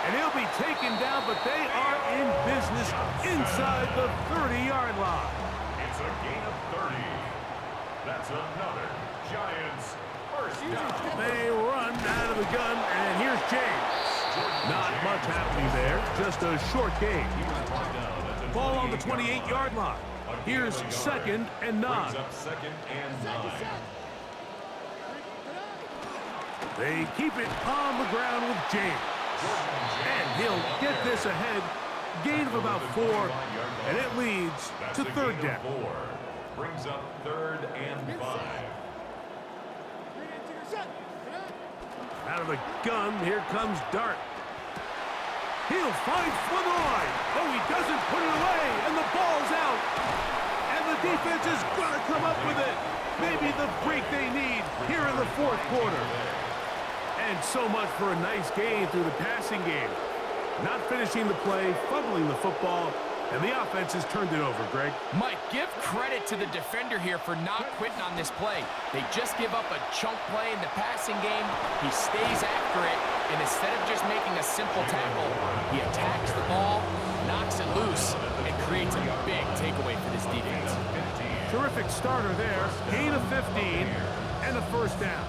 And he'll be taken down, but they are in business inside the 30-yard line. It's a gain of 30. That's another Giants first down. They run out of the gun, and here's James. Not much happening there, just a short gain. Ball on the 28-yard line. Here's second and 9. Brings up second and 9. They keep it on the ground with James. And he'll get this ahead. Gain of about 4, and it leads to third down. Brings up third and 5. Out of the gun, here comes Dart. He'll find Flournoy. Oh, he doesn't put it away, and the ball's out. And the defense is going to come up with it. Maybe the break they need here in the fourth quarter. And so much for a nice gain through the passing game. Not finishing the play, fumbling the football, And the offense has turned it over, Greg. Mike, give credit to the defender here for not quitting on this play. They just give up a chunk play in the passing game. He stays after it, and instead of just making a simple tackle, he attacks the ball, knocks it loose, and creates a big takeaway for this defense. Terrific starter there. Gain of 15 and a first down.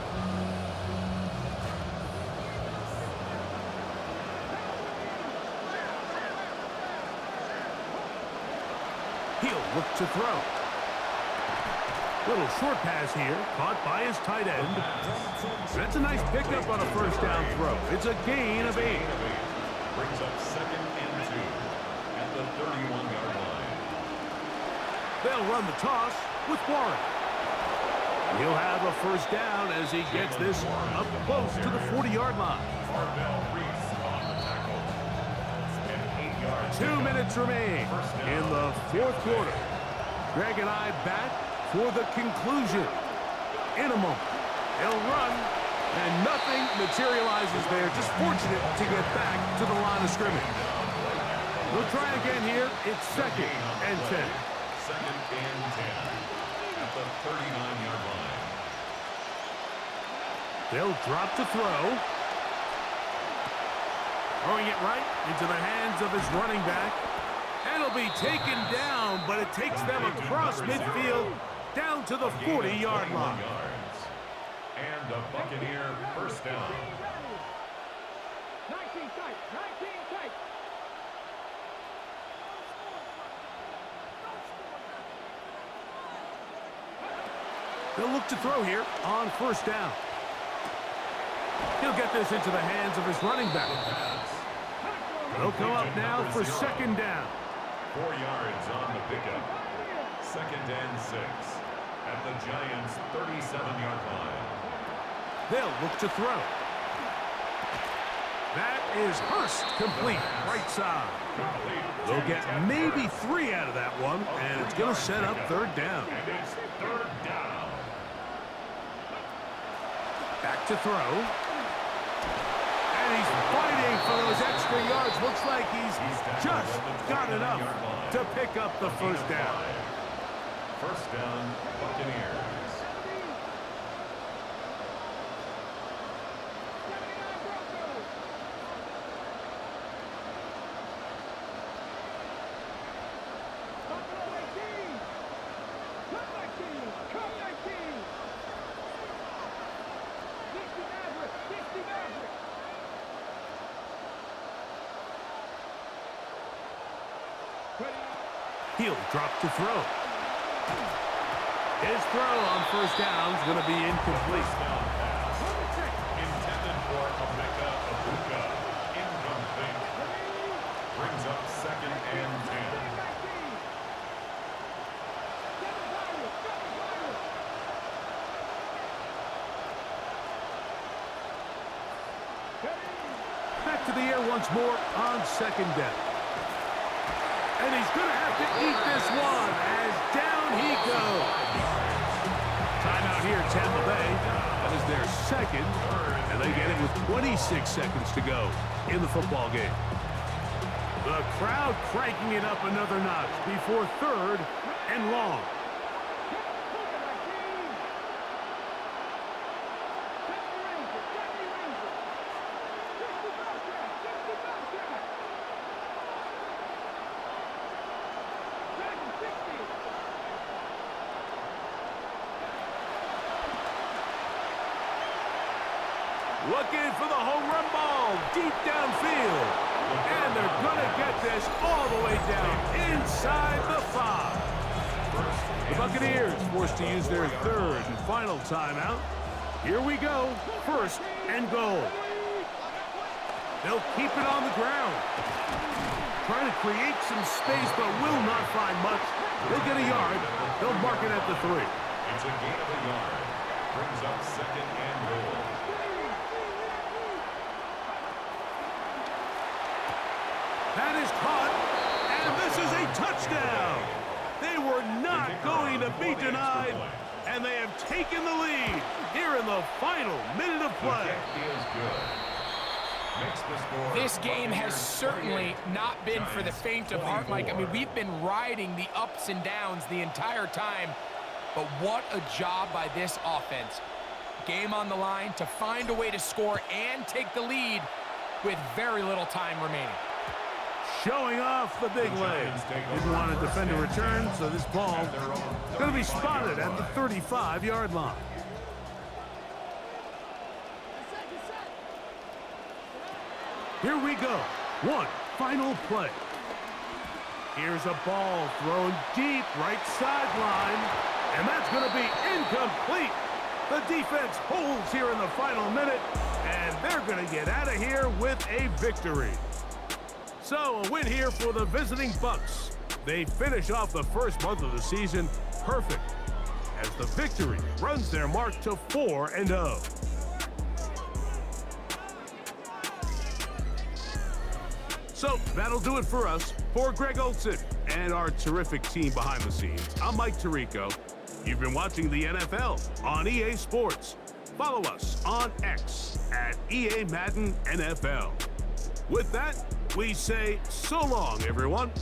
He'll look to throw. Little short pass here, caught by his tight end. That's a nice pickup on a first down throw. It's a gain of 8. Brings up 2nd and 2 at the 31-yard line. They'll run the toss with Warren. He'll have a first down as he gets this up close to the 40-yard line. 2 minutes remain in the fourth quarter. Greg and I back for the conclusion. In a moment, they'll run, and nothing materializes there. Just fortunate to get back to the line of scrimmage. We'll try again here. It's 2nd and 10. 2nd and 10 at the 39-yard line. They'll drop to throw. Throwing it right into the hands of his running back. And it'll be taken down, but it takes them across midfield down to the 40-yard line. And a Buccaneer first down. 19 tight, 19 tight. They'll look to throw here on first down. He'll get this into the hands of his running back. They'll come up now for 2nd down. 4 yards on the pickup. 2nd and 6 at the Giants' 37-yard line. They'll look to throw. That is Hurst complete, right side. They'll get maybe 3 out of that one, and it's going to set up 3rd down. And it's 3rd down. Back to throw. And he's fighting for those extra yards. Looks like he's just got enough to pick up the first down. First down, Buccaneers. He'll drop to throw. His throw on first down is going to be incomplete. Intended for Emeka Egbuka. Incomplete. Brings up 2nd and 10. Back to the air once more on 2nd down. And he's going to have to eat this one as down he goes. Timeout here, Tampa Bay. That is their 2nd, and they get it with 26 seconds to go in the football game. The crowd cranking it up another notch before 3rd and long. Looking for the home run ball deep downfield. And they're going to get this all the way down inside the 5. The Buccaneers forced to use their 3rd and final timeout. Here we go, 1st and goal. They'll keep it on the ground. Trying to create some space, but will not find much. They'll get a yard. They'll mark it at the 3. It's a gain of a yard. Brings up 2nd and goal. That is caught, and this is a touchdown. They were not going to be denied, and they have taken the lead here in the final minute of play. makes the score. This game has certainly not been for the faint of heart, Mike. I mean, we've been riding the ups and downs the entire time, but what a job by this offense. Game on the line to find a way to score and take the lead with very little time remaining. Showing off the big legs. Didn't want to defend a return, so this ball is going to be spotted at the 35-yard line. Here we go. One final play. Here's a ball thrown deep right sideline, and that's going to be incomplete. The defense holds here in the final minute, and they're going to get out of here with a victory. So, a win here for the visiting Bucs. They finish off the first month of the season perfect, as the victory runs their mark to 4-0. So, that'll do it for us. For Greg Olson and our terrific team behind the scenes, I'm Mike Tirico. You've been watching the NFL on EA Sports. Follow us on X at EA Madden NFL. With that, we say so long, everyone.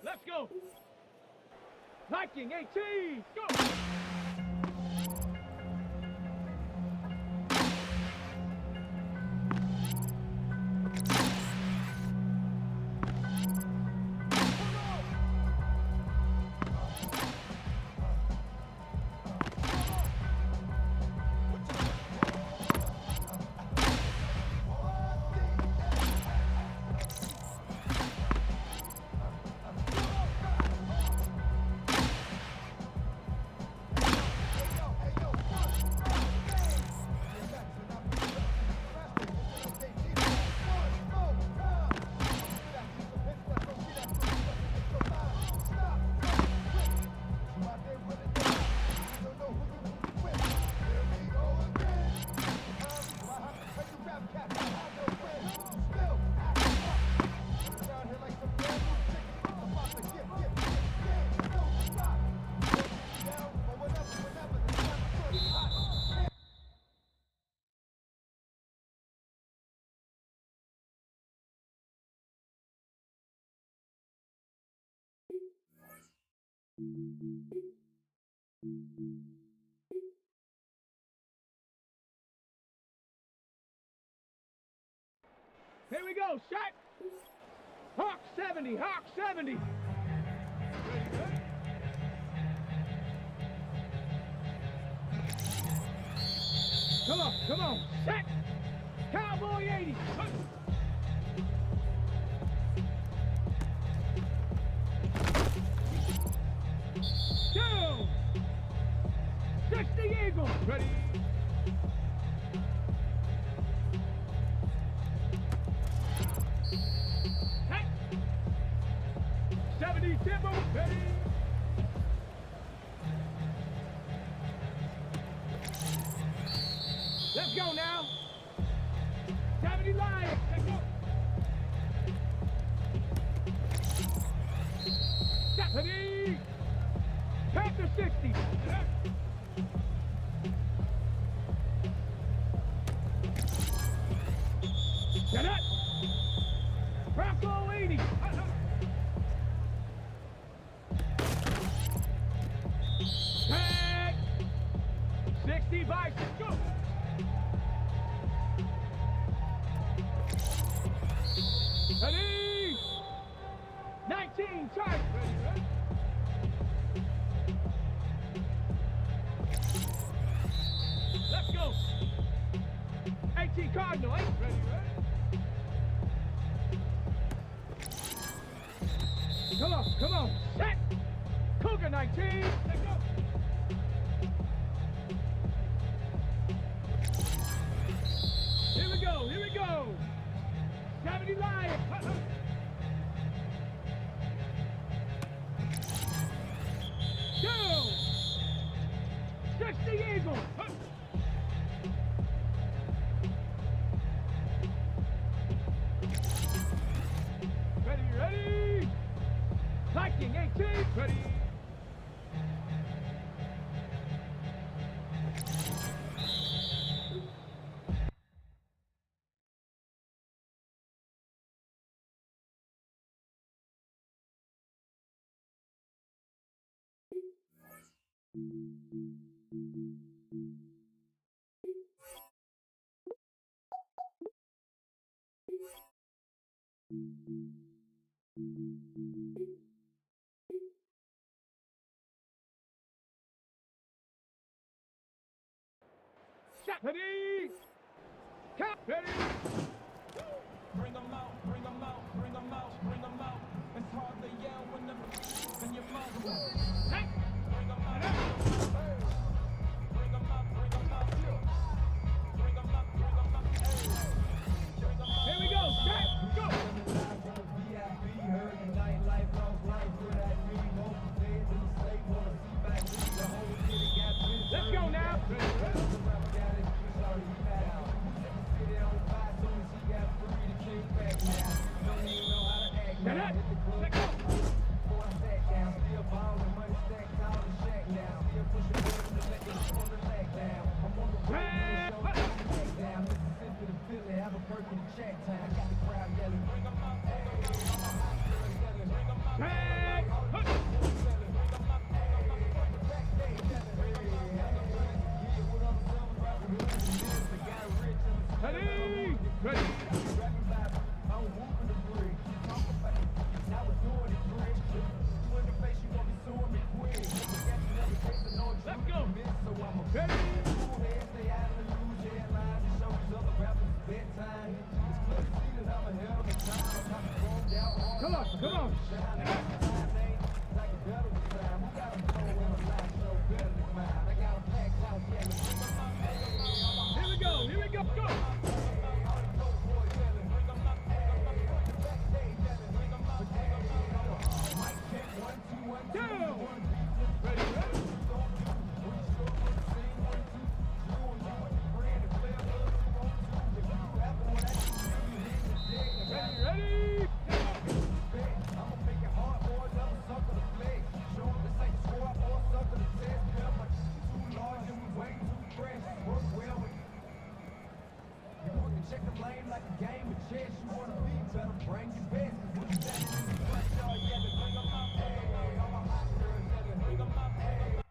Let's go. Viking 18, go. Here we go, shot. Hawk 70, Hawk 70. Come on, set. Cowboy 80. Two. 60 Eagle. Ready. Set. 70 Timber. Ready. Let's go now. 70 Lions. Let's go. 70. Panther 60. Set up. Bronco 80. Tag. 60 Bison. Go. Ready! 19, charge! Ready? Let's go! 18, Cardinal, eh? Ready? Come on, set! Cougar 19, let's go! Here we go! 70 Lions! Two! 60 Eagle! Ready! Viking 18! Ready! Shot! Ready! Count! Ready! Bring 'em out, bring 'em out, bring 'em out, bring 'em out. It's hard to yell when your mouth moves. Hey! Bring 'em out, bring 'em out, bring 'em out. Bring 'em out, bring 'em out. Here we go, set, go! Let's go now! Set up! Let go! Ready! Ready! Let's go! Ready! Come on! Here we go, go! Ready? Check the lane like a game of chess. You wanna be better, bring your best. What you standing in the front yard, yeah, bring 'em out. Hey, all my hot girls, yeah, bring 'em out. Hey.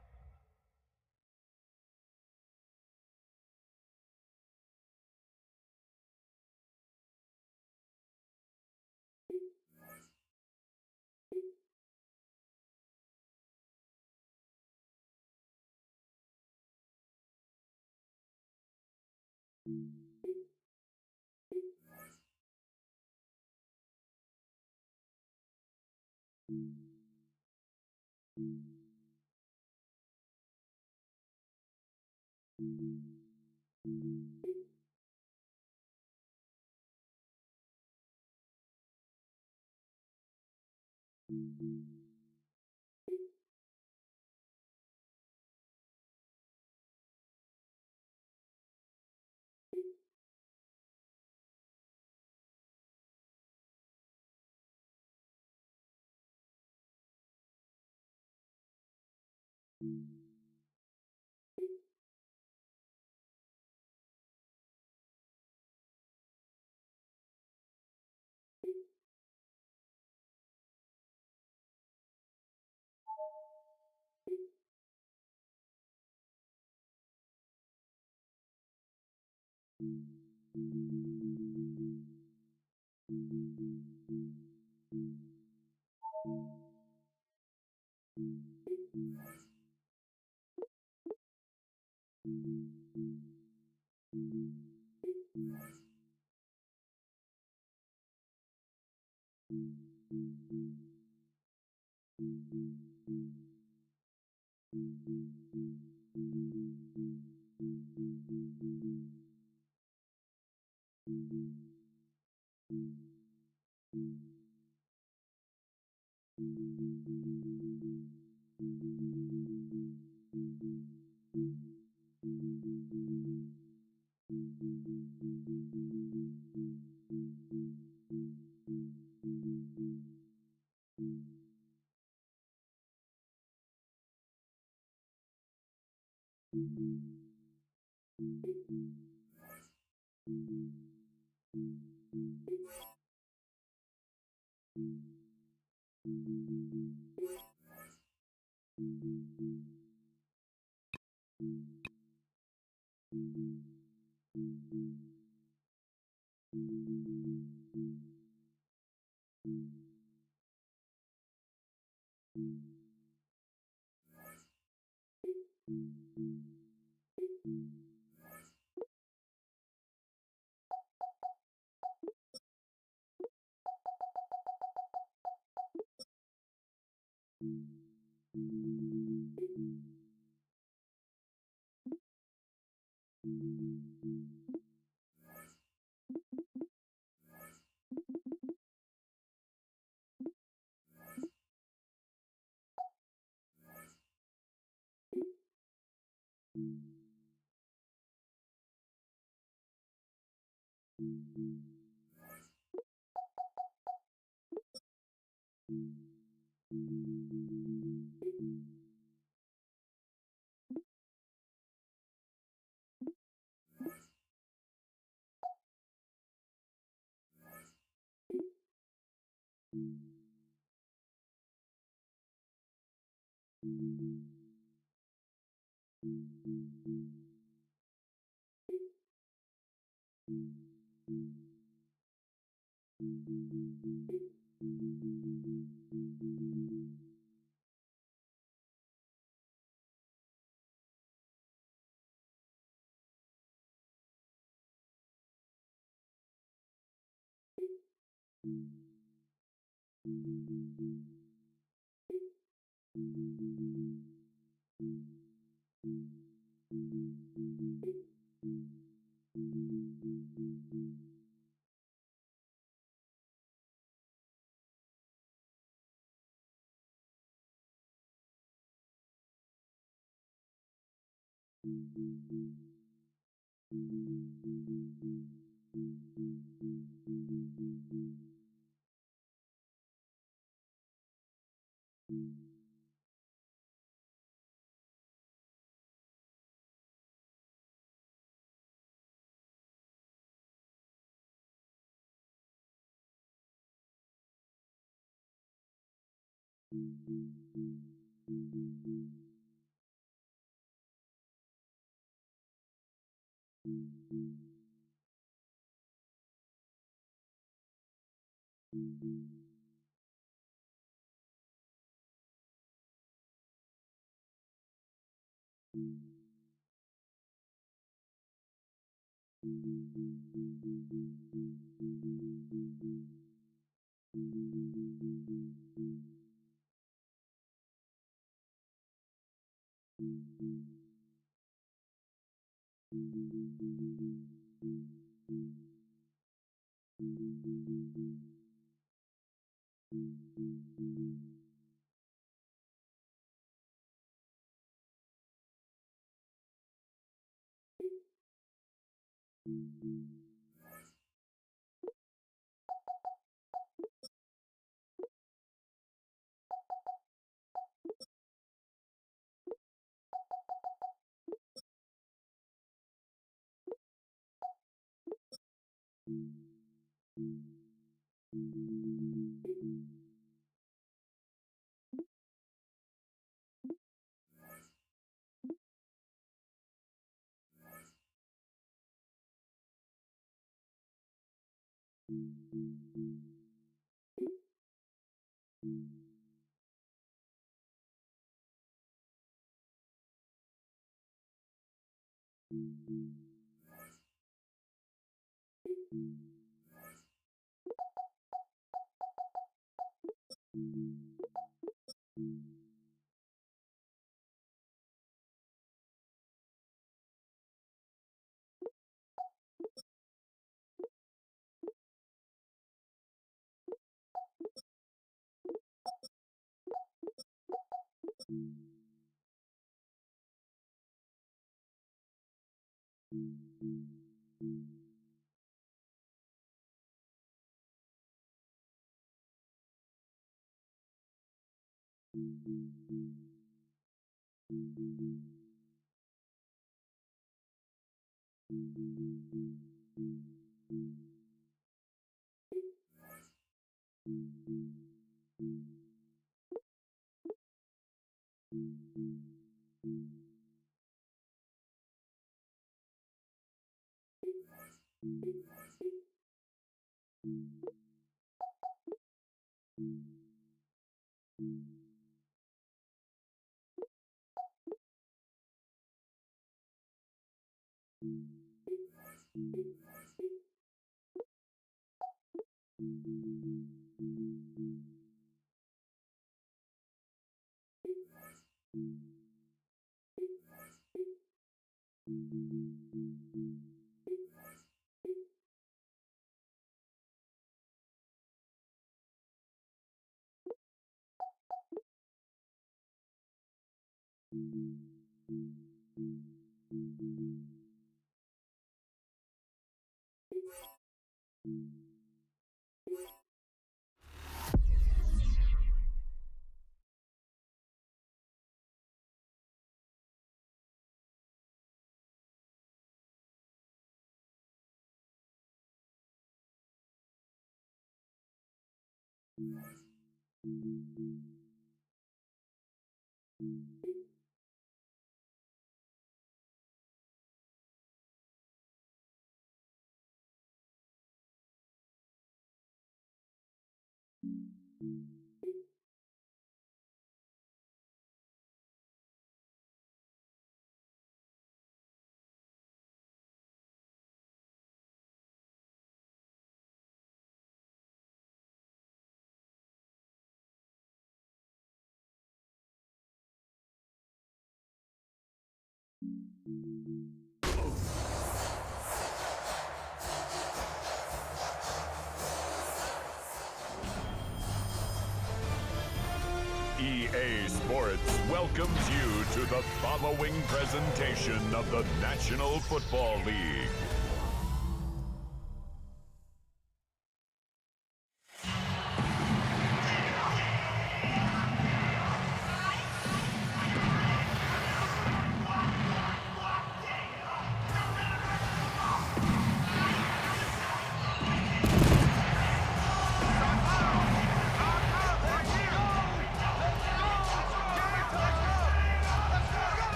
EA Sports welcomes you to the following presentation of the National Football League.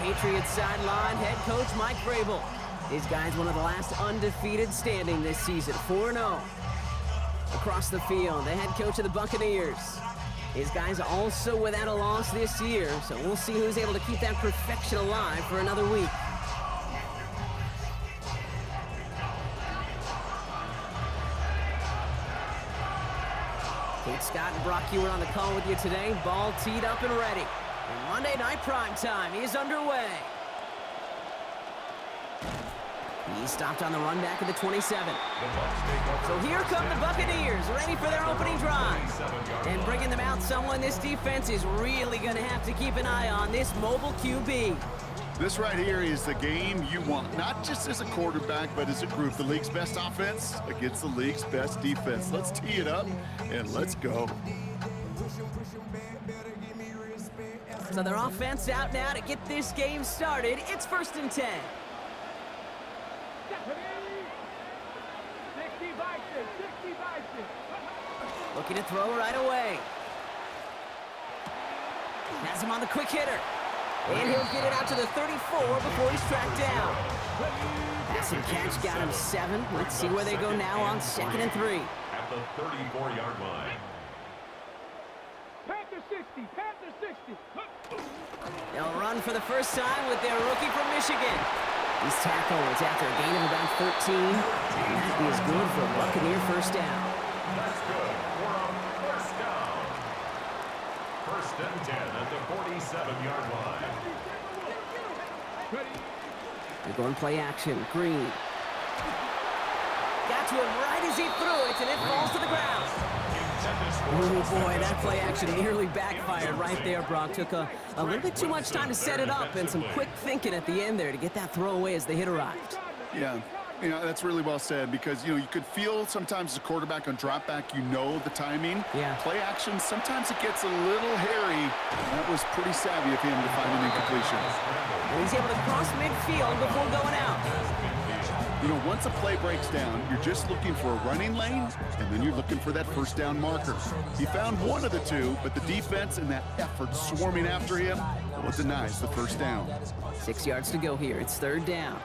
Patriots sideline, head coach Mike Vrabel. His guy's one of the last undefeated standing this season, 4-0. Across the field, the head coach of the Buccaneers. His guys also without a loss this year, so we'll see who's able to keep that perfection alive for another week. Kate Scott and Brock Ewer on the call with you today. Ball teed up and ready. And Monday Night Prime Time is underway. He stopped on the run back at the 27. So here come the Buccaneers, ready for their opening drive. And bringing them out someone this defense is really going to have to keep an eye on, this mobile QB. This right here is the game you want, not just as a quarterback, but as a group. The league's best offense against the league's best defense. Let's tee it up, and let's go. So their offense out now to get this game started. It's 1st and 10. Looking to throw right away. Has him on the quick hitter. And he'll get it out to the 34 before he's tracked down. Passing catch got him 7. Let's see where they go now on 2nd and 3. At the 34-yard line. Panther 60, Panther 60. They'll run for the first time with their rookie from Michigan. He's tackled after a gain of about 13. And that is good for a Buccaneer first down. That's good for a first down. 1st and 10 at the 47-yard line. They're going play action. Green. Got to him right as he threw it, and it falls to the ground. Oh boy, that play action nearly backfired right there, Brock. Took a little bit too much time to set it up and some quick thinking at the end there to get that throw away as the hit arrived. Yeah, you know, that's really well said because, you know, you could feel sometimes as a quarterback on drop back, you know the timing. Yeah. Play action, sometimes it gets a little hairy. That was pretty savvy of him to find an incompletion. And he's able to cross midfield before going out. You know, once a play breaks down, you're just looking for a running lane, and then you're looking for that first down marker. He found one of the two, but the defense and that effort swarming after him, well, it denies the first down. 6 yards to go here. It's 3rd down.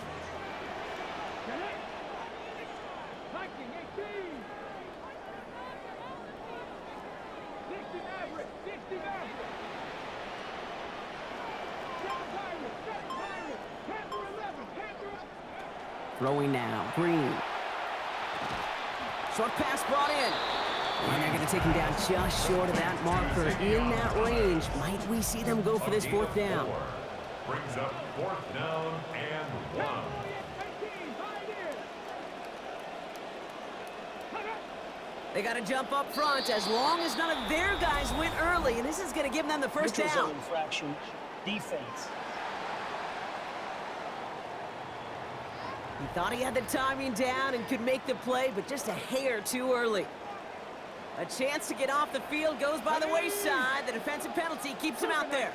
Throwing now, Green. Short pass brought in. And they're going to take him down just short of that marker. In that range, might we see them go for this 4th down? Brings up 4th down and 1. They got to jump up front as long as none of their guys went early, and this is going to give them the first down. Zone infraction, defense. He thought he had the timing down and could make the play, but just a hair too early. A chance to get off the field goes by the wayside. The defensive penalty keeps him out there.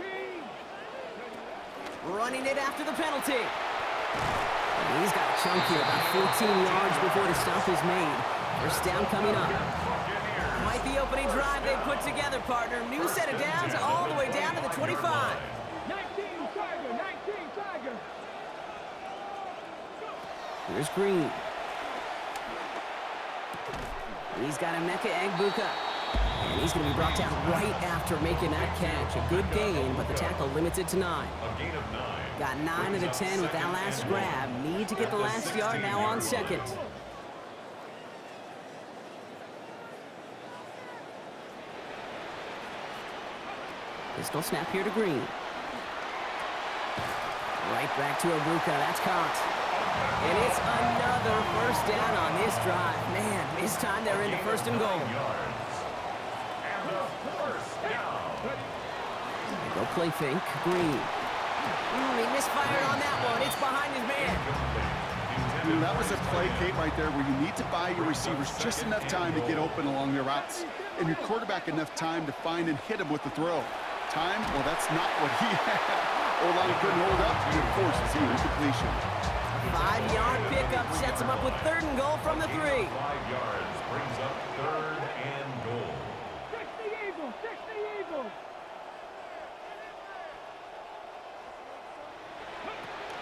Running it after the penalty. And he's got a chunk here, about 14 yards before the stop is made. First down coming up. Quite the opening drive they put together, partner. New set of downs all the way down to the 25. 19 Tiger, 19 Tiger. Here's Green. He's got Emeka Egbuka. And he's going to be brought down right after making that catch. A good gain, but the tackle limits it to 9. A gain of 9. Got 9 of the 10 with that last grab. Need to get the last yard now on 2nd. Pistol snap here to Green. Right back to Egbuka. That's caught. And it's another first down on this drive. Man, this time they're into 1st and goal. And the first down. They go play fake. Green. He misfired on that one. It's behind his man. You know, that was a play, Kate, right there where you need to buy your receivers just enough time to get open along their routes, and your quarterback enough time to find and hit him with the throw. Time? Well, that's not what he had. O-line couldn't hold up, and of course, it's an incompletion. 5-yard pickup sets him up with 3rd and goal from the 3. 5 yards brings up 3rd and goal. 60 Eagles, 60 Eagles.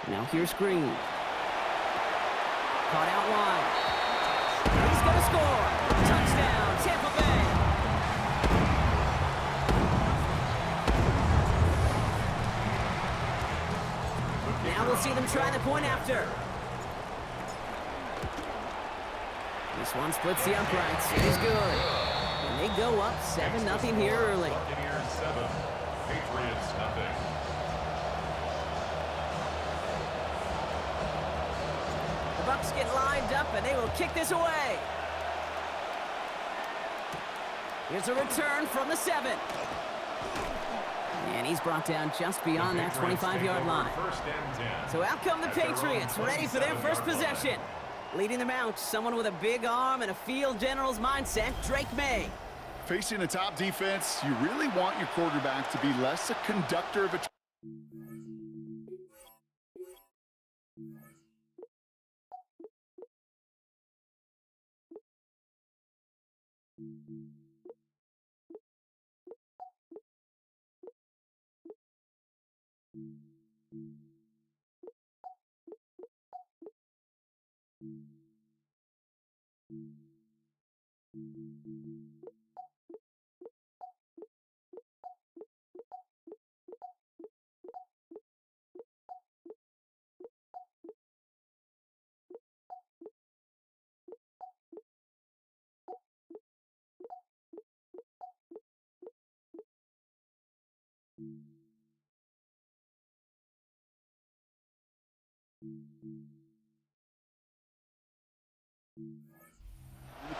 Now here's Green. Caught out wide. He's going to score. Touchdown, Tampa Bay. Now we'll see them try the point after. This one splits the uprights. He's good. And they go up 7-0 here early. Buccaneers 7, Patriots nothing. The Bucs get lined up, and they will kick this away. Here's a return from the 7. And he's brought down just beyond that 25-yard line. So out come the Patriots, ready for their first possession. Leading them out, someone with a big arm and a field general's mindset, Drake May. Facing a top defense, you really want your quarterback to be less a conductor of a...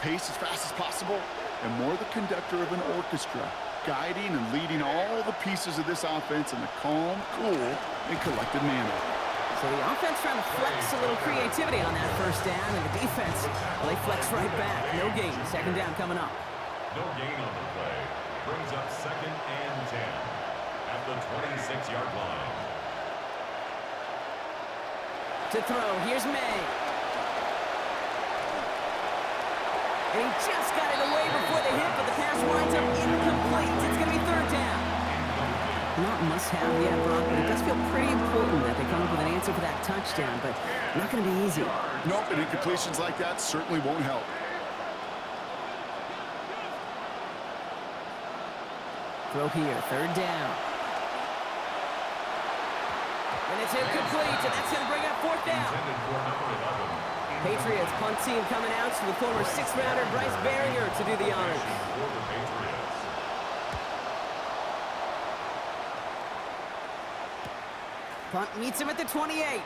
pace as fast as possible, and more the conductor of an orchestra, guiding and leading all the pieces of this offense in a calm, cool, and collected manner. So the offense trying to flex a little creativity on that first down, and the defense, well, they flex right back. No gain. Second down coming up. No gain on the play. Brings up 2nd and 10 at the 26-yard line. To throw, here's May. And he just got it away before the hit, but the pass winds up incomplete. It's going to be 3rd down. Not must-have yet, Brock, but it does feel pretty important that they come up with an answer for that touchdown, but not going to be easy. Nope, and incompletions like that certainly won't help. Throw here, 3rd down. And it's incomplete, and that's going to bring up 4th down. Patriots punt team coming out to the former 6th-rounder Bryce Barrier to do the honors. Punt meets him at the 28.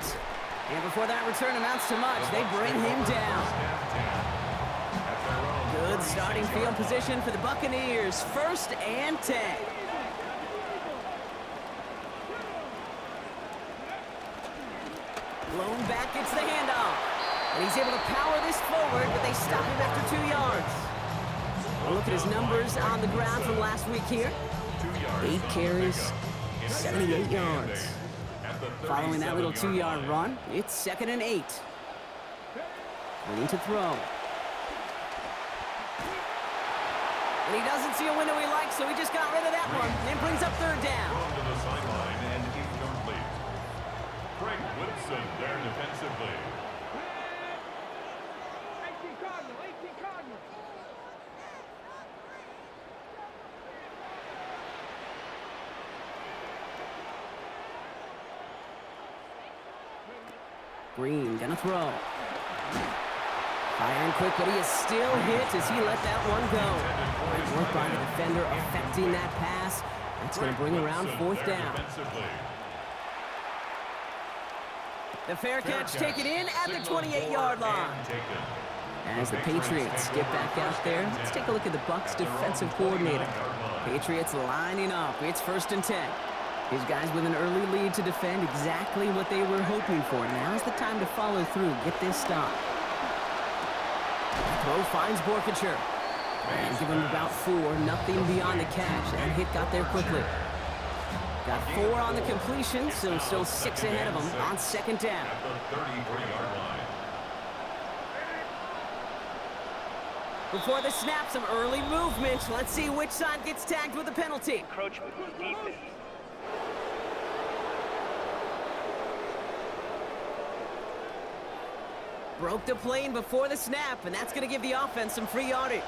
And before that return amounts to much, they bring him down. Good starting field position for the Buccaneers. 1st and 10. Blown back gets the handoff. And he's able to power this forward, but they stop him after 2 yards. We'll look at his numbers on the ground from last week here. 8 carries, 78 yards. Following that little 2-yard run, it's 2nd and 8. Ready to throw. And he doesn't see a window he likes, so he just got rid of that one. And brings up 3rd down. To the sideline and incomplete. Craig Woodson there defensively. 18 Cardinal, 18 Cardinal. Green gonna throw. Firing quick, but he is still hit as he let that one go. Great work by the defender affecting that pass. That's going to bring around 4th down. The fair catch taken in at the 28-yard line. As the Patriots get back out there, let's take a look at the Bucs defensive coordinator. Patriots lining up. It's 1st and 10. These guys with an early lead to defend exactly what they were hoping for. Now's the time to follow through, get this stop. Throw finds Borkacher. And give him about 4, nothing beyond the catch. That hit got there quickly. Got 4 on the completion, so still 6 ahead of him on 2nd down. Before the snap, some early movement. Let's see which side gets tagged with a penalty. Encroachment defense. Broke the plane before the snap, and that's going to give the offense some free yardage.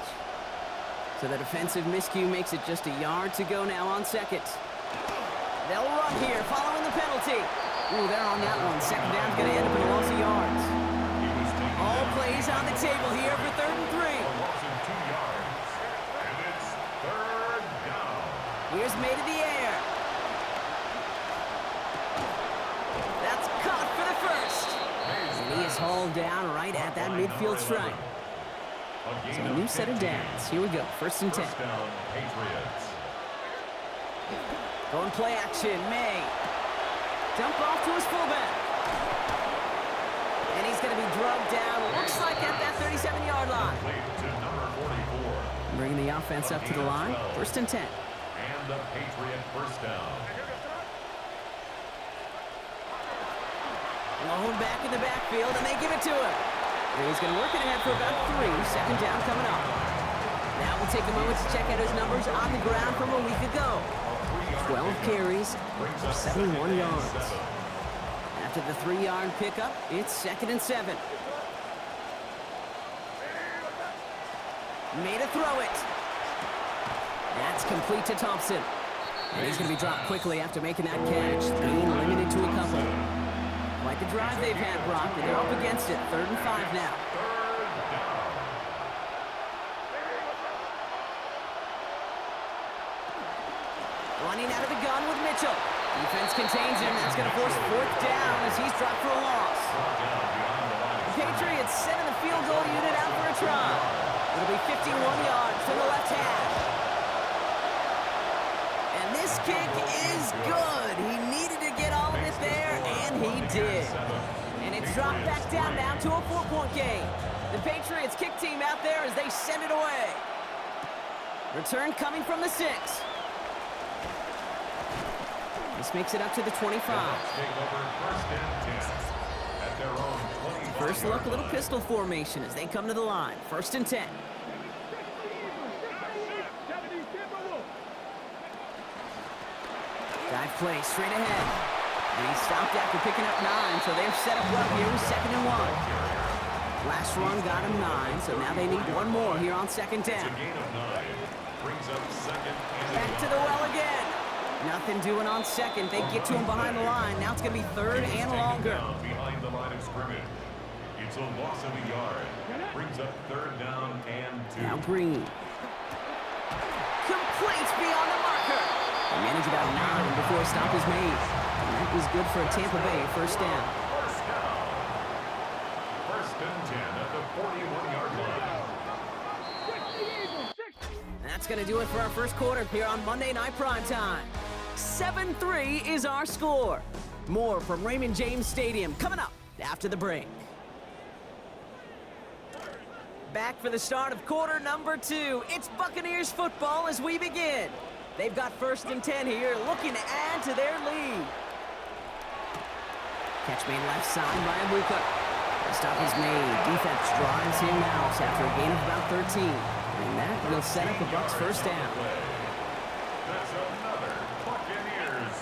So the defensive miscue makes it just a yard to go now on second. They'll run here following the penalty. Ooh, they're on that one. Second down's going to end up in a loss of yards. All plays on the table here for 3rd and 3. And it's 3rd down. Here's made in the air. That's caught for the first. And he is hauled down right at that midfield stripe. So a new set of downs. Here we go. 1st and 10. First down, Patriots. Going play action. May. Dump off to his fullback. And he's going to be drugged down. Looks like at that 37-yard line. To number 44. Bringing the offense up to the line. 1st and 10. And the Patriot first down. Lone back in the backfield, and they give it to him. And he's going to work it ahead for about 3. Second down coming up. Now we'll take a moment to check out his numbers on the ground from a week ago. 12 carries, 71 yards. After the 3-yard pickup, it's 2nd and 7. Made a throw it. That's complete to Thompson. And he's going to be dropped quickly after making that catch. Being limited to a couple. Like the drive they've had, Brock, and they're up against it. 3rd and 5 now. Running out of the gun with Mitchell. Defense contains him. That's going to force 4th down as he's dropped for a loss. The Patriots sending the field goal unit out for a try. It'll be 51 yards from the left hash. And this kick is good. He needed to get all of it there, and he did. And it's dropped back down now to a 4-point game. The Patriots kick team out there as they send it away. Return coming from the 6. This makes it up to the 25. First look, a little pistol formation as they come to the line. 1st and 10. Dive play straight ahead. And he stopped after picking up 9, so they're set up well here with 2nd and 1. Last run got him 9, so now they need one more here on 2nd down. Back to the well again. Nothing doing on 2nd. They get to him behind the line. Now it's going to be 3rd and longer. Behind the line of scrimmage. It's a loss of a yard. Brings up 3rd down and 2. Now Green. Complete beyond the marker. They manage about 9 before a stop is made. And that was good for a Tampa Bay 1st down. 1st and 10 at the 41-yard line. That's going to do it for our first quarter here on Monday Night Primetime. 7-3 is our score. More from Raymond James Stadium coming up after the break. Back for the start of quarter number 2. It's Buccaneers football as we begin. They've got 1st and 10 here, looking to add to their lead. Catch made left side by Abuka. The stop is made. Defense drives him out after a gain of about 13. And that will set up the Bucs' 1st down. That's another Buccaneers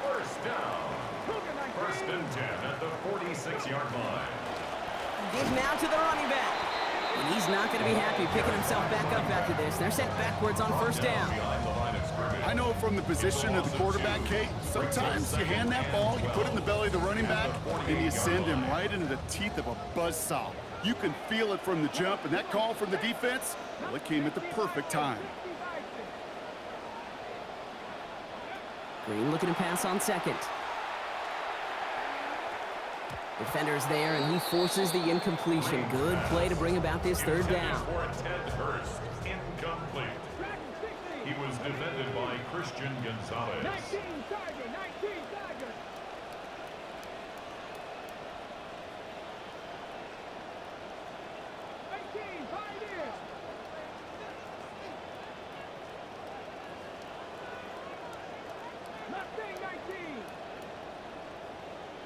1st down. 1st and 10 at the 46-yard line. Give now to the running back. And he's not going to be happy picking himself back up after this. They're sent backwards on 1st down. I know from the position of the quarterback, Kate, sometimes you hand that ball, you put it in the belly of the running back, and you send him right into the teeth of a buzzsaw. You can feel it from the jump, and that call from the defense, well, it came at the perfect time. Green looking to pass on 2nd. Defender's there, and he forces the incompletion. Good play to bring about this 3rd down. Incomplete. He was defended by Christian Gonzalez. 19 Tiger, 19 Tiger. Pioneer. Mustang 19.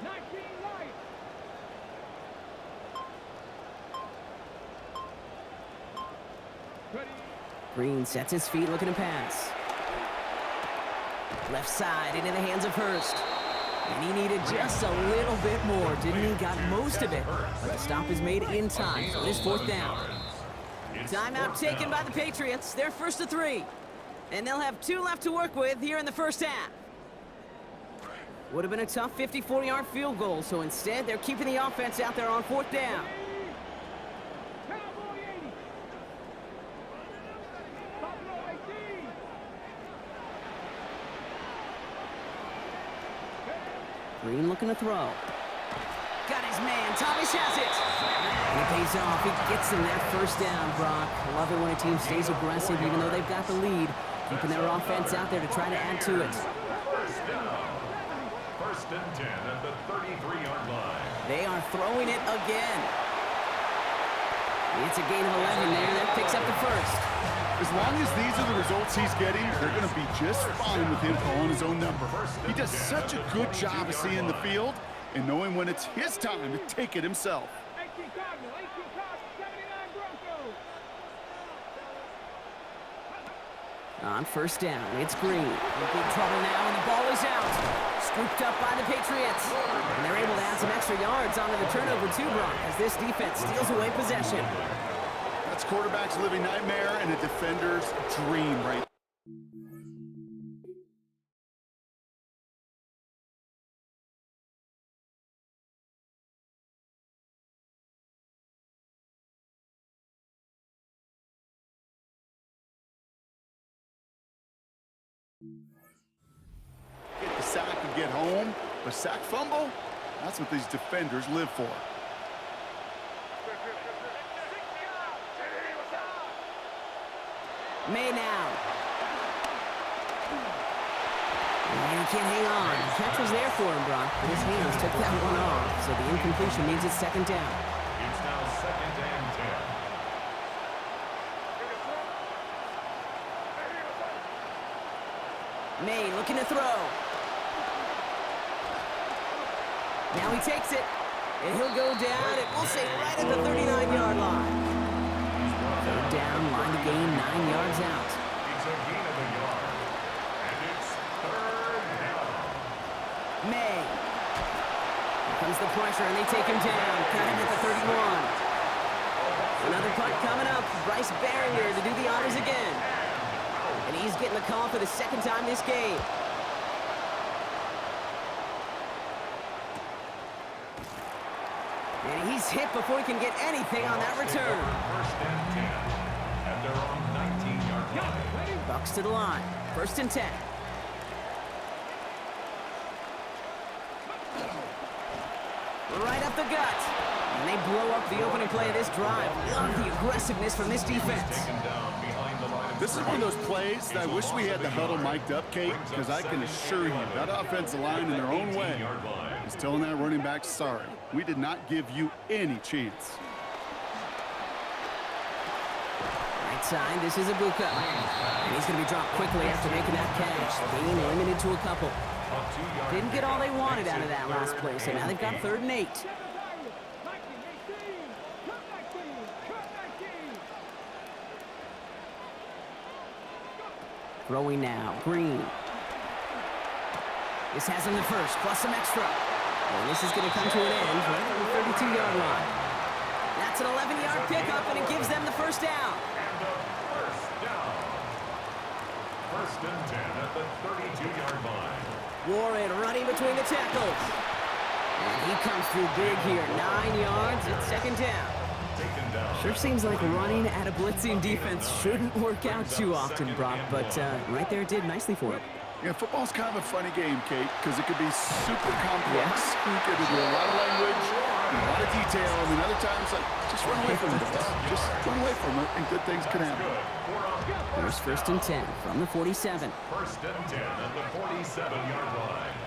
19 light. Ready. Green sets his feet looking to pass. Left side into the hands of Hurst. And he needed just a little bit more, didn't he? Got most of it, but the stop is made in time, so it is 4th down. Timeout taken by the Patriots. They're 1st to 3. And they'll have 2 left to work with here in the first half. Would have been a tough 54-yard field goal, so instead they're keeping the offense out there on 4th down. Green looking to throw. Got his man. Thomas has it. And it pays off. He gets him that first down, Brock. Love it when a team stays aggressive, even though they've got the lead. Keeping their offense out there to try to add to it. First down. 1st and 10 at the 33-yard line. They are throwing it again. It's a gain of 11 there. That picks up the first. As long as these are the results he's getting, they're going to be just fine with him calling his own number. He does such a good job of seeing the field and knowing when it's his time to take it himself. 18 Cardinal, 79 Broncos. On 1st down, it's Green. In big trouble now, and the ball is out. Scooped up by the Patriots. And they're able to add some extra yards onto the turnover too, Brock, as this defense steals away possession. That's quarterback's living nightmare and a defender's dream right there. Get the sack and get home, but sack fumble, that's what these defenders live for. May now. And he can't hang on. The catch was there for him, Brock, but his hands took that one off, so the incompletion means it's 2nd down. It's now 2nd and 10. May looking to throw. Now he takes it, and he'll go down, and we'll say right at the 39-yard line. 3rd down, line to gain 9 yards out. It's a gain of a yard, and it's 3rd down. May. Here comes the pressure, and they take him down. Cut him at the 31. Another punt coming up. Bryce Barringer to do the honors again. And he's getting the call for the 2nd time this game. And he's hit before he can get anything on that return. 1st and 10, and they're on 19-yard line. Bucs to the line. 1st and 10. Right up the gut. And they blow up the opening play of this drive. Love the aggressiveness from this defense. This is one of those plays that I wish we had the huddle mic'd up, Kate, because I can assure you that offensive line in their own way is telling that running back, sorry, we did not give you any chance. Right side, this is a bucs. And he's going to be dropped quickly after making that catch. Being limited to a couple. Didn't get all they wanted out of that last play, so now they've got 3rd and 8. Throwing now, Green. This has him the first, plus some extra. And this is going to come to an end right at the 32-yard line. That's an 11-yard pickup, and it gives them the 1st down. And the 1st down. 1st and 10 at the 32-yard line. Warren running between the tackles. And he comes through big here. 9 yards at 2nd down. Sure seems like running at a blitzing defense shouldn't work out too often, Brock, but right there it did nicely for him. Yeah, football's kind of a funny game, Kate, because it could be super complex. You could do a lot of language, a lot of detail, and then other times, like, just run away from it. Just run away from it, and good things can happen. Here's 1st and 10 from the 47. 1st and 10 at the 47-yard line.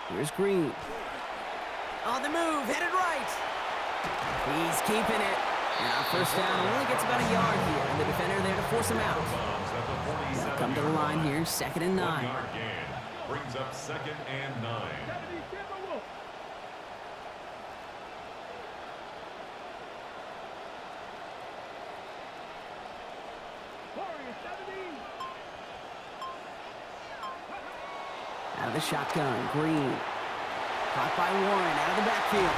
Here's Green. On the move, headed right. He's keeping it. And on 1st down, only gets about a yard here. And the defender there to force him out. They'll come to the line here, 2nd and 9. Brings up 2nd and 9. Out of the shotgun, Green. Caught by Warren, out of the backfield.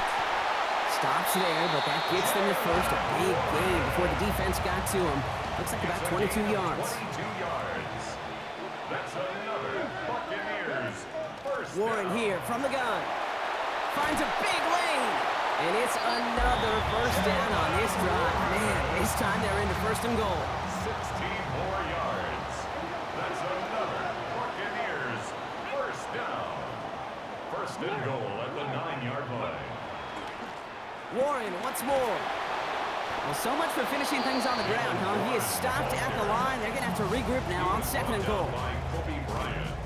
Stops there, but that gets them the first. A big gain before the defense got to him. Looks like about 22 yards. 22 yards. That's another Buccaneers first Warren down. here from the gun. Finds a big lane. And it's another first down on this drive. Man, this time they're into first and goal. 16 more yards. That's another Buccaneers first down. First and goal at the 9-yard line. Warren once more. Well, so much for finishing things on the ground, huh? He is stopped at the line. They're going to have to regroup now on second and goal.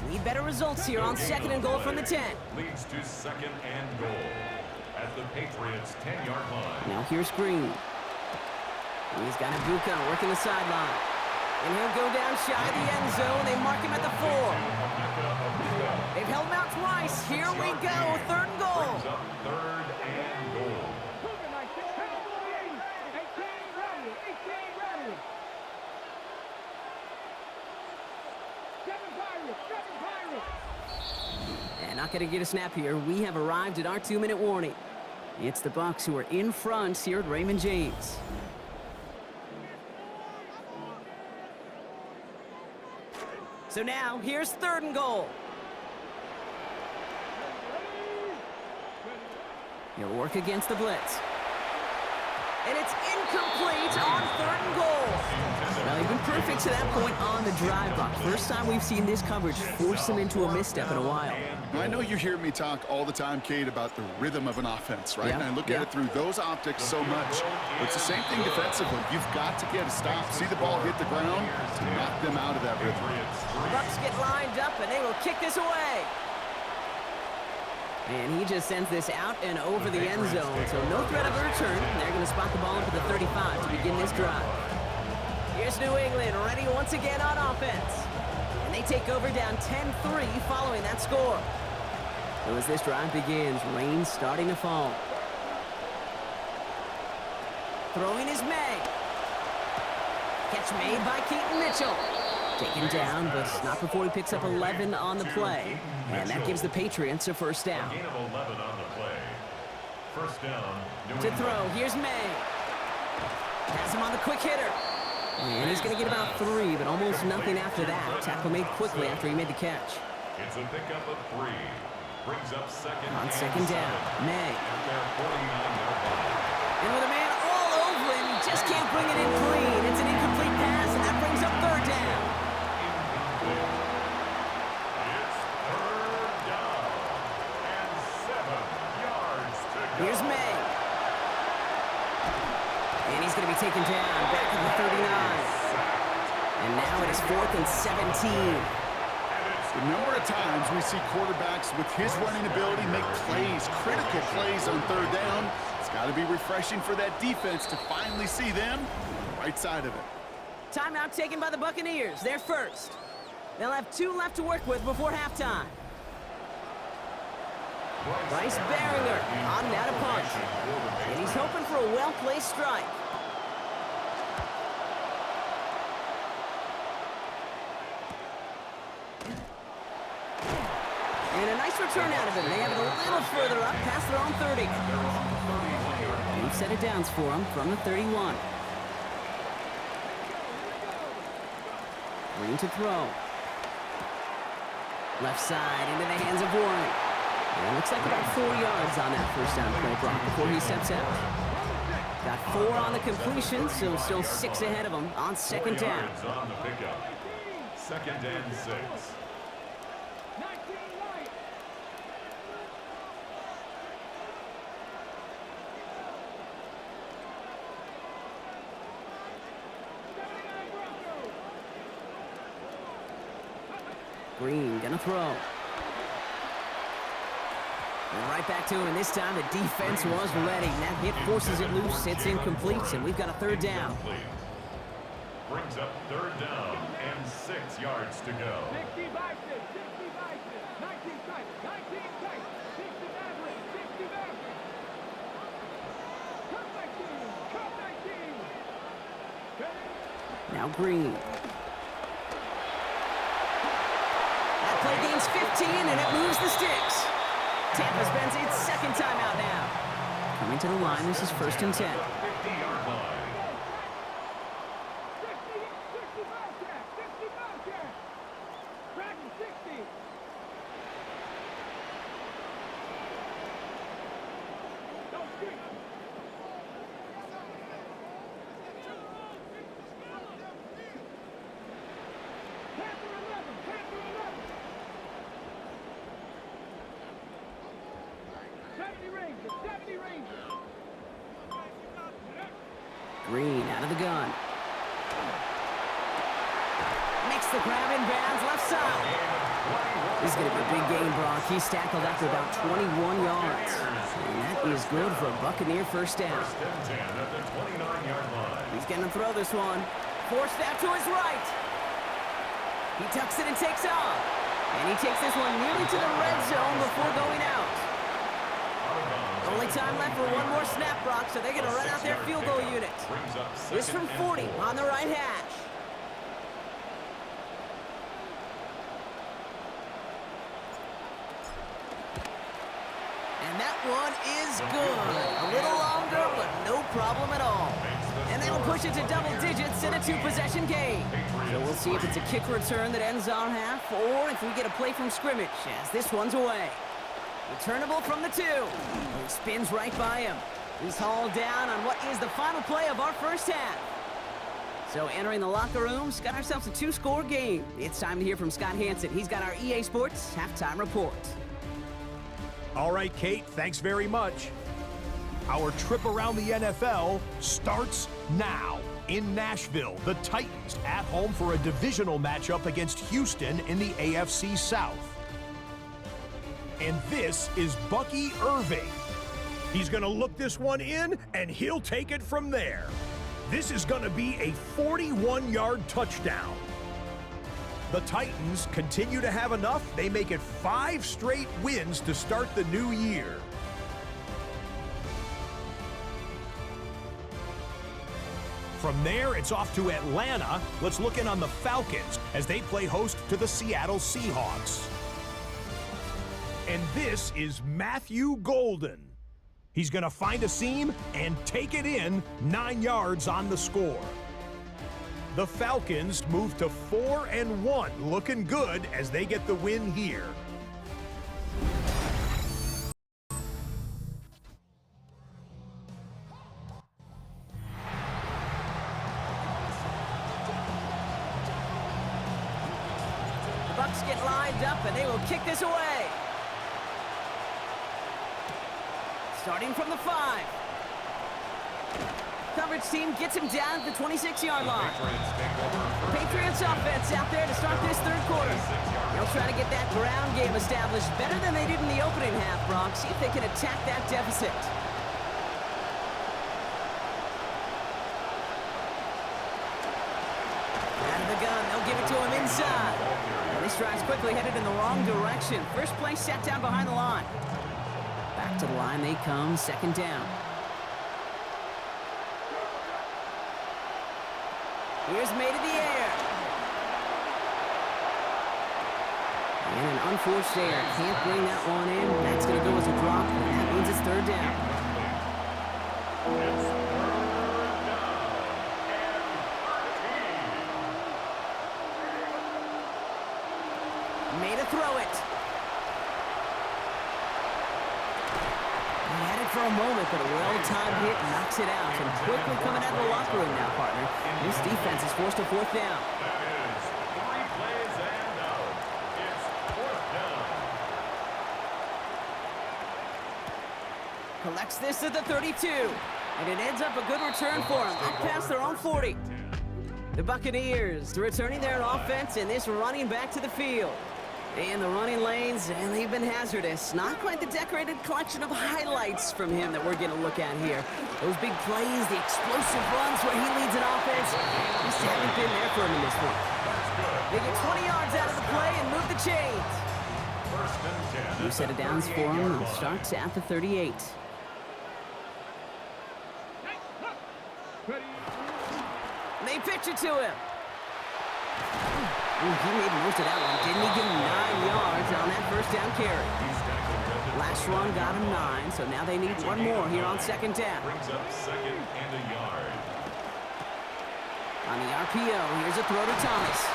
Need better results here on second and goal from the 10. Leads to second and goal at the Patriots' 10-yard line. Now here's Green. He's got a bucs working the sideline. And he'll go down shy of the end zone. They mark him at the 4. They've held him out twice. Here we go. Third and goal. Third and goal. And not going to get a snap here. We have arrived at our 2-minute warning. It's the Bucs who are in front here at Raymond James. So now, here's third and goal. He'll work against the blitz. And it's incomplete on third and goal. Well, he's been perfect to that point on the drive, Buck. First time we've seen this coverage force him into a misstep in a while. I know you hear me talk all the time, Kate, about the rhythm of an offense, right? Yeah. And I look at it through those optics so much. It's the same thing defensively. You've got to get a stop, see the ball hit the ground to knock them out of that rhythm. Bucs get lined up, and they will kick this away. And he just sends this out and over the end zone, so no threat of a return. They're going to spot the ball up at the 35 to begin this drive. Here's New England ready once again on offense. And they take over down 10-3 following that score. So as this drive begins, rain starting to fall. Throwing is May. Catch made by Keaton Mitchell. Taken down, but not before he picks up 11 on the play. And that gives the Patriots a first down. Gain of 11 on the play. First down. To throw, here's May. Has him on the quick hitter. And he's going to get about 3, but almost nothing after that. Tackle made quickly after he made the catch. It's a pickup of 3. Brings up second. On second down, May. At their 49-yard line. And with a man all over him, he just can't bring it in clean. It's an incomplete pass, and that brings up third down. It's third down and 7 yards to go. Here's May. And he's going to be taken down back at the 39. And now it is 4th and 17. The number of times we see quarterbacks with his running ability make plays, critical plays on third down, it's got to be refreshing for that defense to finally see them on the right side of it. Timeout taken by the Buccaneers. They're first. They'll have 2 left to work with before halftime. Bryce Baringer on now to punch. And he's hoping for a well-placed strike. And a nice return out of him. They have it a little further up past their own 30. New set of downs for him from the 31. Green to throw. Left side into the hands of Warren. And it looks like about 4 yards on that first down play, Brock, before he steps out. Got 4 on the completion, so still 6 ahead of him on second down. On the pickup. Second and 6. Green gonna throw. And right back to him, and this time the defense was ready. And that hit forces it loose. It's incomplete, and we've got a third down. Brings up third down and 6 yards to go. 60 Bison, 60 Bison, 19 tight, 19 tight, 60 Maverick, 60 Maverick. Cut 19, cut 19. Now Green. Play gains 15, and it moves the sticks. Tampa spends its second timeout now. Coming to the line, this is 1st and 10. 70 Rangers. Green out of the gun. Makes the grab in bounds, left side. This is going to be a big game, Brock. He's tackled after about 21 yards. And that is good for a Buccaneer first down. He's going to throw this one. Forced out to his right. He tucks it and takes off. And he takes this one nearly to the red zone before going out. Only time left for one more snap, Brock, so they're going to run out their field goal unit. This from 40 on the right hash. And that one is good. A little longer, but no problem at all. And that'll push it to double digits in a two-possession game. So we'll see if it's a kick return that ends our half, or if we get a play from scrimmage, as this one's away. Returnable from the 2. He spins right by him. He's hauled down on what is the final play of our first half. So entering the locker rooms, got ourselves a 2-score game. It's time to hear from Scott Hansen. He's got our EA Sports halftime report. All right, Kate, thanks very much. Our trip around the NFL starts now. In Nashville, the Titans at home for a divisional matchup against Houston in the AFC South. And this is Bucky Irving. He's going to look this one in, and he'll take it from there. This is going to be a 41-yard touchdown. The Titans continue to have enough. They make it 5 straight wins to start the new year. From there, it's off to Atlanta. Let's look in on the Falcons as they play host to the Seattle Seahawks. And this is Matthew Golden. He's going to find a seam and take it in, 9 yards on the score. The Falcons move to 4-1, looking good as they get the win here. The Bucs get lined up, and they will kick this away. Starting from the 5. Coverage team gets him down at the 26-yard line. Patriots offense out there to start this third quarter. They'll try to get that ground game established better than they did in the opening half, Brock. See if they can attack that deficit. Out of the gun, they'll give it to him inside. And this drive's quickly headed in the wrong direction. First play set down behind the line. Back to the line they come, second down. Here's made in the air. And an unforced error. Can't bring that one in. That's going to go as a drop, and that means it's third down. Made a throw it. For a moment, but a well-timed hit knocks it out. And quickly coming out of the locker room now, partner. This defense is forced to 4th down. Collects this at the 32. And it ends up a good return for him, up past their own 40. The Buccaneers returning their offense, and this running back to the field. And the running lanes, and they've been hazardous. Not quite the decorated collection of highlights from him that we're going to look at here. Those big plays, the explosive runs where he leads an offense, just haven't been there for him in this one. They get 20 yards out of the play and move the chains. New set of downs for him, and starts at the 38. They pitch it to him. Ooh, he made most of that one, didn't he? Give him 9 yards on that first down carry. Last run got him 9, so now they need one more here on second down. Brings up second and a yard. On the RPO, here's a throw to Thomas.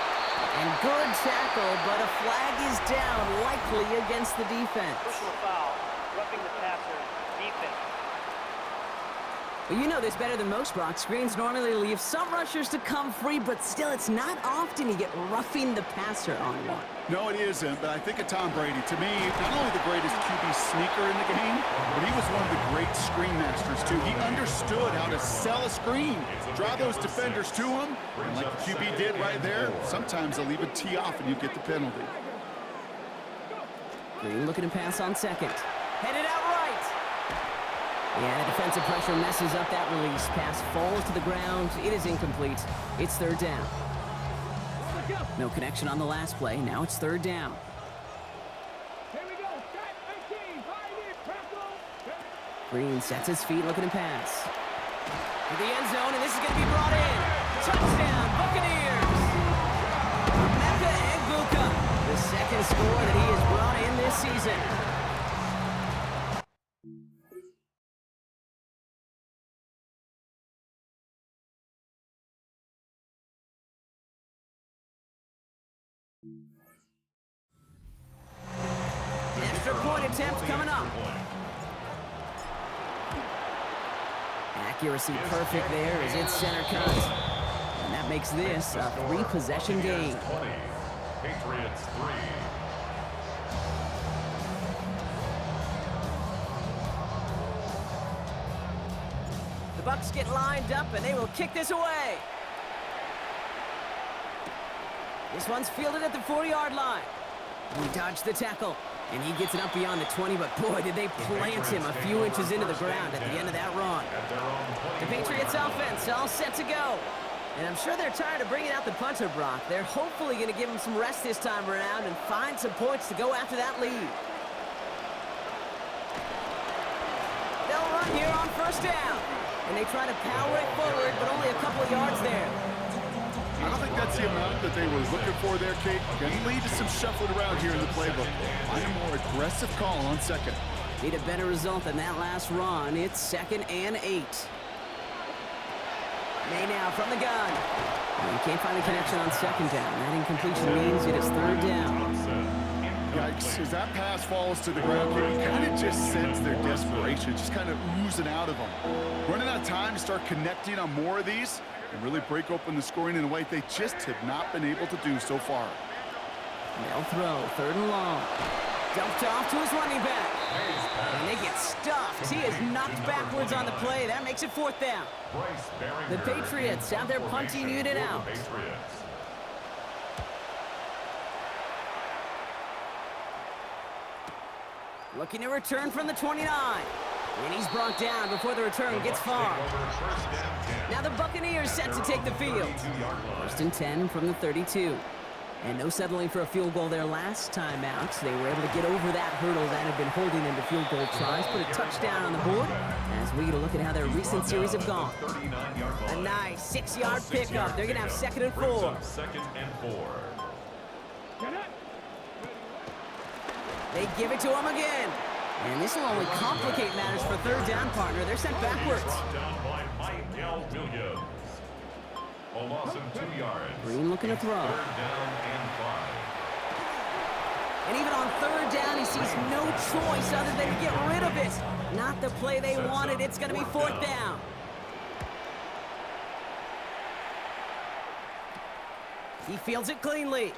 And good tackle, but a flag is down, likely against the defense. Personal foul, roughing the passer, defense. Well, you know this better than most, Brock. Screens normally leave some rushers to come free, but still, it's not often you get roughing the passer on one. No, it isn't, but I think of Tom Brady. To me, not only the greatest QB sneaker in the game, but he was one of the great screen masters, too. He understood how to sell a screen, draw those defenders to him, and like the QB did right there, sometimes they'll even tee off and you get the penalty. Green looking to pass on second. Headed out right. Yeah, the defensive pressure messes up that release. Pass falls to the ground. It is incomplete. It's third down. No connection on the last play. Now it's third down. Here we go. Set 18. Hide it. Tackle. Green sets his feet looking to pass. To the end zone, and this is going to be brought in. Touchdown, Buccaneers! Mecca Egbuka, the second score that he has brought in this season. Extra point attempt coming up. Accuracy perfect there as it's center cut. And that makes this a 3-possession game. 20, Patriots 3. The Bucs get lined up and they will kick this away. This one's fielded at the 40-yard line. We dodged the tackle, and he gets it up beyond the 20, but boy, did they plant him a few inches into the ground at the end of that run. The Patriots offense all set to go. And I'm sure they're tired of bringing out the punter, Brock. They're hopefully going to give him some rest this time around and find some points to go after that lead. They'll run here on first down. And they try to power it forward, but only a couple of yards there. I don't think that's the amount that they were looking for there, Kate. Going to lead to some shuffling around here in the playbook. Find a more aggressive call on second. Need a better result than that last run. It's 2nd and 8. May now from the gun. You can't find a connection on second down. That incompletion means it is third down. Yikes, as that pass falls to the ground, you kind of just sense their desperation, just kind of oozing out of them. Running out of time to start connecting on more of these and really break open the scoring in a way they just have not been able to do so far. They'll throw, 3rd and long. Dumped off to his running back. And they get stuffed. He is knocked backwards on the play. That makes it 4th down. The Patriots have their punting unit out. Looking to return from the 29. And he's brought down before the return gets far. Now the Buccaneers set to take the field. 1st and 10 from the 32. And no settling for a field goal there last time out. They were able to get over that hurdle that had been holding them to field goal tries. Put a touchdown on the board as we get a look at how their recent series have gone. A nice 6-yard pickup. They're going to have 2nd and 4. 2nd and 4. They give it to him again. And this will only complicate matters for 3rd down, partner. They're sent backwards. Down by Michael Williams. A loss of 2 yards. Green looking to throw. 3rd down and 5. And even on 3rd down, he sees no choice other than to get rid of it. Not the play they wanted. It's going to be 4th down. He fields it cleanly.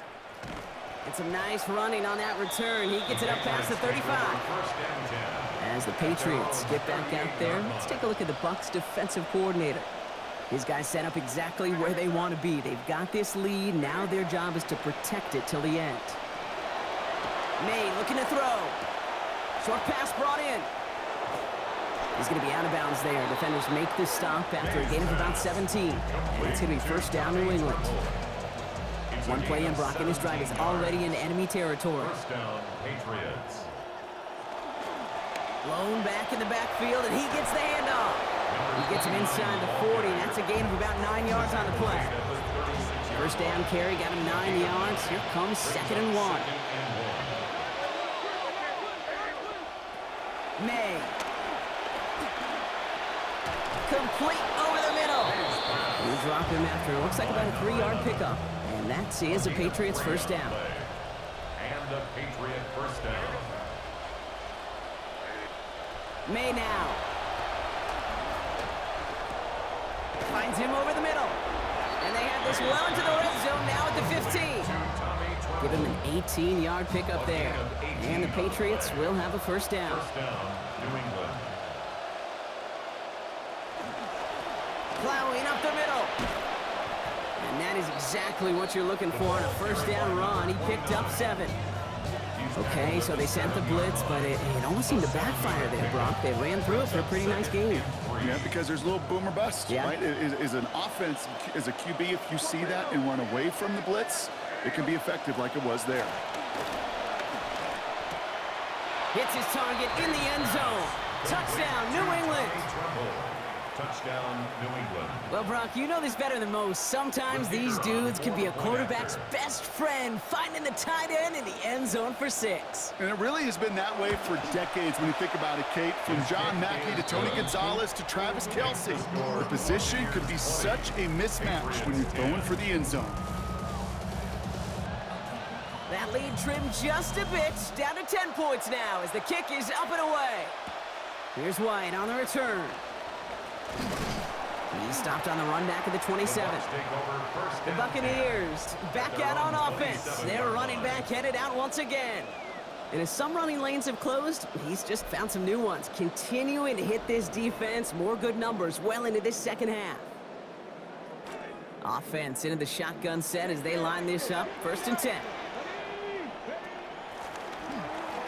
And some nice running on that return. He gets it up past the 35. As the Patriots get back out there, let's take a look at the Bucs defensive coordinator. His guys set up exactly where they want to be. They've got this lead. Now their job is to protect it till the end. May looking to throw. Short pass brought in. He's going to be out of bounds there. Defenders make the stop after a gain of about 17. And it's going to be 1st down New England. One play in, Brock, and his drive is already in enemy territory. 1st down, Patriots. Blown back in the backfield, and he gets the handoff. He gets him inside the 40, and that's a gain of about 9 yards on the play. First down carry, got him 9 yards. Here comes 2nd and 1. May. Complete over the middle. We drop him after, looks like about a 3-yard pickup. And that is a Patriots first down. And a Patriot first down. May now. Finds him over the middle. And they have this well into the red zone now at the 15. Give him an 18-yard pickup there. And the Patriots will have a first down. First down, New England. Plowing up the middle. And that is exactly what you're looking for on a first down run. He picked up 7. Okay, so they sent the blitz, but it almost seemed to backfire there, Brock. They ran through it for a pretty nice game. Yeah, because there's a little boom or bust, yeah. right? Is an offense, as a QB, if you see that and run away from the blitz, it can be effective like it was there. Hits his target in the end zone. Touchdown, New England. Touchdown, New England. Well, Brock, you know this better than most. Sometimes these dudes can be a quarterback's best friend, finding the tight end in the end zone for 6. And it really has been that way for decades when you think about it, Kate. From John Mackey to Tony Gonzalez to Travis Kelce. The position could be such a mismatch when you're going for the end zone. That lead trimmed just a bit, down to 10 points now as the kick is up and away. Here's White on the return. He stopped on the run back at the 27. The Buccaneers back out on offense. Their running back headed out once again. And as some running lanes have closed, he's just found some new ones. Continuing to hit this defense, more good numbers well into this second half. Offense into the shotgun set as they line this up. 1st and 10.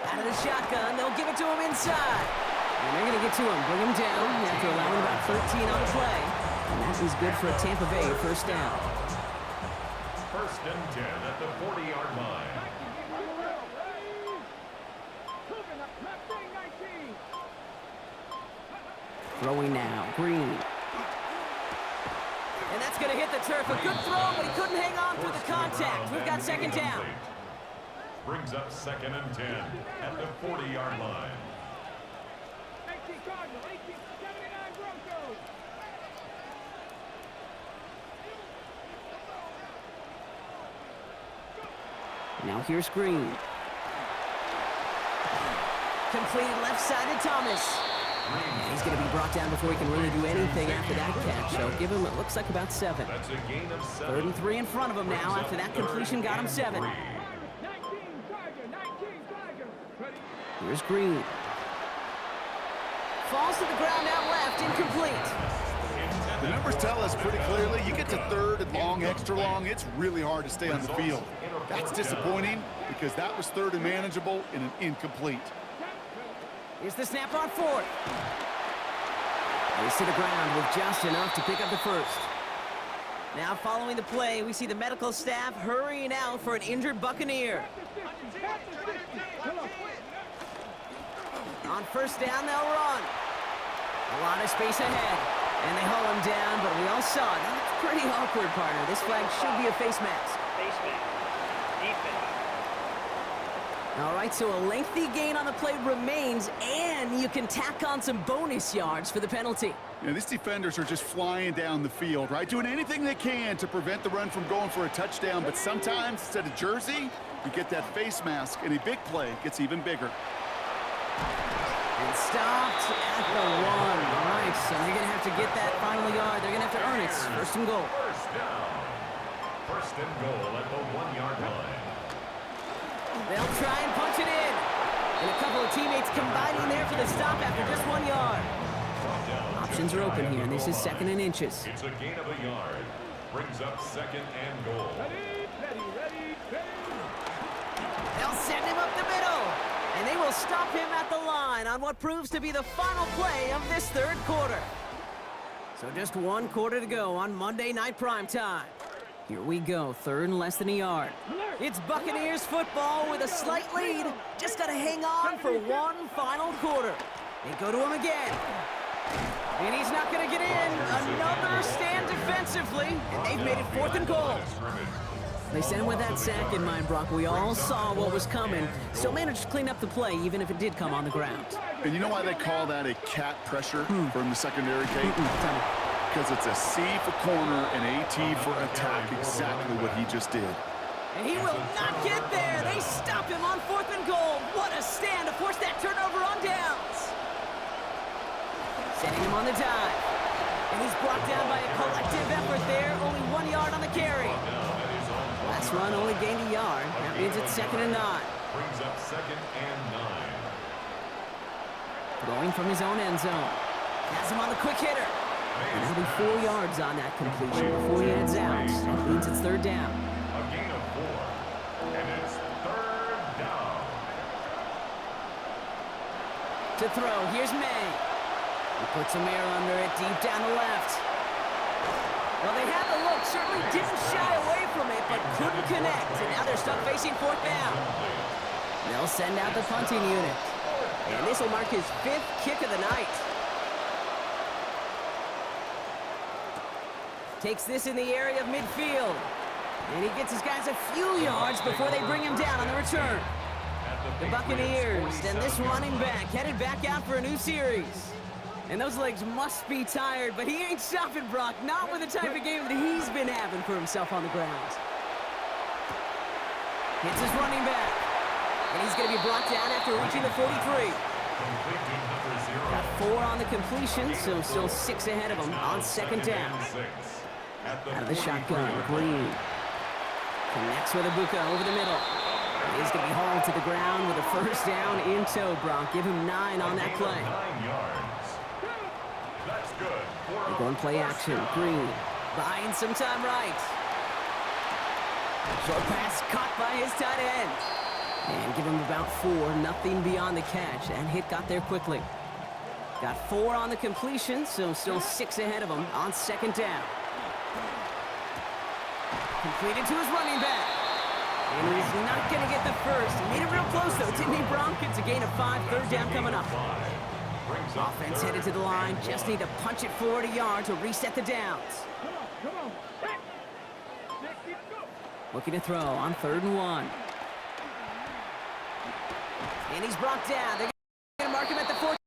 Out of the shotgun, they'll give it to him inside. And they're going to get to him, bring him down after allowing about 13 on the play. And that is good for a Tampa Bay first down. 1st and 10 at the 40-yard line. Throwing now, Green. And that's going to hit the turf. A good throw, but he couldn't hang on through the contact. We've got 2nd down. Brings up 2nd and 10 at the 40-yard line. Now here's Green. Completed left side to Thomas. And he's going to be brought down before he can really do anything after that catch. So give him, it looks like about 7. That's a gain of 7. 3rd and 3 in front of him now after that completion got him 7. Here's Green. Falls to the ground out left, incomplete. The numbers tell us pretty clearly, you get to 3rd and long, extra long, it's really hard to stay on the field. That's disappointing because that was 3rd and manageable and an incomplete. Here's the snap on 4th. He's to the ground with just enough to pick up the 1st. Now following the play, we see the medical staff hurrying out for an injured Buccaneer. On 1st down, they'll run. A lot of space ahead. And they haul him down, but we all saw it. That looks pretty awkward, partner. This flag should be a face mask. Face mask. Defense. All right, so a lengthy gain on the play remains, and you can tack on some bonus yards for the penalty. Yeah, these defenders are just flying down the field, right? Doing anything they can to prevent the run from going for a touchdown, but sometimes, instead of jersey, you get that face mask, and a big play gets even bigger. And stopped at the 1. All right, so they're going to have to get that final yard. They're going to have to earn it. 1st and goal. First down. 1st and goal at the 1-yard line. They'll try and punch it in. And a couple of teammates combining there for the stop after just 1 yard. Options are open here, and this is 2nd and inches. It's a gain of a yard. Brings up 2nd and goal. They'll send him up the middle. And they will stop him at the line on what proves to be the final play of this 3rd quarter. So just 1 quarter to go on Monday Night Primetime. Here we go, 3rd and less than a yard. It's Buccaneers football with a slight lead. Just got to hang on for 1 final quarter. They go to him again. And he's not going to get in. Another stand defensively, and they've made it 4th and goal. They sent him with that sack in mind, Brock. We all saw what was coming. Still managed to clean up the play, even if it did come on the ground. And you know why they call that a cat pressure from the secondary, Kate? Because it's a C for corner and a T for attack, exactly what he just did. And he will not get there. They stop him on 4th and goal. What a stand to force that turnover on downs. Setting him on the dive. And he's brought down by a collective effort there. Only 1 yard on the carry. Last run only gained a yard. That means it's 2nd and 9. Brings up 2nd and 9. Throwing from his own end zone. Has him on the quick hitter. And that'll be 4 yards on that completion before he heads out. That means it's 3rd down. A gain of 4. And it's 3rd down. To throw, here's May. He puts some air under it, deep down the left. Well, they had the look, certainly didn't shy away from it, but couldn't connect. And now they're stuck facing 4th down. They'll send out the punting unit. And this will mark his 5th kick of the night. Takes this in the area of midfield. And he gets his guys a few yards before they bring him down on the return. The Buccaneers and this running back headed back out for a new series. And those legs must be tired, but he ain't stopping, Brock. Not with the type of game that he's been having for himself on the ground. Hits his running back. And he's going to be brought down after reaching the 43. Got 4 on the completion, so still 6 ahead of him on 2nd down. Out of the shotgun, Green. Connects with a bucs over the middle. He's going to be hauled to the ground with a 1st down in tow, Brock. Give him 9 on that play. 9 yards. That's good. They're going play action. Green buying some time right. Short pass caught by his tight end. And give him about 4, nothing beyond the catch. And hit got there quickly. Got 4 on the completion, so still 6 ahead of him on 2nd down. Completed to his running back. And he's not going to get the first. He made it real close, though, didn't he, Bronk? It's a gain of 5, 3rd down coming up. Offense headed to the line. Just need to punch it forward a yard to reset the downs. Come on. Looking to throw on 3rd and 1. And he's brought down. They're going to mark him at the 4th.